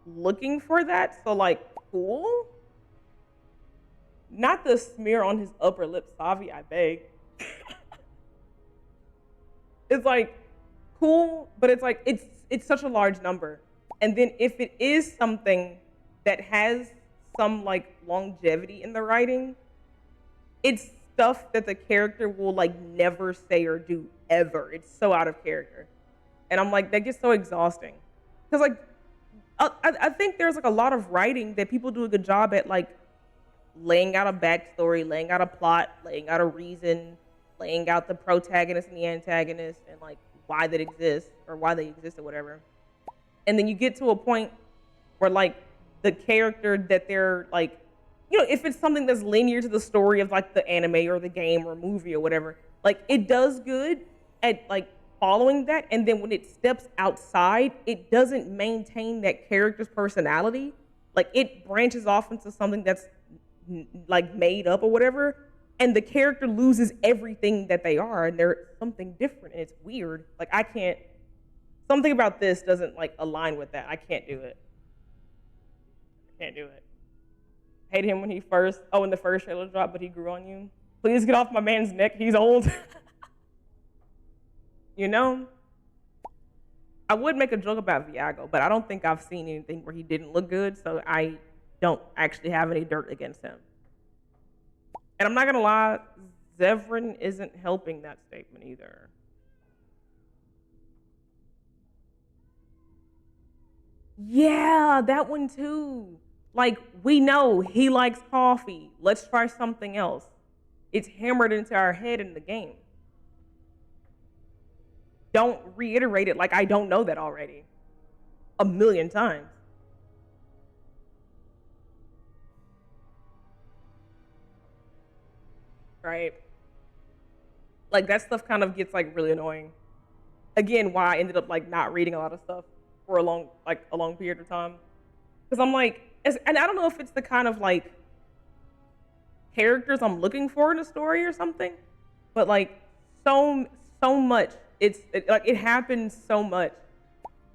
looking for that. So like, cool. Not the smear on his upper lip, Savi, I beg. It's like, cool, but it's like, it's such a large number. And then if it is something that has some like longevity in the writing, it's stuff that the character will like never say or do ever. It's so out of character. And I'm like, that gets so exhausting. Because like, I think there's like a lot of writing that people do a good job at, like laying out a backstory, laying out a plot, laying out a reason, laying out the protagonist and the antagonist and like why that exists or why they exist or whatever. And then you get to a point where like the character that they're like, you know, if it's something that's linear to the story of like the anime or the game or movie or whatever, like it does good at like following that. And then when it steps outside, it doesn't maintain that character's personality. Like it branches off into something that's like made up or whatever. And the character loses everything that they are and they're something different. And it's weird. Like I can't. Something about this doesn't like align with that. I can't do it. I can't do it. Hate him when in the first trailer dropped, but he grew on you. Please get off my man's neck. He's old. You know? I would make a joke about Viago, but I don't think I've seen anything where he didn't look good, so I don't actually have any dirt against him. And I'm not gonna lie, Zevran isn't helping that statement either. Yeah, that one too. Like, we know he likes coffee. Let's try something else. It's hammered into our head in the game. Don't reiterate it like I don't know that already. 1,000,000 times. Right? Like, that stuff kind of gets, like, really annoying. Again, why I ended up, like, not reading a lot of stuff for a long period of time. Because I'm like, and I don't know if it's the kind of, like, characters I'm looking for in a story or something, but, like, so much. It happens so much.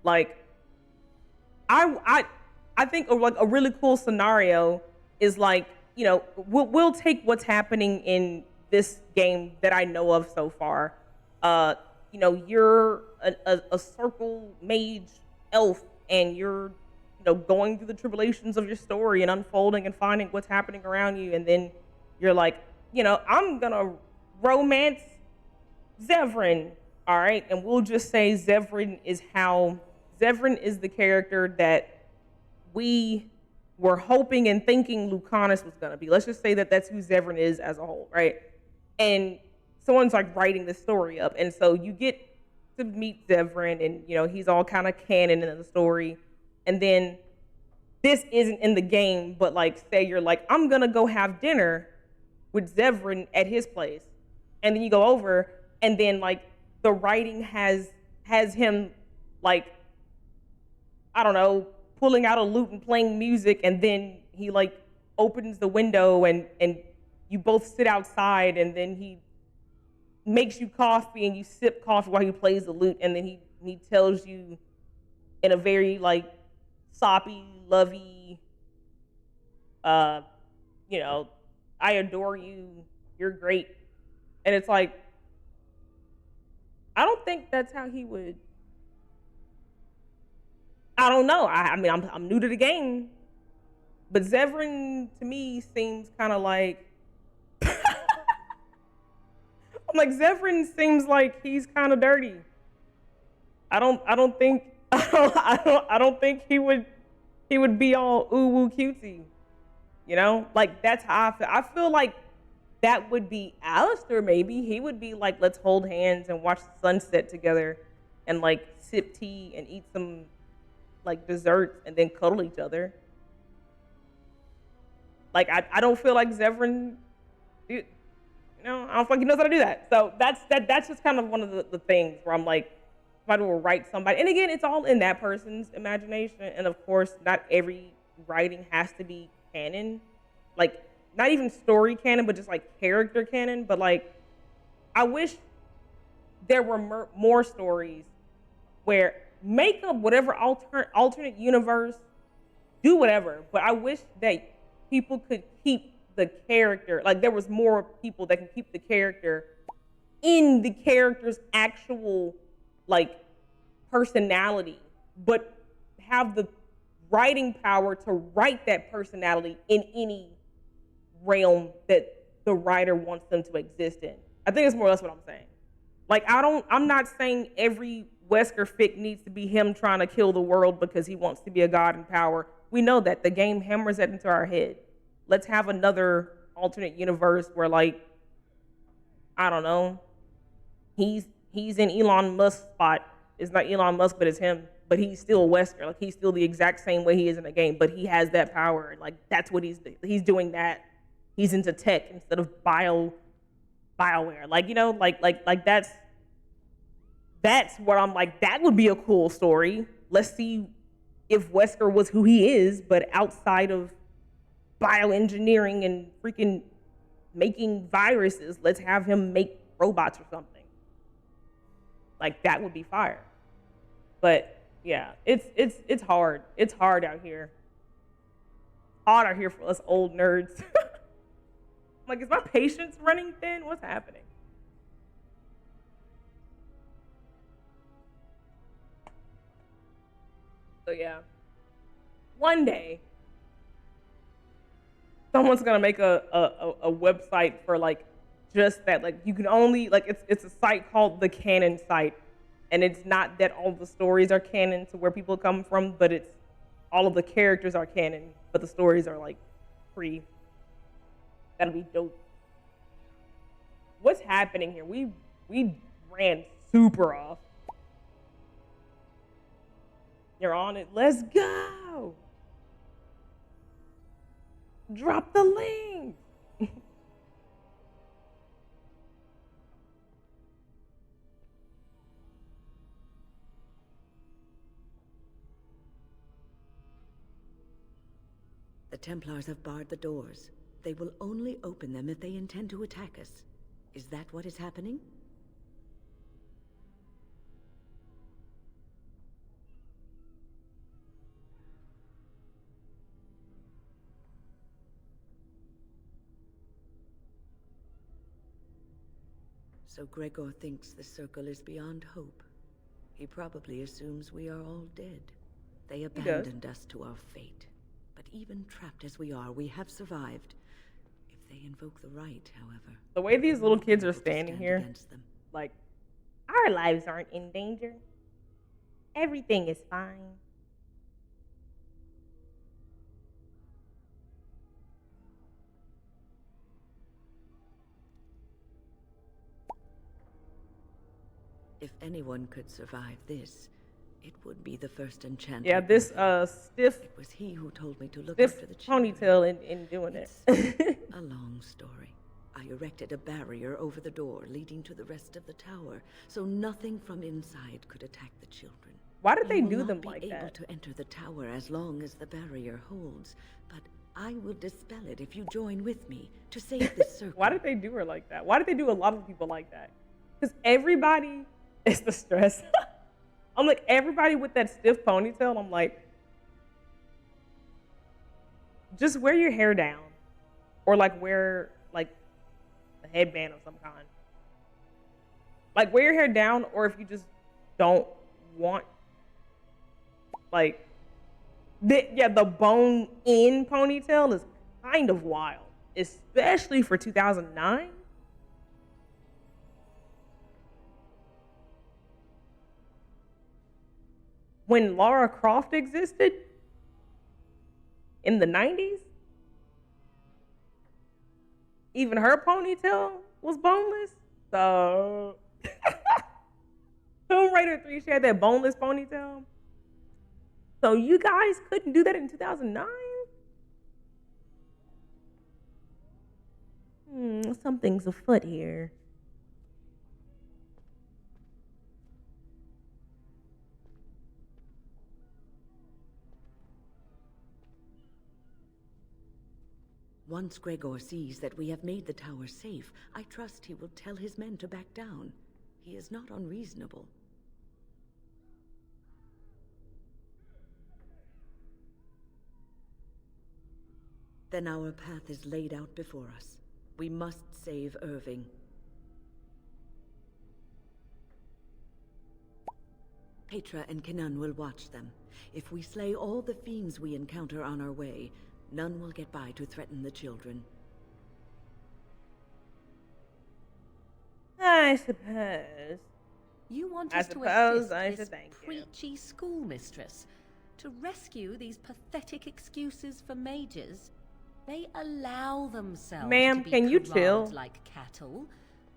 Like, I think a really cool scenario is, like, you know, we'll take what's happening in this game that I know of so far. You know, you're a circle mage elf, and you're, you know, going through the tribulations of your story and unfolding and finding what's happening around you, and then you're like, you know, I'm gonna romance Zevran, all right? And we'll just say Zevran is how Zevran is the character that we were hoping and thinking Lucanus was going to be. Let's just say that that's who Zevran is as a whole, right? And someone's like writing the story up. And so you get to meet Zevran, and you know, he's all kind of canon in the story. And then this isn't in the game, but like say you're like, I'm going to go have dinner with Zevran at his place. And then you go over, and then like the writing has him like, I don't know, pulling out a lute and playing music, and then he like opens the window and you both sit outside, and then he makes you coffee and you sip coffee while he plays the lute, and then he tells you in a very like soppy, lovey, you know, I adore you, you're great. And it's like, I don't think that's how he would. I don't know. I mean, I'm new to the game, but Zevran to me seems kind of like. I'm like, Zevran seems like he's kind of dirty. I don't think he would be all ooh woo cutesy. You know, like that's how I feel. I feel like that would be Alistair. Maybe he would be like, let's hold hands and watch the sunset together, and like sip tea and eat some like desserts and then cuddle each other. Like I don't feel like Zevran, you know, I don't feel like he knows how to do that. So that's just kind of one of the things where I'm like, somebody will write somebody, and again, it's all in that person's imagination, and of course, not every writing has to be canon, like not even story canon, but just like character canon. But like, I wish there were more stories where make up whatever alternate universe, do whatever. But I wish that people could keep the character, like there was more people that can keep the character in the character's actual like personality, but have the writing power to write that personality in any realm that the writer wants them to exist in. I think it's more or less what I'm saying. Like I'm not saying every Wesker fic needs to be him trying to kill the world because he wants to be a god in power. We know that. The game hammers that into our head. Let's have another alternate universe where, like, I don't know, he's in Elon Musk's spot. It's not Elon Musk, but it's him. But he's still Wesker. Like, he's still the exact same way he is in the game, but he has that power. Like, that's what he's doing that. He's into tech instead of BioWare. Like, you know, like that's what I'm like, that would be a cool story. Let's see if Wesker was who he is, but outside of bioengineering and freaking making viruses, let's have him make robots or something. Like, that would be fire. But yeah, it's hard. It's hard out here. Hard out here for us old nerds. Like, is my patience running thin? What's happening? So yeah, one day, someone's gonna make a website for like just that. Like, you can only, like, it's a site called the Canon site, and it's not that all the stories are canon to where people come from, but it's all of the characters are canon, but the stories are like free. That'll be dope. What's happening here? We ran super off. You're on it. Let's go. Drop the link. The Templars have barred the doors. They will only open them if they intend to attack us. Is that what is happening? So Gregor thinks the Circle is beyond hope. He probably assumes we are all dead. They abandoned us to our fate. But even trapped as we are, we have survived. If they invoke the right, however. The way these little kids are standing here, like, our lives aren't in danger. Everything is fine. If anyone could survive this, it would be the first enchanter. Yeah, this stiff. It was he who told me to look stiff after the children. ponytail in doing it. A long story. I erected a barrier over the door leading to the rest of the tower, so nothing from inside could attack the children. Why did they You will do not them be like able that? to enter the tower as long as the barrier holds, but I will dispel it if you join with me to save the circle. Why did they do her like that? Why did they do a lot of people like that? Because everybody is the stress. I'm like, everybody with that stiff ponytail, and I'm like, just wear your hair down. Or like wear like a headband of some kind. Like wear your hair down, or if you just don't want like the bone in ponytail is kind of wild, especially for 2009. When Lara Croft existed in the 90s, even her ponytail was boneless. So Tomb Raider 3, she had that boneless ponytail. So you guys couldn't do that in 2009? Something's afoot here. Once Gregor sees that we have made the tower safe, I trust he will tell his men to back down. He is not unreasonable. Then our path is laid out before us. We must save Irving. Petra and Kenan will watch them. If we slay all the fiends we encounter on our way, none will get by to threaten the children. I suppose. You want I us to suppose assist I this should thank you. preachy schoolmistress to rescue these pathetic excuses for mages? They allow themselves Ma'am, to be can you corralled chill? like cattle,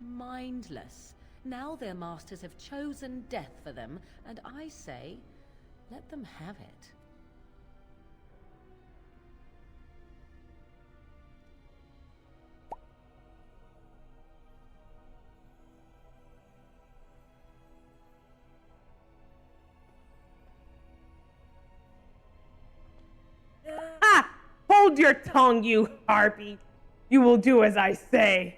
mindless. Now their masters have chosen death for them, and I say, let them have it. Ah! Hold your tongue, you harpy. You will do as I say.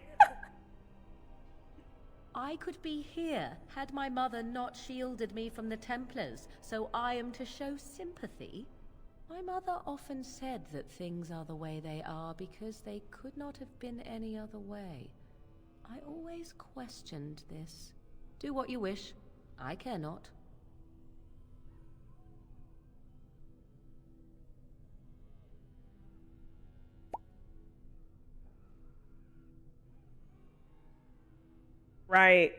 I could be here had my mother not shielded me from the Templars, so I am to show sympathy. My mother often said that things are the way they are because they could not have been any other way. I always questioned this. Do what you wish. I care not. Right.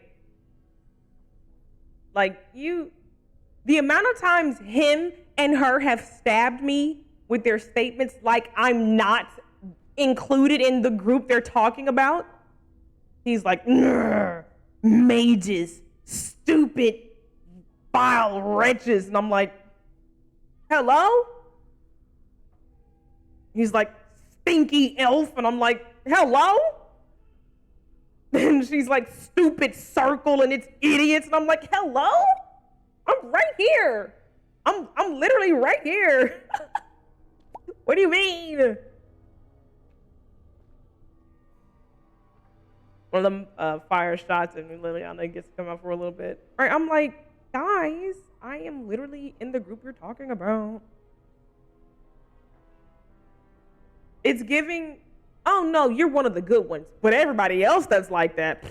Like, the amount of times him and her have stabbed me with their statements like I'm not included in the group they're talking about. He's like, mages, stupid, vile wretches. And I'm like, hello? He's like, stinky elf. And I'm like, hello? And she's like, stupid circle and it's idiots. And I'm like, hello? I'm right here. I'm literally right here. What do you mean? One of them fire shots and Liliana gets to come out for a little bit. Right, I'm like, guys, I am literally in the group you're talking about. It's giving, oh no, you're one of the good ones. But everybody else that's like that.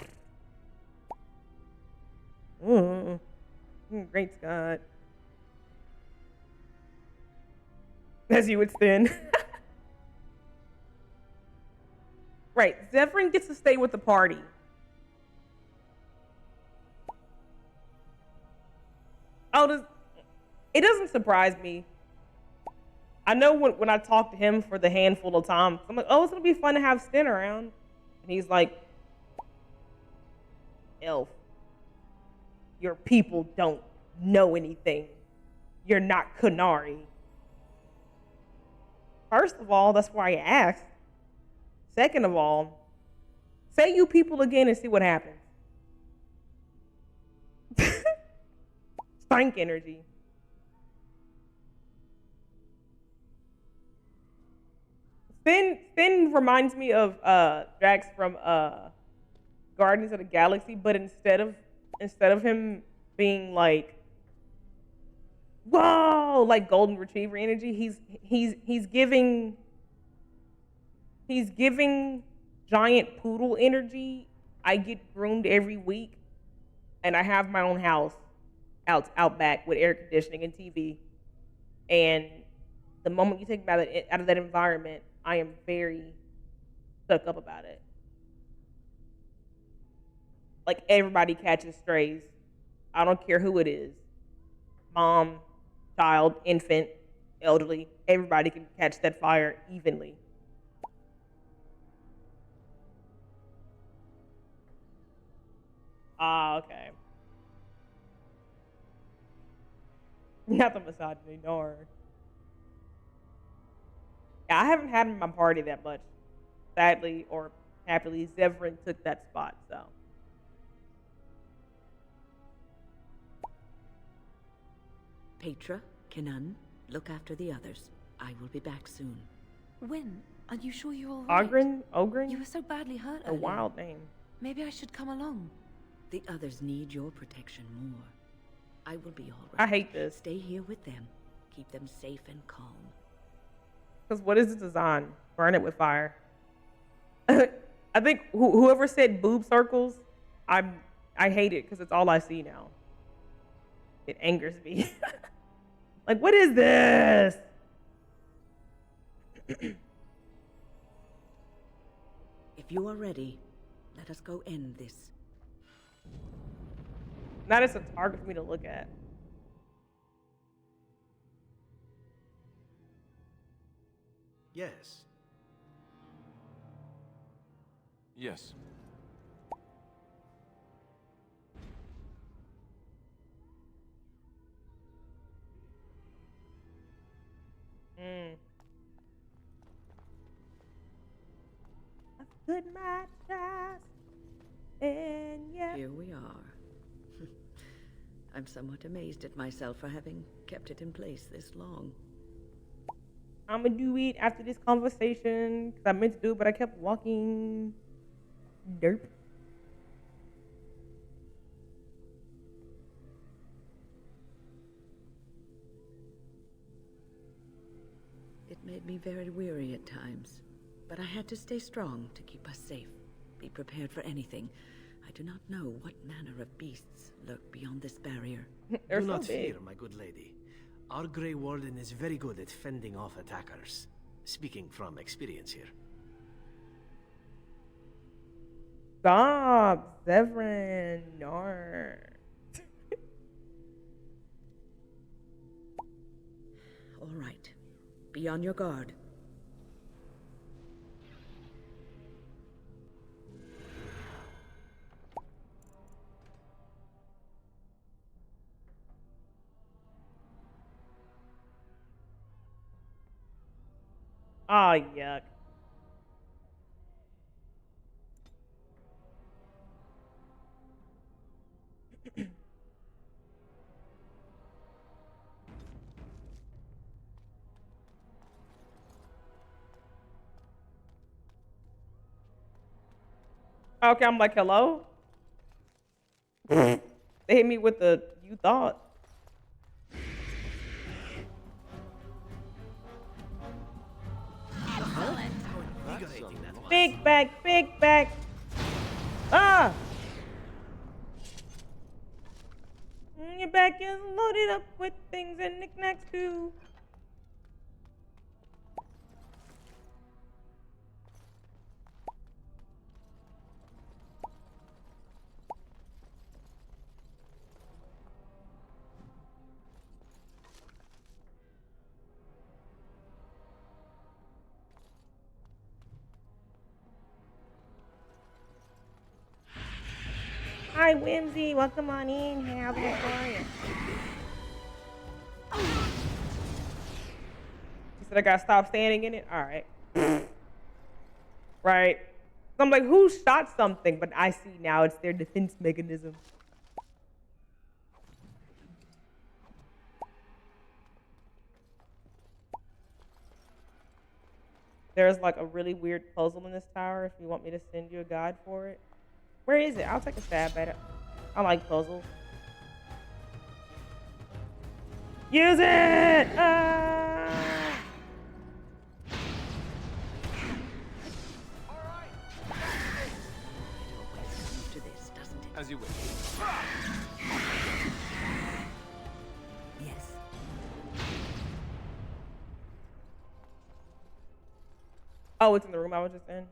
Great Scott. As you would stand. Right, Zephyrin gets to stay with the party. Oh, It doesn't surprise me. I know when I talk to him for the handful of times, I'm like, oh, it's gonna be fun to have Sten around. And he's like, Elf, your people don't know anything. You're not Kunari. First of all, that's why I asked. Second of all, say you people again and see what happens. Stank energy. Finn reminds me of Drax from Guardians of the Galaxy, but instead of him being like, whoa, like golden retriever energy, he's giving giant poodle energy. I get groomed every week, and I have my own house out back with air conditioning and TV. And the moment you take me out of that environment, I am very stuck up about it. Like, everybody catches strays. I don't care who it is. Mom, child, infant, elderly. Everybody can catch that fire evenly. Ah, okay. Not the misogyny, nor. Yeah, I haven't had him in my party that much. Sadly or happily, Zevran took that spot, so. Petra, Kenan, look after the others. I will be back soon. When? Are you sure you're all right? Ogren? You were so badly hurt A earlier. wild name. Maybe I should come along. The others need your protection more. I will be all right. I hate this. Stay here with them. Keep them safe and calm. Because what is the design? Burn it with fire. I think whoever said boob circles, I hate it because it's all I see now. It angers me. Like, what is this? If you are ready, let us go end this. That is a target for me to look at. Yes. Yes. I put my trust in you. Here we are. I'm somewhat amazed at myself for having kept it in place this long. I'm gonna do it after this conversation because I meant to do it, but I kept walking. Derp. It made me very weary at times, but I had to stay strong to keep us safe. Be prepared for anything. I do not know what manner of beasts lurk beyond this barrier. Do not fear, my good lady. Our Grey Warden is very good at fending off attackers. Speaking from experience here. Stop, Zevran. No. All right. Be on your guard. Oh, yuck. Okay, I'm like, hello? They hit me with the, you thought. Big back, big back. Ah! Your back is loaded up with things and knickknacks too. Hi, Whimsy. Welcome on in. How's it going? She said I gotta stop standing in it. All right. Right. So I'm like, who shot something? But I see now it's their defense mechanism. There's like a really weird puzzle in this tower if you want me to send you a guide for it. Where is it? I'll take a stab at it. I like puzzles. Use it! To this, doesn't it? As you wish. Yes. Oh, it's in the room I was just in.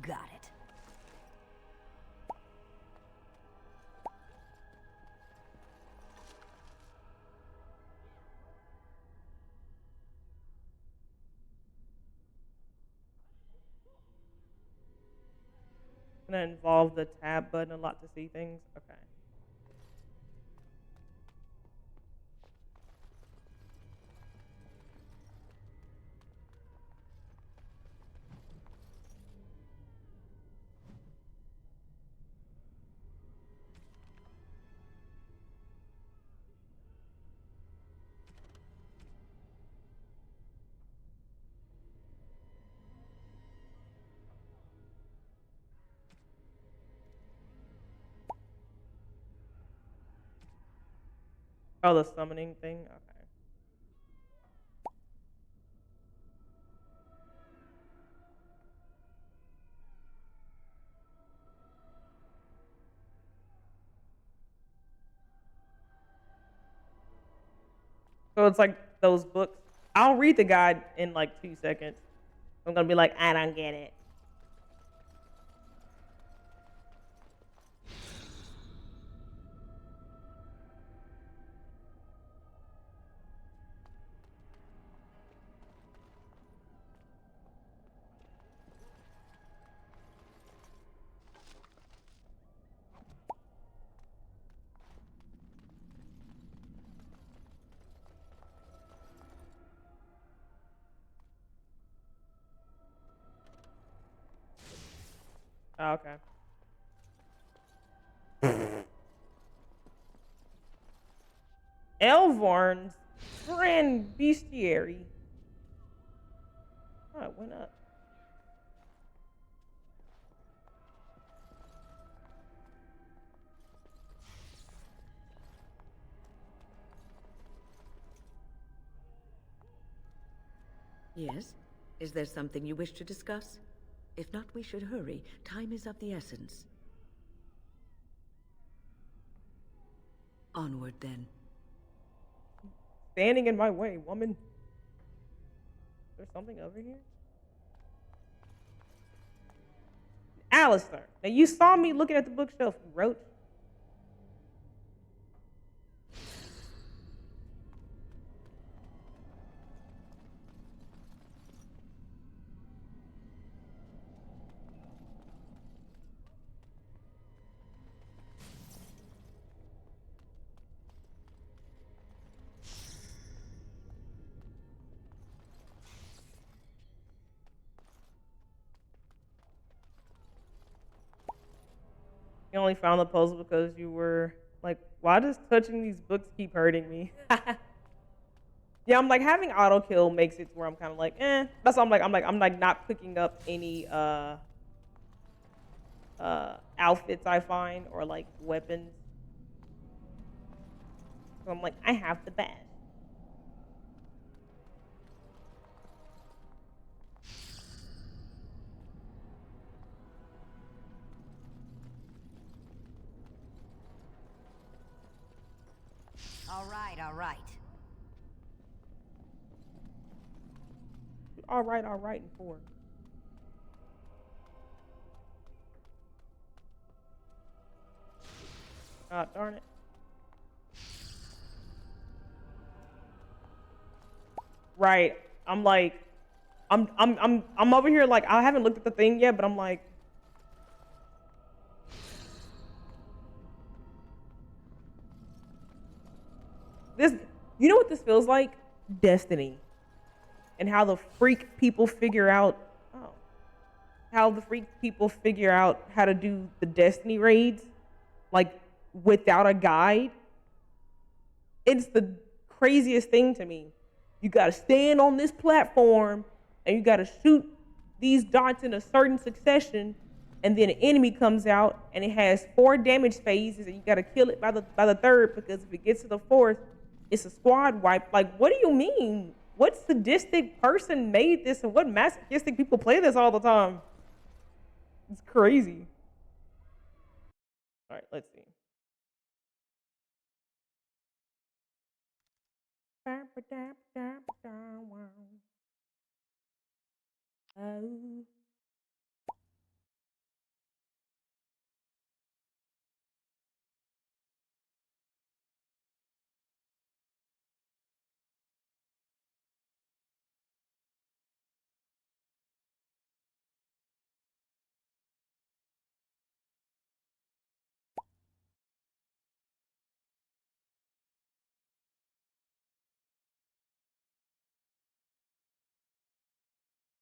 Got it. Gonna involve the tab button a lot to see things. Okay. Oh, the summoning thing? Okay. So it's like those books. I'll read the guide in like 2 seconds. I'm gonna be like, I don't get it. Oh, okay. Elvorn's friend bestiary. Oh, it went up. Yes? Is there something you wish to discuss? If not, we should hurry. Time is of the essence. Onward, then. Standing in my way, woman. Is there something over here? Alistair. Now, you saw me looking at the bookshelf, you roach. You only found the puzzle because you were like, why does touching these books keep hurting me? Yeah, I'm like, having auto kill makes it where I'm kind of like, eh. That's why I'm like not picking up any outfits I find or like weapons. So I'm like, I have the badge. All right, all right. All right, and 4. God darn it. Right. I'm like, I'm over here like I haven't looked at the thing yet, but I'm like, this. You know what this feels like? Destiny, and how the freak people figure out. Oh, how the freak people figure out how to do the Destiny raids, like without a guide. It's the craziest thing to me. You gotta stand on this platform and you gotta shoot these dots in a certain succession, and then an enemy comes out and it has 4 damage phases and you gotta kill it by the 3rd, because if it gets to the 4th, it's a squad wipe. Like, what do you mean? What sadistic person made this, and what masochistic people play this all the time? It's crazy. All right, let's see. Oh.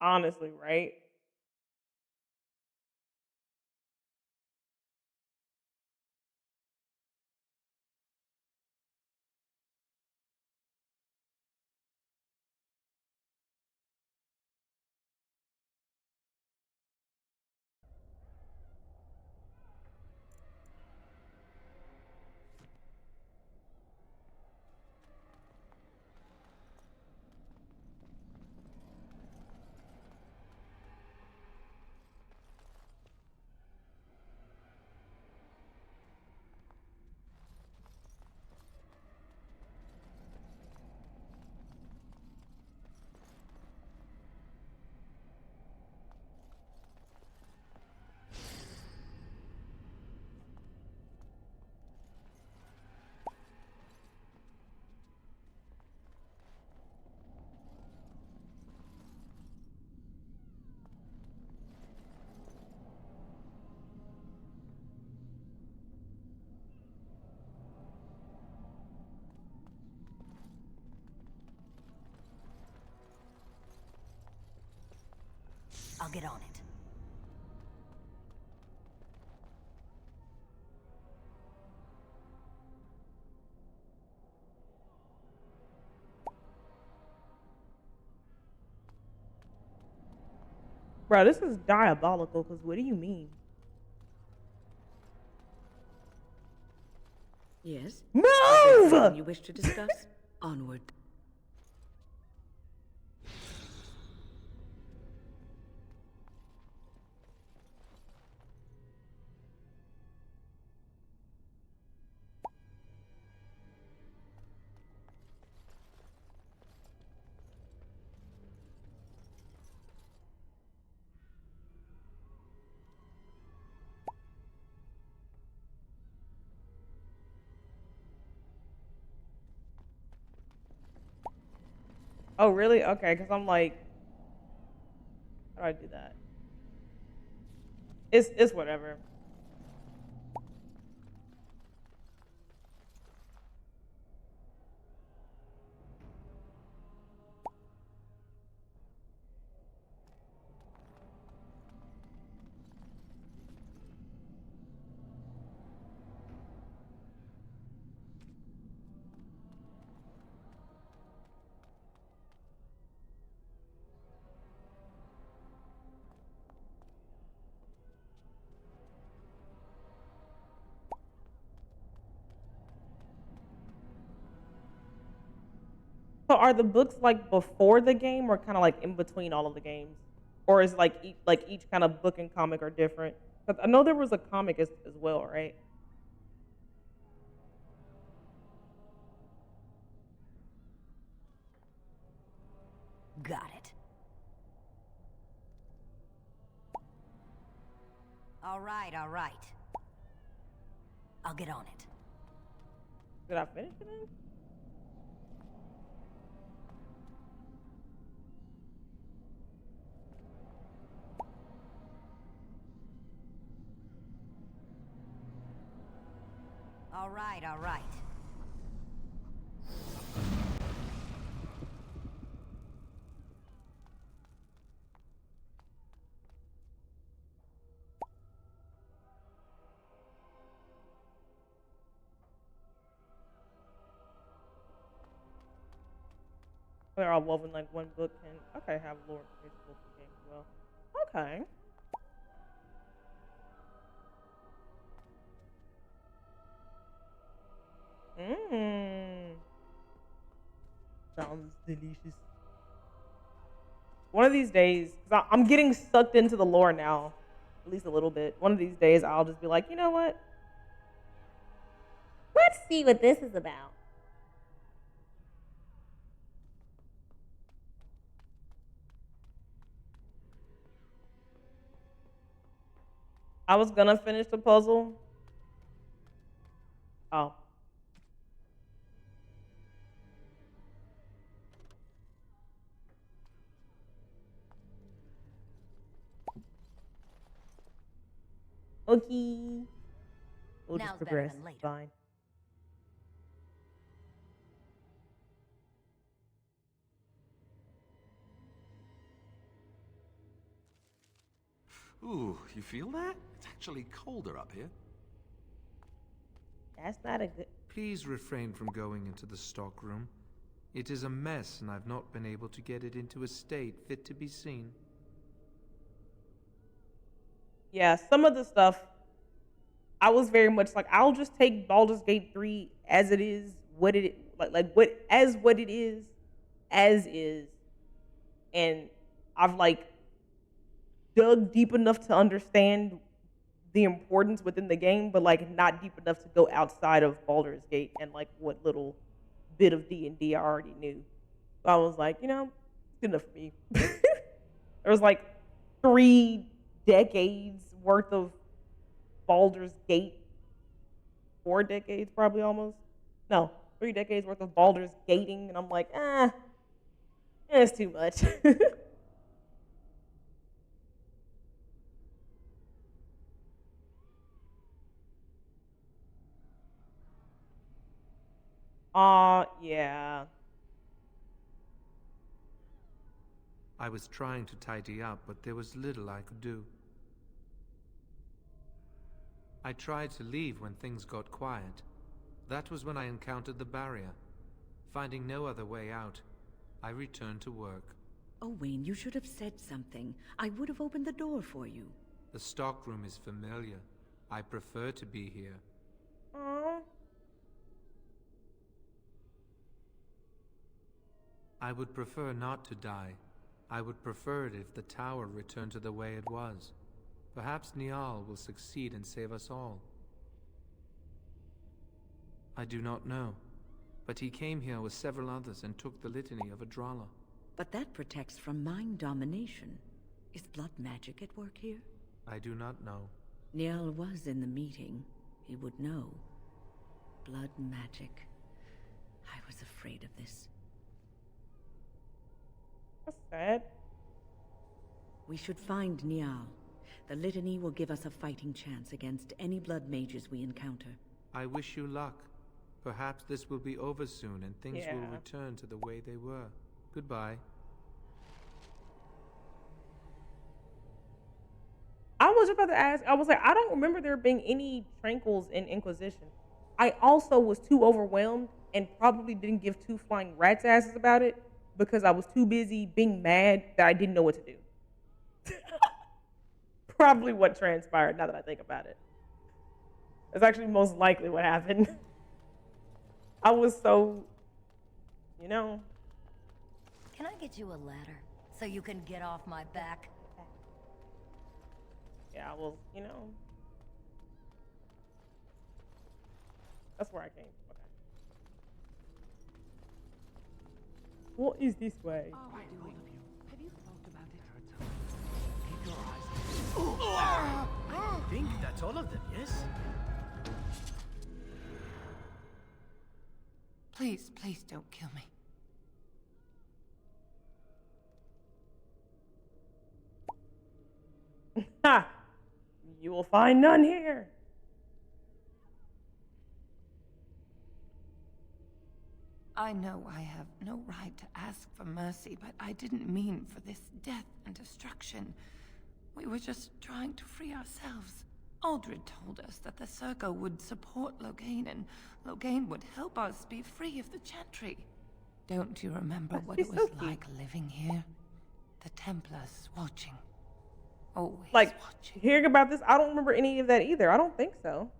Honestly, right? I'll get on it. Bro, this is diabolical, because what do you mean? Yes? Move! Is there something you wish to discuss? Onward. Oh, really? Okay, because I'm like, how do I do that? It's whatever. So are the books like before the game, or kind of like in between all of the games? Or is like each kind of book and comic are different? 'Cause I know there was a comic as well, right? Got it. All right. I'll get on it. Did I finish it then? All right. They're all woven like one book can. Okay, have lore principles for game as well. Okay. Sounds delicious. One of these days, because I'm getting sucked into the lore now, at least a little bit. One of these days, I'll just be like, you know what? Let's see what this is about. I was gonna finish the puzzle. Oh. Okay. We'll Now's just better progress. than later. Fine. Ooh, you feel that? It's actually colder up here. That's not a good... Please refrain from going into the stockroom. It is a mess, and I've not been able to get it into a state fit to be seen. Yeah, some of the stuff, I was very much like, I'll just take Baldur's Gate 3 as it is, what it is, as is. And I've like dug deep enough to understand the importance within the game, but like not deep enough to go outside of Baldur's Gate and like what little bit of D&D I already knew. So I was like, you know, it's good enough for me. There was like 3 decades worth of Baldur's Gate, 4 decades probably almost. No, 3 decades worth of Baldur's Gating, and I'm like, it's too much. Yeah. I was trying to tidy up, but there was little I could do. I tried to leave when things got quiet. That was when I encountered the barrier. Finding no other way out, I returned to work. Oh, Wayne, you should have said something. I would have opened the door for you. The stockroom is familiar. I prefer to be here. Aww. I would prefer not to die. I would prefer it if the tower returned to the way it was. Perhaps Niall will succeed and save us all. I do not know, but he came here with several others and took the litany of Adralla. But that protects from mind domination. Is blood magic at work here? I do not know. Niall was in the meeting. He would know. Blood magic. I was afraid of this. That's sad. We should find Niall. The litany will give us a fighting chance against any blood mages we encounter. I wish you luck. Perhaps this will be over soon and things will Yeah. return to the way they were. Goodbye. I was about to ask, I was like, I don't remember there being any tranquils in Inquisition. I also was too overwhelmed and probably didn't give 2 flying rats' asses about it because I was too busy being mad that I didn't know what to do. Probably what transpired now that I think about it. That's actually most likely what happened. I was so, you know. Can I get you a ladder so you can get off my back? Yeah, well, you know. That's where I came from. Okay. What is this way? That's all of them, yes? Please, please don't kill me. Ha! You will find none here. I know I have no right to ask for mercy, but I didn't mean for this death and destruction. We were just trying to free ourselves. Aldred told us that the Circle would support Loghain, and Loghain would help us be free of the Chantry. Don't you remember what it was like living here? The Templars watching. Always Like, watching. hearing about this, I don't remember any of that either. I don't think so.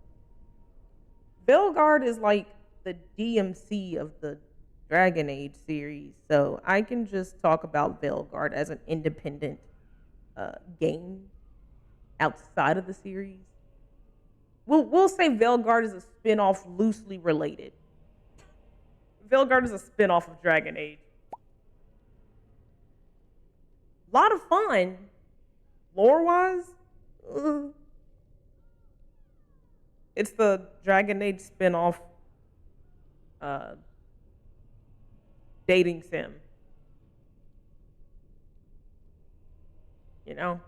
Belgard is like the DMC of the Dragon Age series, so I can just talk about Belgard as an independent game outside of the series. We'll say Belgard is a spin-off loosely related. Belgard is a spin-off of Dragon Age. A lot of fun. Lore-wise, it's the Dragon Age spin-off dating sim. You know?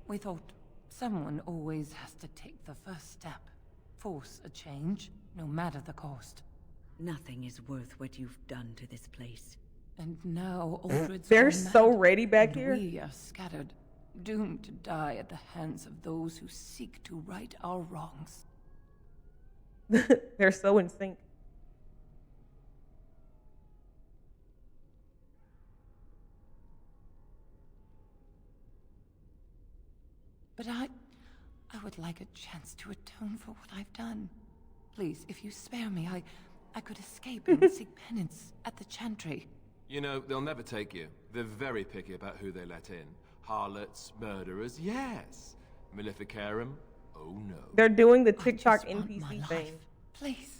We thought someone always has to take the first step. Force a change, no matter the cost. Nothing is worth what you've done to this place. And now Aldred's They're gone so mad, ready back and here. we are scattered, doomed to die at the hands of those who seek to right our wrongs. They're so in sync. But I would like a chance to atone for what I've done. Please, if you spare me, I could escape and seek penance at the Chantry. You know, they'll never take you. They're very picky about who they let in. Harlots, murderers, yes. Maleficarum, oh no. They're doing the TikTok NPC thing. Please.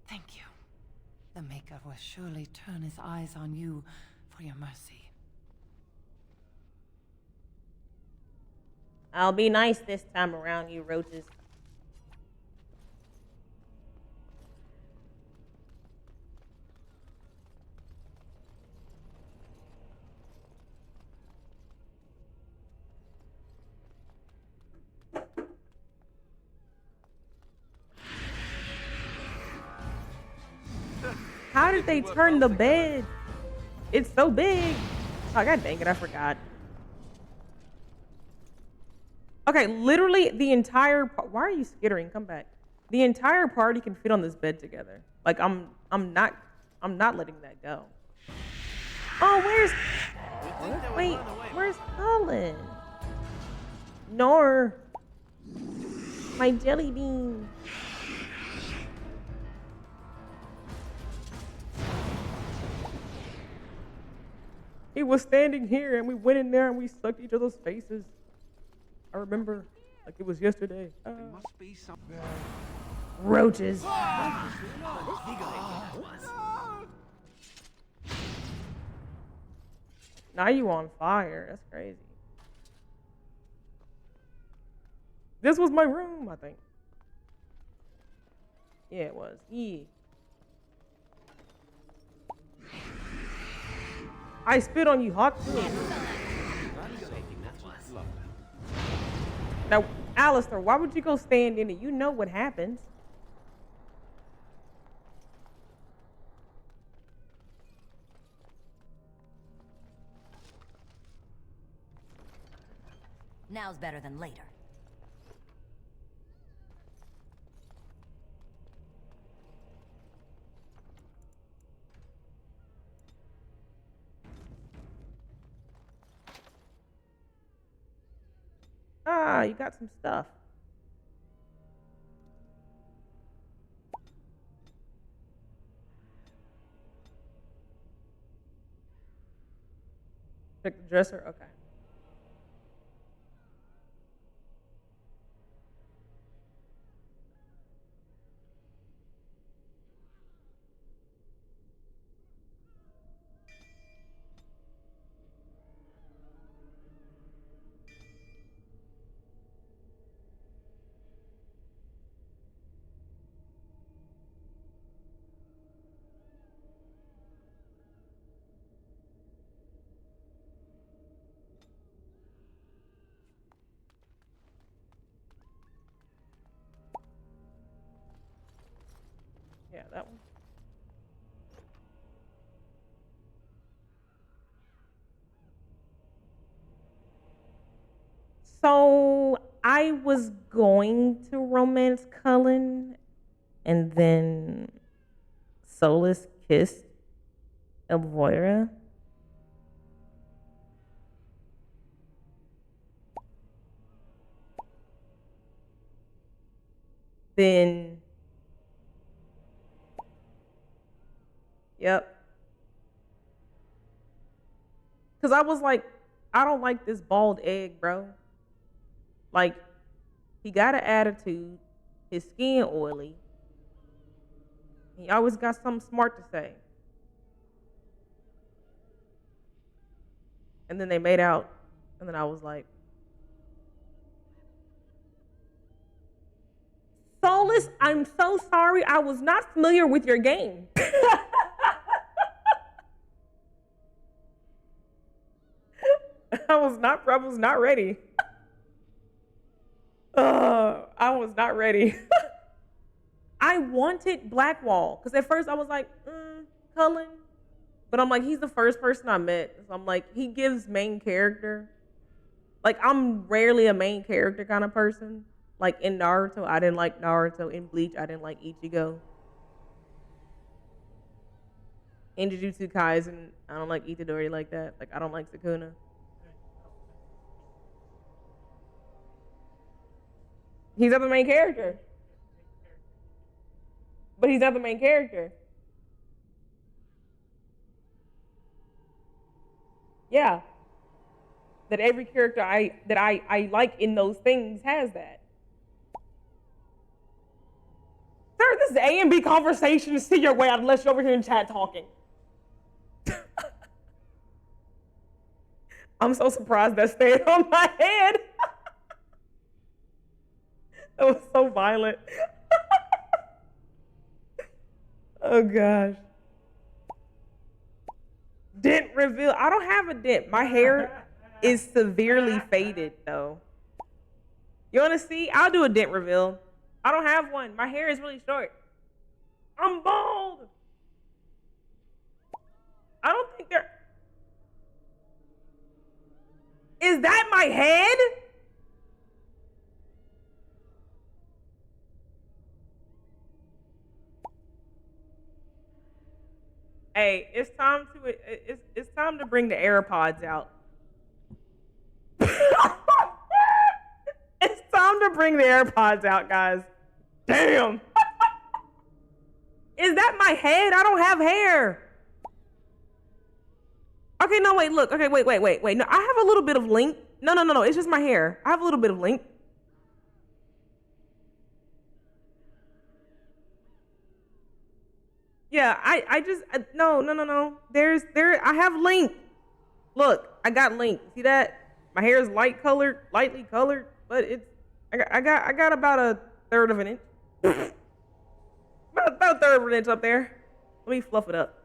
Thank you. The Maker will surely turn his eyes on you for your mercy. I'll be nice this time around, you roaches. How did they turn the bed? It's so big. Oh, god dang it, I forgot. Okay, literally the entire why are you skittering? Come back. The entire party can fit on this bed together. Like I'm not letting that go. Oh, wait, where's Colin? Nor my jelly bean. He was standing here and we went in there and we sucked each other's faces. I remember like it was yesterday. There must be some. Roaches. Now you on fire. That's crazy. This was my room, I think. Yeah, it was. Yeah. I spit on you, Hawk. Now, Alistair, why would you go stand in it? You know what happens. Now's better than later. Ah, you got some stuff. Check the dresser? Okay. Yeah, that one. So I was going to romance Cullen, and then Solas kissed Elvira. Then, yep. Because I was like, I don't like this bald egg, bro. Like, he got an attitude, his skin oily. He always got something smart to say. And then they made out, and then I was like, Solas, I'm so sorry. I was not familiar with your game. I was not ready. I was not ready. I wanted Blackwall, because at first I was like, Cullen. But I'm like, he's the first person I met. So I'm like, he gives main character. Like, I'm rarely a main character kind of person. Like, in Naruto, I didn't like Naruto. In Bleach, I didn't like Ichigo. In Jujutsu Kaisen, I don't like Itadori like that. Like, I don't like Sukuna. He's not the main character. But he's not the main character. Yeah. That every character I like in those things has that. Sir, this is A and B conversation. See your way out unless you're over here in chat talking. I'm so surprised that stayed on my head. That was so violent. Oh gosh. Dent reveal. I don't have a dent. My hair is severely faded though. You want to see? I'll do a dent reveal. I don't have one. My hair is really short. I'm bald. I don't think there. Is that my head? Hey, it's time to bring the AirPods out. It's time to bring the AirPods out, guys. Damn. Is that my head? I don't have hair. Okay, no, wait, look. Okay, wait. No, I have a little bit of length. No. It's just my hair. I have a little bit of length. Yeah, no. I have Link. Look, I got Link. See that? My hair is lightly colored, but I got about a third of an inch. about a third of an inch up there. Let me fluff it up.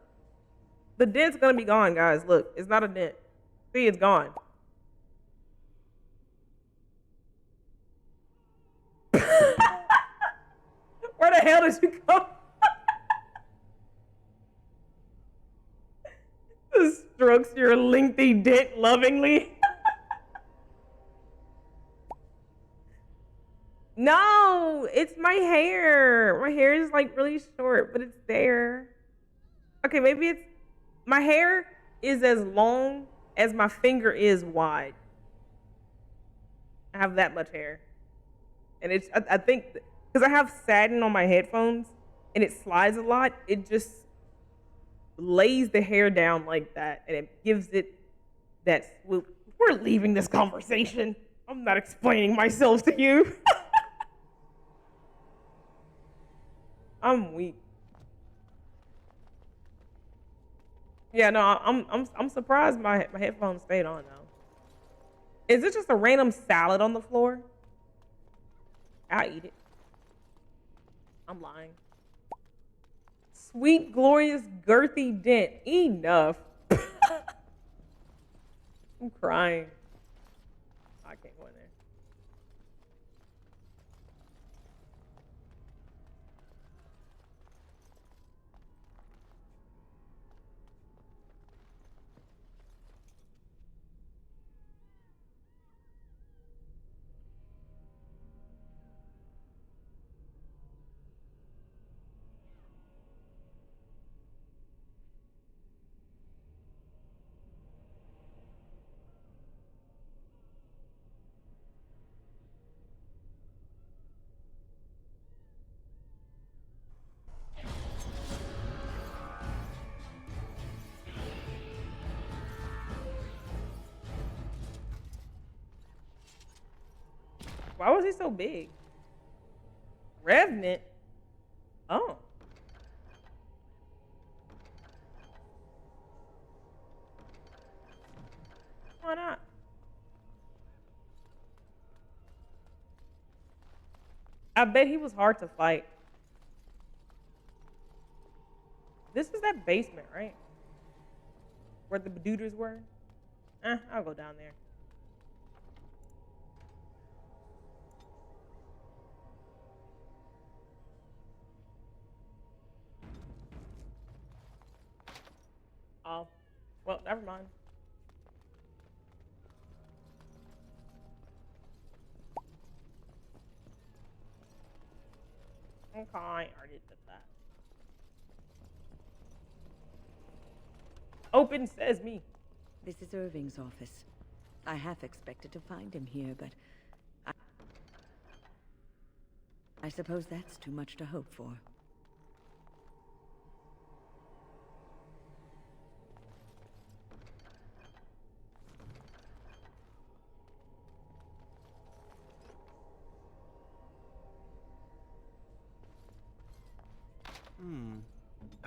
The dent's gonna be gone, guys. Look, it's not a dent. See, it's gone. Where the hell did you come? Strokes your lengthy dent lovingly. No, it's my hair. My hair is like really short, but it's there. Okay, maybe it's my hair is as long as my finger is wide. I have that much hair. And it's I think because I have satin on my headphones and it slides a lot, it just lays the hair down like that, and it gives it that swoop. We're leaving this conversation. I'm not explaining myself to you. I'm weak. Yeah, no, I'm surprised my headphones stayed on though. Is it just a random salad on the floor? I'll eat it. I'm lying. Sweet, glorious, girthy dent. Enough. I'm crying. I can't go in there. Why was he so big? Revenant? Oh. Why not? I bet he was hard to fight. This is that basement, right? Where the Bedooders were? I'll go down there. Oh, well, never mind. Okay, I already did that. Open Sesame. This is Irving's office. I half expected to find him here, but I suppose that's too much to hope for.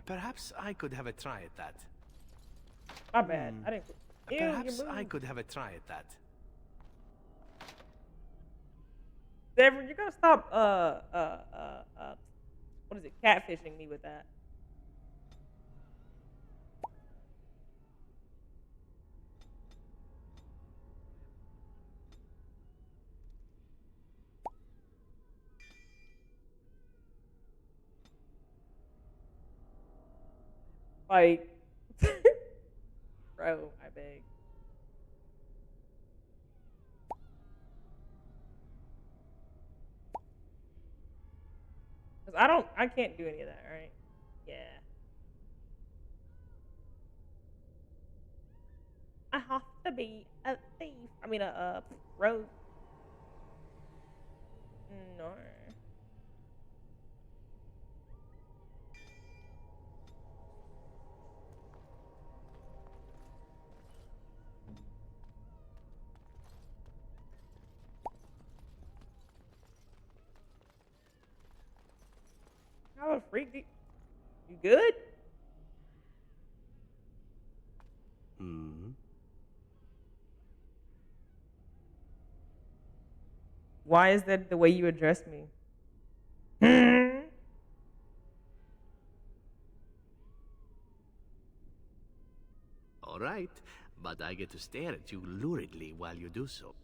Perhaps I could have a try at that. My bad. I didn't. Ew, Perhaps I could have a try at that. Devin, you're gonna stop what is it, catfishing me with that. Like, bro, I beg. Cause I can't do any of that, right? Yeah. I have to be a thief. I mean, a rogue. No. How a freak? You good? Why is that the way you address me? All right, but I get to stare at you luridly while you do so.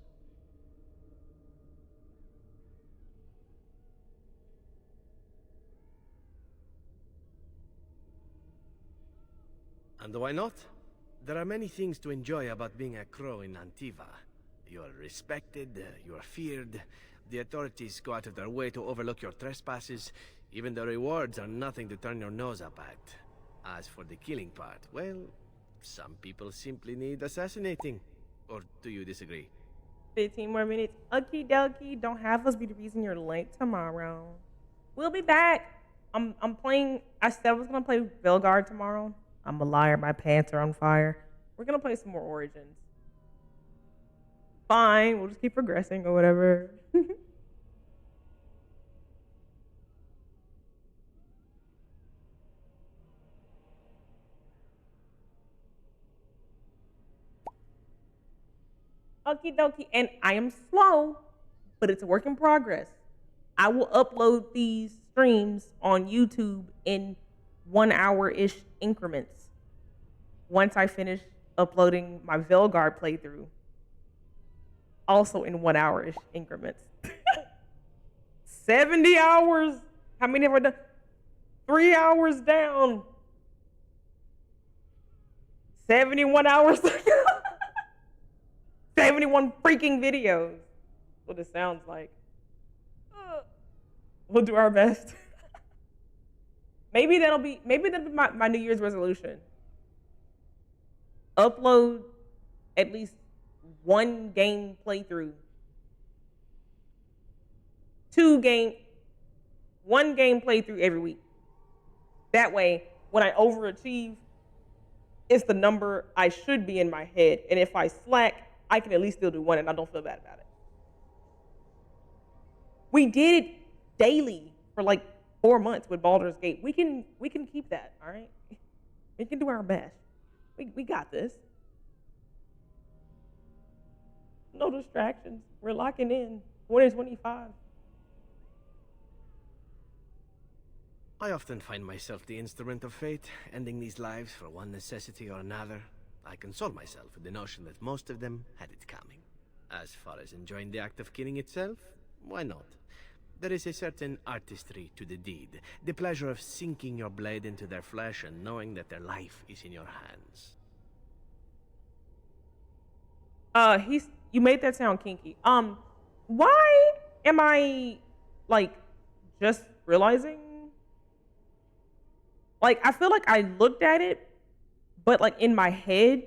And why not? There are many things to enjoy about being a crow in Antiva. You are respected, you are feared, the authorities go out of their way to overlook your trespasses, even the rewards are nothing to turn your nose up at. As for the killing part, well, some people simply need assassinating. Or do you disagree? 15 more minutes. Okie dokie. Don't have us be the reason you're late tomorrow. We'll be back. I'm playing. I said I was gonna play Velguard tomorrow. I'm a liar. My pants are on fire. We're gonna play some more Origins. Fine. We'll just keep progressing or whatever. Okie dokie. And I am slow, but it's a work in progress. I will upload these streams on YouTube in 1 hour-ish increments once I finish uploading my Velguard playthrough. Also in 1 hour-ish increments. 70 hours. How many have I done? 3 hours down. 71 hours. 71 freaking videos. That's what it sounds like. We'll do our best. Maybe that'll be my New Year's resolution. Upload at least one game playthrough. One game playthrough every week. That way, when I overachieve, it's the number I should be in my head. And if I slack, I can at least still do one and I don't feel bad about it. We did it daily for like 4 months with Baldur's Gate. We can keep that, all right? We can do our best. We got this. No distractions. We're locking in. 2025. I often find myself the instrument of fate, ending these lives for one necessity or another. I console myself with the notion that most of them had it coming. As far as enjoying the act of killing itself, why not? There is a certain artistry to the deed, the pleasure of sinking your blade into their flesh and knowing that their life is in your hands. You made that sound kinky. Why am I, like, just realizing? Like, I feel like I looked at it, but, like, in my head,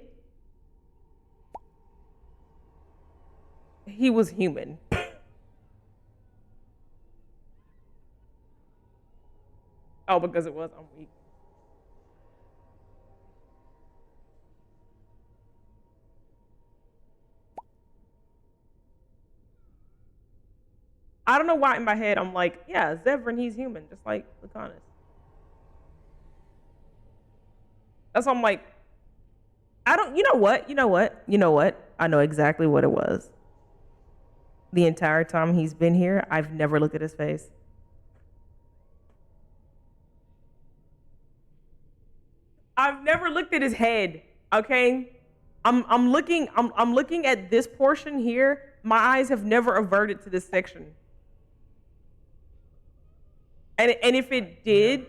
he was human. Oh, because it was, I'm weak. I don't know why in my head I'm like, yeah, Zevran, he's human, just like Lucanus. That's why I'm like, you know what? I know exactly what it was. The entire time he's been here, I've never looked at his face. I've never looked at his head, okay? I'm looking at this portion here. My eyes have never averted to this section. And if it did,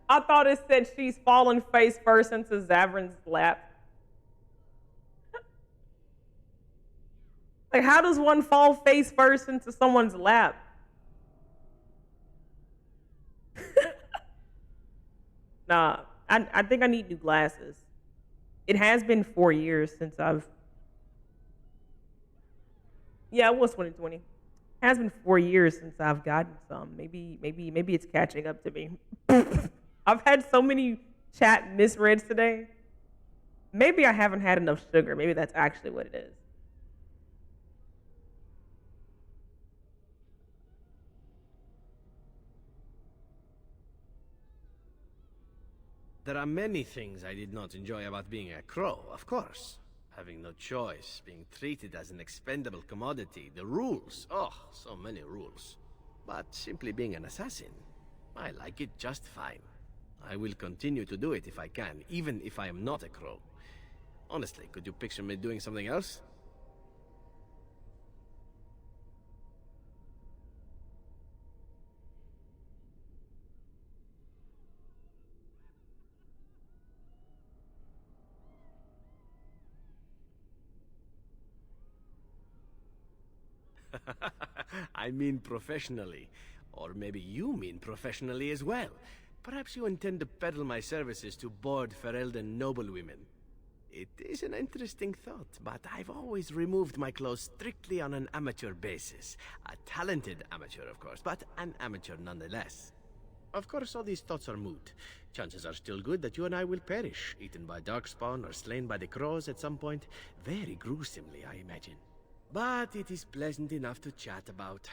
I thought it said she's fallen face first into Zavran's lap. Like, how does one fall face first into someone's lap? Nah, I think I need new glasses. It has been 4 years since yeah, it was 2020. It has been 4 years since I've gotten some. Maybe it's catching up to me. I've had so many chat misreads today. Maybe I haven't had enough sugar. Maybe that's actually what it is. There are many things I did not enjoy about being a crow, of course. Having no choice, being treated as an expendable commodity, the rules. Oh, so many rules. But simply being an assassin, I like it just fine. I will continue to do it if I can, even if I am not a crow. Honestly, could you picture me doing something else? I mean professionally. Or maybe you mean professionally as well. Perhaps you intend to peddle my services to bored Ferelden noblewomen. It is an interesting thought, but I've always removed my clothes strictly on an amateur basis. A talented amateur, of course, but an amateur nonetheless. Of course, all these thoughts are moot. Chances are still good that you and I will perish, eaten by darkspawn or slain by the crows at some point. Very gruesomely, I imagine. But it is pleasant enough to chat about.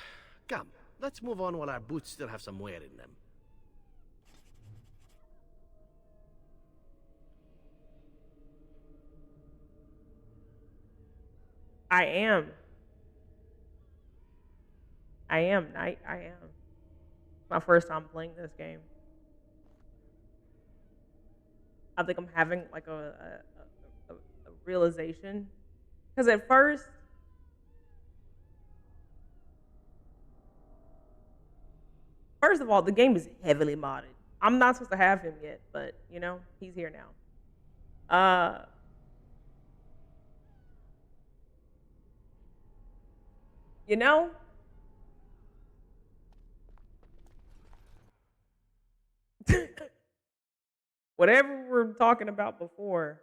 Come, let's move on while our boots still have some wear in them. I am. Knight. I am. My first time playing this game. I think I'm having like a realization. Because at first, of all, the game is heavily modded. I'm not supposed to have him yet, but you know, he's here now. You know? Whatever we were talking about before,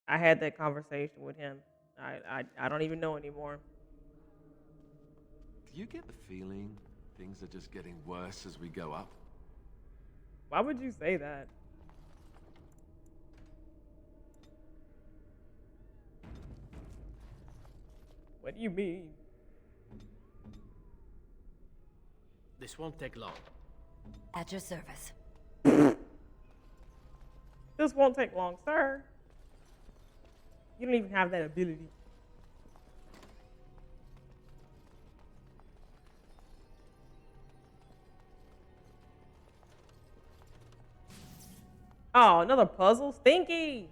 I had that conversation with him. I don't even know anymore. Do you get the feeling things are just getting worse as we go up? Why would you say that? What do you mean? This won't take long. At your service. This won't take long, sir. You don't even have that ability. Oh, another puzzle? Stinky!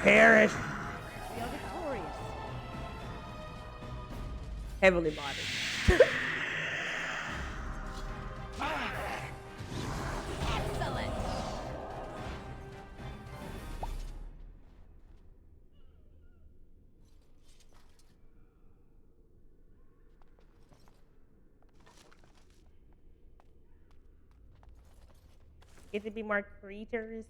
Perish! We are victorious. Heavily modded. Excellent. Get to be more creatures.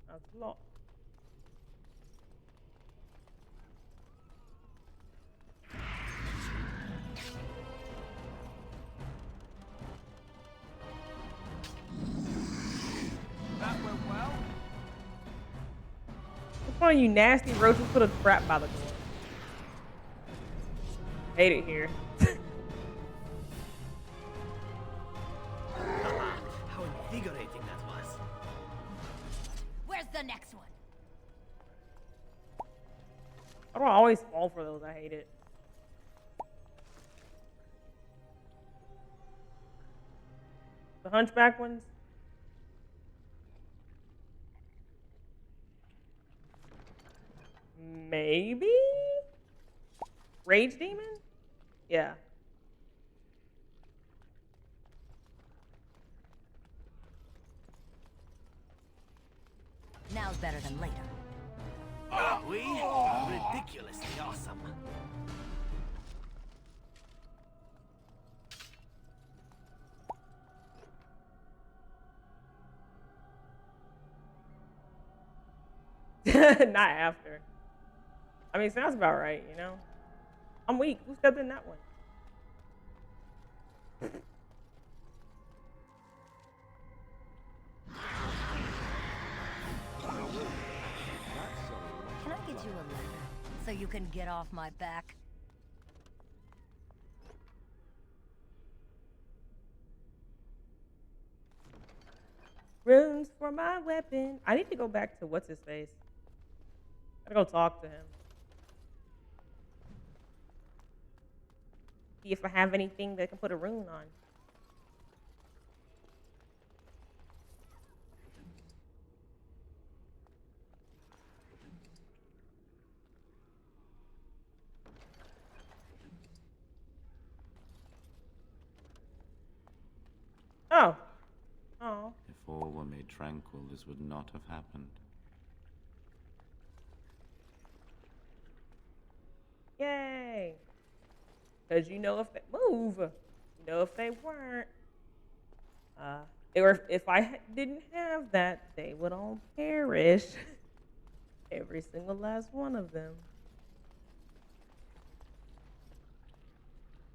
That's a lot. That went well. Which one of you nasty roaches put a trap by the door? Hate it here. How invigorating that was. Where's the next one? I don't always fall for those. I hate it. The hunchback ones? Maybe? Rage Demon? Yeah. Now's better than later. Are we? Ridiculously awesome. Not after. I mean, sounds about right, you know? I'm weak. Who stepped in that one? Can I get you a letter so you can get off my back? Rooms for my weapon. I need to go back to what's his face. Gotta go talk to him. See if I have anything that can put a rune on. Oh. Oh. If all were made tranquil, this would not have happened. Yay. Because you know if they move, you know if they weren't. Or if I didn't have that, they would all perish. Every single last one of them.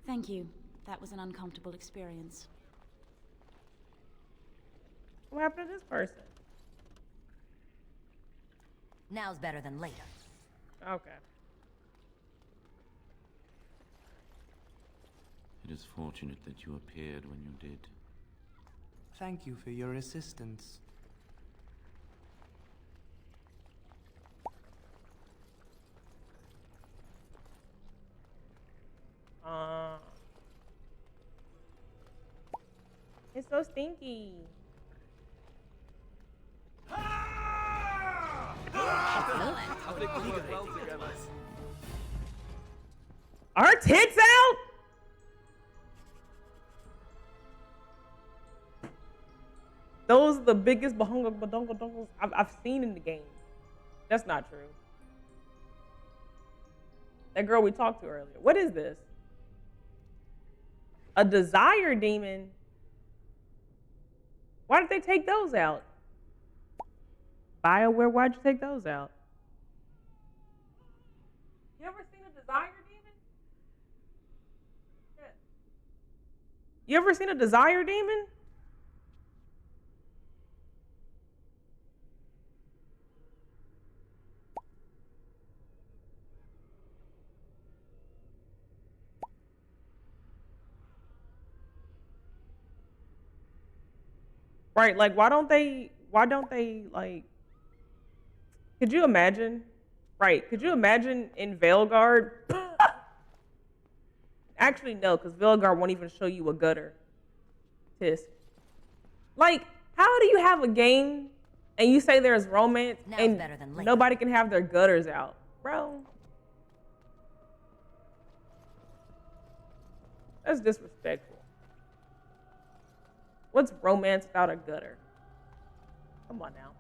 Thank you. That was an uncomfortable experience. What happened to this person? Now's better than later. Okay. It is fortunate that you appeared when you did. Thank you for your assistance. It's so stinky. Our tits out? Those are the biggest bahunga I've seen in the game. That's not true. That girl we talked to earlier. What is this? A desire demon? Why did they take those out? BioWare, why'd you take those out? You ever seen a desire demon? Yeah. You ever seen a desire demon? Right, like why don't they like, could you imagine? Right, could you imagine in Veilguard? Actually no, because Veilguard won't even show you a gutter. Tisk. Like, how do you have a game and you say there's romance and nobody can have their gutters out? Bro. That's disrespectful. What's romance without a gutter? Come on now.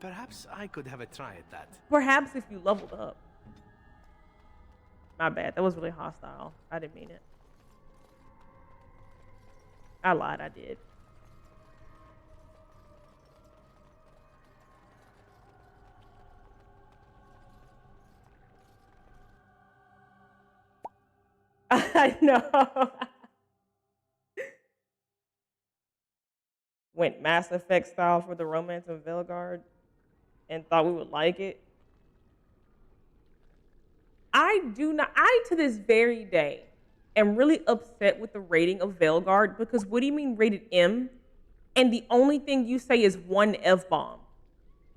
Perhaps I could have a try at that. Perhaps if you leveled up. My bad. That was really hostile. I didn't mean it. I lied. I did. I know. Went Mass Effect style for the romance of Veilguard and thought we would like it. I to this very day am really upset with the rating of Veilguard because what do you mean rated M? And the only thing you say is one F-bomb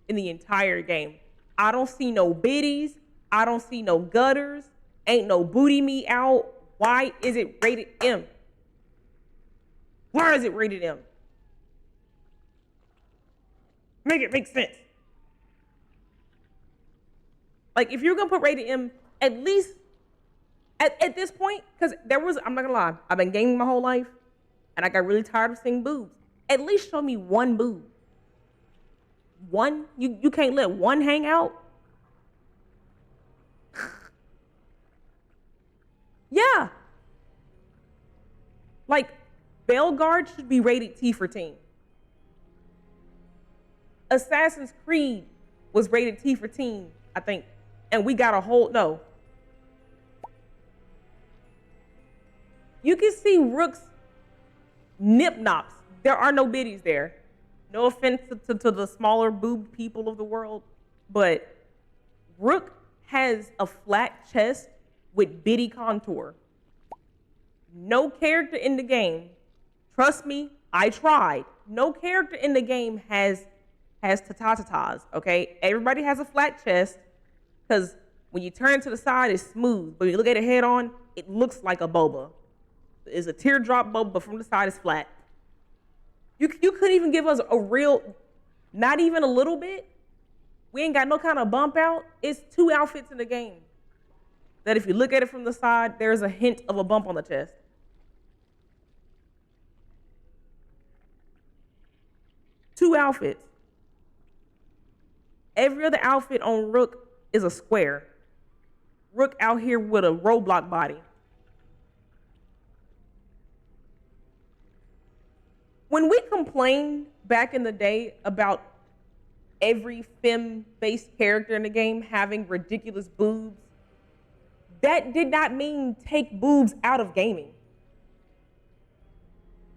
in the entire game. I don't see no biddies. I don't see no gutters. Ain't no booty me out. Why is it rated M? Why is it rated M? Make it make sense. Like, if you're gonna put rated M, at least at this point, because I'm not gonna lie, I've been gaming my whole life, and I got really tired of seeing boobs. At least show me one boob. One? You can't let one hang out? Yeah. Like, Veilguard should be rated T for teen. Assassin's Creed was rated T for teen, I think. And we got a whole, no. You can see Rook's nip-nops. There are no biddies there. No offense to the smaller boobed people of the world, but Rook has a flat chest with bitty contour. No character in the game, trust me, I tried. No character in the game has ta-ta-ta-tas, okay? Everybody has a flat chest because when you turn to the side, it's smooth. But when you look at it head on, it looks like a boba. It's a teardrop boba, but from the side, it's flat. You couldn't even give us a real, not even a little bit. We ain't got no kind of bump out. It's 2 outfits in the game that if you look at it from the side, there's a hint of a bump on the chest. Two outfits. Every other outfit on Rook is a square. Rook out here with a Roblox body. When we complained back in the day about every femme-based character in the game having ridiculous boobs, that did not mean take boobs out of gaming.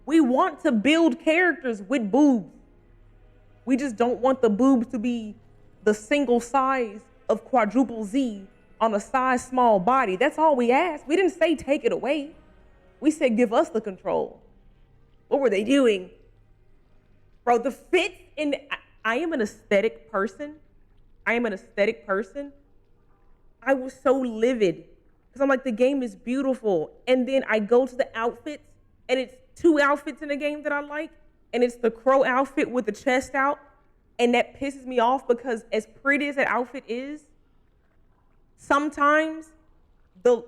We want to build characters with boobs. We just don't want the boobs to be the single size of quadruple Z on a size small body. That's all we asked. We didn't say take it away. We said give us the control. What were they doing? Bro, the fits in, I am an aesthetic person. I was so livid because I'm like, the game is beautiful. And then I go to the outfits and it's 2 outfits in the game that I like. And it's the crow outfit with the chest out. And that pisses me off because as pretty as that outfit is, sometimes the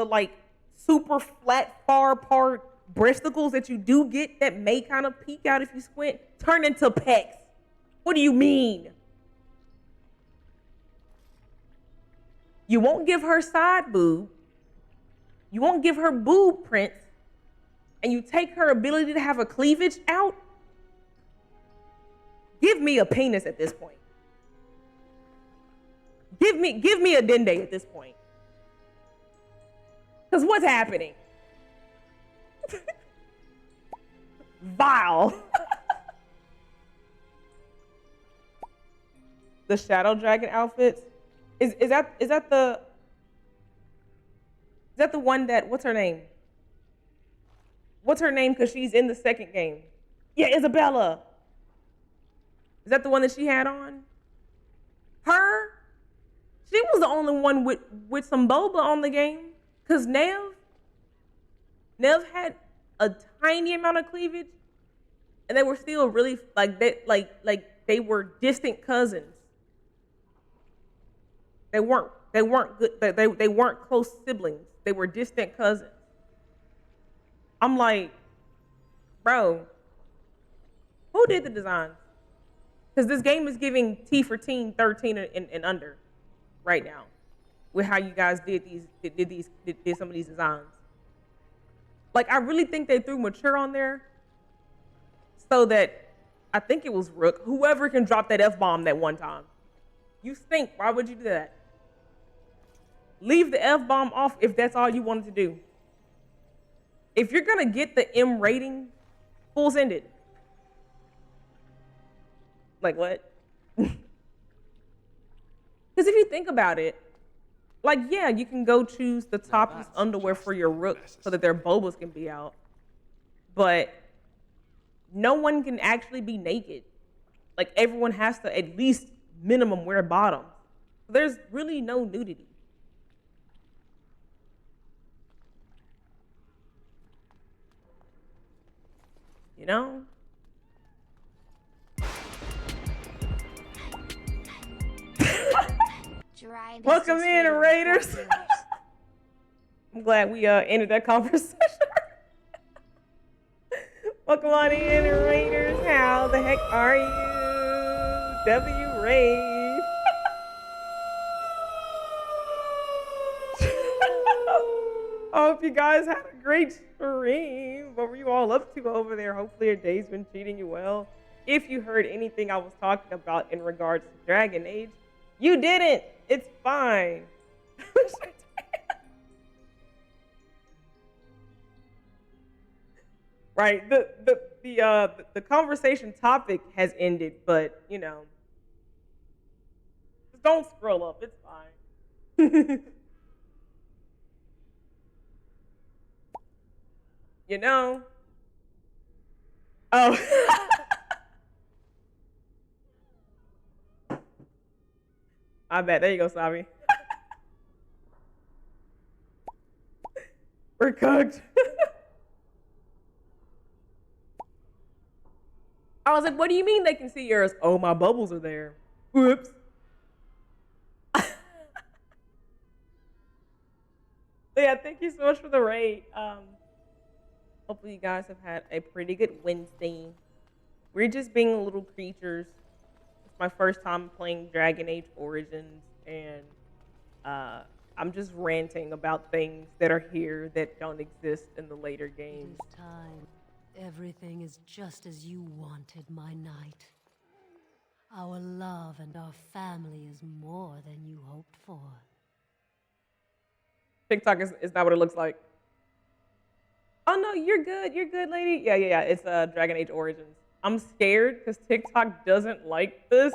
like super flat far apart breasticles that you do get that may kind of peek out if you squint turn into pecs. What do you mean? You won't give her side boob. You won't give her boob prints. And you take her ability to have a cleavage out. Give me a penis at this point. Give me a dende at this point. Because what's happening? Vile. The Shadow Dragon outfits. Is that the one that, what's her name? What's her name? Because she's in the second game. Yeah, Isabella. Is that the one that she had on? Her? She was the only one with some boba on the game. Because Nev had a tiny amount of cleavage. And they were still really, like they were distant cousins. They weren't good, they weren't close siblings. They were distant cousins. I'm like, bro, who did the design? Because this game is giving T for teen 13 and under right now with how you guys did some of these designs. Like, I really think they threw mature on there so that, I think it was Rook, whoever can drop that F-bomb that one time. You stink, why would you do that? Leave the F-bomb off if that's all you wanted to do. If you're gonna get the M rating, full send it. Like what? Because if you think about it, like, yeah, you can go choose the top underwear for your Rook so that their bobas can be out. But no one can actually be naked. Like, everyone has to at least minimum wear bottoms. There's really no nudity. You know? Welcome in, Raiders. I'm glad we ended that conversation. Welcome on in, Raiders. How the heck are you? W. Rave. I hope you guys had a great stream. What were you all up to over there? Hopefully your day's been treating you well. if you heard anything I was talking about in regards to Dragon Age, you didn't. It's fine. Right. The conversation topic has ended, but you know, just don't scroll up. It's fine. You know. Oh. I bet. There you go, Sabi. We're cooked. I was like, what do you mean they can see yours? Oh, my bubbles are there. Whoops. Yeah, thank you so much for the raid. Hopefully you guys have had a pretty good Wednesday. We're just being little creatures. It's my first time playing Dragon Age Origins, and I'm just ranting about things that are here that don't exist in the later games. It is time. Everything is just as you wanted, my knight. Our love and our family is more than you hoped for. TikTok is not what it looks like. Oh no, you're good, lady. Yeah. It's Dragon Age Origins. I'm scared because TikTok doesn't like this.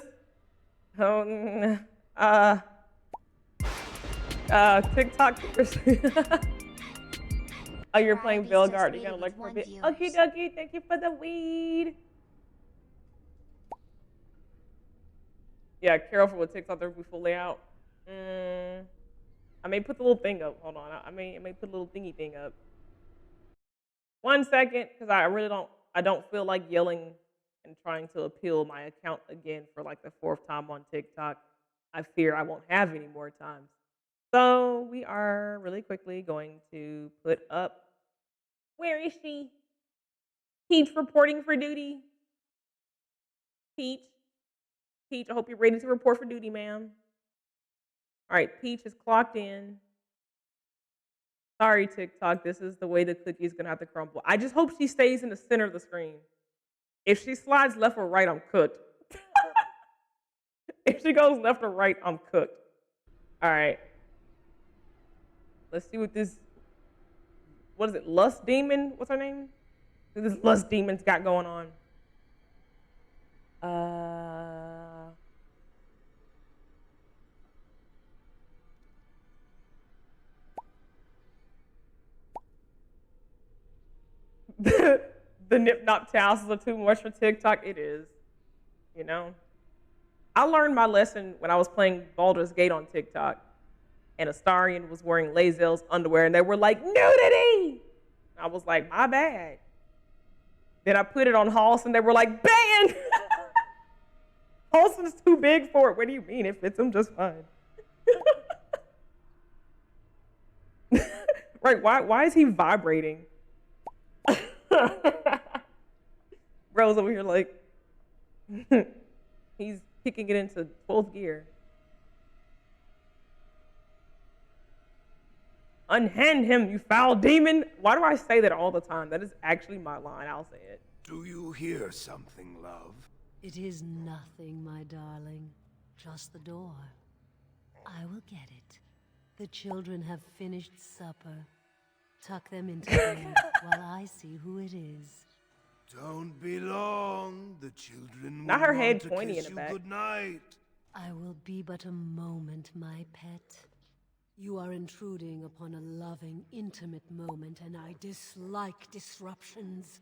TikTok. Oh, you're playing Vilgard. You're gonna look for a bit. Okie dokie. Thank you for the weed. Yeah, careful with TikTok. They'll be fully out. I may put the little thing up. Hold on. I may put a little thingy thing up. 1 second, because I don't feel like yelling and trying to appeal my account again for like the 4th time on TikTok. I fear I won't have any more times. So we are really quickly going to put up. Where is she? Peach reporting for duty. Peach, I hope you're ready to report for duty, ma'am. All right, Peach is clocked in. Sorry, TikTok. This is the way the cookie's gonna have to crumble. I just hope she stays in the center of the screen. If she slides left or right, I'm cooked. If she goes left or right, I'm cooked. All right. Let's see what this. What is it? Lust Demon? What's her name? This Lust Demon's got going on. The Nip Nop tassels are too much for TikTok. It is. You know? I learned my lesson when I was playing Baldur's Gate on TikTok. And Astarion was wearing Lae'zel's underwear, and they were like, nudity! I was like, my bad. Then I put it on Halls, and they were like, banned! Halston's too big for it. What do you mean? It fits him just fine. Right, why is he vibrating? Bro's over here like, he's kicking it into 12th gear. Unhand him, you foul demon. Why do I say that all the time? That is actually my line. I'll say it. Do you hear something, love? It is nothing, my darling. Just the door. I will get it. The children have finished supper. Tuck them into bed while I see who it is. Don't be long. The children Not will her want head to pointy kiss in the you back. good night. I will be but a moment, my pet. You are intruding upon a loving, intimate moment, and I dislike disruptions.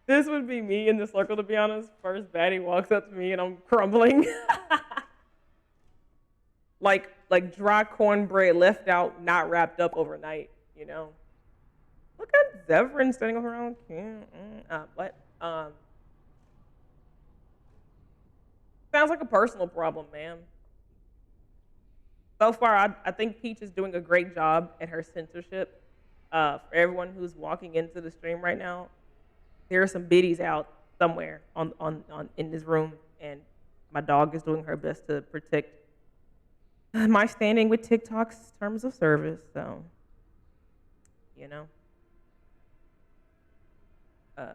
This would be me in the circle, to be honest. First baddie walks up to me and I'm crumbling. like dry cornbread left out, not wrapped up overnight, you know? Look at Zevran standing over around. What? Sounds like a personal problem, ma'am. So far, I think Peach is doing a great job at her censorship. For everyone who's walking into the stream right now, there are some biddies out somewhere in this room, and my dog is doing her best to protect my standing with TikTok's terms of service. So, you know. I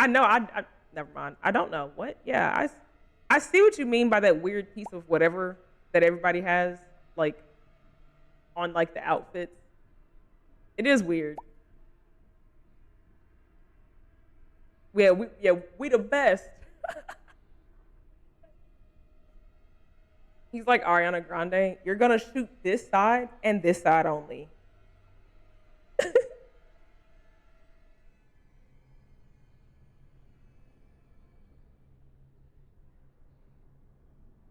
know. I never mind. I don't know what. Yeah, I see what you mean by that weird piece of whatever that everybody has, like on like the outfits. It is weird. We the best. He's like Ariana Grande. You're gonna shoot this side and this side only.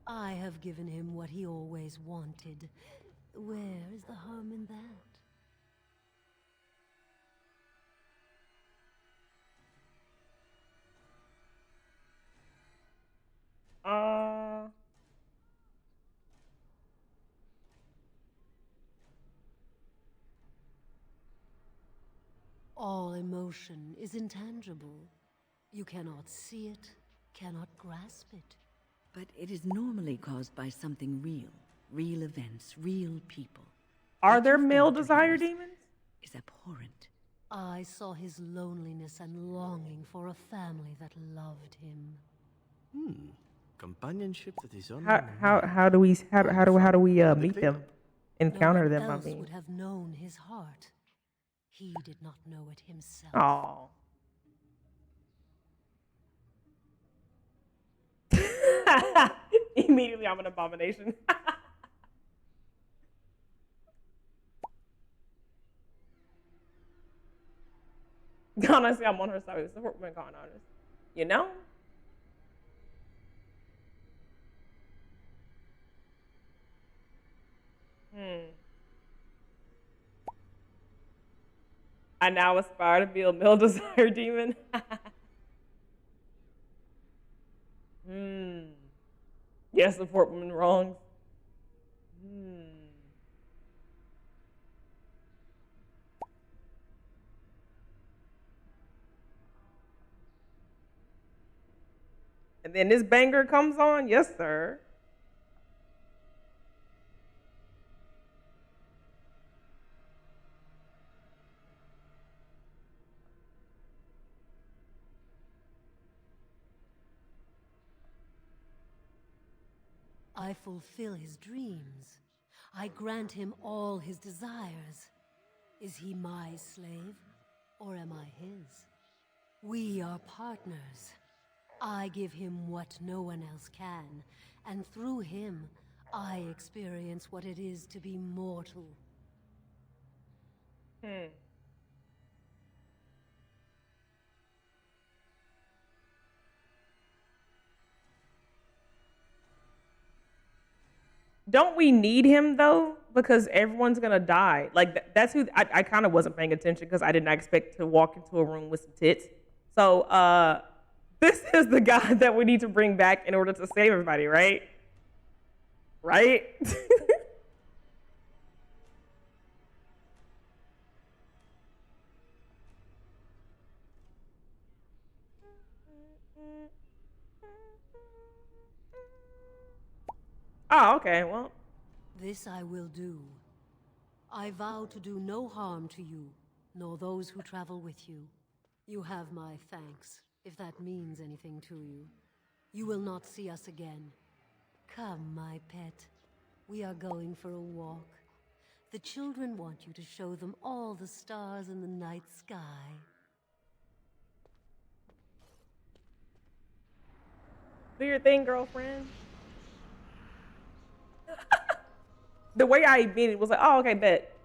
I have given him what he always wanted. Where is the harm in that? All emotion is intangible. You cannot see it, cannot grasp it. But it is normally caused by something real. Real events, real people. Are there male desire demons? Is abhorrent. I saw his loneliness and longing for a family that loved him. Companionship that is on. How do we meet them? Encounter them, I else mean. would have known his heart. He did not know it himself. Oh. Immediately, I'm an abomination. Honestly, I'm on her side. Support women, gone honest. You know? I now aspire to be a male desire demon. Yes, support women wrongs. And then this banger comes on. Yes, sir. I fulfill his dreams. I grant him all his desires. Is he my slave, or am I his? We are partners. I give him what no one else can, and through him, I experience what it is to be mortal. Don't we need him though? Because everyone's gonna die. Like that's who I kind of wasn't paying attention because I did not expect to walk into a room with some tits. So this is the guy that we need to bring back in order to save everybody, right? Right? Oh, okay, well. This I will do. I vow to do no harm to you, nor those who travel with you. You have my thanks, if that means anything to you. You will not see us again. Come, my pet. We are going for a walk. The children want you to show them all the stars in the night sky. Do your thing, girlfriend. The way I immediately was like, oh, okay, bet.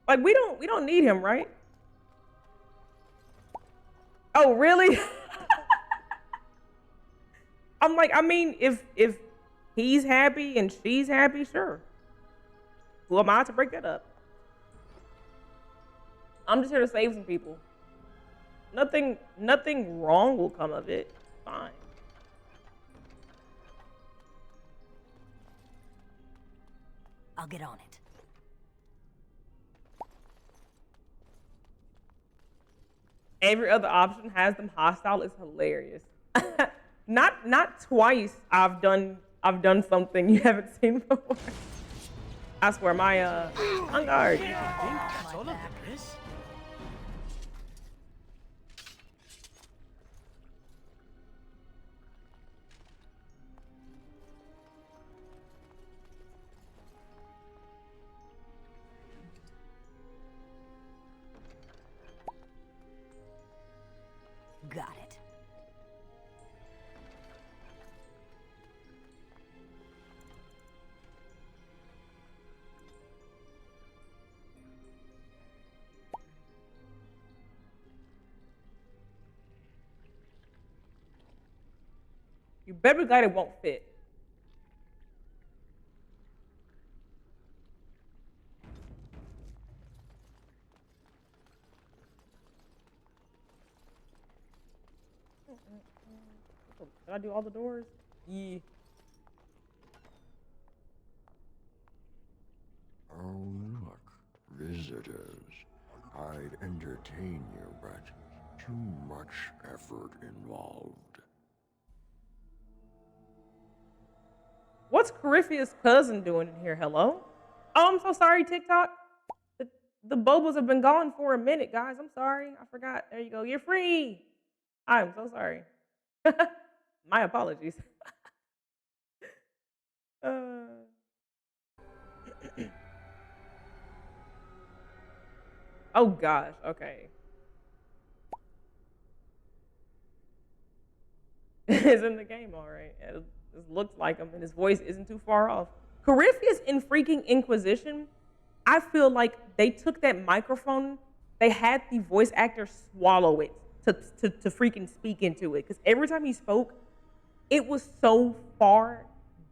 Like we don't need him, right? Oh, really? I'm like, I mean, if he's happy and she's happy, sure. Who am I to break that up? I'm just here to save some people. Nothing wrong will come of it. Fine. I'll get on it. Every other option has them hostile is hilarious. not twice I've done something you haven't seen before. I swear my on guard. That's all of them, Chris. Got it. You better be glad it won't fit. Did I do all the doors? Yeah. Oh, look, visitors. I'd entertain you, but too much effort involved. What's Corypheus' cousin doing in here? Hello? Oh, I'm so sorry, TikTok. The bobas have been gone for a minute, guys. I'm sorry. I forgot. There you go. You're free. I'm so sorry. My apologies. Oh gosh, okay. Is in the game, all right. It looks like him, and his voice isn't too far off. Corypheus in freaking Inquisition, I feel like they took that microphone, they had the voice actor swallow it to freaking speak into it. Because every time he spoke, it was so far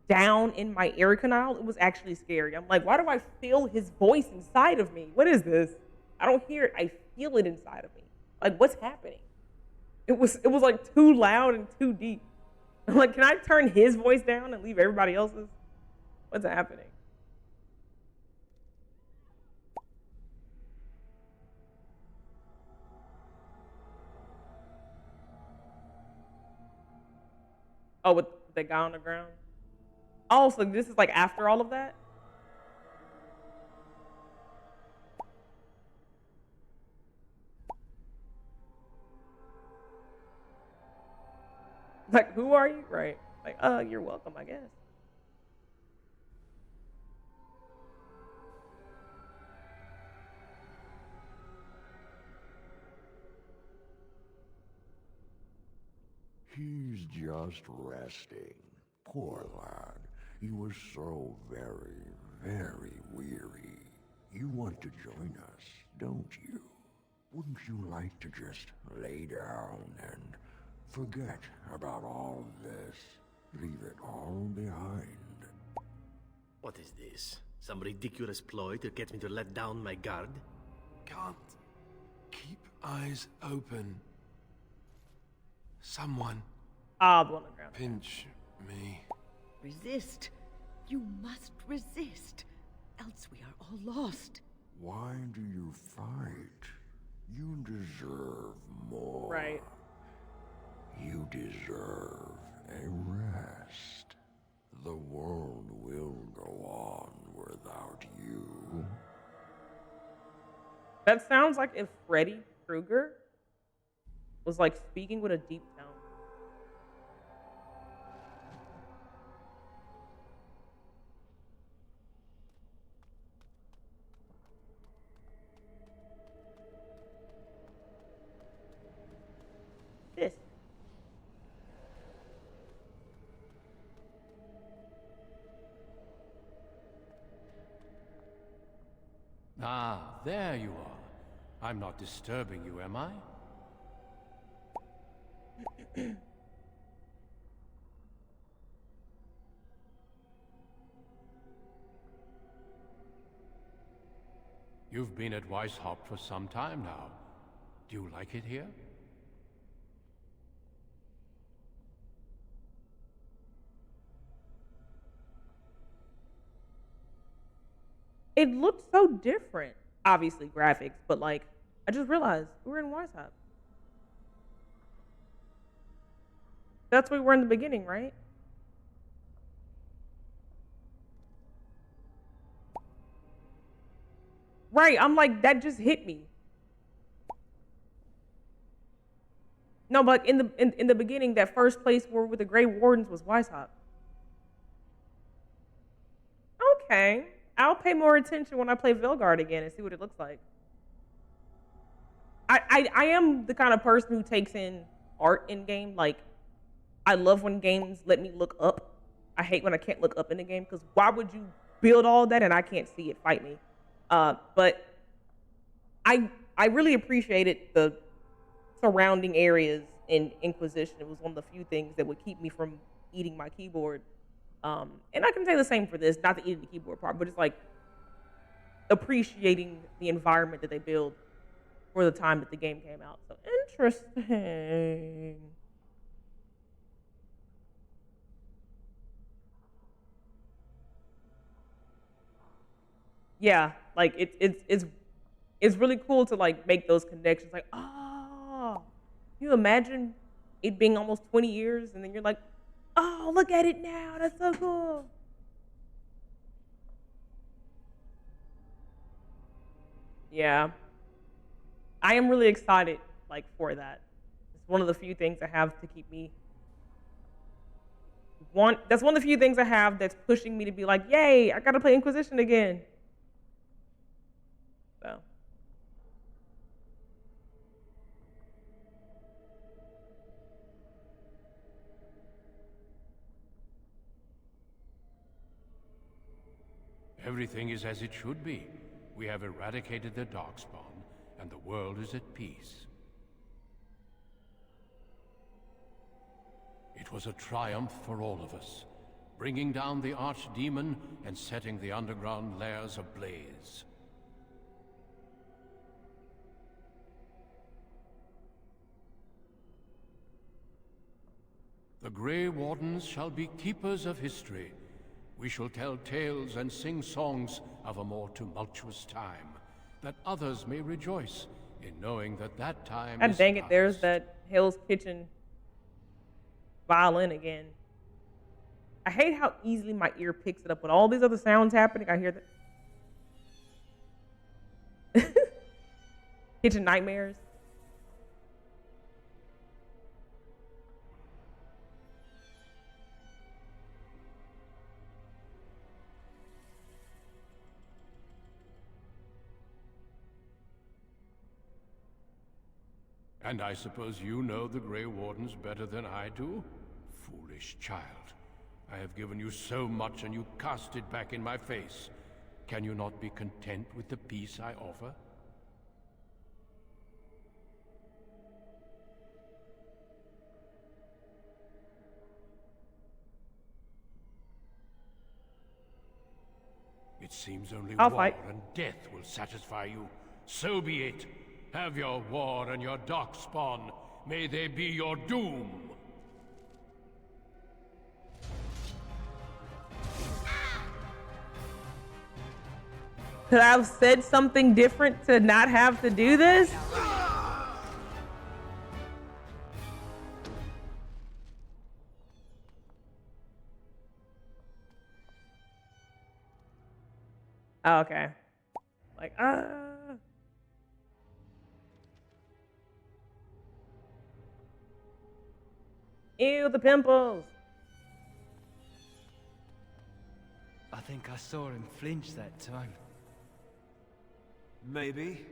down in my ear canal, it was actually scary. I'm like, why do I feel his voice inside of me? What is this? I don't hear it, I feel it inside of me. Like, what's happening? It was like too loud and too deep. I'm like, can I turn his voice down and leave everybody else's? What's happening? Oh, with the guy on the ground? Oh, so this is like after all of that? Like, who are you? Right. Like, you're welcome, I guess. He's just resting. Poor lad. He was so very, very weary. You want to join us, don't you? Wouldn't you like to just lay down and forget about all this? Leave it all behind. What is this? Some ridiculous ploy to get me to let down my guard? Can't keep eyes open. Someone the one on the ground. Pinch me. Resist. You must resist. Else we are all lost. Why do you fight? You deserve more. Right. You deserve a rest. The world will go on without you. That sounds like if Freddy Krueger was like speaking with a deep tone. This. Ah, there you are. I'm not disturbing you, am I? You've been at Weishaupt for some time now. Do you like it here? It looked so different. Obviously graphics, but like, I just realized we were in Weishaupt. That's where we were in the beginning, right? Right, I'm like, that just hit me. No, but in the beginning, that first place where with the Grey Wardens was Weishaupt. Okay. I'll pay more attention when I play Velgard again and see what it looks like. I am the kind of person who takes in art in game. Like, I love when games let me look up. I hate when I can't look up in the game, because why would you build all that and I can't see it? Fight me. But I really appreciated the surrounding areas in Inquisition. It was one of the few things that would keep me from eating my keyboard. And I can say the same for this, not the eating the keyboard part, but it's like appreciating the environment that they build for the time that the game came out. So interesting. Yeah, like it's really cool to like make those connections. Like, oh, you imagine it being almost 20 years, and then you're like, oh, look at it now. That's so cool. Yeah. I am really excited, like, for that. It's one of the few things I have to keep me. That's one of the few things I have that's pushing me to be like, yay, I gotta play Inquisition again. So. Everything is as it should be. We have eradicated the Darkspawn, and the world is at peace. It was a triumph for all of us, bringing down the Archdemon and setting the underground lairs ablaze. The Grey Wardens shall be keepers of history. We shall tell tales and sing songs of a more tumultuous time, that others may rejoice in knowing that that time God is dang it, past. there's that Hell's Kitchen violin again. I hate how easily my ear picks it up with all these other sounds happening. I hear that. Kitchen Nightmares. And I suppose you know the Grey Wardens better than I do? Foolish child. I have given you so much and you cast it back in my face. Can you not be content with the peace I offer? It seems only I'll war fight. and death will satisfy you. So be it. Have your war and your Darkspawn. May they be your doom. Could I have said something different to not have to do this? Oh, okay. Like, Ew, the pimples. I think I saw him flinch that time. Maybe.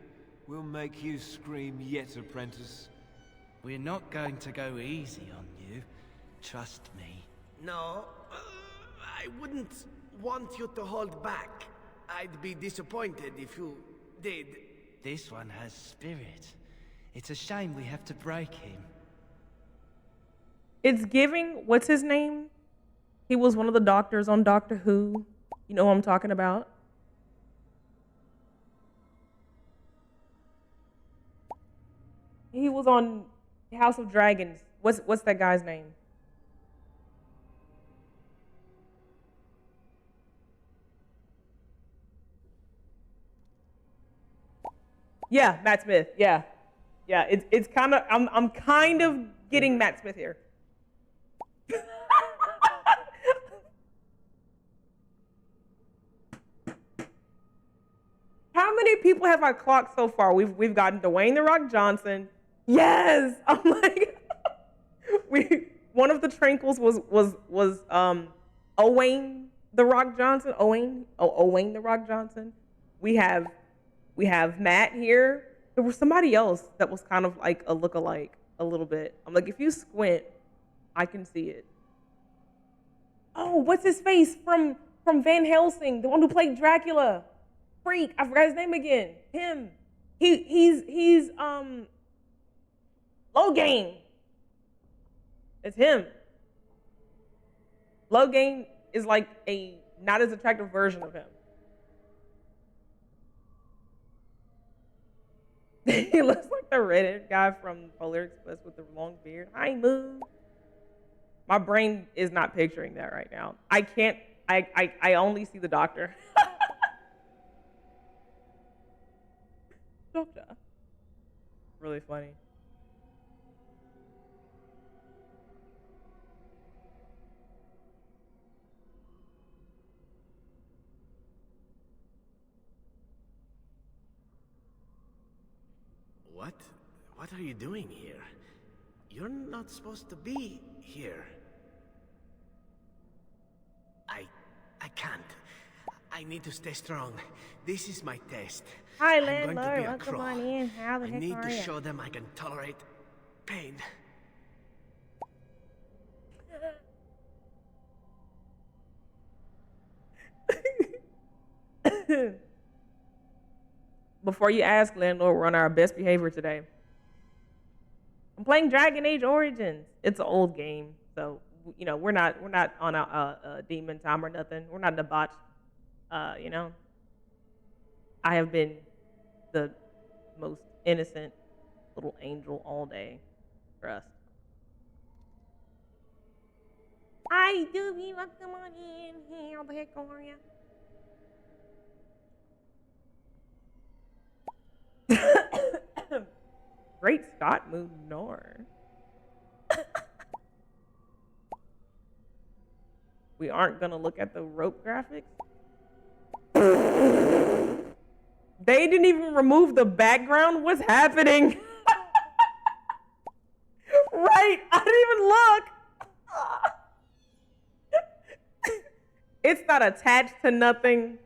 We'll make you scream yet, apprentice. We're not going to go easy on you. Trust me. No, I wouldn't want you to hold back. I'd be disappointed if you did. This one has spirit. It's a shame we have to break him. It's giving, what's his name? He was one of the doctors on Doctor Who. You know who I'm talking about? He was on House of Dragons. What's that guy's name? Yeah, Matt Smith. Yeah. Yeah, it's kind of I'm kind of getting Matt Smith here. many people have I clocked so far? We've gotten Dwayne The Rock Johnson. Yes! I'm like, one of the Tranquils was Owain The Rock Johnson. Owain The Rock Johnson. We have Matt here. There was somebody else that was kind of like a lookalike a little bit. I'm like, if you squint, I can see it. Oh, what's his face from Van Helsing, the one who played Dracula? Freak, I forgot his name again. Him. He's Logain. It's him. Logain is like a not as attractive version of him. He looks like the redheaded guy from Polar Express with the long beard. Hi, Moo. My brain is not picturing that right now. I can't. I only see the doctor. Doctor. Really funny. What are you doing here? You're not supposed to be here. I can't. I need to stay strong. This is my test. Hi, I'm going to landlord. be a Welcome crow. on in. How the I heck need are to you? show them I can tolerate pain. Before you ask, landlord, we're on our best behavior today. I'm playing Dragon Age Origins. It's an old game, so you know we're not on a demon time or nothing. We're not debauched. You know, I have been the most innocent little angel all day. Trust. Hi, Doobie. Welcome on in. How the heck are you? Great Scott moved north. We aren't gonna look at the rope graphics. They didn't even remove the background. What's happening? Right, I didn't even look. It's not attached to nothing.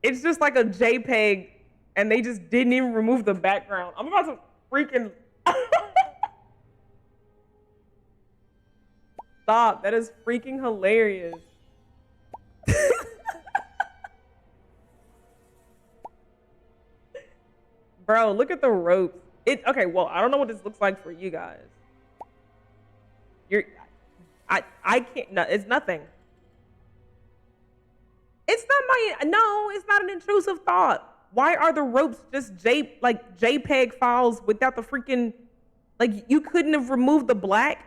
It's just like a JPEG, and they just didn't even remove the background. I'm about to freaking stop. That is freaking hilarious. Bro, look at the ropes. Okay, well, I don't know what this looks like for you guys. I can't, no, it's nothing. It's not an intrusive thought. Why are the ropes just JPEG files without the freaking, like, you couldn't have removed the black?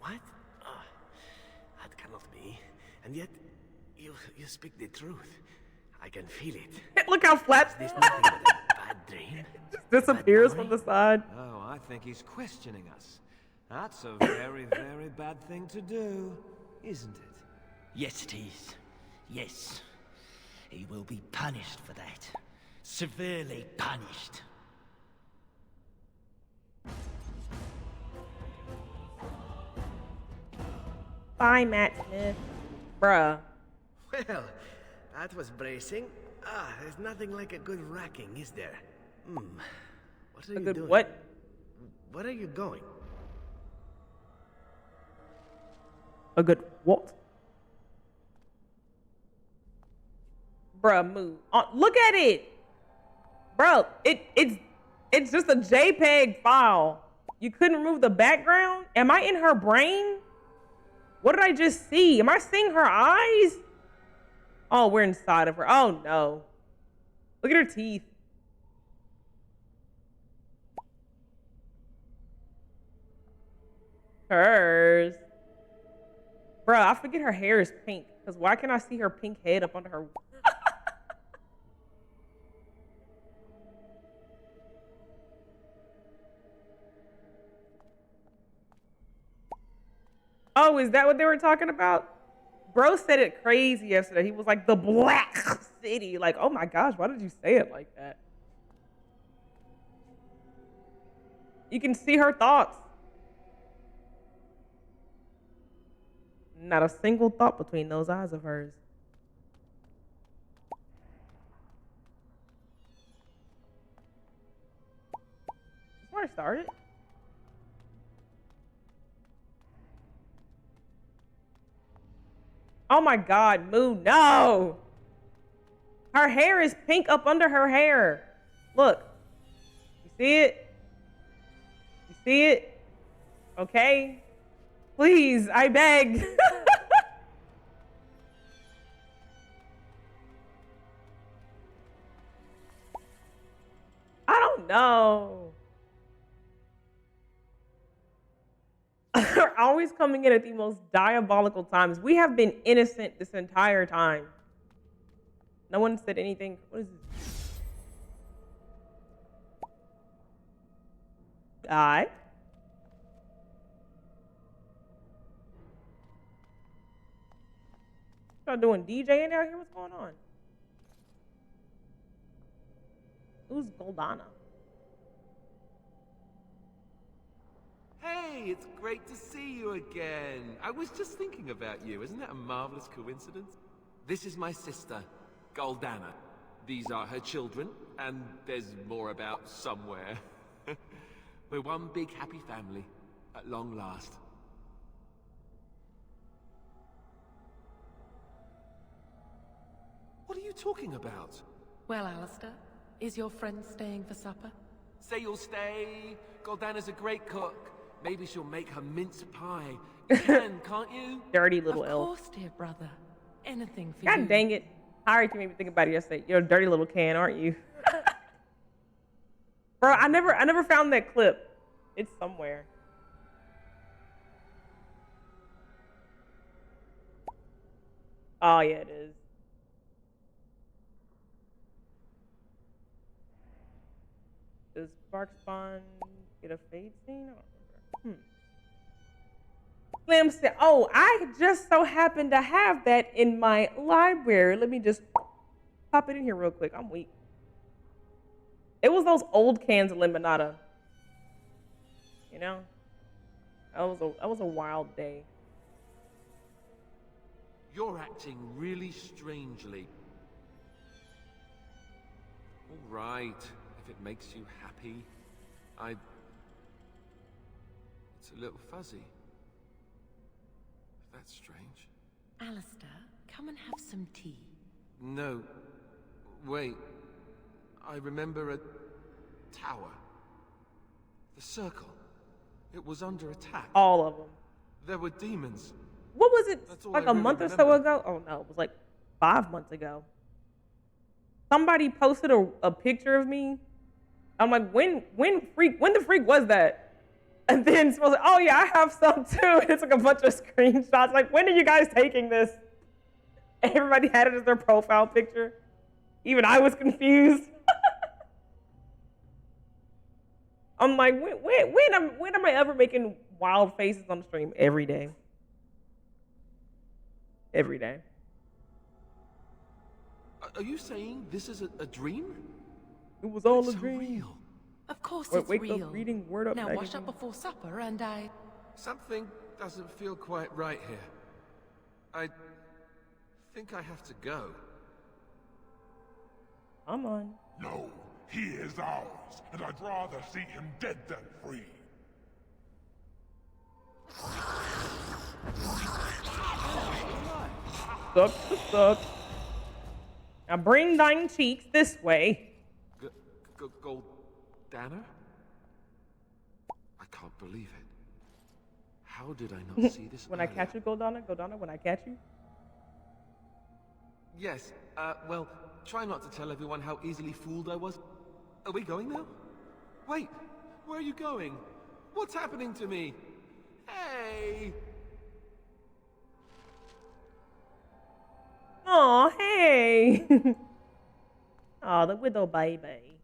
What? That cannot be. And yet, you speak the truth. I can feel it. Look how flat. Is this nothing but a bad dream? Just disappears from the side. Oh, I think he's questioning us. That's a very, very bad thing to do, isn't it? Yes, it is. Yes. He will be punished for that. Severely punished. Bye, Matt Smith. Bruh. Well, that was bracing. There's nothing like a good racking, is there? What are you doing? What? Where are you going? A good what? Bruh, move. Look at it. Bro, it's just a JPEG file. You couldn't remove the background? Am I in her brain? What did I just see? Am I seeing her eyes? Oh, we're inside of her. Oh, no. Look at her teeth. Hers. Bro, I forget her hair is pink. Because why can't I see her pink head up under her? Oh, is that what they were talking about? Bro said it crazy yesterday. He was like, the Black City. Like, oh my gosh, why did you say it like that? You can see her thoughts. Not a single thought between those eyes of hers. That's where I started. Oh my God, Moo, no! Her hair is pink up under her hair. Look. You see it? You see it? Okay? Please, I beg. I don't know. They're always coming in at the most diabolical times. We have been innocent this entire time. No one said anything. What is this? Die. Y'all doing DJing out here? What's going on? Who's Goldana? Hey, it's great to see you again. I was just thinking about you. Isn't that a marvelous coincidence? This is my sister, Goldana. These are her children, and there's more about somewhere. We're one big happy family, at long last. What are you talking about? Well, Alistair, is your friend staying for supper? Say you'll stay. Goldana's a great cook. Maybe she'll make her mince pie. You can, can't you? Dirty little elf. Of course, dear brother. Anything for you. God dang it. Harry made me think about it yesterday. You're a dirty little can, aren't you? Bro, I never found that clip. It's somewhere. Oh yeah, it is. Does Spark Spawn get a fade scene? I don't remember. Slim said, oh, I just so happen to have that in my library. Let me just pop it in here real quick. I'm weak. It was those old cans of limonada. You know? That was a wild day. You're acting really strangely. All right, if it makes you happy. It's a little fuzzy. That's strange. Alistair, come and have some tea. No. Wait. I remember a tower. The circle. It was under attack. All of them. There were demons. What was it? Like a really month or so ago? Oh no, it was like 5 months ago. Somebody posted a picture of me. I'm like, when the freak was that? And then someone was like, oh yeah, I have some too. And it's like a bunch of screenshots. Like, when are you guys taking this? Everybody had it as their profile picture. Even I was confused. I'm like, when am I ever making wild faces on the stream? Every day. Every day. Are you saying this is a dream? It was all a so dream. Real. Of course it's wake real. Up reading Word Up now magazine. wash up before supper and I... Something doesn't feel quite right here. I think I have to go. Come on. No, he is ours, and I'd rather see him dead than free. Sucks to suck. Now bring thine cheeks this way. Goldana? I can't believe it. How did I not see this When earlier? I catch you, Goldana, when I catch you? Yes, well, try not to tell everyone how easily fooled I was. Are we going now? Wait, where are you going? What's happening to me? Hey! Oh, hey! Oh, the widow baby.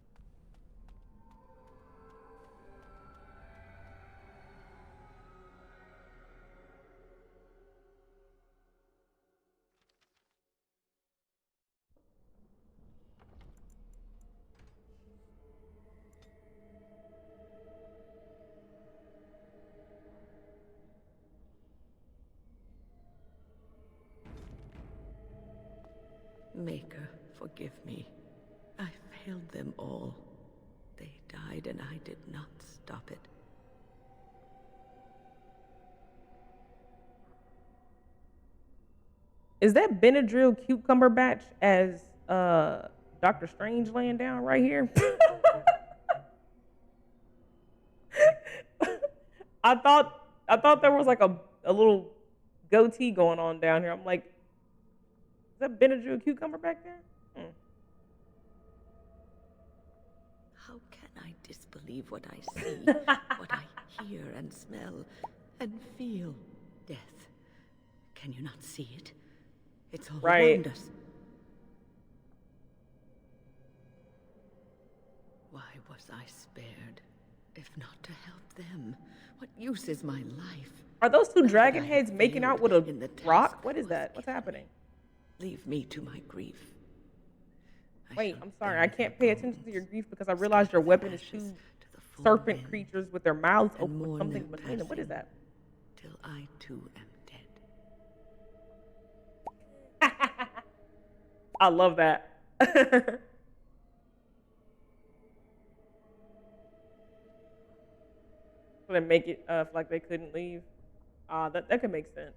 Maker, forgive me. I failed them all. They died and I did not stop it. Is that Benadryl Cucumber batch as Doctor Strange laying down right here? I thought there was like a little goatee going on down here. I'm like, is that Benadryl Cucumber back there? How can I disbelieve what I see, what I hear and smell and feel? Death. Can you not see it? It's all around us. Why was I spared? If not to help them, what use is my life? Are those two dragon heads making out with a rock? What is that? What's happening? Leave me to my grief. Wait, I'm sorry. I can't pay attention to your grief because I realized your weapon is two serpent creatures with their mouths open with something between them. What is that? Till I too am dead. I love that. So they make it like they couldn't leave. That could make sense.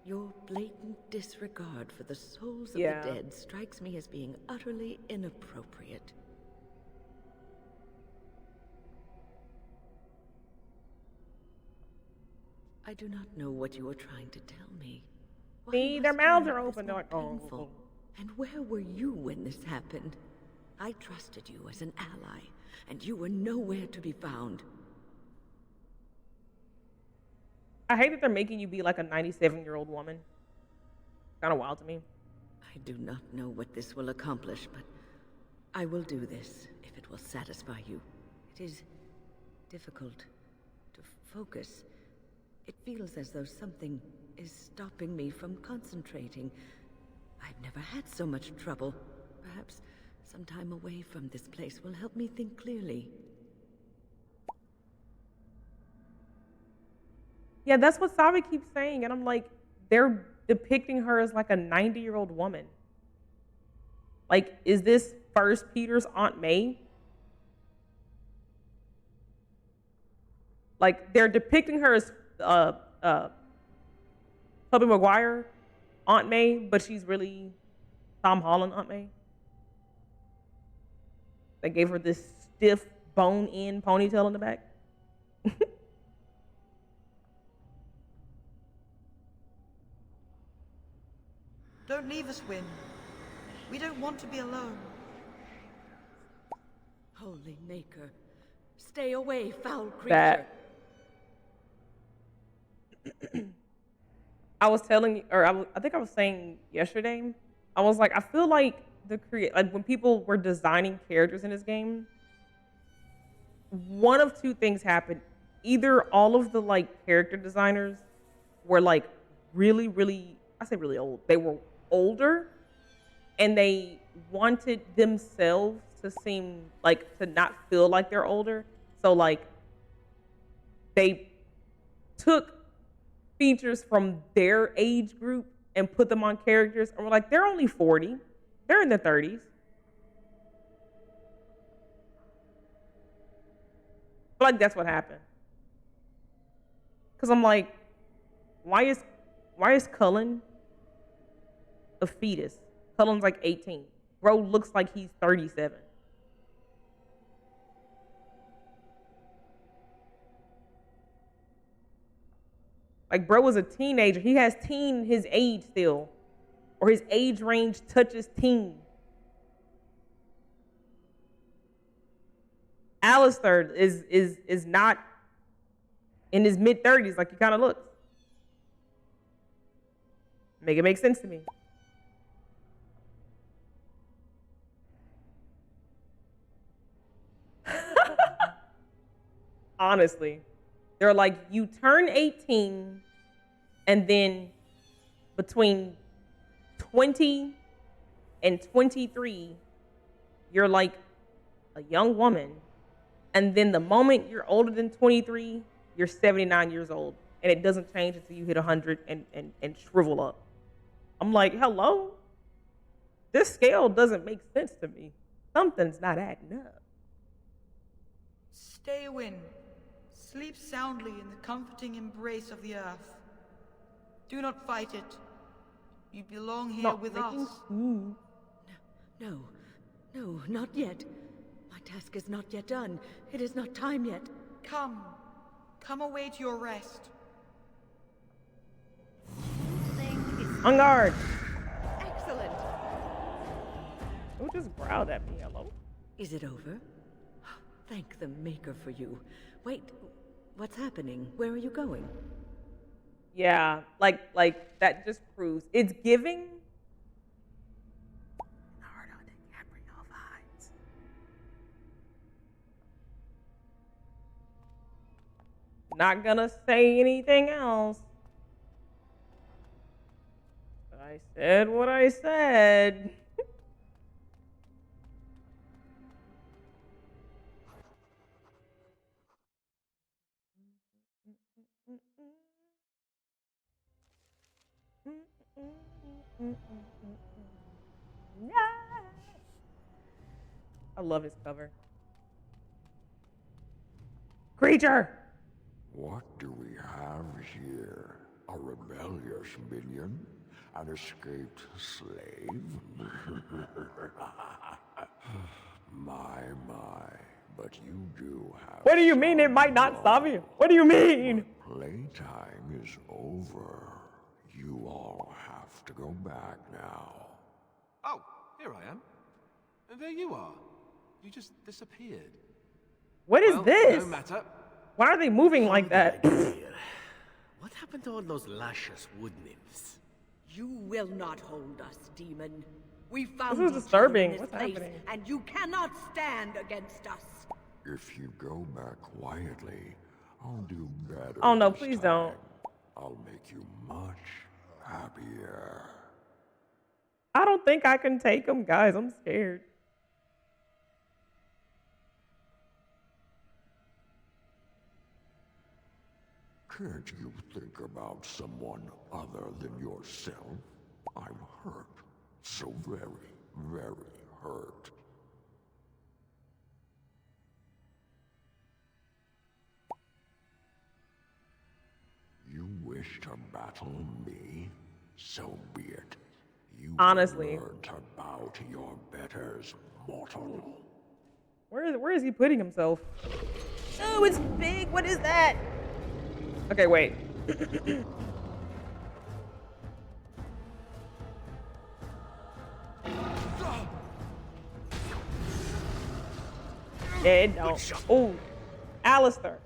Your blatant disregard for the souls of the Yeah. dead strikes me as being utterly inappropriate. I do not know what you are trying to tell me. Why See, their must mouths you are make this open. They're more like, oh. painful? And where were you when this happened? I trusted you as an ally, and you were nowhere to be found. I hate that they're making you be like a 97-year-old woman. Kind of wild to me. I do not know what this will accomplish, but I will do this if it will satisfy you. It is difficult to focus. It feels as though something is stopping me from concentrating. I've never had so much trouble. Perhaps some time away from this place will help me think clearly. Yeah, that's what Savi keeps saying, and I'm like, they're depicting her as like a 90-year-old woman. Like, is this First Peter's Aunt May? Like, they're depicting her as Tobey Maguire Aunt May, but she's really Tom Holland Aunt May. They gave her this stiff bone-in ponytail in the back. Don't leave us, Wynne. We don't want to be alone. Holy Maker, stay away, foul creature. I was telling you, or I think I was saying yesterday, I was like, I feel like like when people were designing characters in this game, one of two things happened. Either all of the like character designers were like really, I say really old. They were older, and they wanted themselves to seem like to not feel like they're older. So like they took features from their age group and put them on characters, and we're like, they're only 40. They're in their 30s. But like that's what happened. Cause I'm like, why is Cullen a fetus? Cullen's like 18. Bro looks like he's 37. Like, bro was a teenager. He has his age still. Or his age range touches teen. Alistair is not in his mid-30s like he kind of looks. Make it make sense to me. Honestly. They're like, you turn 18, and then between 20 and 23, you're like a young woman. And then the moment you're older than 23, you're 79 years old. and it doesn't change until you hit 100 and shrivel up. I'm like, hello? This scale doesn't make sense to me. Something's not adding up. Stay, Wynn. Sleep soundly in the comforting embrace of the earth. Do not fight it. You belong here with us. No, no, not yet. My task is not yet done. It is not time yet. Come. Come away to your rest. On guard! Excellent! Who just growled at me? Hello? Is it over? Thank the Maker for you. Wait, what's happening? Where are you going? Yeah, like that just proves it's giving Leonardo DiCaprio vibes. Not gonna say anything else. I said what I said. Yeah. I love his cover. Creature! What do we have here? A rebellious minion? An escaped slave? My, but you do have... What do you mean it might not stop you? What do you mean? Playtime is over. You all have to go back now. Oh, here I am. And there you are. You just disappeared. What is this? No matter. Why are they moving like that? What happened to all those luscious wood nymphs? You will not hold us, demon. We found This is disturbing. this What's place, happening? and you cannot stand against us. If you go back quietly, I'll do better. Oh no, this please time. don't. I'll make you much happier. I don't think I can take them, guys. I'm scared. Can't you think about someone other than yourself? I'm hurt. So very, very hurt. You wish to battle me? So be it. You Honestly. learn to bow to your betters, mortal. Where is he putting himself? Oh, it's big. What is that? Okay, wait. Yeah, it don't. Oh, Alistair.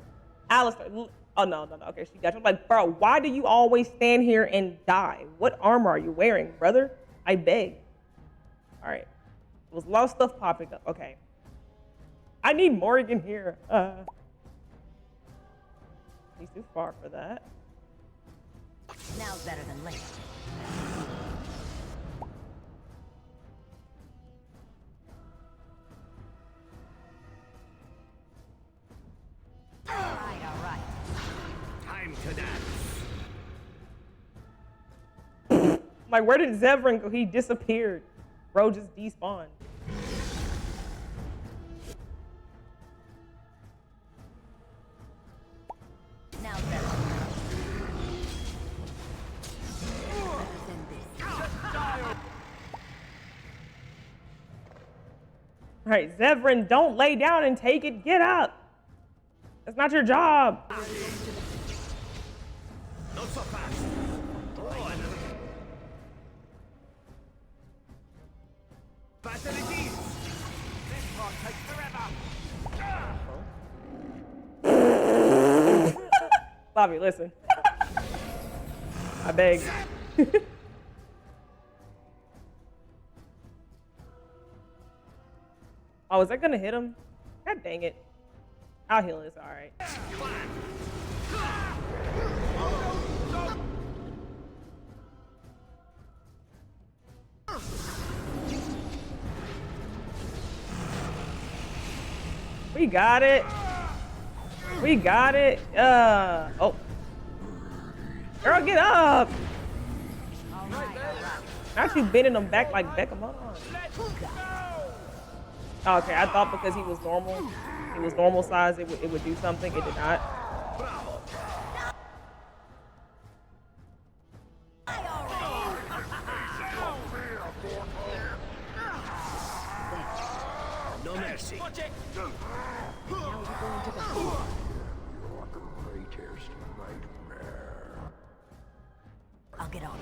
Oh, no. Okay, she got you. I'm like, bro, why do you always stand here and die? What armor are you wearing, brother? I beg. All right. There was a lot of stuff popping up. Okay. I need Morrigan here. He's too far for that. Now's better than later. All right. Time to dance. Like, where did Zevran go? He disappeared. Bro just despawned. Now's better. All right, Zevran, don't lay down and take it. Get up. That's not your job. Not so fast. Facilities. This one takes forever. Bobby, listen. I beg. Oh, is that gonna hit him? God dang it. I'll heal this, all right. We got it. We got it. Oh. Girl, get up! Not you bending them back like Beckham. Hold on. Oh, okay, I thought because he was normal size, it would do something. It did not. No mercy. Watch it. Now we're going to the You're the greatest nightmare. I'll get on it.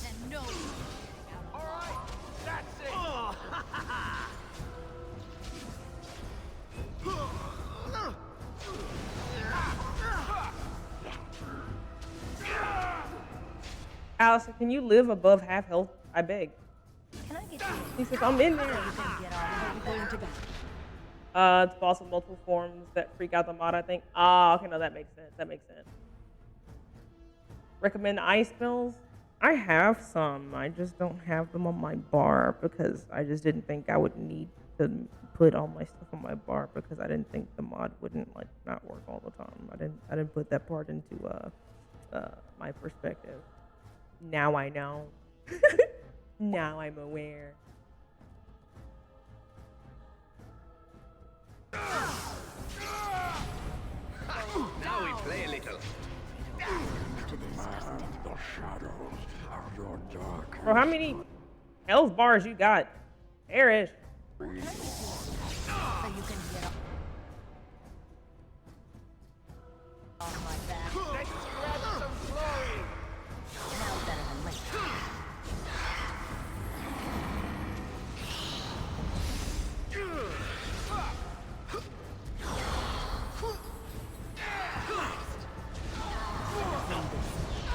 And no. All right, that's it. Allison, can you live above half health? I beg. Can I get you? He says, I'm in there. It's boss with multiple forms that freak out the mod, I think. Ah, okay, no, that makes sense. That makes sense. Recommend ice spells? I have some. I just don't have them on my bar because I just didn't think I would need to put all my stuff on my bar because I didn't think the mod wouldn't like not work all the time. I didn't put that part into my perspective. Now I know. Now I'm aware. Now we play a little. The shadows of your dark. Bro, how many health bars you got? Erish. So you can get off my back. Let's grab some glory. Now better than later.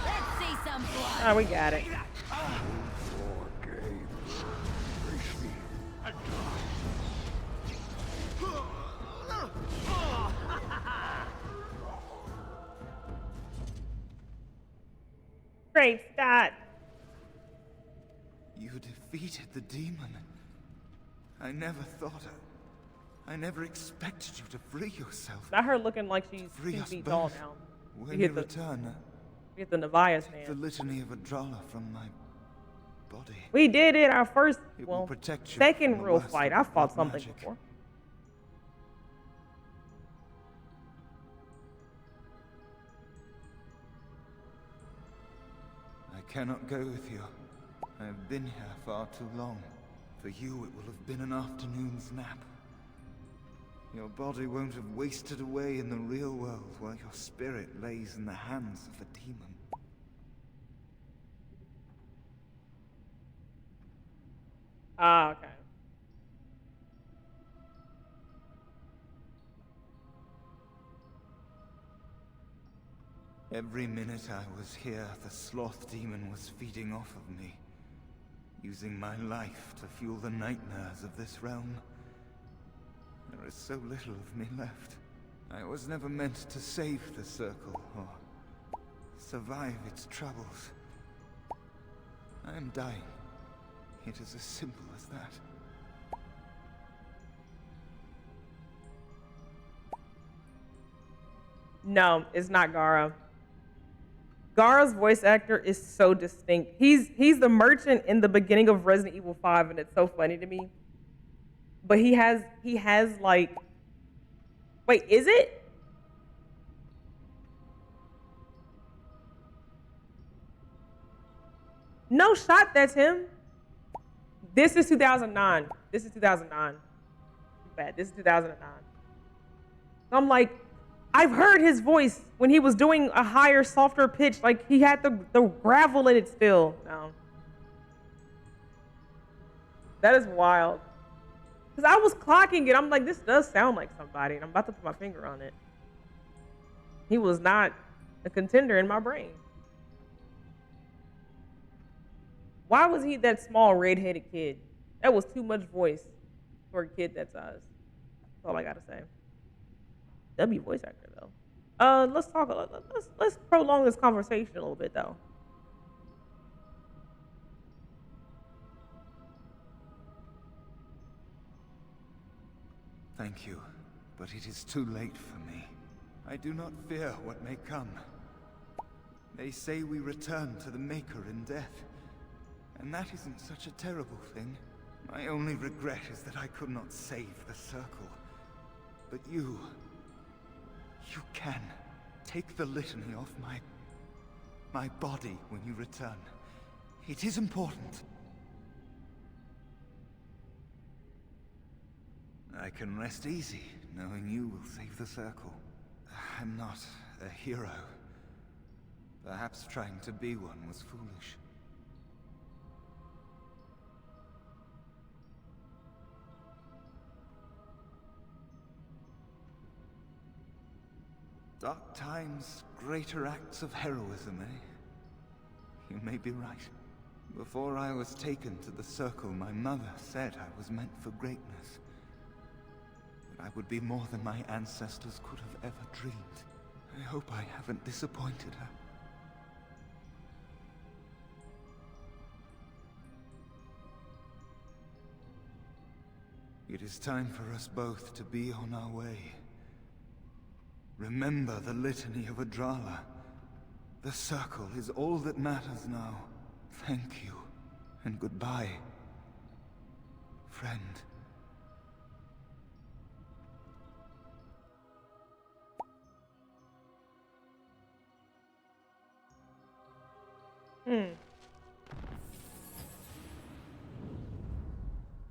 Let's see some blood. Oh, we got it. Great Scott. You defeated the demon. I never thought I never expected you to free yourself. Not her looking like she's Free 2 us feet tall both. now. When you return, Get the Nevias man. the litany of Adralla from my body. We did it. Our first, It will well, protect you second from the real worst fight. of I fought blood something magic. before. I cannot go with you. I have been here far too long. For you, it will have been an afternoon's nap. Your body won't have wasted away in the real world while your spirit lays in the hands of a demon. Ah, okay. Every minute I was here, the sloth demon was feeding off of me, using my life to fuel the nightmares of this realm. There is so little of me left. I was never meant to save the Circle, or survive its troubles. I am dying. It is as simple as that. No, it's not Gara. Gara's voice actor is so distinct. He's the merchant in the beginning of Resident Evil 5, and it's so funny to me. But he has like, wait, is it? No shot, that's him. This is 2009. This is 2009. Bad. This is 2009. I'm like, I've heard his voice when he was doing a higher, softer pitch. Like he had the gravel in it still. No. That is wild. Because I was clocking it. I'm like, this does sound like somebody. And I'm about to put my finger on it. He was not a contender in my brain. Why was he that small, red-headed kid? That was too much voice for a kid that size. That's all I gotta say. W voice actor though. Let's prolong this conversation a little bit though. Thank you, but it is too late for me. I do not fear what may come. They say we return to the Maker in death, and that isn't such a terrible thing. My only regret is that I could not save the Circle. But you can. Take the litany off my body when you return. It is important. I can rest easy, knowing you will save the Circle. I'm not a hero. Perhaps trying to be one was foolish. Dark times, greater acts of heroism, eh? You may be right. Before I was taken to the Circle, my mother said I was meant for greatness. That I would be more than my ancestors could have ever dreamed. I hope I haven't disappointed her. It is time for us both to be on our way. Remember the litany of Adrala. The Circle is all that matters now. Thank you, and goodbye, friend.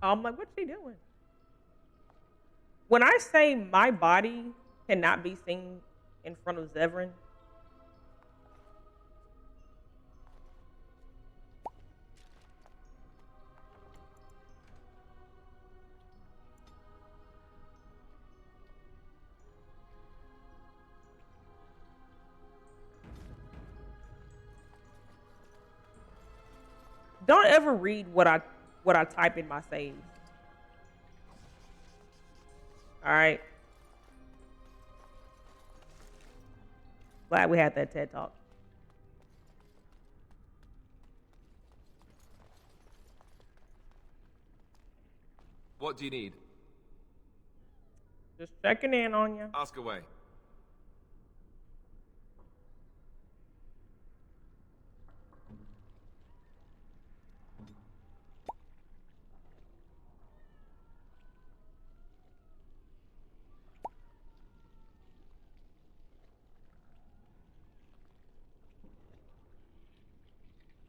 I'm like, what's she doing? When I say my body cannot be seen in front of Zevran, don't ever read what I type in my saves. All right. Glad we had that TED Talk. What do you need? Just checking in on you. Ask away.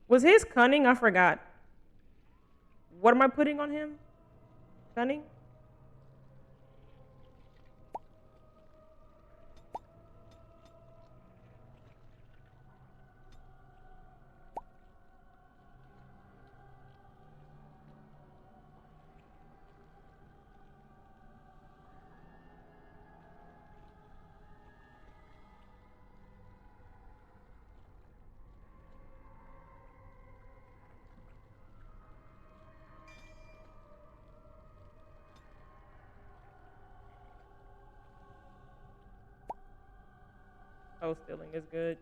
Was his cunning? I forgot. What am I putting on him? Cunning? Oh, stealing is good.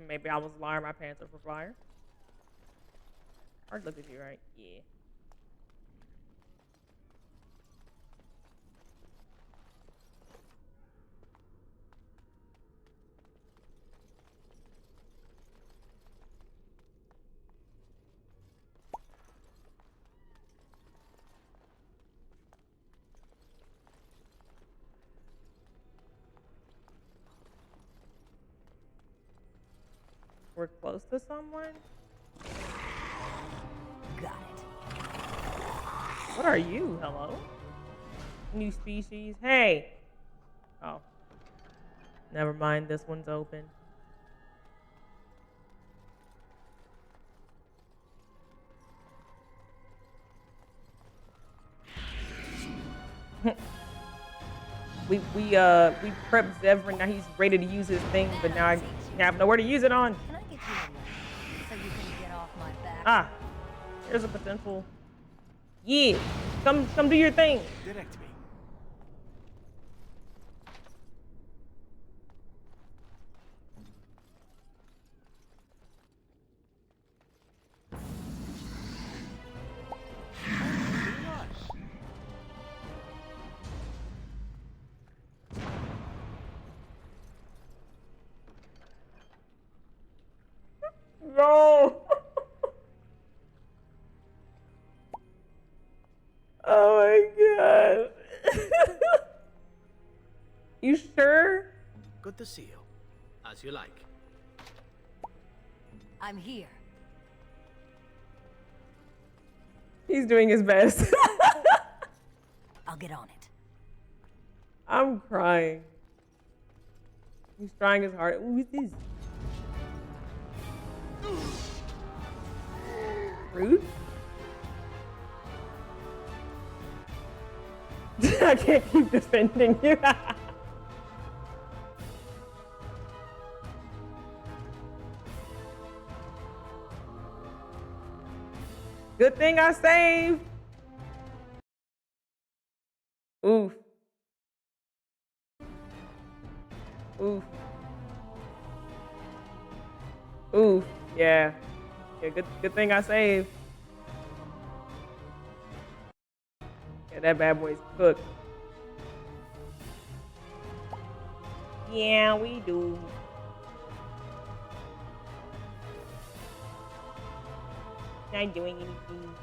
Maybe I was lying. My pants are for fire. Hard look at you, right? Yeah. We're close to someone? Got it. What are you? Hello? New species? Hey! Oh. Never mind, this one's open. we prepped Zevran, now he's ready to use his thing, but now I have nowhere to use it on. Can I get you a Ah, here's a potential. Yeah, come do your thing. Direct me. No. Oh my god. You sure? Good to see you. As you like. I'm here. He's doing his best. I'll get on it. I'm crying. He's trying his hardest. Who is this? Rude? I can't keep defending you. Good thing I saved. Oof. Oof. Oof. Yeah. Yeah, good thing I saved. Yeah, that bad boy's cooked. Yeah, we do. Not doing anything.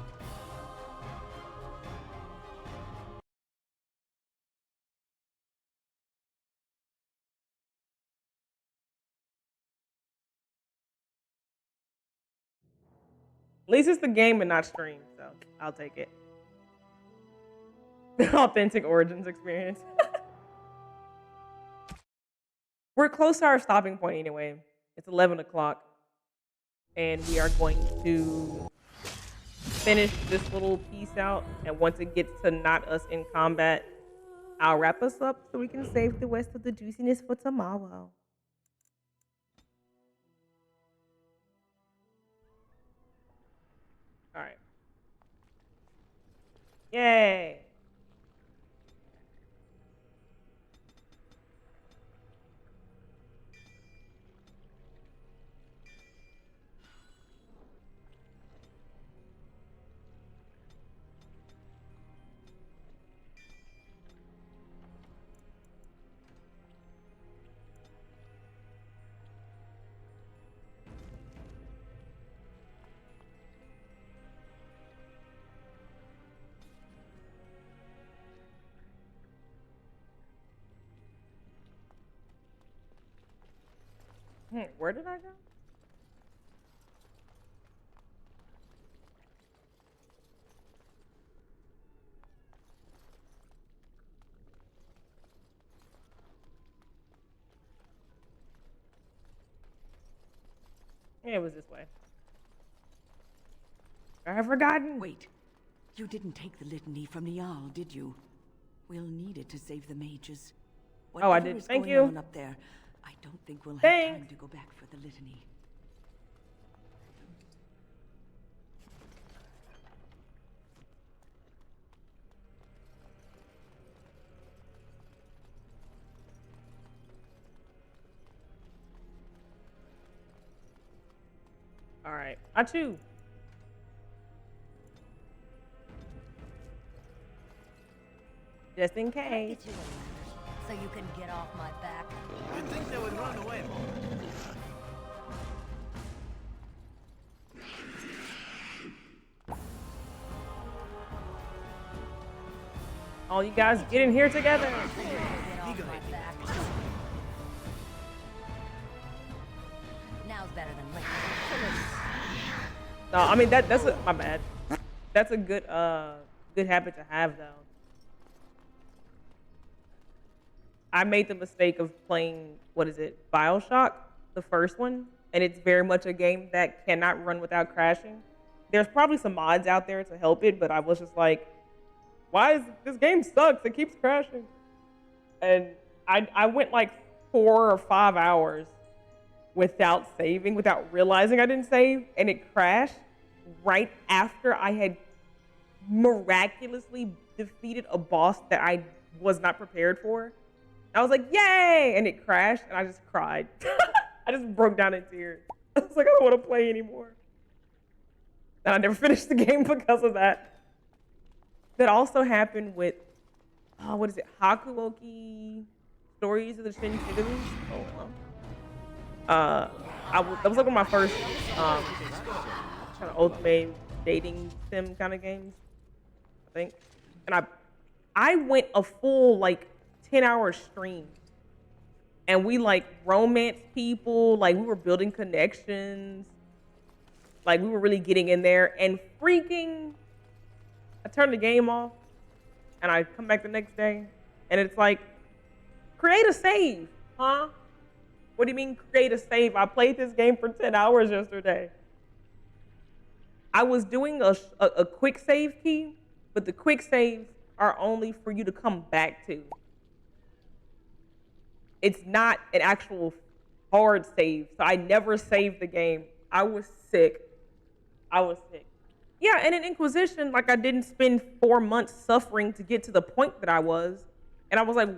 At least it's the game and not stream, so I'll take it. The authentic Origins experience. We're close to our stopping point anyway. It's 11 o'clock. And we are going to finish this little piece out. And once it gets to not us in combat, I'll wrap us up so we can save the rest of the juiciness for tomorrow. All right. Yay. Where did I go? Yeah, it was this way. I have forgotten. Wait. You didn't take the litany from Niall, did you? We'll need it to save the mages. Oh, I did. Thank you. On up there, I don't think we'll have time to go back for the litany. All right, Achoo. Just in case. So you can get off my back. You'd think they would run away more. All you guys get in here together. Now's better than later. No, I mean that's a, my bad. That's a good good habit to have though. I made the mistake of playing, what is it, BioShock, the first one, and it's very much a game that cannot run without crashing. There's probably some mods out there to help it, but I was just like, why is this game sucks? It keeps crashing. And I went like 4 or 5 hours without saving, without realizing I didn't save, and it crashed. right after I had miraculously defeated a boss that I was not prepared for. I was like, yay! And it crashed, and I just cried. I just broke down in tears. I was like, I don't want to play anymore. And I never finished the game because of that. That also happened with, what is it? Hakuoki Stories of the Shinshigami? That was like one of my first kind of ultimate dating sim kind of games, I think. And I went a full like 10-hour stream. And we like romanced people, like we were building connections. Like we were really getting in there, and freaking, I turned the game off and I come back the next day and it's like, create a save, huh? What do you mean create a save? I played this game for 10 hours yesterday. I was doing a quick save key, but the quick saves are only for you to come back to. It's not an actual hard save, so I never saved the game. I was sick. Yeah, and in Inquisition, like I didn't spend 4 months suffering to get to the point that I was. And I was like,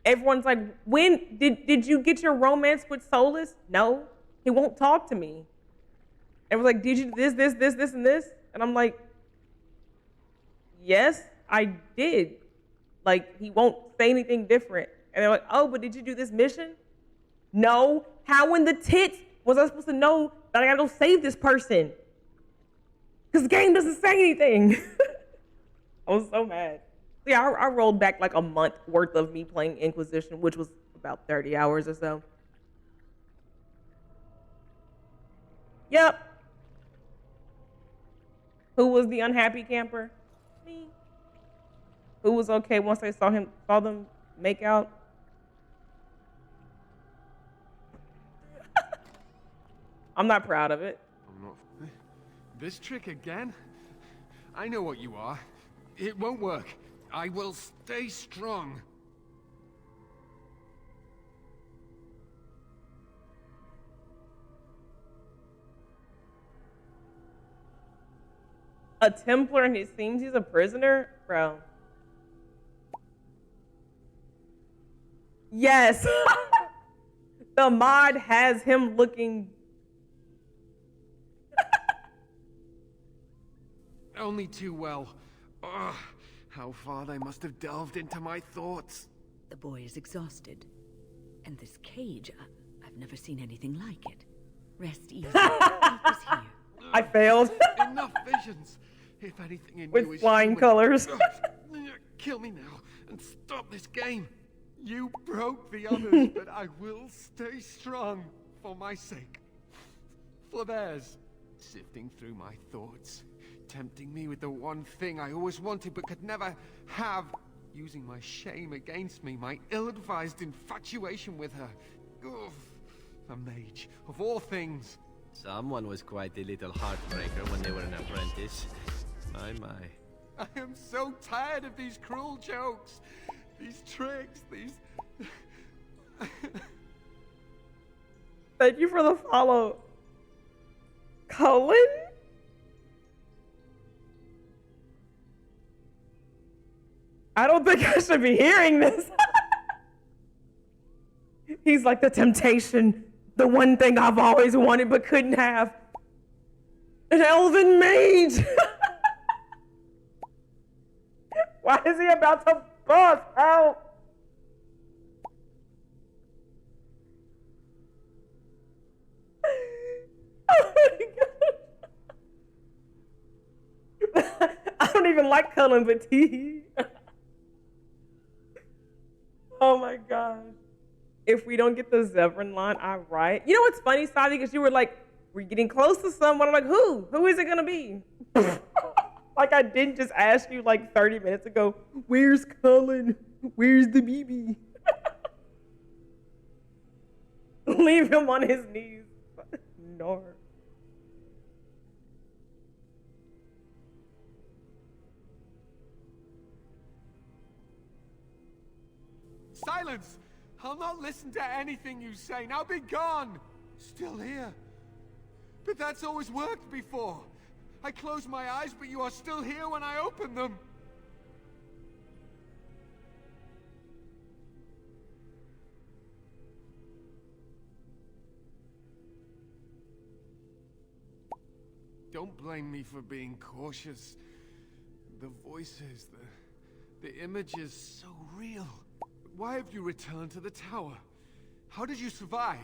everyone's like, when did you get your romance with Solus? No, he won't talk to me. And was like, did you this, and this? And I'm like, yes, I did. Like, he won't say anything different. And they're like, oh, but did you do this mission? No. How in the tits was I supposed to know that I gotta go save this person? Because the game doesn't say anything. I was so mad. Yeah, I rolled back like a month worth of me playing Inquisition, which was about 30 hours or so. Yep. Who was the unhappy camper? Me. Who was okay once they saw them make out? I'm not proud of it. I'm not. This trick again? I know what you are. It won't work. I will stay strong. A Templar and it seems he's a prisoner? Bro. Yes. The mod has him looking... Only too well. Ugh, how far they must have delved into my thoughts. The boy is exhausted. And this cage, I've never seen anything like it. Rest easy. Help is here. I failed. Enough visions. If anything in with you is flying human, colors. Kill me now and stop this game. You broke the others, but I will stay strong for my sake. For theirs. Sifting through my thoughts. Tempting me with the one thing I always wanted but could never have. Using my shame against me, my ill-advised infatuation with her. Ugh, a mage, of all things. Someone was quite a little heartbreaker when they were an apprentice. My. I am so tired of these cruel jokes. These tricks, these... Thank you for the follow. Cullen? I don't think I should be hearing this. He's like the temptation, the one thing I've always wanted but couldn't have. An elven mage. Why is he about to bust out? Oh my God. I don't even like Cullen, but oh my gosh. If we don't get the Zevran line, I riot. You know what's funny, Savi? Because you were like, we're getting close to someone. I'm like, who? Who is it going to be? Like I didn't just ask you like 30 minutes ago, where's Cullen? Where's the BB? Leave him on his knees. No. Silence! I'll not listen to anything you say. Now be gone! Still here. But that's always worked before. I close my eyes, but you are still here when I open them. Don't blame me for being cautious. The voices, the images, so real. Why have you returned to the tower? How did you survive?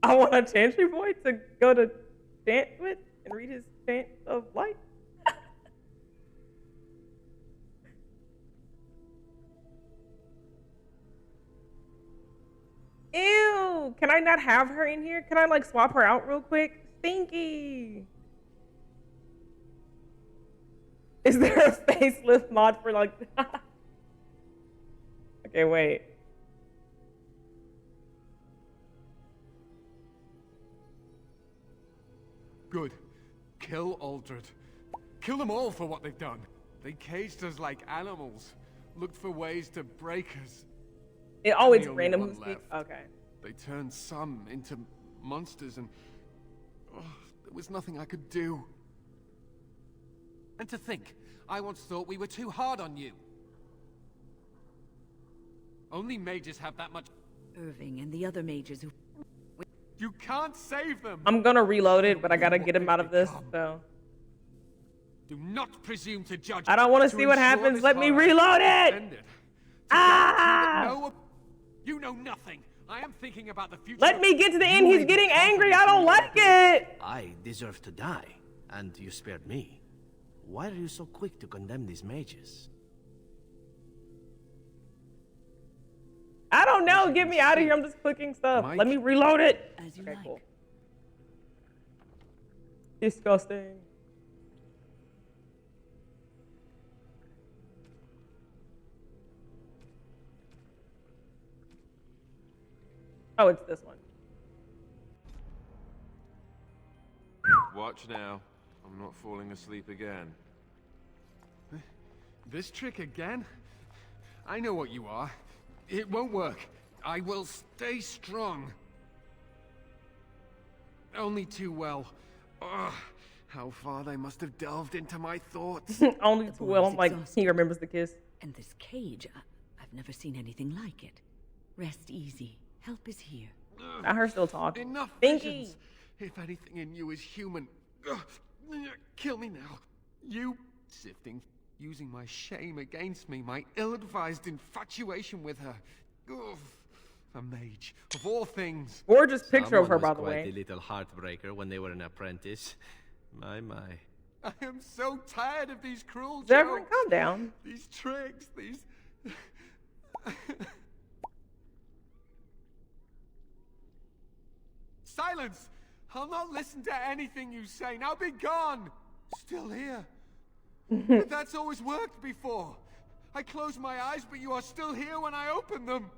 I want a chantry boy to go to chant with and read his chant of light. Ew! Can I not have her in here? Can I like swap her out real quick? Stinky! Is there a facelift mod for like Okay, wait. Good. Kill Aldred. Kill them all for what they've done. They caged us like animals. Looked for ways to break us. It's The only random one who speaks. left. Okay. They turned some into monsters and... there was nothing I could do. And to think, I once thought we were too hard on you. Only mages have that much... Irving and the other mages who... You can't save them! I'm gonna reload it, but I gotta get him out of this, so... Do not presume to judge... I don't want to see what happens. Let me reload it! Ah! You know nothing. I am thinking about the future. Let me get to the end. He's getting angry. I don't like it. I deserve to die, and you spared me. Why are you so quick to condemn these mages? I don't know. Get me out of here. I'm just clicking stuff. Let me reload it. As you Okay, like. cool. Disgusting. Oh, it's this one. Watch now. I'm not falling asleep again. This trick again? I know what you are. It won't work. I will stay strong. Only too well. Ugh, how far they must have delved into my thoughts. Only too well. I'm like, he remembers the kiss. And this cage, I've never seen anything like it. Rest easy. Help is here. Not her still talking. Enough Stinky. visions. If anything in you is human, kill me now. You sifting, using my shame against me, my ill-advised infatuation with her. Ugh, a mage, of all things. Gorgeous picture of her, Someone by was the quite way. a little heartbreaker when they were an apprentice. My. I am so tired of these cruel Zevran, jokes. calm down. These tricks, these... Silence! I'll not listen to anything you say. Now be gone! Still here. But that's always worked before. I close my eyes, but you are still here when I open them.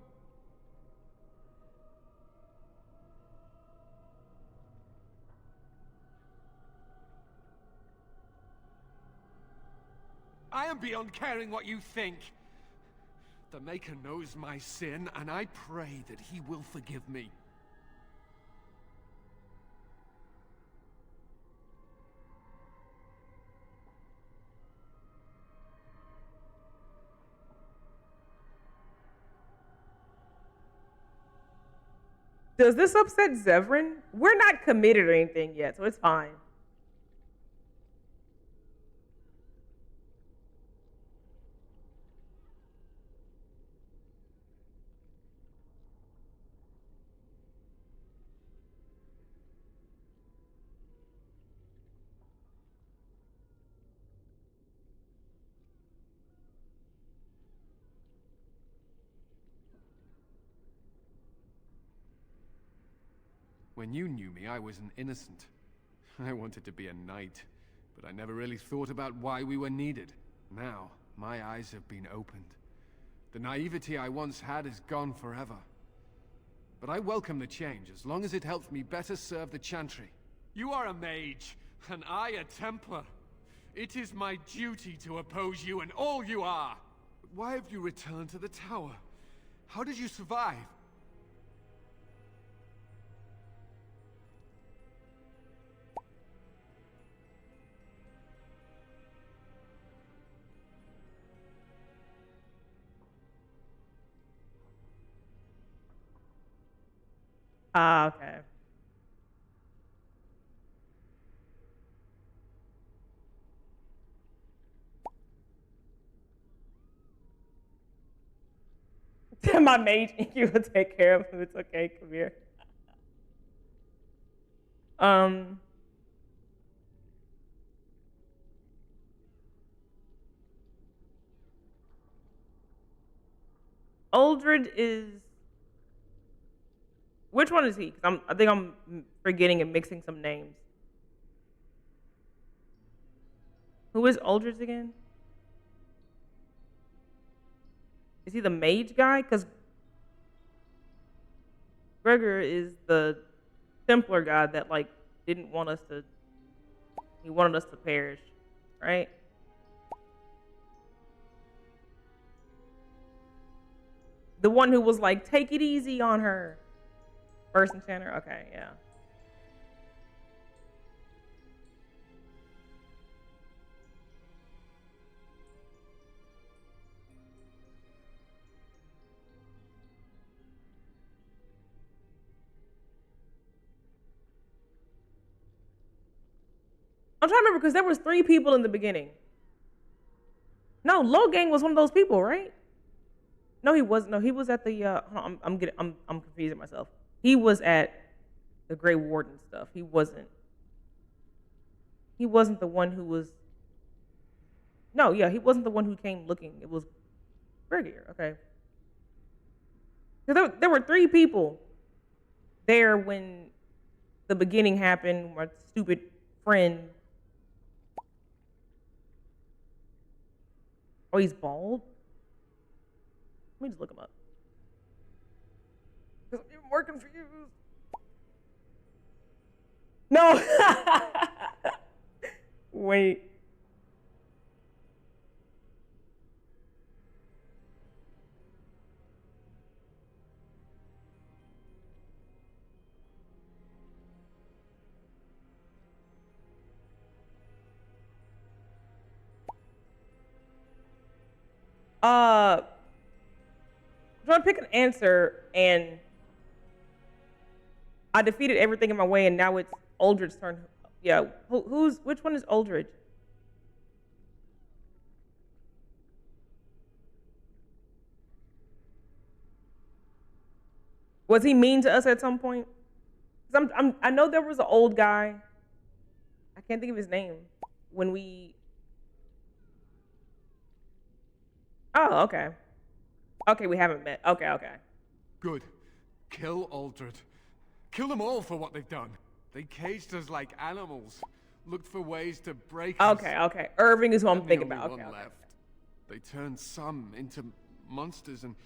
I am beyond caring what you think. The Maker knows my sin, and I pray that he will forgive me. Does this upset Zevran? We're not committed or anything yet, so it's fine. When you knew me, I was an innocent. I wanted to be a knight, but I never really thought about why we were needed. Now, my eyes have been opened. The naivety I once had is gone forever. But I welcome the change, as long as it helps me better serve the Chantry. You are a mage, and I a Templar. It is my duty to oppose you and all you are. But why have you returned to the tower? How did you survive? Ah, okay. My mage, you will take care of him. It's okay. Come here. Um. Uldred is. Which one is he? 'Cause I think I'm forgetting and mixing some names. Who is Uldred again? Is he the mage guy? Because Gregor is the Templar guy that like didn't want us to. He wanted us to perish, right? The one who was like, take it easy on her. First enchanter? Okay, yeah. I'm trying to remember because there was 3 people in the beginning. No, Logang was one of those people, right? No, he wasn't. No, he was at the. I'm confusing myself. He was at the Grey Warden stuff. He wasn't. He wasn't the one who was. No, yeah, he wasn't the one who came looking. It was Gregor. Okay. There were 3 people there when the beginning happened. My stupid friend. Oh, he's bald? Let me just look him up. Because I'm even more confused. No! Wait. I'm trying to pick an answer, and I defeated everything in my way, and now it's Uldred's turn. Yeah, which one is Uldred? Was he mean to us at some point? 'Cause I know there was an old guy. I can't think of his name. When we. Oh, okay. Okay, we haven't met. Okay, okay. Good. Kill Uldred. Kill them all for what they've done. They caged us like animals. Looked for ways to break us. Okay, okay. Irving is who I'm thinking The about. only Okay, one okay. left. They turned some into monsters and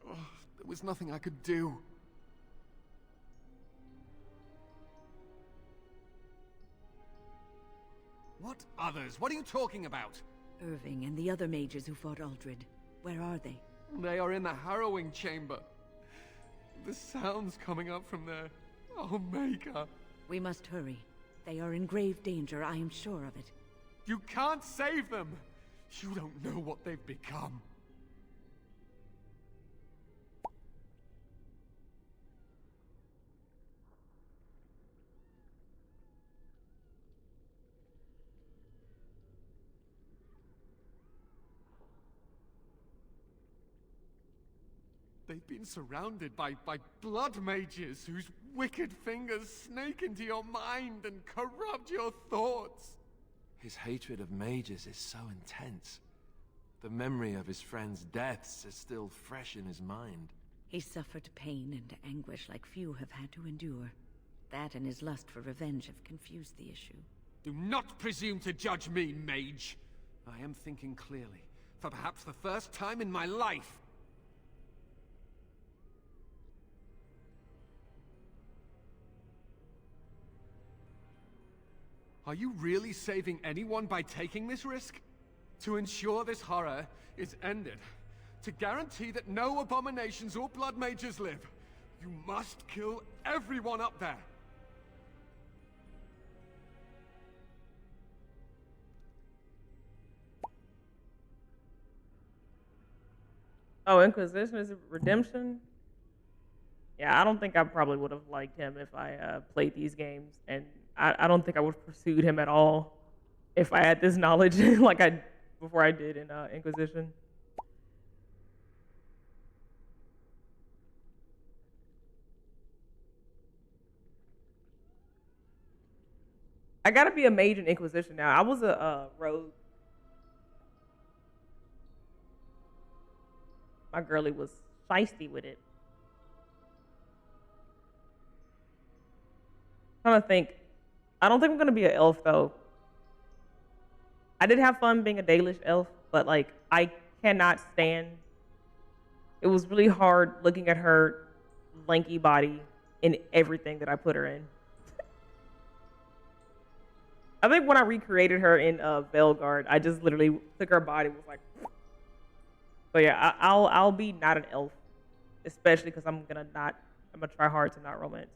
there was nothing I could do. What others? What are you talking about? Irving and the other mages who fought Uldred. Where are they? They are in the harrowing chamber. The sounds coming up from there. Oh, Maker. We must hurry. They are in grave danger, I am sure of it. You can't save them. You don't know what they've become. They've been surrounded by blood mages whose wicked fingers snake into your mind and corrupt your thoughts. His hatred of mages is so intense. The memory of his friends' deaths is still fresh in his mind. He suffered pain and anguish like few have had to endure. That and his lust for revenge have confused the issue. Do not presume to judge me, mage. I am thinking clearly, for perhaps the first time in my life. Are you really saving anyone by taking this risk? To ensure this horror is ended, to guarantee that no abominations or blood mages live, you must kill everyone up there. Oh, Inquisition is redemption? Yeah, I don't think I probably would have liked him if I played these games, and I don't think I would have pursued him at all if I had this knowledge like I before I did in Inquisition. I gotta be a mage in Inquisition now. I was a rogue. My girlie was feisty with it. Trying to think. I don't think I'm gonna be an elf though. I did have fun being a Dalish elf, but like I cannot stand. It was really hard looking at her lanky body in everything that I put her in. I think when I recreated her in Veilguard, I just literally took her body and was like. So yeah, I'll be not an elf, especially because I'm gonna try hard to not romance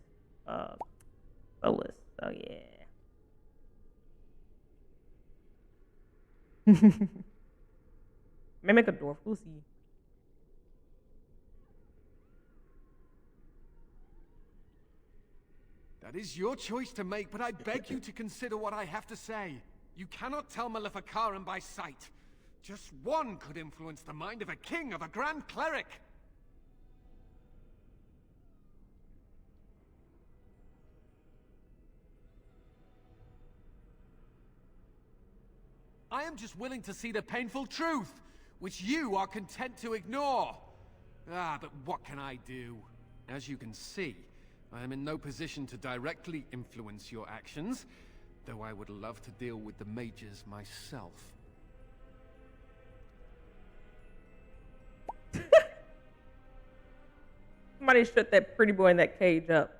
Solas. So yeah. May make a dwarf. We'll see. That is your choice to make, but I beg you to consider what I have to say. You cannot tell Maleficarum by sight. Just one could influence the mind of a king, of a grand cleric. I am just willing to see the painful truth, which you are content to ignore. Ah, but what can I do? As you can see, I am in no position to directly influence your actions, though I would love to deal with the mages myself. Somebody shut that pretty boy in that cage up.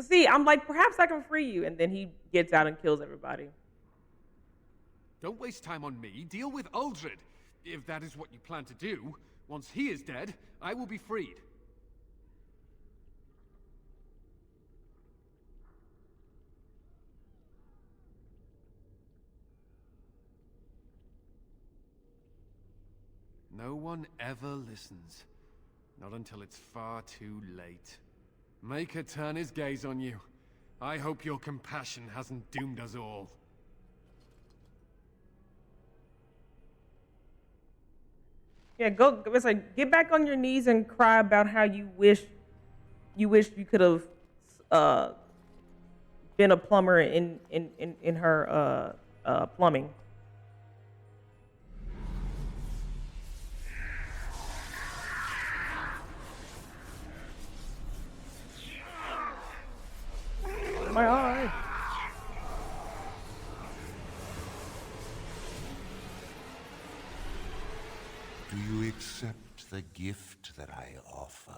See, I'm like, perhaps I can free you, and then he gets out and kills everybody. Don't waste time on me. Deal with Uldred. If that is what you plan to do, once he is dead, I will be freed. No one ever listens. Not until it's far too late. Maker turn his gaze on you. I hope your compassion hasn't doomed us all. Yeah, go. It's like get back on your knees and cry about how you wish you could have been a plumber in her plumbing. My eye. Do you accept the gift that I offer?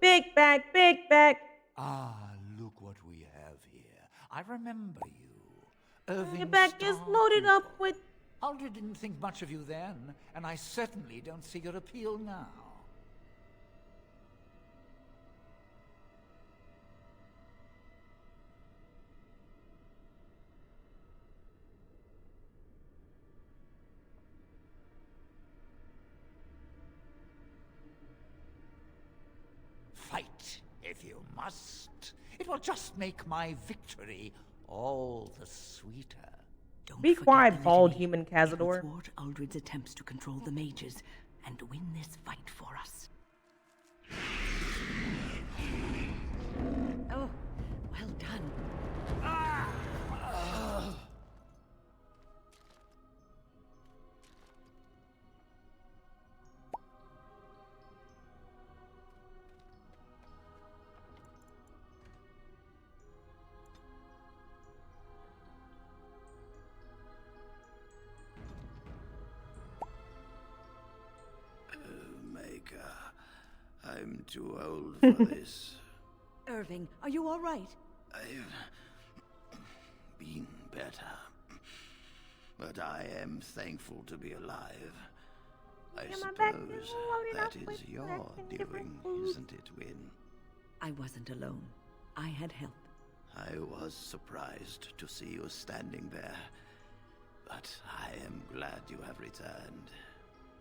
Big back, big back. Ah, look what we have here. I remember you. Irving Your back is loaded up with. Uldred didn't think much of you then, and I certainly don't see your appeal now. Fight, if you must. It will just make my victory all the sweeter. Don't Be forget quiet, the bald litany. human It will Cazador. thwart Uldred's attempts to control the mages and win this fight for us. Oh, well done. Maker, I'm too old for this. Irving, are you all right? I've been better. But I am thankful to be alive. I suppose that is your doing, isn't it, Wynne? I wasn't alone. I had help. I was surprised to see you standing there. But I am glad you have returned.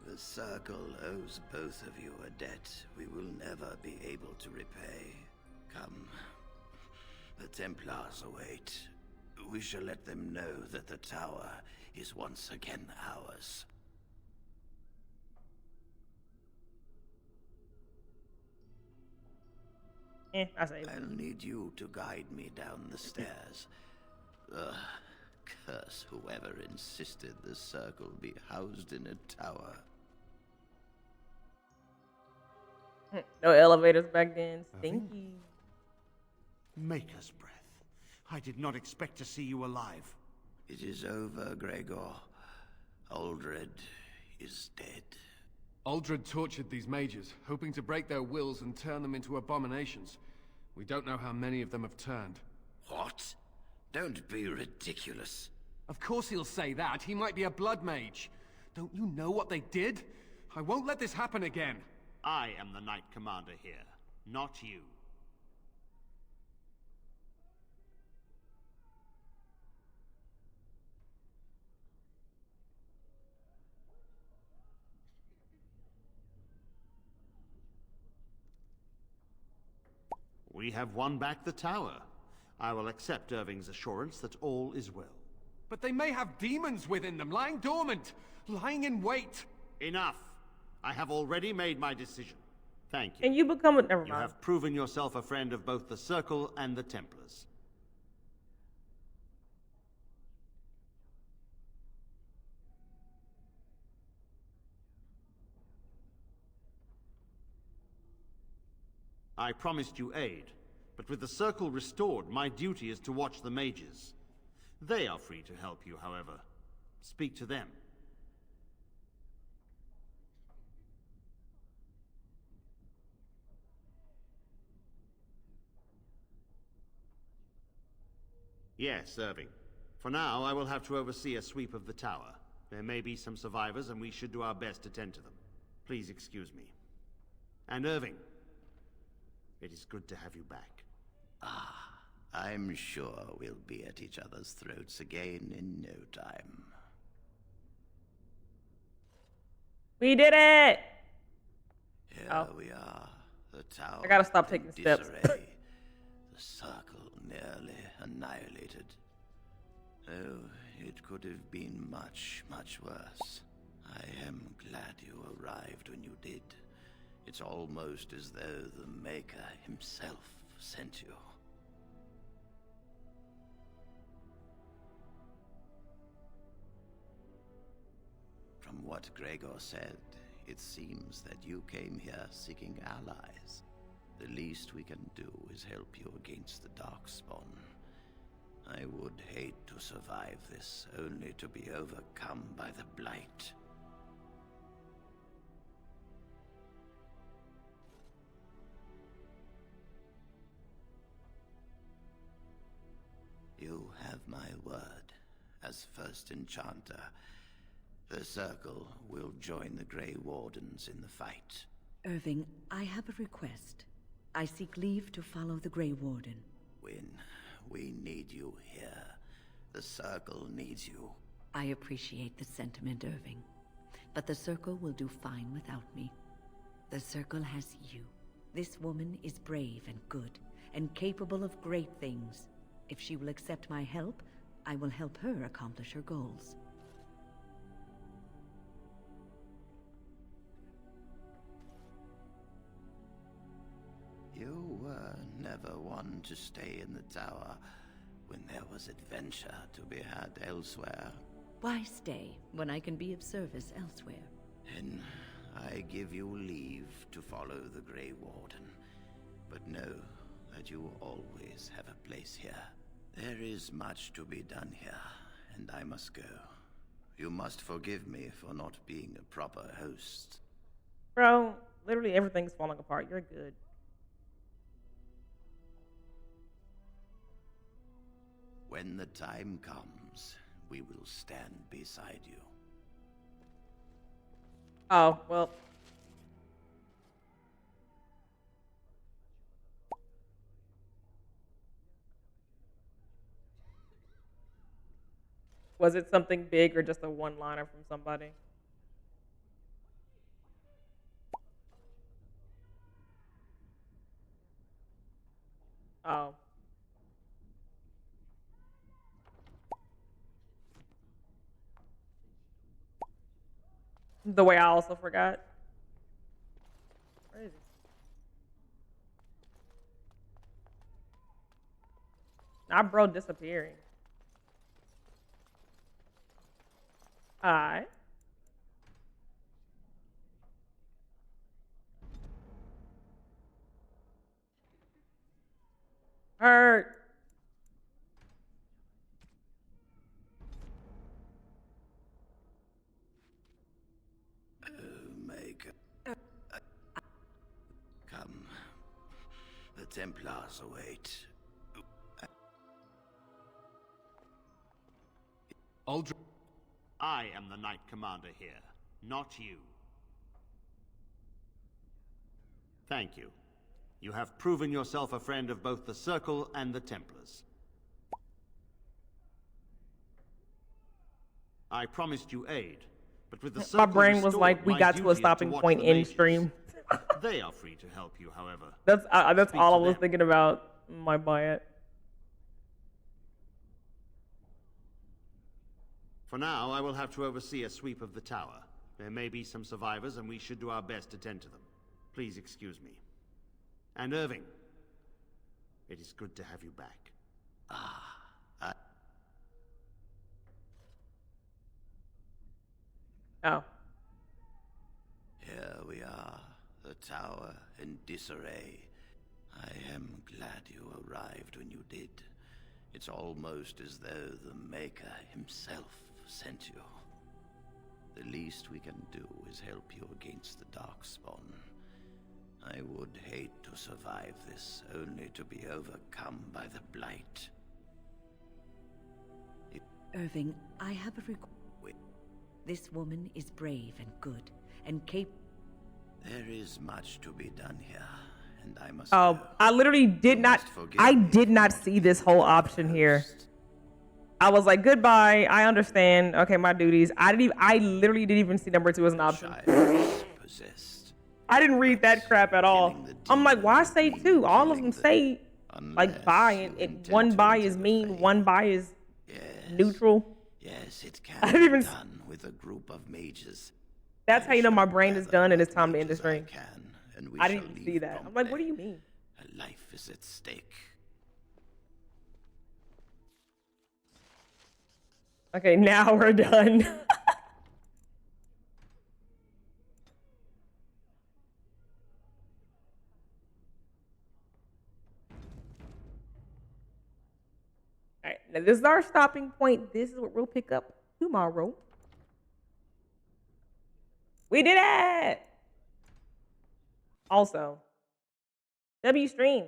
The Circle owes both of you a debt we will never be able to repay. Come. The Templars await. We shall let them know that the tower is once again ours. I'll need you to guide me down the stairs. Curse whoever insisted the Circle be housed in a tower. No elevators back then. Stinky. Maker's breath. I did not expect to see you alive. It is over, Gregor. Uldred is dead. Uldred tortured these mages, hoping to break their wills and turn them into abominations. We don't know how many of them have turned. What? Don't be ridiculous. Of course he'll say that. He might be a blood mage. Don't you know what they did? I won't let this happen again. I am the Knight Commander here, not you. We have won back the tower. I will accept Irving's assurance that all is well. But they may have demons within them, lying dormant, lying in wait. Enough. I have already made my decision. Thank you. And you become a... Never You mind. have proven yourself a friend of both the Circle and the Templars. I promised you aid, but with the Circle restored, my duty is to watch the mages. They are free to help you, however. Speak to them. Yes, Irving. For now, I will have to oversee a sweep of the tower. There may be some survivors, and we should do our best to tend to them. Please excuse me. And Irving, it is good to have you back. I'm sure we'll be at each other's throats again in no time. We did it! Here we are. The tower. I gotta stop taking in steps. disarray. The Circle nearly annihilated. Oh, it could have been much, much worse. I am glad you arrived when you did. It's almost as though the Maker himself sent you. From what Gregor said, it seems that you came here seeking allies. The least we can do is help you against the Darkspawn. I would hate to survive this, only to be overcome by the Blight. You have my word. As first enchanter, the Circle will join the Grey Wardens in the fight. Irving, I have a request. I seek leave to follow the Grey Warden. Wynne, we need you here. The Circle needs you. I appreciate the sentiment, Irving. But the Circle will do fine without me. The Circle has you. This woman is brave and good, and capable of great things. If she will accept my help, I will help her accomplish her goals. You were never one to stay in the tower when there was adventure to be had elsewhere. Why stay when I can be of service elsewhere? Then I give you leave to follow the Grey Warden. But know that you always have a place here. There is much to be done here, and I must go. You must forgive me for not being a proper host. Bro, literally everything's falling apart. You're good. When the time comes, we will stand beside you. Oh, well. Was it something big or just a one-liner from somebody? Oh. The way I also forgot. Where is he? Not bro disappearing. Alright. Hurt. Come. The Templars await. Aldrin. I am the Knight Commander here, not you. Thank you. You have proven yourself a friend of both the Circle and the Templars. I promised you aid, but with the Circle My brain was restored, like, we my got to duty a is stopping watch point the in mages. stream. They are free to help you, however. That's Speak all I to was them. thinking about. My butt. For now, I will have to oversee a sweep of the tower. There may be some survivors, and we should do our best to tend to them. Please excuse me. And Irving, it is good to have you back. Oh. Here we are, the tower in disarray. I am glad you arrived when you did. It's almost as though the Maker himself sent you. The least we can do is help you against the Darkspawn. I would hate to survive this, only to be overcome by the Blight. Irving, I have a request. This woman is brave and good, and capable. There is much to be done here, and I must Oh, go. I literally did not. I did not see this whole option here. I was like, goodbye. I understand. Okay, my duties. I literally didn't even see number 2 as an option. I didn't read that crap at all. I'm like, why say 2? All of them say like buy, and one buy is mean, one buy is neutral. Yes, it can I didn't even be done with a group of mages. That's how you know my brain is done and it's time to end the stream. And we I shall didn't leave see that. I'm like, what do you mean? A life is at stake. Okay, now we're done. Alright, now this is our stopping point. This is what we'll pick up tomorrow. We did it! Also, W stream.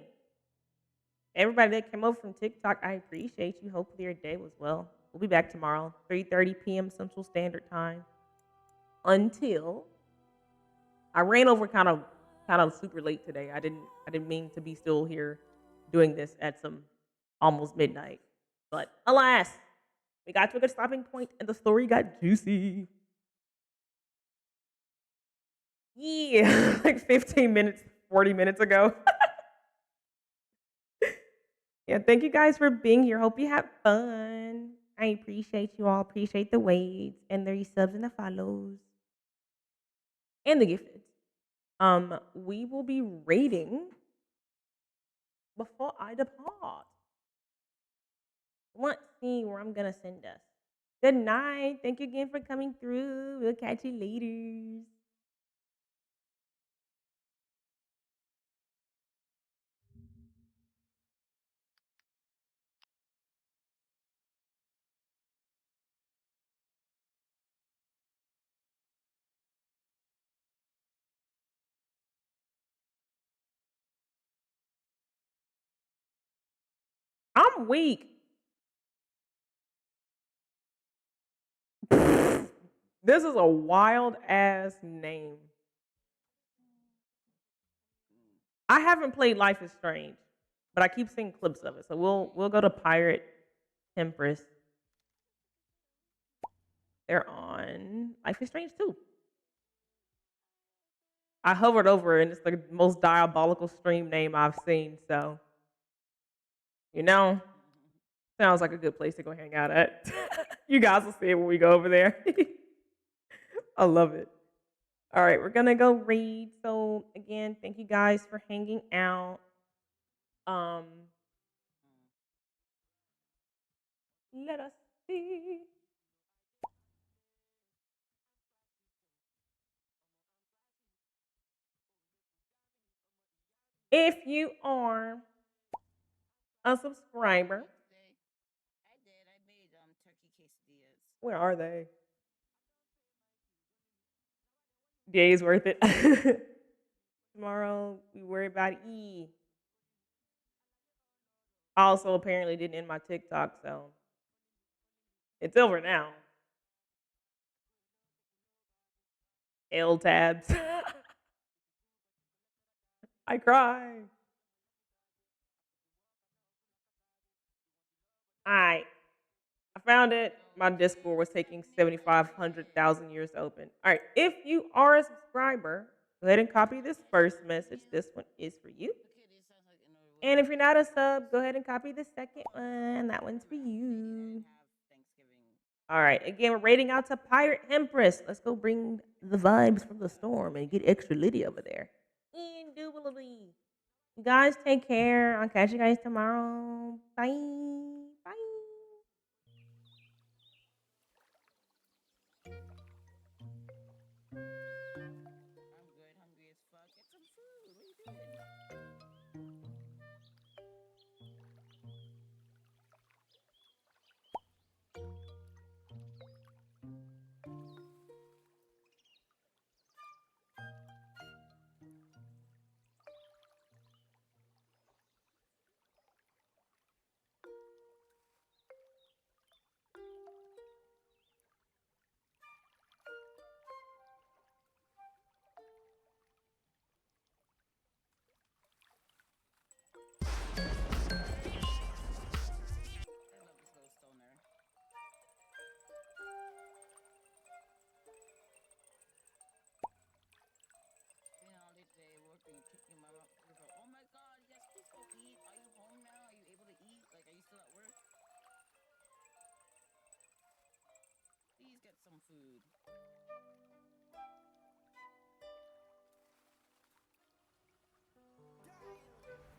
Everybody that came over from TikTok, I appreciate you. Hopefully your day was well. We'll be back tomorrow, 3:30 p.m. Central Standard Time. Until I ran over kind of super late today. I didn't mean to be still here doing this at some almost midnight. But alas, we got to a good stopping point and the story got juicy. Yeah, like 15 minutes, 40 minutes ago. Yeah, thank you guys for being here. Hope you had fun. I appreciate you all. Appreciate the waits and the resubs and the follows and the gifted. We will be rating before I depart. Let's see where I'm gonna send us. Good night. Thank you again for coming through. We'll catch you later. I'm weak. This is a wild ass name. I haven't played Life is Strange, but I keep seeing clips of it. So we'll go to Pirate Empress. They're on Life is Strange 2. I hovered over it and it's the most diabolical stream name I've seen. So, sounds like a good place to go hang out at. You guys will see it when we go over there. I love it. All right, we're gonna go read. So again, thank you guys for hanging out. Let us see. If you are a subscriber, where are they? Days worth it. Tomorrow we worry about E. I also apparently didn't end my TikTok, so it's over now. L tabs. I cry. Alright. I found it. My Discord was taking 7,500,000 years to open. Alright, if you are a subscriber, go ahead and copy this first message. This one is for you. And if you're not a sub, go ahead and copy the second one. That one's for you. Alright, again, we're raiding out to Pirate Empress. Let's go bring the vibes from the storm and get extra litty over there. Indubitably. You guys take care. I'll catch you guys tomorrow. Bye. Bye. Oh my god, yes, please go eat. Are you home now? Are you able to eat? Like, are you still at work? Please get some food.